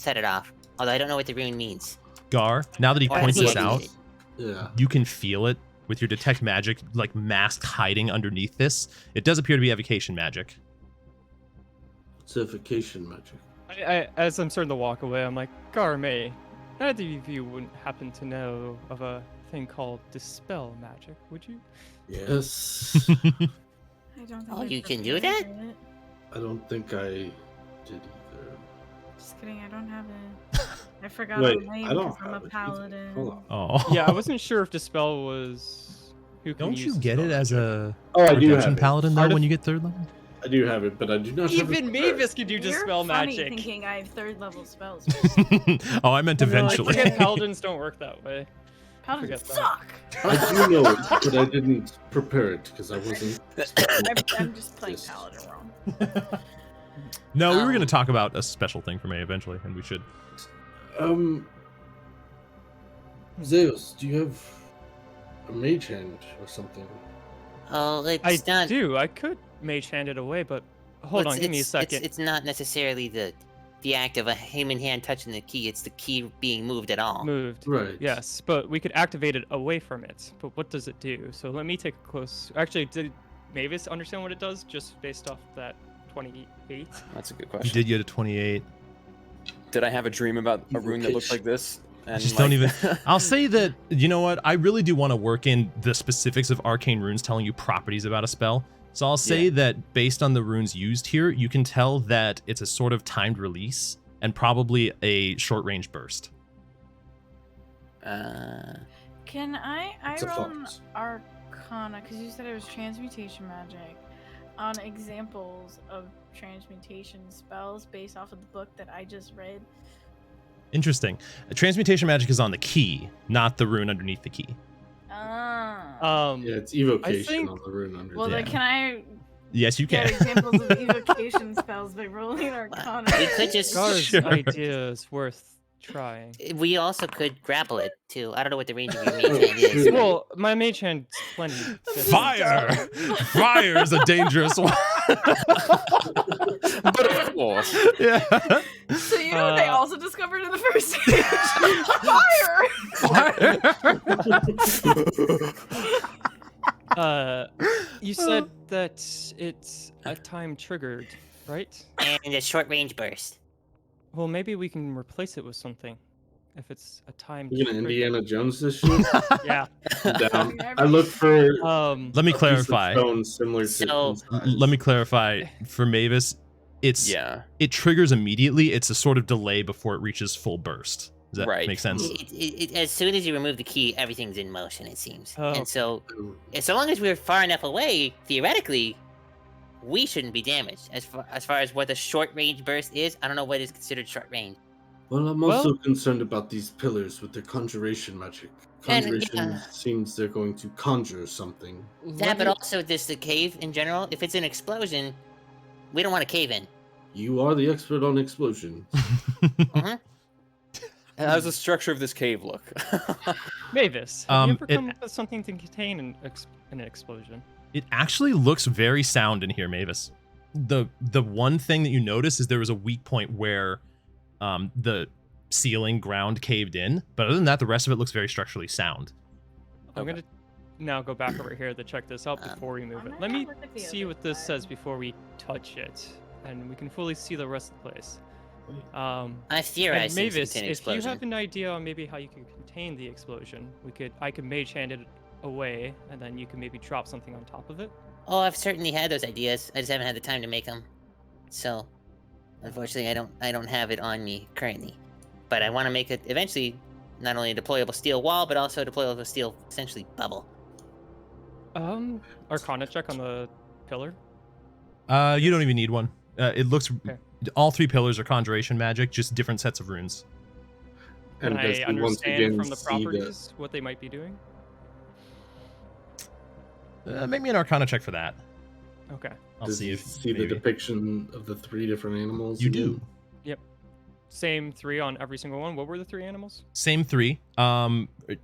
set it off. Although I don't know what the rune means. Gar, now that he Or points has this he out, used Yeah. you can feel it with your detect magic, like masked hiding underneath this. It does appear to be evocation magic. Certification magic. As I'm starting to walk away, I'm like, Garme, neither of you wouldn't happen to know of a thing called dispel magic, would you? Yes. I don't think Oh, I you can do prepared that? it. I don't think I did either. Just kidding, I don't have it. I forgot Wait, my name I don't because I'm a have it either. paladin. Hold on. Oh. Yeah, I wasn't sure if dispel was who can Don't use you get dispel it as magic. a Oh, I do have redemption it. paladin though Artif- when you get 3rd level? I do have it, but I do not have it. Even Mavis can do You're dispel funny magic. thinking I have 3rd level spells. Oh, I meant No, I eventually. forget paladins don't work that way. Paladins Forget that. suck! I do know it, but I didn't prepare it because I wasn't. I'm just playing Yes. paladin wrong. No, we were going to Um, talk about a special thing for May eventually, and we should. Zeus, do you have a mage hand or something? Oh, it's I not. do. I could mage hand it away, but hold well, on, give me a second. It's not necessarily the act of a human hand touching the key. It's the key being moved at all. Moved. Right. Yes, but we could activate it away from it. But what does it do? So let me take a close. Actually, did Mavis understand what it does just based off that 28? That's a good You question. did get a 28. Did I have a dream about a rune that looked like this? And Just like- don't even. I'll say that, you know what? I really do want to work in the specifics of arcane runes telling you properties about a spell. So I'll say that based on the runes used here, you can tell that it's a sort of timed release and probably a short range burst. Can I It's a roll an fox. Arcana, because you said it was transmutation magic, on examples of transmutation spells based off of the book that I just read? Interesting. Transmutation magic is on the key, not the rune underneath the key. Ah. Yeah, it's evocation think- on the rune under. Well, there. then can I Yes, you get can. examples of evocation spells by rolling Arcana? We could just. Gar's Sure. idea is worth trying. We also could grapple it too. I don't know what the range of your mage hand is. shoot. Well, my mage hand's plenty. Fire! Fire is a dangerous one. But of course. Yeah. So you know what they Uh, also discovered in the first stage? Fire! You said that it's a time triggered, right? And a short range burst. Well, maybe we can replace it with something. If it's a time You're gonna trigger. Indiana Jones this shit? Yeah. Down. I look for Let me a piece of clarify. stone similar to So- inside. Let me clarify for Mavis. Yeah. It triggers immediately. It's a sort of delay before it reaches full burst. Does that Right. make sense? As soon as you remove the key, everything's in motion. It seems. Oh. And so, Um, so long as we're far enough away, theoretically, we shouldn't be damaged. As far as what the short range burst is, I don't know what is considered short range. Well, I'm also concerned about these pillars with their conjuration magic. And, Conjuration yeah. seems they're going to conjure something. That, but also just the cave in general. If it's an explosion, we don't want to cave in. You are the expert on explosions. Mhm. And how's the structure of this cave look? Mavis, have you ever it- come up with something to contain an explosion? It actually looks very sound in here, Mavis. The one thing that you notice is there was a weak point where the ceiling ground caved in, but other than that, the rest of it looks very structurally sound. I'm gonna now go back over here to check this out before we move I'm it. gonna Let me look at the see other what this side. says before we touch it, and we can fully see the rest of the place. I And theorize things Mavis, contain if you explosion. have an idea on maybe how you can contain the explosion, I could mage hand it away, and then you can maybe drop something on top of it. Oh, I've certainly had those ideas. I just haven't had the time to make them. So, unfortunately, I don't have it on me currently. But I want to make it eventually not only a deployable steel wall, but also a deployable steel essentially bubble. Arcana check on the pillar. You don't even need one. It looks. Okay. All 3 pillars are conjuration magic, just different sets of runes. Can does I he once understand again from the see properties what they might be doing? Make me an Arcana check for that. Okay. I'll Does see he if see the maybe. depiction of the 3 different animals? You again? do. Same 3 on every single one. What were the 3 animals? Same 3.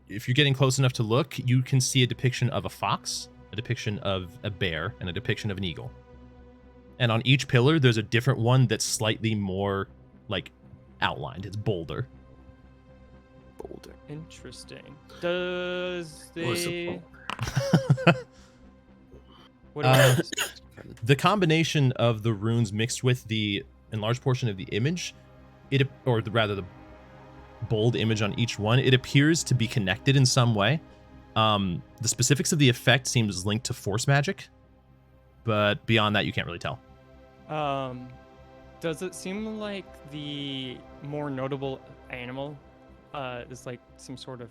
If you're getting close enough to look, you can see a depiction of a fox, a depiction of a bear, and a depiction of an eagle. And on each pillar, there's a different one that's slightly more like outlined. It's bolder. Boulder. Interesting. Does What's the it what do I The combination of the runes mixed with the enlarged portion of the image, rather the bold image on each one, it appears to be connected in some way. The specifics of the effect seems linked to force magic, but beyond that, you can't really tell. Does it seem like the more notable animal is like some sort of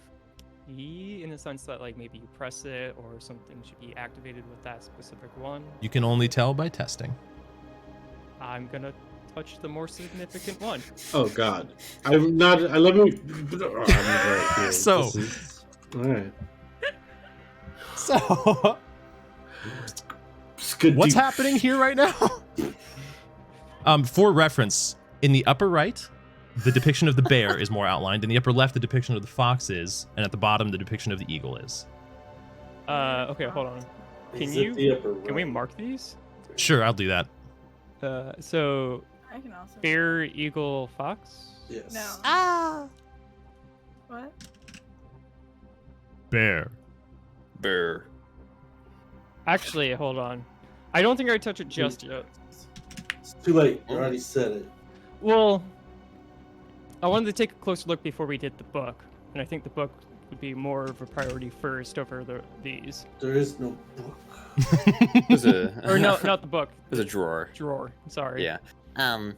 key in the sense that like maybe you press it or something should be activated with that specific one? You can only tell by testing. I'm gonna touch the more significant one. Oh God, I'm not. Let me. Oh, I'm right here. So- All right. So, Skadoo. what's happening here right now? For reference, in the upper right, the depiction of the bear is more outlined. In the upper left, the depiction of the fox is, and at the bottom, the depiction of the eagle is. Okay, hold on. Is Can it the upper Can we right? mark these? Sure, I'll do that. So I can also. bear, eagle, fox. Yes. No. Ah. What? Bear. Bear. Actually, hold on. I don't think I touch it just yet. It's too late. You already said it. Well, I wanted to take a closer look before we did the book, and I think the book would be more of a priority first over these. There is no book. There's a Or no, not the book. There's a drawer. Drawer. Sorry. Yeah. Um.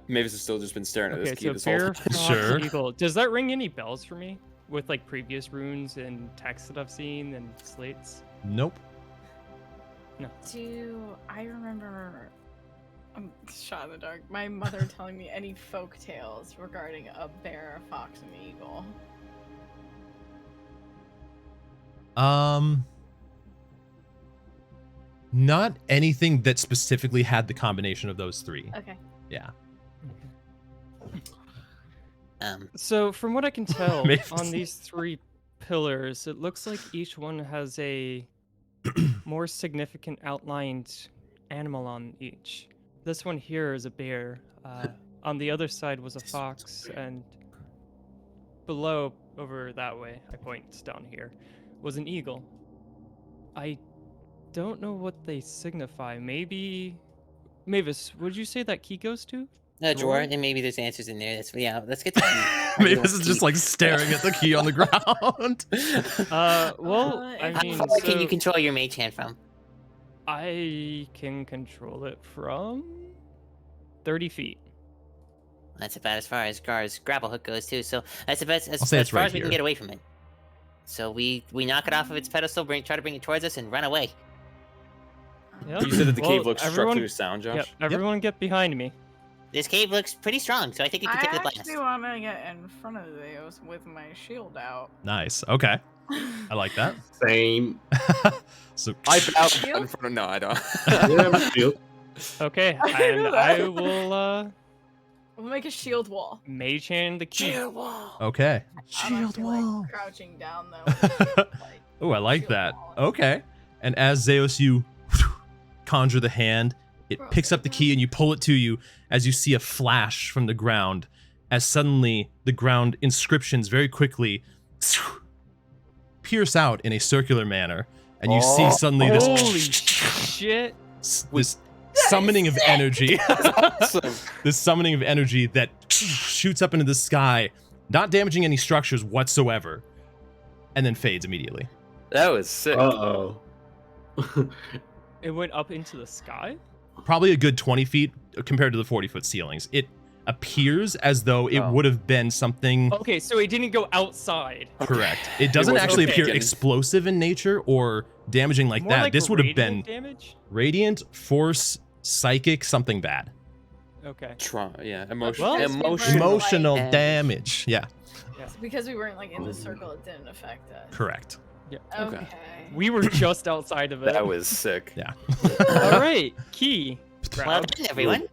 Mavis has still just been staring at Okay, this key so this whole bear, time. fox, Sure. eagle. Does that ring any bells for me with like previous runes and texts that I've seen and slates? Nope. Do I remember? I'm shot in the dark. My mother telling me any folk tales regarding a bear, a fox, and an eagle. Not anything that specifically had the combination of those three. Okay. Yeah. So from what I can tell Mavis. on these three pillars, it looks like each one has a more significant outlined animal on each. This one here is a bear. On the other side was a fox, and below, over that way, I point down here, was an eagle. I don't know what they signify. Maybe, Mavis, would you say that key goes to? A drawer, Drawer? and maybe there's answers in there. Let's get to the key. Mavis is just like staring at the key on the ground. Well, I How mean, far can you so control your mage hand from? I can control it from 30 feet. That's about as far as Gar's grapple hook goes too. So that's the best I'll as say it's far right as we can here. get away from it. So we knock it off of its pedestal, try to bring it towards us, and run away. Yeah. You said that the Well, cave looks struck everyone- through sound, Josh? Yep, everyone get behind me. This cave looks pretty strong, so I think it can I take the blast. actually want to get in front of those with my shield out. Nice. Okay. I like that. Same. So I bow Shield? in front of. No, I don't. Yeah, I'm shield. Okay, I didn't and know that. I will We'll make a shield wall. mage hand the key. wall. okay. I don't feel like crouching down though. Like, Oh, I like shield that. wall. Okay. And as Zeus, you conjure the hand, it Bro, picks up the key and you pull it to you as you see a flash from the ground. As suddenly the ground inscriptions very quickly pierce out in a circular manner, and you see suddenly this Holy shit! this summoning of energy. Awesome. This summoning of energy that shoots up into the sky, not damaging any structures whatsoever, and then fades immediately. That was sick. Uh-oh. It went up into the sky? Probably a good 20 feet compared to the 40-foot ceilings. It appears as though it Oh. would have been something Okay, so it didn't go outside. correct. It doesn't was actually okay. appear Getting- explosive in nature or damaging like More that. like This would have been radiant damage? radiant, force, psychic, something bad. Okay. Trauma. Yeah. Emotion. Well- emotion. Like- Emotional Damage. damage. Yeah, So because we weren't like in the circle, it didn't affect us. correct. Okay. Okay. We were just outside of it. That was sick. Yeah. All right, key. Well Grab. done, everyone.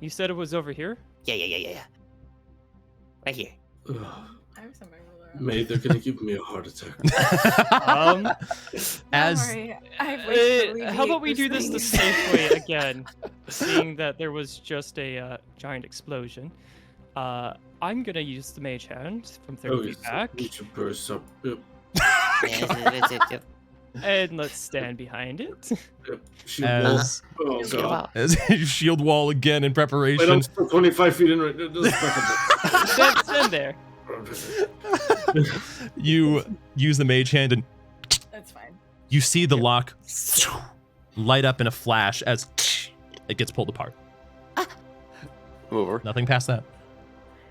You said it was over here? Yeah. Right here. Ugh. I have some ruler. Mate, they're gonna give me a heart attack. Um, Don't As worry, I have ways to how about we alleviate do this the things. safe way again? seeing that there was just a giant explosion, I'm gonna use the mage hand from 30 feet back, We should burst up. Yep. Yep. and let's stand behind it. Yep. Shield wall. As, Oh Just go god. out. as you shield wall again in Wait, preparation. I'm still 25 feet in right now. This is preferable. Stand there. You use the mage hand and That's fine. you see the lock light up in a flash as it gets pulled apart. Over. Nothing past that.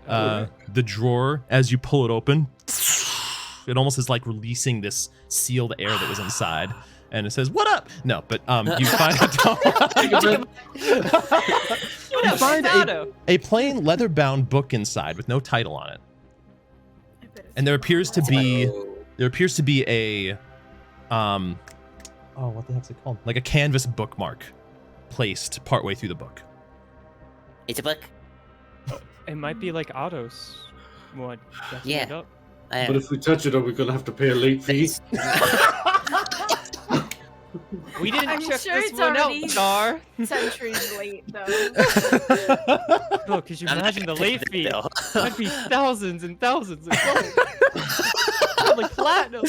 The drawer, as you pull it open, it almost is like releasing this sealed air that was inside, and it says, "What up?" No, but you find you find a plain leather-bound book inside with no title on it, I bet it's and there appears to fine. be a oh, what the heck's it called? Like a canvas bookmark placed partway through the book. It's a book. It might be like Otto's one. Yeah. It up. I But if we touch it, are we gonna have to pay a late fee? We didn't I'm check sure this it's one out, already- Nar. Centuries late though. Oh, could you I'm not imagine the gonna late take fee? that, though. That'd be thousands and thousands of dollars. Like platinum.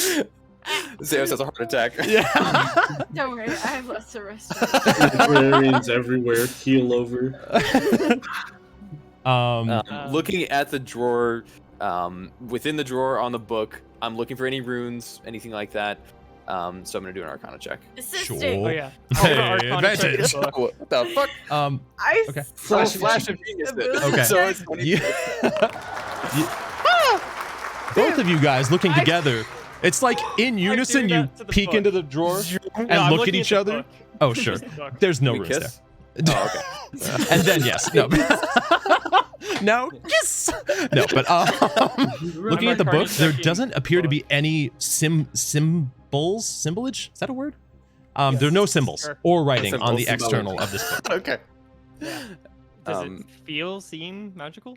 Zeus has a heart attack. Yeah. Don't worry, I have less to rest. Librarians everywhere, keel over. Looking at the drawer, within the drawer on the book, I'm looking for any runes, anything like that. So I'm gonna do an Arcana check. Assisting. Sure. Oh yeah. Hey, Arcana check advantage. the book. What the fuck? I Okay. Flash of genius. Okay. So it's 20. You- both of you guys looking I- together. It's like in unison, you that to the peek book. into the drawer and Yeah, I'm look at looking each the other. book. Oh, sure. The book. There's no We runes kiss? there. Oh, okay. And then yes, no. No, yes. No, but looking at the book, there doesn't appear to be any symbolage. Is that a word? There are no symbols Sure. or writing on the Symbols. external of this book. Okay. Does it seem magical?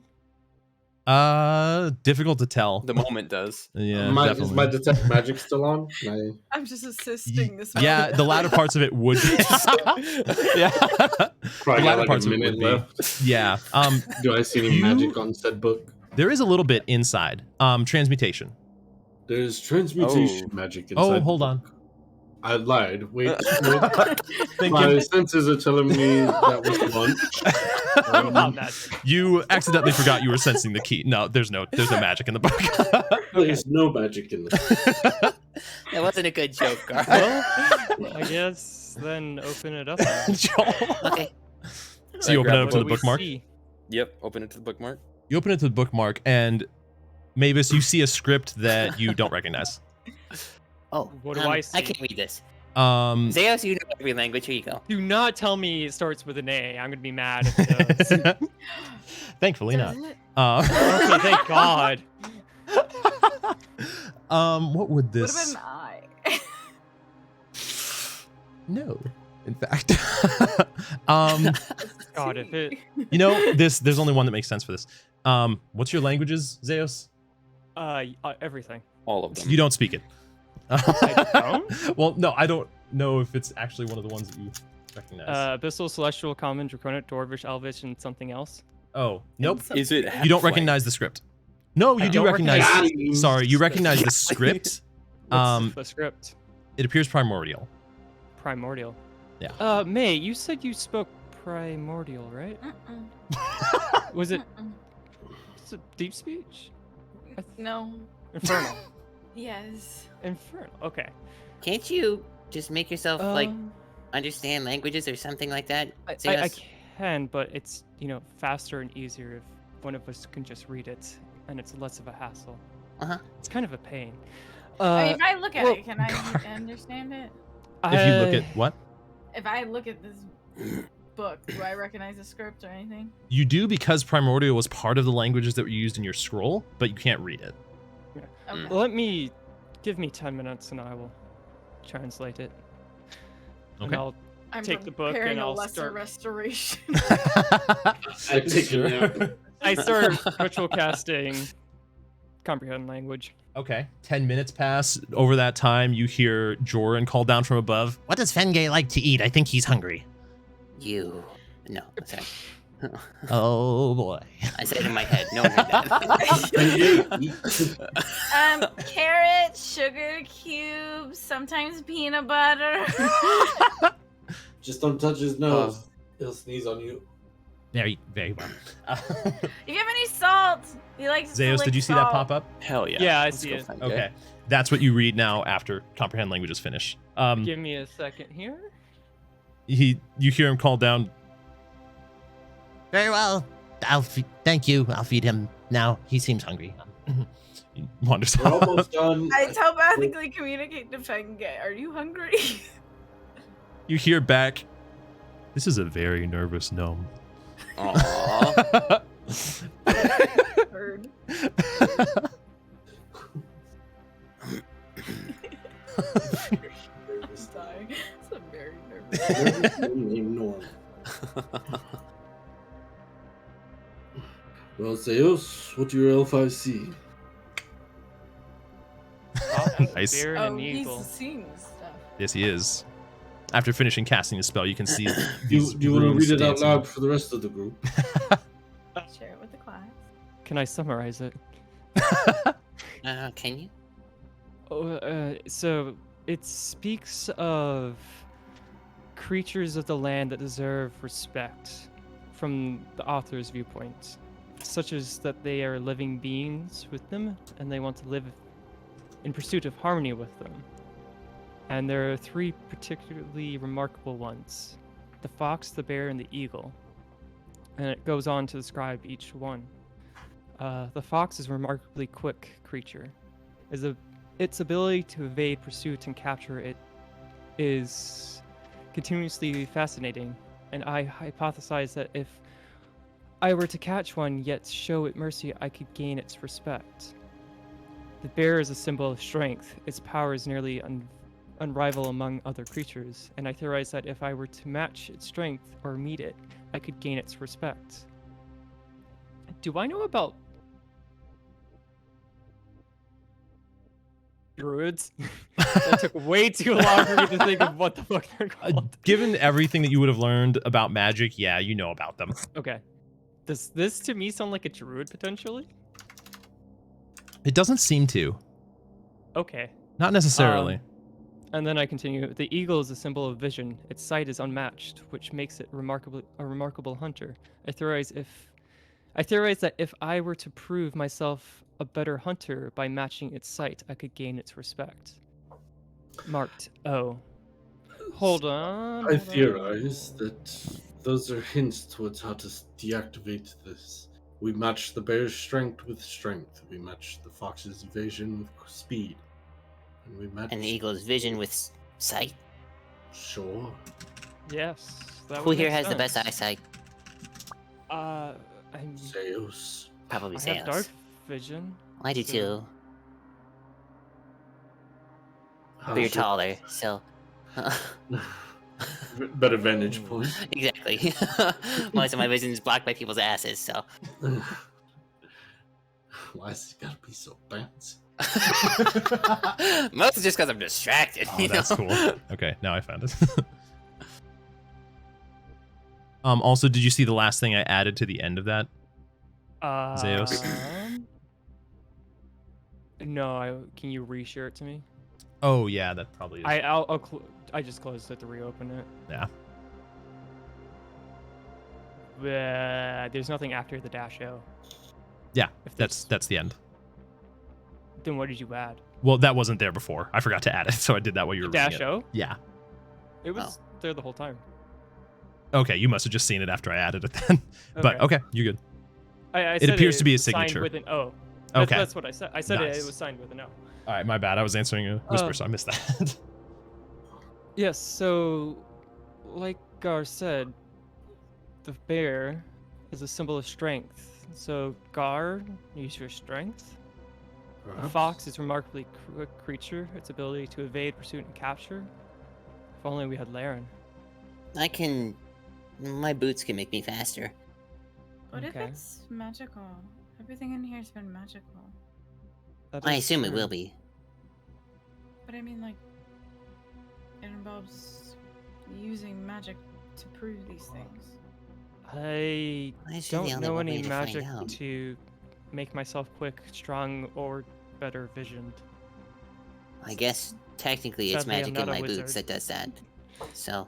Difficult to tell. The moment does. Yeah, Is definitely. my detect magic still on? Can I'm just assisting this. Yeah, moment. the latter parts of it would be. Yeah. Probably The latter got like parts a of it minute would be. left. Yeah. Do I see any You- magic on said book? There is a little bit inside. Transmutation. There's transmutation magic inside. Oh, the hold on. book. I lied. Wait. Thinking My senses are telling me that was lunch. I'm about magic. you accidentally forgot you were sensing the key. No, there's no magic in the book. There's no magic in this. That wasn't a good joke, Gar. Well, I guess then open it up. Joel. Okay. So you open it up What to do the we bookmark. see? Yep. Open it to the bookmark. You open it to the bookmark, and Mavis, you see a script that you don't recognize. Oh, What do I see? I can't read this. Zeus, Zeus, you know every language. Here you go. Do not tell me it starts with an A. I'm gonna be mad if it does. Thankfully not. Does it? Okay, thank God. What would What this? about an eye? No, in fact. God, if it. You know, there's only one that makes sense for this. What's your languages, Zeus? Everything. All of them. You don't speak it. I don't? Well, no, I don't know if it's actually one of the ones that you recognize. Abyssal, Celestial, Common, Draconic, Dwarvish, Elvish, and something else. Oh, nope. Is it? You don't halfling? recognize the script. No, I you do don't recognize. recognize- Sorry, you recognize the script. What's the script? It appears primordial. Primordial. Yeah. May, you said you spoke primordial, right? Mm-mm. Was it Mm-mm. is it deep speech? No. Infernal. Yes. Infernal. Okay. Can't you just make yourself like Um, understand languages or something like that? I Zeus? can, but it's faster and easier if one of us can just read it, and it's less of a hassle. Uh-huh. It's kind of a pain. I mean, if I look at well, it, can I understand it? If you look at what If I look at this book, do I recognize the script or anything? you do, because primordial was part of the languages that were used in your scroll, but you can't read it. Okay. Give me 10 minutes, and I will translate it. And Okay. I'll I'm take the book preparing and a I'll lesser start- restoration. I take it out. I start ritual casting comprehend language. Okay. 10 minutes pass. Over that time, you hear Joran call down from above. What does Fengay like to eat? I think he's hungry. You. No, sorry. Oh boy. I said it in my head. No one heard that. Carrots, sugar cubes, sometimes peanut butter. Just don't touch his nose. He'll sneeze on you. Very, very well. You have any salt? He likes to Zeus, lick did you see that salt. pop up? Hell yeah. Yeah, I Let's see go it. find Okay. Gay. That's what you read now after comprehend language is finished. Give me a second here. You hear him call down. Very well. Thank you. I'll feed him now. He seems hungry. He wanders We're off. almost done. I telepathically communicate to Fenge. Are you hungry? You hear back. This is a very nervous gnome. Aww. Heard. I'm dying. It's a very nervous. Named Norm. Well, Zeus, what do your L5 see? Nice. Bear Oh, and an he's eagle. seeing stuff. Yes, he is. After finishing casting the spell, you can see Do these you want to runes read it out dancing. loud for the rest of the group? Share it with the class. Can I summarize it? Can you? So it speaks of creatures of the land that deserve respect from the author's viewpoint, such as that they are living beings with them and they want to live in pursuit of harmony with them. And there are three particularly remarkable ones: the fox, the bear, and the eagle. And it goes on to describe each one. The fox is a remarkably quick creature. Its ability to evade pursuit and capture it is continuously fascinating, and I hypothesize that if I were to catch one yet show it mercy, I could gain its respect. The bear is a symbol of strength. Its power is nearly unrivaled among other creatures, and I theorize that if I were to match its strength or meet it, I could gain its respect. Do I know about druids? That took way too long for me to think of what the fuck they're called. Given everything that you would have learned about magic, yeah, you know about them. Okay. Does this to me sound like a druid potentially? It doesn't seem to. Okay. Not necessarily. And then I continue. The eagle is a symbol of vision. Its sight is unmatched, which makes it a remarkable hunter. I theorize that if I were to prove myself a better hunter by matching its sight, I could gain its respect. Marked O. Hold on. I hold on. theorize that those are hints towards how to deactivate this. We match the bear's strength with strength. We match the fox's evasion with speed. And we match... And the eagle's vision with sight. Sure. Yes. That Who would here make has the best sense. eyesight? Zeus. Probably I Zeus. have dark vision. I do so- too. How's But you're your- taller, so. Better vantage point. Exactly. Most of my vision is blocked by people's asses, so. Why is it gotta be so fancy? Mostly just because I'm distracted. Oh, you that's know? cool. Okay, now I found it. Also, did you see the last thing I added to the end of that? Zeus? No, can you reshare it to me? Oh, yeah, that probably is. I just closed it to reopen it. Yeah. There's nothing after the dash O. Yeah, If that's the end. Then what did you add? Well, that wasn't there before. I forgot to add it, so I did that while you were reading Dash it. O? Yeah. It was there the whole time. Okay, you must have just seen it after I added it then. But okay, you're good. I It said appears to be a was signed signature. with an O. Okay. That's what I said. I said Nice. it was signed with an O. All right, my bad. I was answering a whisper, so I missed that. Yes, so like Gar said, the bear is a symbol of strength. So Gar, use your strength. The Perhaps. fox is a remarkably quick creature. Its ability to evade, pursuit, and capture. If only we had Laren. I can. My boots can make me faster. What if Okay. it's magical? Everything in here's been magical. That I is assume it true. will be. But I mean, like, it involves using magic to prove these things. I This is the don't only know way any to find magic out. to make myself quick, strong, or better visioned. I guess technically it's Sadly, I'm magic not in a my boots wizard. that does that. So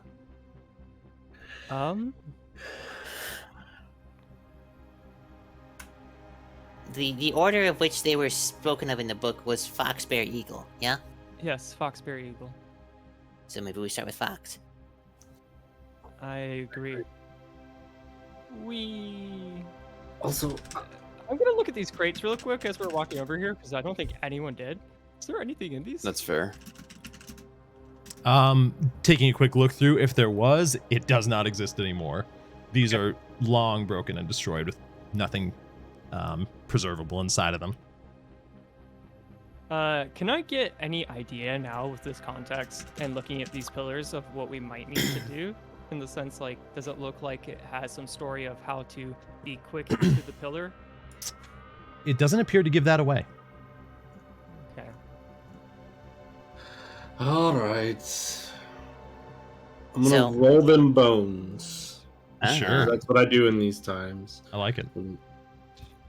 the order of which they were spoken of in the book was Fox, Bear, Eagle. Yeah. Yes, Foxberry Eagle. So maybe we start with Fox. I agree. We. Also, I'm gonna look at these crates real quick as we're walking over here because I don't think anyone did. Is there anything in these? That's fair. Taking a quick look through, if there was, it does not exist anymore. These are long broken and destroyed with nothing preservable inside of them. Can I get any idea now with this context and looking at these pillars of what we might need to do? In the sense, like, does it look like it has some story of how to be quick to the pillar? It doesn't appear to give that away. Okay. all right. I'm gonna So- roll them bones. Sure. That's what I do in these times. I like it.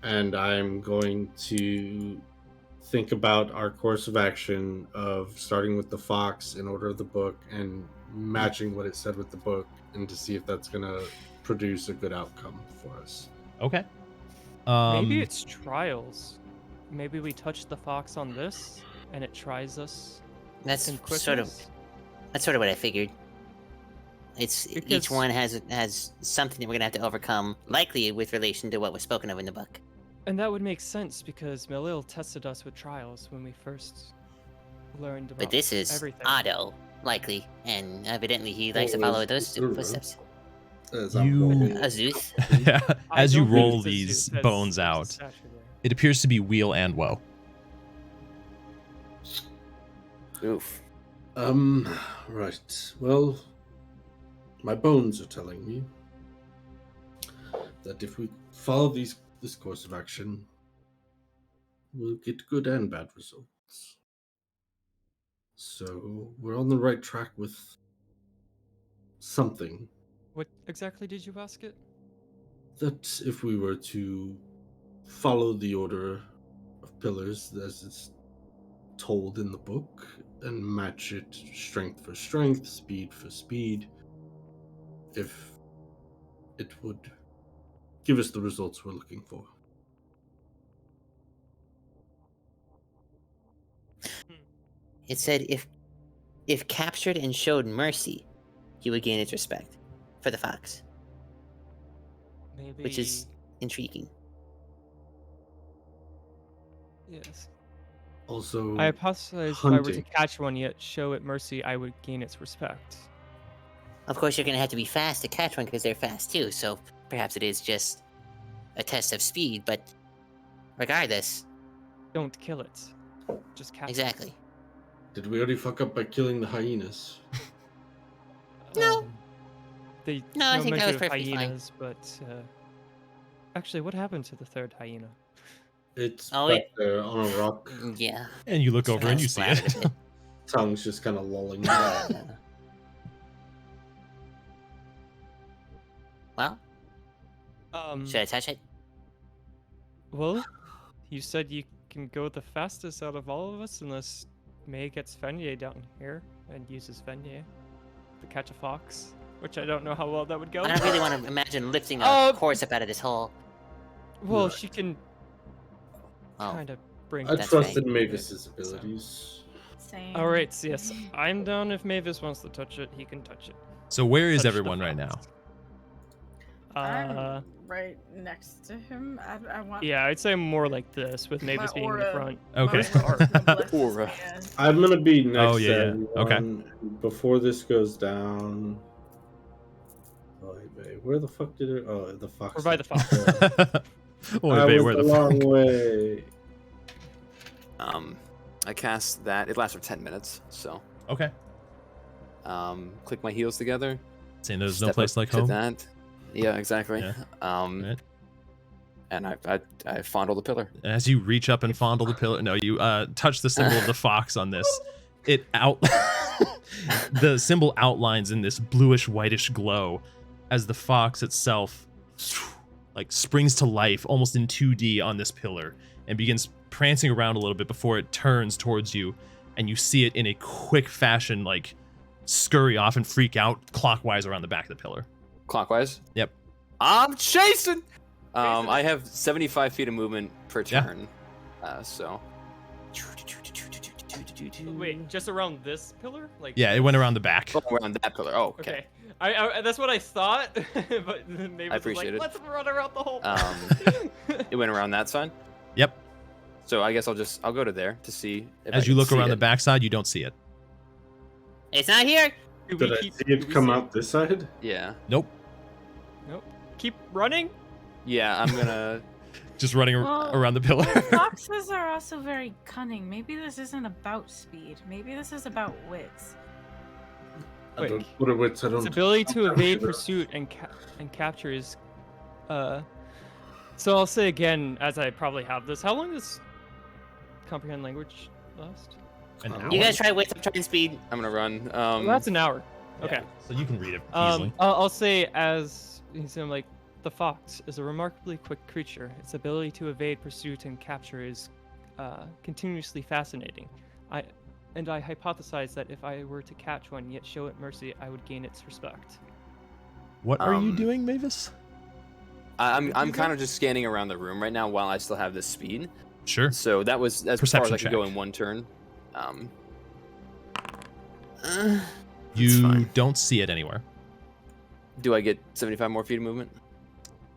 And I'm going to think about our course of action of starting with the fox in order of the book and matching what it said with the book, and to see if that's going to produce a good outcome for us. Okay. Maybe it's trials. Maybe we touch the fox on this, and it tries us That's in quickness. That's sort of what I figured. It's each Because- one has something that we're gonna have to overcome, likely with relation to what was spoken of in the book. And that would make sense because Melil tested us with trials when we first learned about But this is everything. Otto, likely, and evidently he likes to Well, follow it's- those footsteps. As I'm You- rolling- Azuth. I As you don't think roll it's a these suit, bones it's a out, statue there. it appears to be Wheel and Woe. Oof. Right. Well, my bones are telling me that if we follow this course of action, we'll get good and bad results. So we're on the right track with something. What exactly did you ask it? That if we were to follow the order of pillars as it's told in the book and match it strength for strength, speed for speed, if it would give us the results we're looking for. It said if captured and showed mercy, he would gain its respect for the fox, Maybe. which is intriguing. Yes. Also, I hypothesize if I were to hunting. catch one yet show it mercy, I would gain its respect. Of course, you're gonna have to be fast to catch one because they're fast too. So perhaps it is just a test of speed. But regardless, Don't kill it. Just catch exactly. Did we already fuck up by killing the hyenas? it. No. They No, I think that mention was of perfectly fine. hyenas, but actually, what happened to the third hyena? It's Oh, back there on a rock. Yeah. And you look over and you see it. Splattered a bit. Tongue's just kind of lolling. Well, should I touch it? Well, you said you can go the fastest out of all of us unless May gets Fenye down here and uses Fenye to catch a fox, which I don't know how well that would go. I don't really want to imagine lifting a horse up out of this hole. Well, Right. she can Oh, kind of bring. I That's trust right. in Mavis's abilities. Same. All right, so yes, I'm down. If Mavis wants to touch it, he can touch it. So where is Touch the everyone right now? fox. I'm right next to him. I want Yeah, I'd say more like this, with Mavis my being in the aura. front. Okay. my aura blesses Aura. me as- I'm gonna be next Oh, yeah, to yeah. everyone before this goes down. Oh, wait, where the fuck did it? Oh, the fox. Or by the fox. Oy I vey, was where the the long fuck? way. I cast that. It lasts for 10 minutes. So, Okay. click my heels together. Saying there's no step place up like to home. That. Yeah, exactly. Yeah. And I fondle the pillar. As you reach up and fondle the pillar, no, you touch the symbol of the fox on this. It out, the symbol outlines in this bluish whitish glow, as the fox itself like springs to life almost in 2D on this pillar and begins prancing around a little bit before it turns towards you, and you see it in a quick fashion like scurry off and freak out clockwise around the back of the pillar. Clockwise? Yep. I'm chasing! I have 75 feet of movement per turn. So. Wait, just around this pillar? Like. Yeah, it went around the back. Oh, around that pillar. Oh, okay. I that's what I thought, but maybe I appreciate it. Let's run around the whole. It went around that side? Yep. So I guess I'll go to there to see if As you look around the backside, you don't see it. It's not here. Did I see it come out this side? Yeah. Nope. Nope. Keep running. Yeah, I'm gonna. Just running around the pillar. Foxes are also very cunning. Maybe this isn't about speed. Maybe this is about wits. I don't. What are wits? I don't. Its ability to evade sure. pursuit and capture is. So I'll say again, as I probably have this. How long does comprehend language last? An hour. You guys try wits. I'm trying speed. I'm gonna run. Well, that's an hour. Okay. So you can read it easily. I'll say as he's like the fox is a remarkably quick creature. Its ability to evade pursuit and capture is continuously fascinating. I hypothesize that if I were to catch one yet show it mercy, I would gain its respect. What are you doing, Mavis? I'm kind of just scanning around the room right now while I still have this speed. Sure. So that was as Perception far as I could go check. in one turn. You don't see it anywhere. Do I get 75 more feet of movement?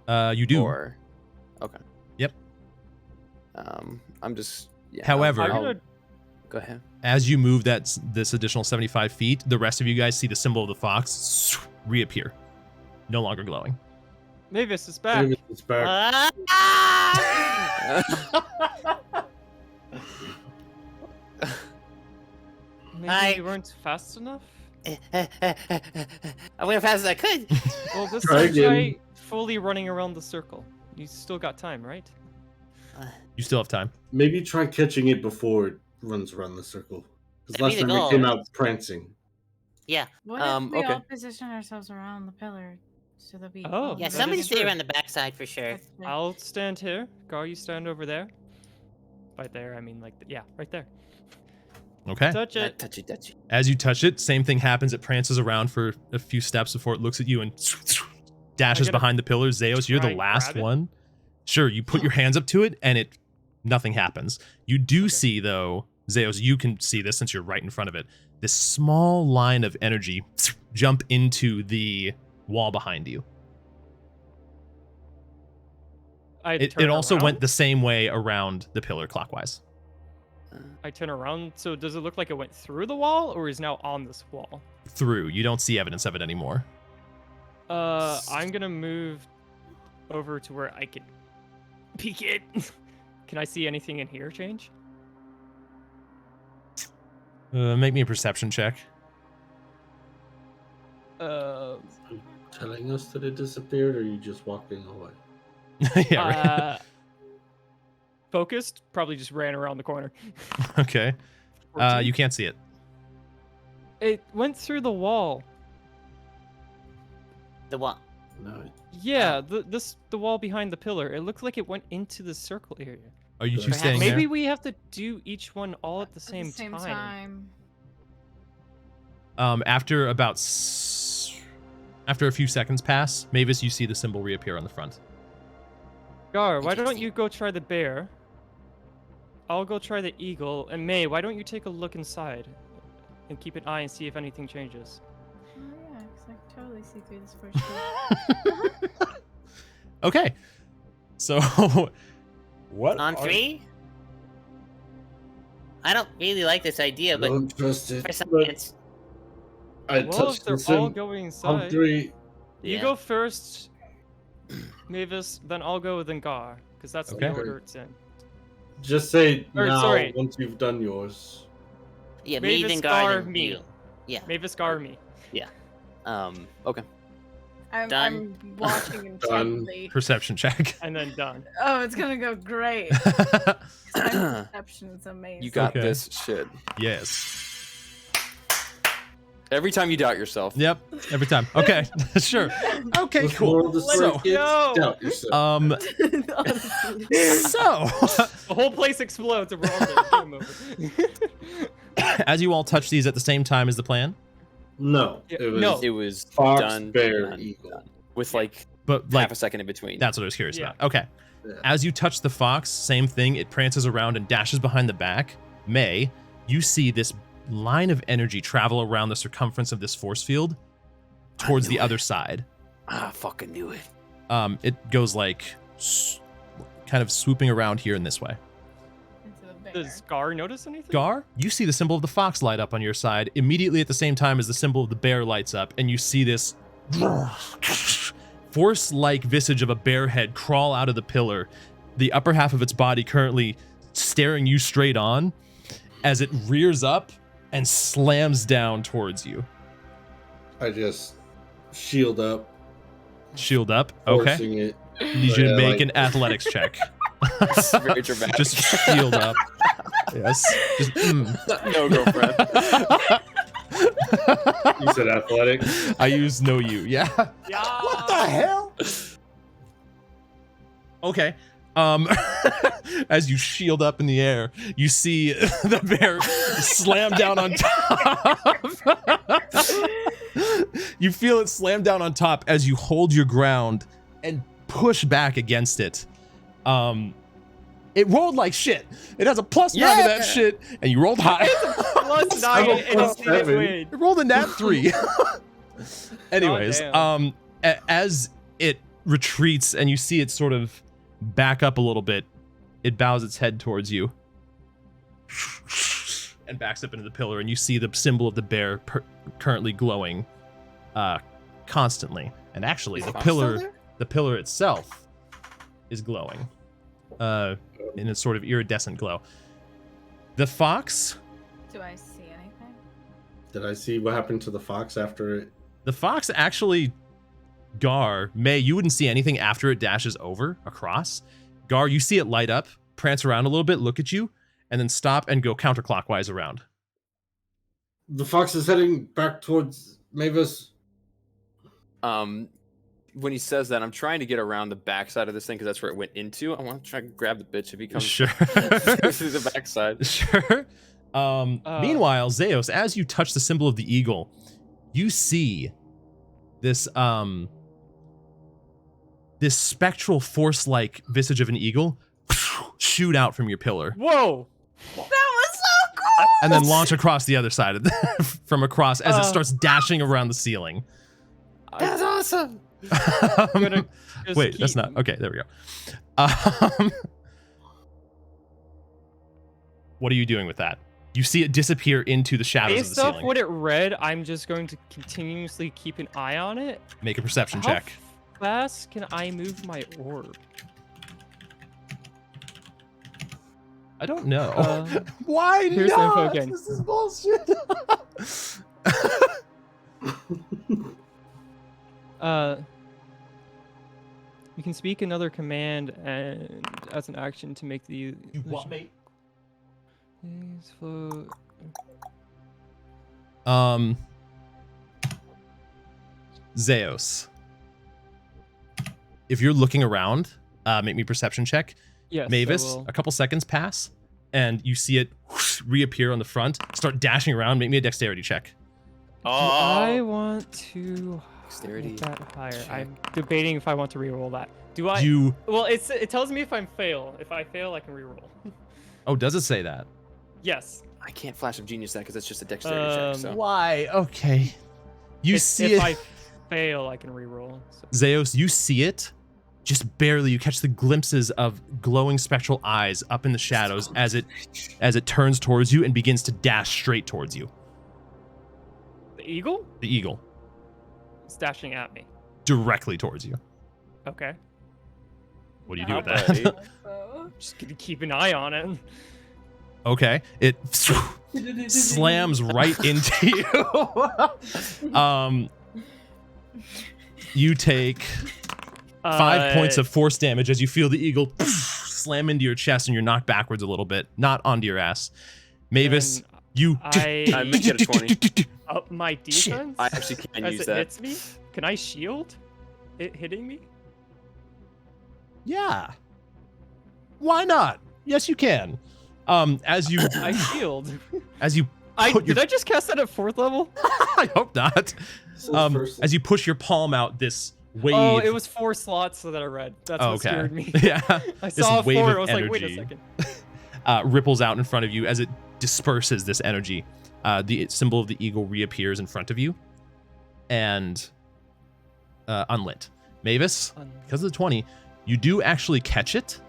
You do. Or, okay. Yep. I'm just. Yeah, However, go ahead. as you move this additional 75 feet, the rest of you guys see the symbol of the fox reappear, no longer glowing. Mavis is back. Maybe it's back. Maybe you weren't fast enough. I went as fast as I could. Well, this Try time again. try fully running around the circle. You still got time, right? You still have time. Maybe try catching it before it runs around the circle. Because That'd last be the time it goal. came out prancing. Yeah. What if we okay. all position ourselves around the pillar so that we? Oh, all Yeah. That Somebody is stay true. around the backside for sure. That's good. I'll stand here. Gar, you stand over there. Right there. I mean, like, yeah, right there. Okay. Touch it. Touchy. As you touch it, same thing happens. It prances around for a few steps before it looks at you and dashes gotta behind the pillars. Zeos, you're try the and last grab it? one. Sure, you put your hands up to it and nothing happens. You do see, though, Zeos, you can see this since you're right in front of it. This small line of energy jump into the wall behind you. It also went the same way around the pillar clockwise. I turn around. So does it look like it went through the wall, or is now on this wall? Through. You don't see evidence of it anymore. I'm gonna move over to where I can peek it. Can I see anything in here change? Make me a perception check. Telling us that it disappeared, or are you just walking away? Yeah, right. Focused, probably just ran around the corner. Okay. 14. You can't see it. It went through the wall. The what? No. Yeah, the wall behind the pillar. It looked like it went into the circle area. Are you two Perhaps staying Maybe there? we have to do each one all at the At same, time. After after a few seconds pass, Mavis, you see the symbol reappear on the front. Gar, why don't Interesting. you go try the bear? I'll go try the eagle. And May, why don't you take a look inside and keep an eye and see if anything changes? Oh yeah, 'cause I can totally see through this first door. Okay. So, what? On are- 3? I don't really like this idea, I but don't trust it. for some but chance. I Well, if touched they're this all in going on inside, 3. you Yeah. go first, Mavis, then I'll go, then Gar, because that's Okay. the order it's in. Just say Or, now sorry. once you've done yours. Yeah, Mavis, me, then Gar, guard, me. you. Yeah. Mavis, Gar, me. Okay. I'm Done. watching intently. Perception check. And then done. Oh, it's gonna go great. My perception is amazing. You got Okay. this shit. Yes. Every time you doubt yourself. Yep, every time. Okay, sure. Okay, The moral cool. of the story, So, kids, go. doubt yourself. so The whole place explodes and we're all dead. Game over. as you all touch these at the same time as the plan, No, Yeah, it was no. It was fox, done, bear, done, eagle. done. With like but like half a second in between. that's what I was curious Yeah. about. Okay. Yeah. As you touch the fox, same thing. It prances around and dashes behind the back. May, you see this line of energy travel around the circumference of this force field towards the other side. I fucking knew it. It goes like kind of swooping around here in this way. Into the bear. Does Gar notice anything? Gar, you see the symbol of the fox light up on your side immediately at the same time as the symbol of the bear lights up, and you see this force-like visage of a bear head crawl out of the pillar, the upper half of its body currently staring you straight on as it rears up and slams down towards you. I just shield up, Shield up. Okay. forcing it. Need you to Yeah, make like- an athletics check. It's very dramatic. Just shield up. Yes. Just, No, girlfriend. You said athletics. I use no you. Yeah. Yeah. What the hell? Okay. As you shield up in the air, you see the bear slam down on top. You feel it slam down on top as you hold your ground and push back against it. It rolled like shit. It has a +9 to that shit, and you rolled high. +9 and plus it didn't 7. win. It rolled a nat 3. Anyways, Goddamn. as it retreats and you see it sort of back up a little bit, it bows its head towards you and backs up into the pillar, and you see the symbol of the bear currently glowing constantly. And actually, Is the Fox still pillar there? itself is glowing in a sort of iridescent glow. The fox, Do I see anything? Did I see what happened to the fox after it? the fox actually, Gar, May, you wouldn't see anything after it dashes over across. Gar, you see it light up, prance around a little bit, look at you, and then stop and go counterclockwise around. The fox is heading back towards Mavis. When he says that, I'm trying to get around the backside of this thing because that's where it went into. I want to try to grab the bitch if he comes Sure. through the backside. Sure. Meanwhile, Zeus, as you touch the symbol of the eagle, you see this this spectral force-like visage of an eagle shoot out from your pillar Whoa. That was so cool. and then launch across the other side of from across as it starts dashing around the ceiling. That's awesome. I'm gonna just Wait, that's keep- not okay. There we go. What are you doing with that? You see it disappear into the shadows of the Based off ceiling. what it read, I'm just going to continuously keep an eye on it. Make a perception How check. fast can I move my orb? I don't know. Why Here's the info not? again. This is bullshit. You can speak another command and as an action to make the. mate? Please float. Zeus. If you're looking around, make me a perception check. Yes. I Mavis, will. a couple seconds pass, and you see it reappear on the front, start dashing around. Make me a dexterity check. Do I want to Dexterity make that higher. check. I'm debating if I want to reroll that. Do I? You. Well, it tells me if I fail. If I fail, I can reroll. Oh, does it say that? Yes. I can't flash of genius that because it's just a dexterity check. So Why? Okay. You see if it. I fail, I can reroll. So. Zeus, you see it. Just barely, you catch the glimpses of glowing spectral eyes up in the shadows as it turns towards you and begins to dash straight towards you. The eagle? The eagle, It's dashing at me. directly towards you. Okay. What do you do with How that? about So, Just gonna keep an eye on it. Okay, it slams right into you. You take 5 points of force damage as you feel the eagle slam into your chest and you're knocked backwards a little bit, not onto your ass. Mavis, Then You I may get a 20. Up my defense? I actually can as use it that. hits me? Can I shield it hitting me? Yeah. Why not? Yes, you can. As you I shield. as you Did I just cast that at 4th level? I hope not. First- As you push your palm out, this wave. Oh, it was 4 slots that I read. That's what okay. scared me. Yeah. I This saw a wave 4 of I was like, wait a energy. second. Ripples out in front of you as it disperses this energy. The symbol of the eagle reappears in front of you, and unlit. Mavis, because of the 20, you do actually catch it.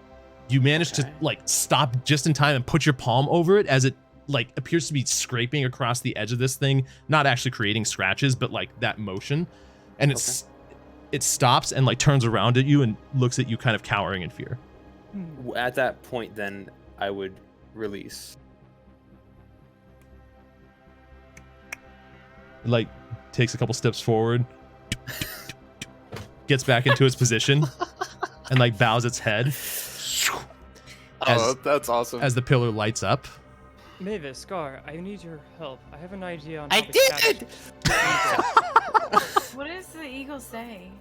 You manage to like stop just in time and put your palm over it as it like appears to be scraping across the edge of this thing, not actually creating scratches, but like that motion. And it stops and like turns around at you and looks at you kind of cowering in fear. At that point, then I would release. It, like takes a couple steps forward, gets back into its position, and like bows its head. That's awesome. As the pillar lights up. Mavis, Scar, I need your help. I have an idea on I how to catch did! the eagle. What does the eagle say?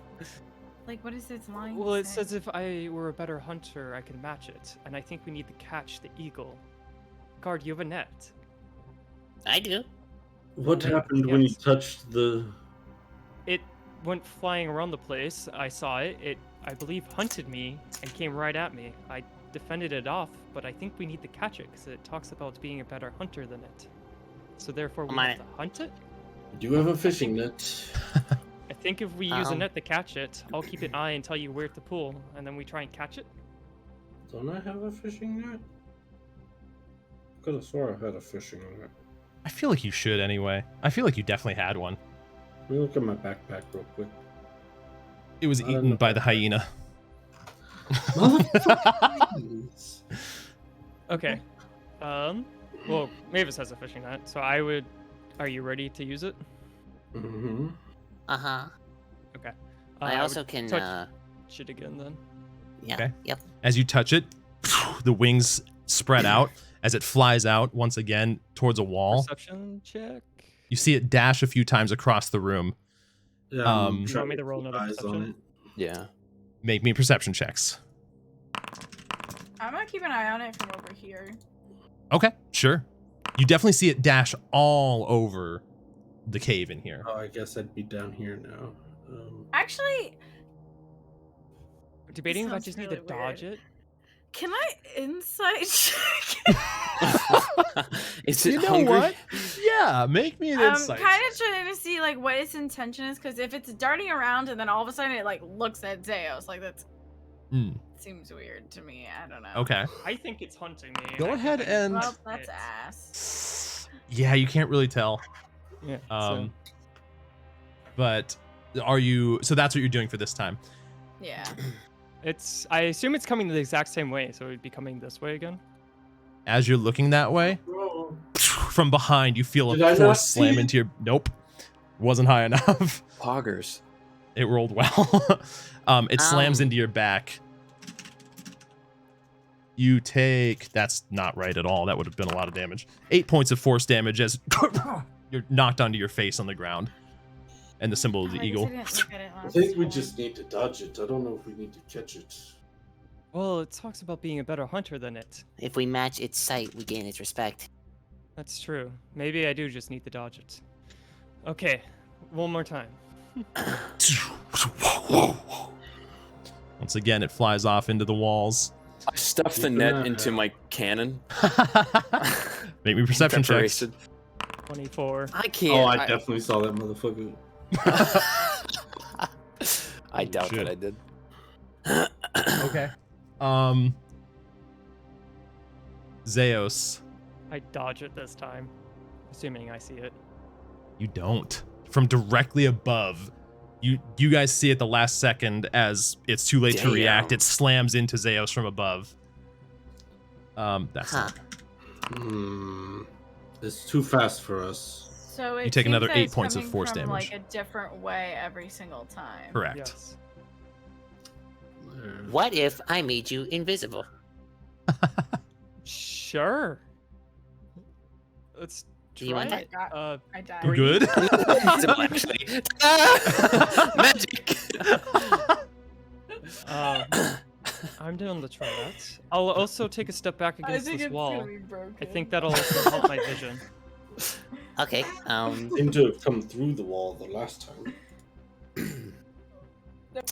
Like, what is its line? Well, it say? says if I were a better hunter, I could match it. And I think we need to catch the eagle. Guard, you have a net. I do. What happened when you Yes. touched the? It went flying around the place. I saw it. It, I believe, hunted me and came right at me. I defended it off, but I think we need to catch it because it talks about being a better hunter than it. So therefore, we I'm on have it. to hunt it. Do you have a fishing net? I think if we use a Um. net to catch it, I'll keep an eye and tell you where to pull, and then we try and catch it. Don't I have a fishing net? Could have swore I had a fishing net. I feel like you should anyway. I feel like you definitely had one. Let me look at my backpack real quick. It was I don't eaten know. by the hyena. Motherfucker. Okay. Well, Mavis has a fishing net, so I would. Are you ready to use it? Mm-hmm. Uh-huh. Okay. I would also can, touch it again then. yeah, Okay. yep. As you touch it, the wings spread out as it flies out once again towards a wall. Perception check. You see it dash a few times across the room. Yeah, Um, You want me to roll another eyes on perception? it. Yeah. Make me perception checks. I'm gonna keep an eye on it from over here. Okay, sure. You definitely see it dash all over the cave in here. Oh, I guess I'd be down here now. Actually, Debating if I sounds just need really to dodge weird. it. can I insight check? Is it You know hungry? what? Yeah, make me an insight. Kind of trying to see like what its intention is, because if it's darting around and then all of a sudden it like looks at Zeos, like that's Hmm, seems weird to me. I don't know. okay. I think it's hunting me. Go I ahead think I and- Well, missed that's it. ass. Yeah, you can't really tell. Yeah. But are you? So that's what you're doing for this time. Yeah. It's. I assume it's coming the exact same way, so it'd be coming this way again. As you're looking that way, Oh, from behind, you feel Did I a not force see slam it? into your. Nope, wasn't high enough. Poggers. It rolled well. It slams into your back. You take. That's not right at all. That would have been a lot of damage. 8 points of force damage as you're knocked onto your face on the ground. And the symbol of the Oh, I guess I eagle. didn't look at it I last think we time. just need to dodge it. I don't know if we need to catch it. Well, it talks about being a better hunter than it. If we match its sight, we gain its respect. That's true. Maybe I do just need to dodge it. Okay, one more time. Once again, it flies off into the walls. I stuffed the Keep an net eye into out. my cannon. Make me perception checks. Preparation. 24. I can't. Oh, I definitely saw that motherfucker. I doubt Shit. that I did. Okay. Zeos, I dodge it this time, assuming I see it. you don't. From directly above, you guys see at the last second as it's too late to react. Damn. It slams into Zeos from above. That's Huh. it. It's too fast for us. So it take seems another that 8 it's points of coming force from, damage. like a different way every single time. Correct. Yes. What if I made you invisible? Sure. you want try that? I died. We're good. Simple, actually. Ah! Magic. I'm down to try that. I'll also take a step back I against think this it's wall. gonna be broken. I think that'll also help my vision. Okay. Seemed to have come through the wall the last time.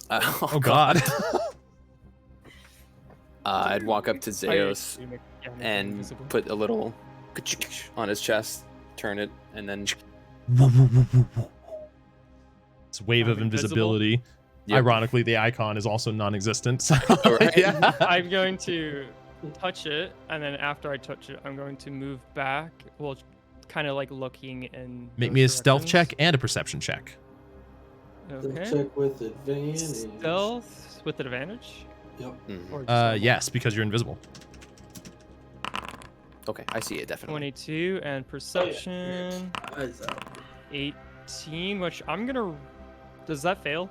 Oh God. I'd walk up to Zeus You make me and invisible. put a little on his chest, turn it, and then It's wave of I'm invisible. invisibility. Yep. Ironically, the icon is also non-existent. So, Alright. yeah. I'm going to touch it, and then after I touch it, I'm going to move back. Well, kind of like looking in. Make those me a stealth directions. check and a perception check. Okay. Check with advantage. Stealth with advantage. Yep. Or just normal? Yes, because you're invisible. Okay, I see it definitely. 22 and perception Eyes out. 18, which I'm gonna. Does that fail?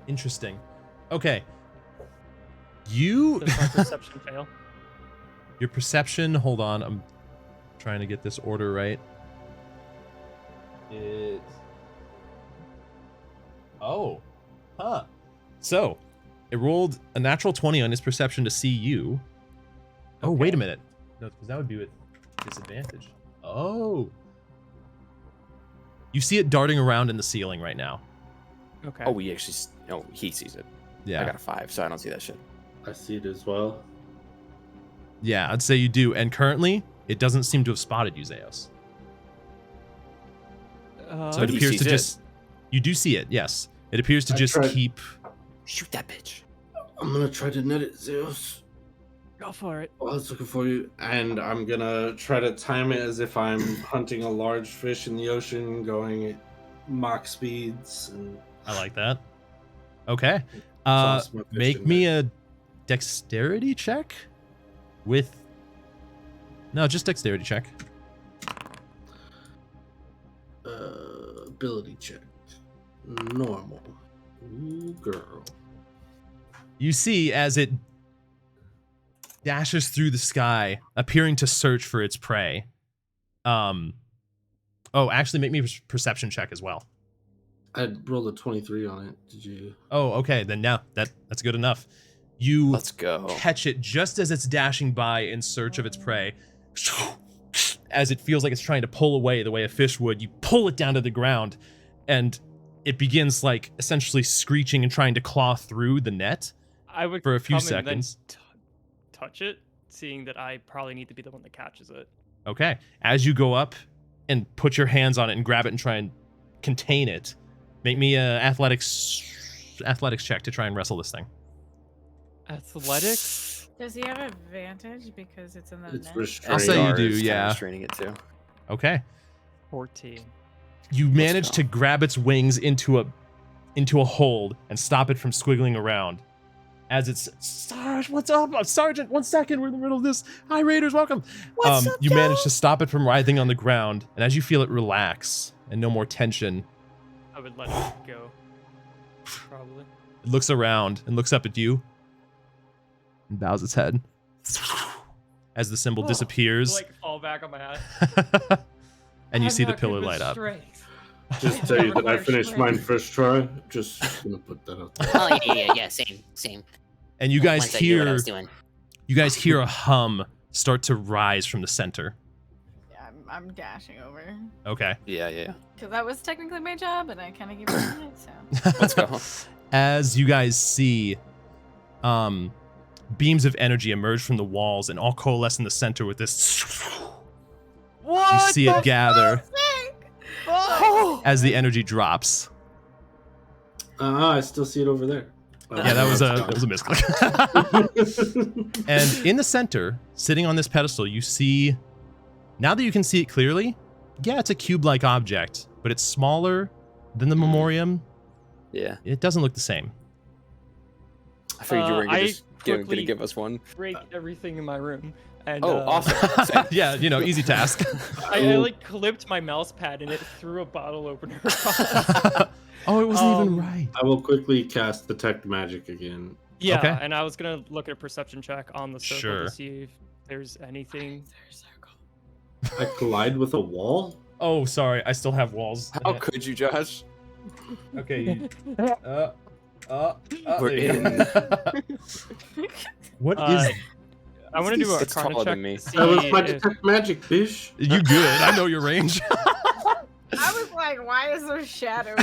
Interesting. Okay. You Does my perception fail? your perception, hold on, I'm trying to get this order right. It Oh. Huh. So, it rolled a natural 20 on his perception to see you. Oh, wait a minute. No, because that would be with disadvantage. Oh. You see it darting around in the ceiling right now. Okay. Oh, we actually. Oh, he sees it. I Yeah. got a 5, so I don't see that shit. I see it as well. Yeah, I'd say you do. And currently, it doesn't seem to have spotted you, Zeus. So it he appears sees to it. just. You do see it, yes. It appears to I just tried- keep. Shoot that bitch. I'm gonna try to net it, Zeus. Go for it. While I was looking for you, and I'm gonna try to time it as if I'm hunting a large fish in the ocean, going at Mach speeds. And I like that. Okay. toss my fish Make in me there. a dexterity check with. No, just dexterity check. Ability check. Normal. Ooh, girl. You see as it dashes through the sky, appearing to search for its prey. Oh, actually, make me a perception check as well. I rolled a 23 on it. Did you? Oh, okay. Then no, that's good enough. You Let's go. catch it just as it's dashing by in search of its prey. As it feels like it's trying to pull away the way a fish would, you pull it down to the ground, and it begins like essentially screeching and trying to claw through the net. I would For a few come and then seconds. touch it, seeing that I probably need to be the one that catches it. Okay. As you go up and put your hands on it and grab it and try and contain it, make me a athletics check to try and wrestle this thing. Athletics. Does he have advantage because it's in the It's net? restrained. I'll say you Gar do, is kinda yeah. Restraining it too. Okay. 14. You manage go. to grab its wings into a hold and stop it from squiggling around. As it's Sarge, what's up? Sergeant, 1 second, we're in the middle of this. Hi, Raiders, welcome. What's up, you y'all? manage to stop it from writhing on the ground, and as you feel it relax and no more tension, I would let it go. Probably. it looks around and looks up at you and bows its head. As the symbol Oh, disappears, Like fall back on my head. and you I'm see the not pillar good with light up. strength. Just tell you that I finished mine first try. Just gonna put that out there. Oh yeah. Same. And you guys Once I knew what I hear was doing. a hum start to rise from the center. Yeah, I'm dashing over Okay. Yeah. because that was technically my job, and I kind of gave it it. So Let's go. As you guys see, beams of energy emerge from the walls and all coalesce in the center with this. You see it gather as the energy drops. I still see it over there. Yeah, that was a misclick. And in the center, sitting on this pedestal, you see. Now that you can see it clearly, yeah, it's a cube-like object, but it's smaller than the memoriam. Yeah. It doesn't look the same. I figured you were I gonna quickly- give us one. Break everything in my room. And, Oh, awesome. Same. Yeah, easy task. I like clipped my mouse pad and it threw a bottle opener. Oh, it wasn't even Um, right. I will quickly cast Detect Magic again. Yeah, Okay. and I was gonna look at a perception check on the circle Sure. to see if there's anything. I collide with a wall? Oh, sorry. I still have walls. How could you, Josh? Okay. We're there you in. go. What Uh, is? I want to do a It's Arcana taller check than me. to see That was my if- detect magic, bish. You good? I know your range. I was like, why is there shadows?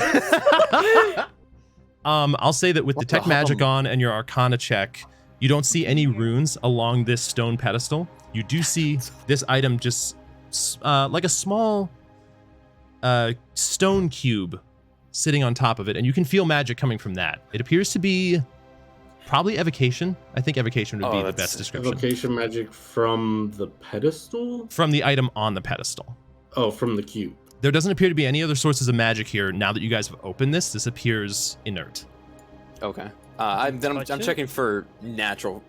I'll say that with What detect the magic hum? on and your Arcana check, you don't see any runes along this stone pedestal. You do see this item just like a small stone cube sitting on top of it, and you can feel magic coming from that. It appears to be probably evocation. I think evocation would Oh, be the that's best description. Evocation magic from the pedestal? From the item on the pedestal. Oh, from the cube. There doesn't appear to be any other sources of magic here. Now that you guys have opened this appears inert. Okay. I'm Touch it? checking for natural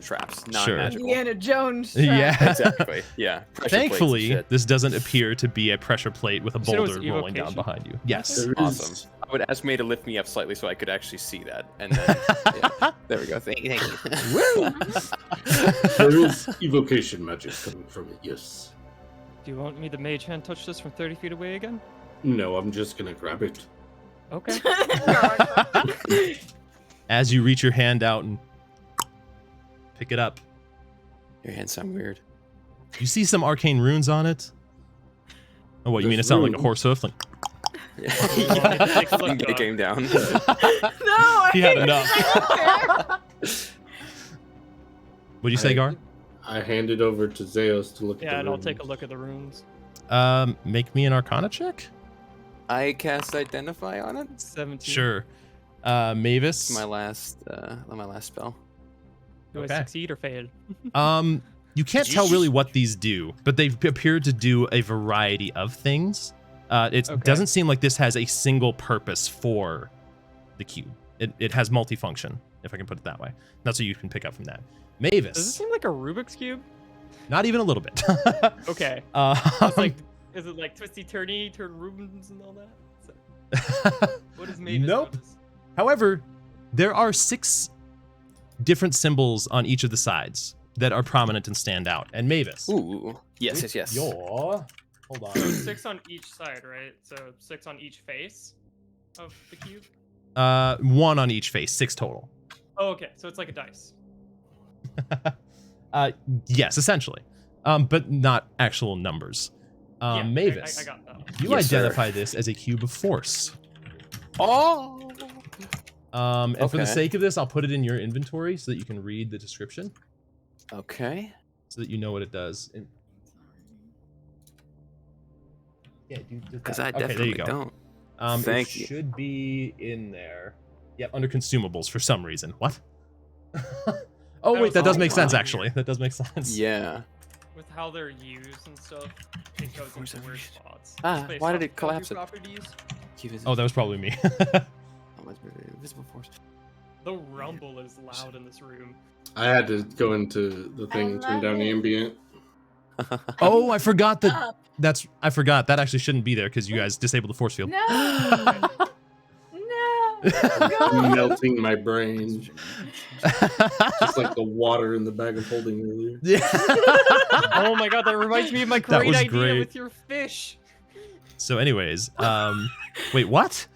traps, Sure. non-magical. Indiana Jones. trap. Yeah. Exactly. Yeah. Pressure plates and Thankfully, shit. this doesn't appear to be a pressure plate with a You said it was boulder rolling down evocation? behind you. Yes. There is- Awesome. I would ask May to lift me up slightly so I could actually see that, and then yeah, there we go. Thank you. Woo! There is evocation magic coming from it, yes. Do you want me to mage hand touch this from 30 feet away again? No, I'm just gonna grab it. Okay. As you reach your hand out and pick it up, Your hands sound weird. you see some arcane runes on it. Oh, what, you mean it There's sounded like a runes? horse hoof? Like, Take a look, It dog. came down. No, I He had hate enough. this. What'd you say, Gar? I hand it over to Zeos to look at Yeah, the and I'll runes. take a look at the runes. Make me an Arcana check. I cast Identify on it. 17. Sure. Mavis. It's my last spell. Do Okay. I succeed or fail? You can't Did you tell just- really what these do, but they appear to do a variety of things. It Okay. doesn't seem like this has a single purpose for the cube. It has multifunction, if I can put it that way. That's what you can pick up from that. Does it Mavis, seem like a Rubik's Cube? not even a little bit. Okay. Um, It's like, is it like twisty turny, turn Rubens and all that? What is Mavis? Nope. notice? However, there are 6 different symbols on each of the sides that are prominent and stand out. And Mavis, Ooh. Yes. hold on. So 6 on each side, right? So 6 on each face of the cube? 1 on each face, 6 total. Oh, okay. So it's like a dice. Yes, essentially, but not actual numbers. Yeah, Mavis, I got that. you Yes, sir. identify this as a cube of force. Oh. And for the Okay. sake of this, I'll put it in your inventory so that you can read the description, Okay. so that you know what it does. Yeah, Because I okay, there definitely you go. don't. it Thank you. should be in there. Yep, under consumables for some reason. What? Oh wait, that does Oh, make sense wow. actually. That does make sense. Yeah. With how they're used and stuff, it goes course into I weird wish. spots. Ah, Based why did off it collapse value it? Properties. Oh, that was probably me. Invisible force. The rumble is loud in this room. I had to go into the thing and turn love down the it. ambient. Oh, I forgot that. Up. I forgot that actually shouldn't be there because you guys disabled the force field. No. No. Melting my brain. Just like the water in the bag of holding earlier. Yeah. Oh my god, that reminds me of my That great was idea great. with your fish. So, anyways, wait, what?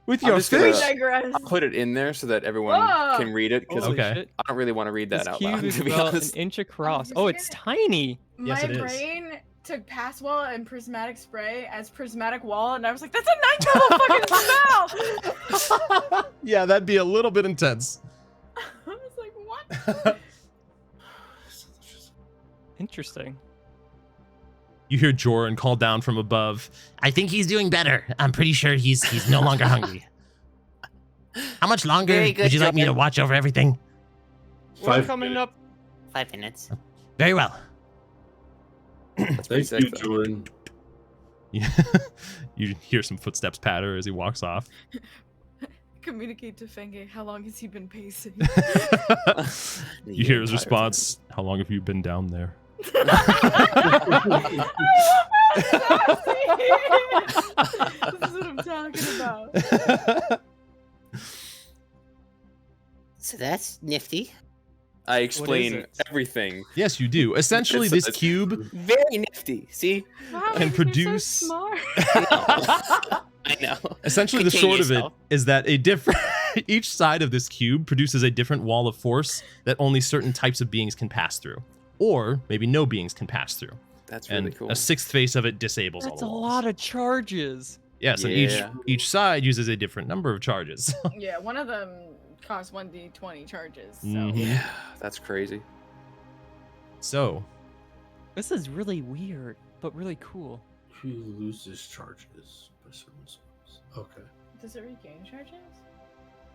With I'm your just gonna- We fish? digress. I'll put it in there so that everyone Whoa. can read it because Holy Okay. shit. I don't really want to read that This out cube loud. is To be about honest. an inch across. just Oh, it's gonna- tiny. Yes, My it is. brain took Passwall and Prismatic Spray as Prismatic Wall, and I was like, that's a 9th level fucking spell! Yeah, that'd be a little bit intense. I was like, what? Interesting. You hear Joran call down from above. I think he's doing better. I'm pretty sure he's no longer hungry. How much longer Very good, would you like me to Jordan. watch over everything? We're 5 coming minutes. up. 5 minutes. Very well. That's pretty Thank you, sick, though. Jordan. You hear some footsteps patter as he walks off. Communicate to Fenge, how long has he been pacing? You hear his response, "How long have you been down there?" This is what I'm talking about. So that's nifty. I explain it? everything. Yes, you do. Essentially, It's- this cube Very nifty. See? Wow, can you're produce. so smart. I know. Essentially, the Contain short of it yourself. is that a different each side of this cube produces a different wall of force that only certain types of beings can pass through, or maybe no beings can pass through. That's really And cool. a sixth face of it disables That's all a the walls. lot of charges. Yes, and Yeah. each side uses a different number of charges. Yeah, one of them costs 1d20 charges. So. Mhm. Yeah, that's crazy. So, This is really weird, but really cool. He loses charges by certain spells. Okay. Does it regain charges?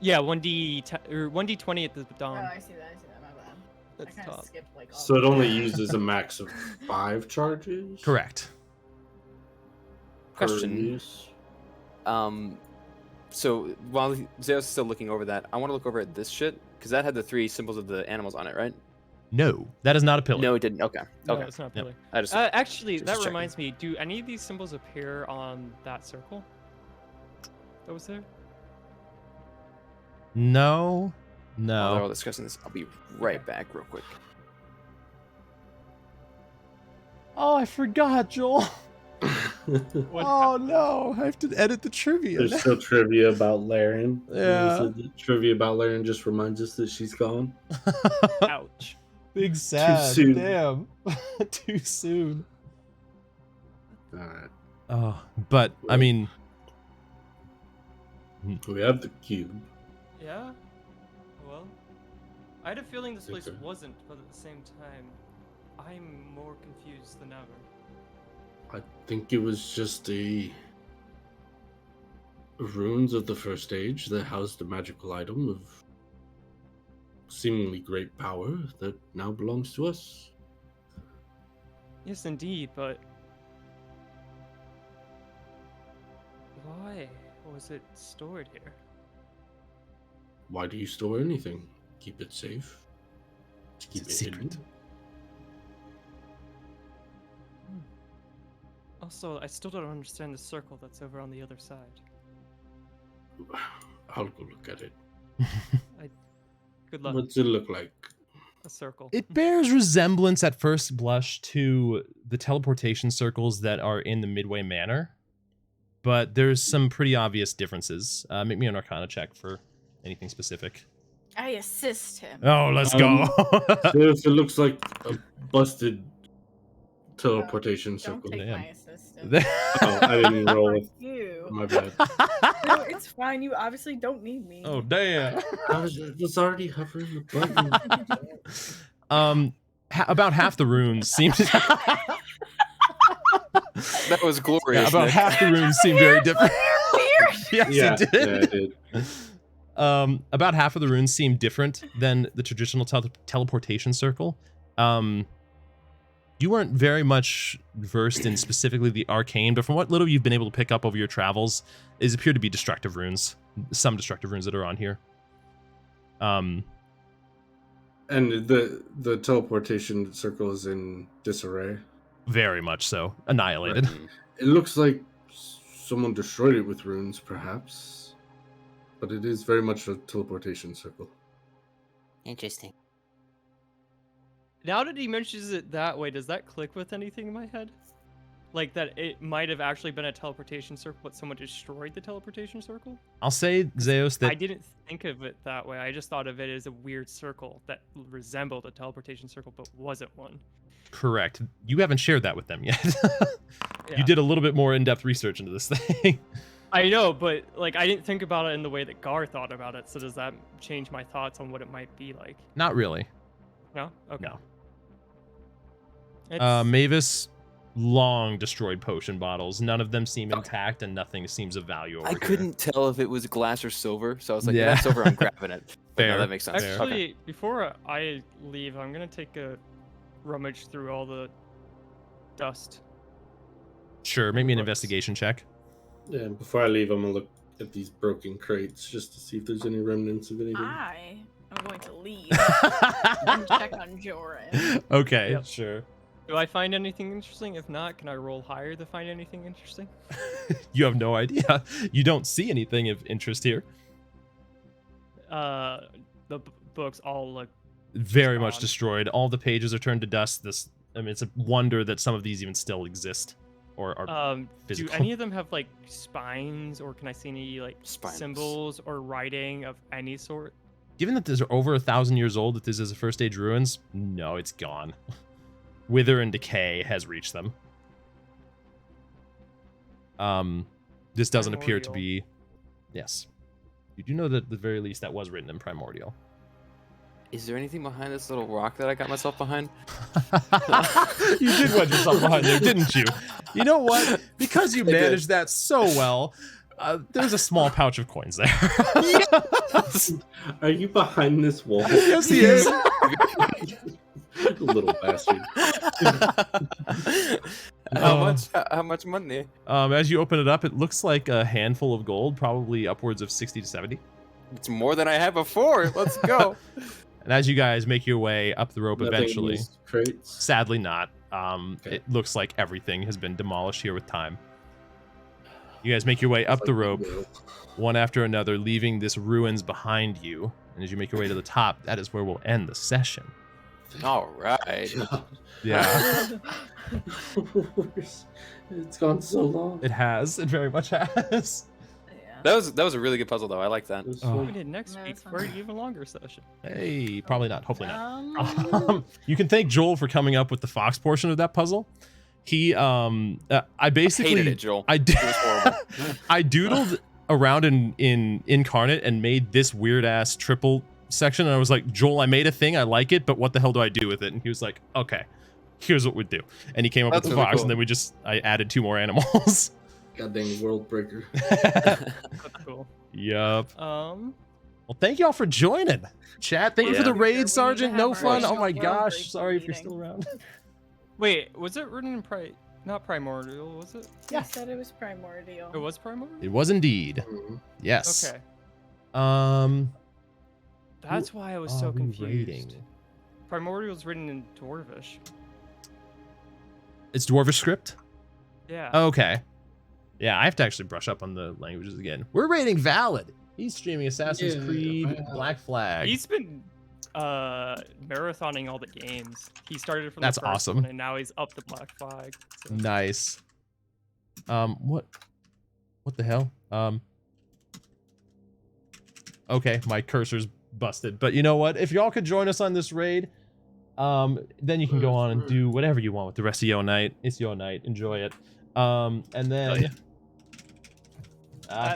Yeah, 1d20 at the Oh, dawn. I see that. My bad. That's I kind of top. skipped like all So it the only way. uses a max of 5 charges? correct. Per Question. use? So while Zeus is still looking over that, I want to look over at this shit because that had the 3 symbols of the animals on it, right? No, that is not a pillar. No, it didn't. Okay. No, Okay. it's not Yep. really. I just Actually, Just that checking. reminds me. Do any of these symbols appear on that circle? That was there? No, while they're all no. discussing this, I'll be right back real quick. Oh, I forgot, Joel. What Oh no, I have to edit the trivia. There's still trivia about Laren. Yeah. So the trivia about Laren just reminds us that she's gone. Ouch. Big sad. soon. Damn. Too soon. Alright. Oh, but I mean, We have the cube. Yeah. Well, I had a feeling this place Okay. wasn't, but at the same time, I'm more confused than ever. I think it was just a ruins of the first age that housed a magical item of seemingly great power that now belongs to us. Yes, indeed, but why was it stored here? Why do you store anything? Keep it safe. To keep It's it secret. hidden. Also, I still don't understand the circle that's over on the other side. I'll go look at it. Good luck. What's it look like? A circle. it bears resemblance at first blush to the teleportation circles that are in the Midway Manor, but there's some pretty obvious differences. Make me an Arcana check for anything specific. I assist him. Oh, let's go. So if it looks like a busted teleportation Don't circle. take Damn. my assistant. Oh, I didn't roll with You. my bad. No, it's fine. You obviously don't need me. Oh, damn. I was already hovering the button. About half the runes seem That was glorious. about Nick. half the runes seem very different. Yes, Yeah, it did. yeah, it did. About half of the runes seem different than the traditional teleportation circle. You weren't very much versed in specifically the arcane, but from what little you've been able to pick up over your travels, is appear to be destructive runes. Some destructive runes that are on here. And the teleportation circle is in disarray. Very much so. Annihilated. Mm. It looks like someone destroyed it with runes, perhaps. But it is very much a teleportation circle. Interesting. Now that he mentions it that way, does that click with anything in my head? Like that it might have actually been a teleportation circle, but someone destroyed the teleportation circle? I'll say, Zeus, I that didn't think of it that way. I just thought of it as a weird circle that resembled a teleportation circle, but wasn't one. correct. You haven't shared that with them yet. Yeah. You did a little bit more in-depth research into this thing. I know, but like I didn't think about it in the way that Gar thought about it. So does that change my thoughts on what it might be like? Not really. No. Okay. No. It's, Mavis long destroyed potion bottles. None of them seem intact, and nothing seems of value over I here. couldn't tell if it was glass or silver, so I was like, Yeah. yeah, that's silver, I'm grabbing it. But no, Fair, that makes sense. fair. actually, Okay. before I leave, I'm gonna take a rummage through all the dust. Sure, make me an Books. investigation check. Yeah, and before I leave, I'm gonna look at these broken crates just to see if there's any remnants of anything. I am going to leave and check on Joran. Okay, Yep. sure. Do I find anything interesting? If not, can I roll higher to find anything interesting? You have no idea. You don't see anything of interest here. The books all look very much gone. destroyed. All the pages are turned to dust. It's a wonder that some of these even still exist or are Do physical. any of them have like spines, or can I see any like Spines. symbols or writing of any sort? Given that these are over 1,000 years old, that this is a first age ruins, no, it's gone. Wither and decay has reached them. This doesn't appear to be. Yes, you do know that at the very least that was written in Primordial. Is there anything behind this little rock that I got myself behind? You did wedge yourself behind there, didn't you? You know what? Because you managed that so well, there's a small pouch of coins there. Are you behind this wall? Yes, he is. Little bastard. How much money? As you open it up, it looks like a handful of gold, probably upwards of 60 to 70. It's more than I had before. Let's go. And as you guys make your way up the rope, Nothing eventually, in these crates? sadly not, Okay. it looks like everything has been demolished here with time. You guys make your way up the rope, one after another, leaving this ruins behind you. And as you make your way to the top, that is where we'll end the session. All right. Yeah, It's gone so long. it has. It very much has. Yeah. That was a really good puzzle though. I like that. It's Oh. We like- did next No, week that's for fine. an even longer session. Hey, probably not. Hopefully not. Um, You can thank Joel for coming up with the fox portion of that puzzle. He, I basically, Hated it, Joel. I It was horrible. I doodled around in Incarnate and made this weird ass triple section, and I was like, Joel, I made a thing, I like it, but what the hell do I do with it? And he was like, okay, here's what we do. And he came up That's with the really fox, cool. and then I added 2 more animals. Goddamn world breaker. That's cool. Yup. Um, Well, thank y'all for joining. Chat, thank you for Yeah. the We raid, need to Sergeant. have No our fun. Oh annual my world gosh. breaking Sorry if you're meeting. still around. wait, was it written in not primordial? Was it? I said it was primordial. It was primordial. It was indeed. Mhm. Yes. Okay, that's why I was are so we confused. raiding? Primordial's written in Dwarvish. It's Dwarvish script? Yeah. Okay. Yeah, I have to actually brush up on the languages again. We're rating Valid. He's streaming Assassin's Yeah, Creed Valid. Black Flag. He's been marathoning all the games. He started from That's the first awesome. one, and now he's up to Black Flag. So. Nice. What the hell? Okay, my cursor's busted. But you know what? If y'all could join us on this raid, then you can go on and do whatever you want with the rest of your night. It's your night. Enjoy it. And then yeah.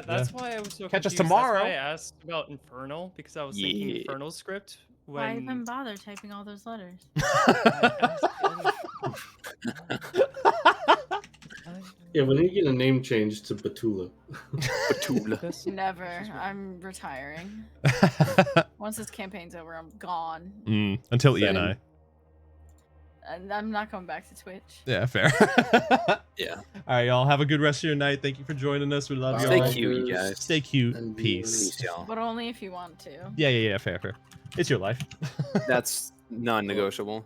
That's why I was so Catch us confused. tomorrow. That's why I asked about Infernal, because I was thinking Yeah. Infernal script Why when even bother typing all those letters? Yeah, when are you get a name change to Batula? Batula. Never. I'm retiring. Once this campaign's over, I'm gone. Until Same. Ian and I. And I'm not going back to Twitch. Yeah, fair. Yeah. All right, y'all. Have a good rest of your night. Thank you for joining us. We love you Stay all. cute, you guys. Stay cute. And Peace. Peace, y'all. But only if you want to. Yeah. Fair. It's your life. That's non-negotiable.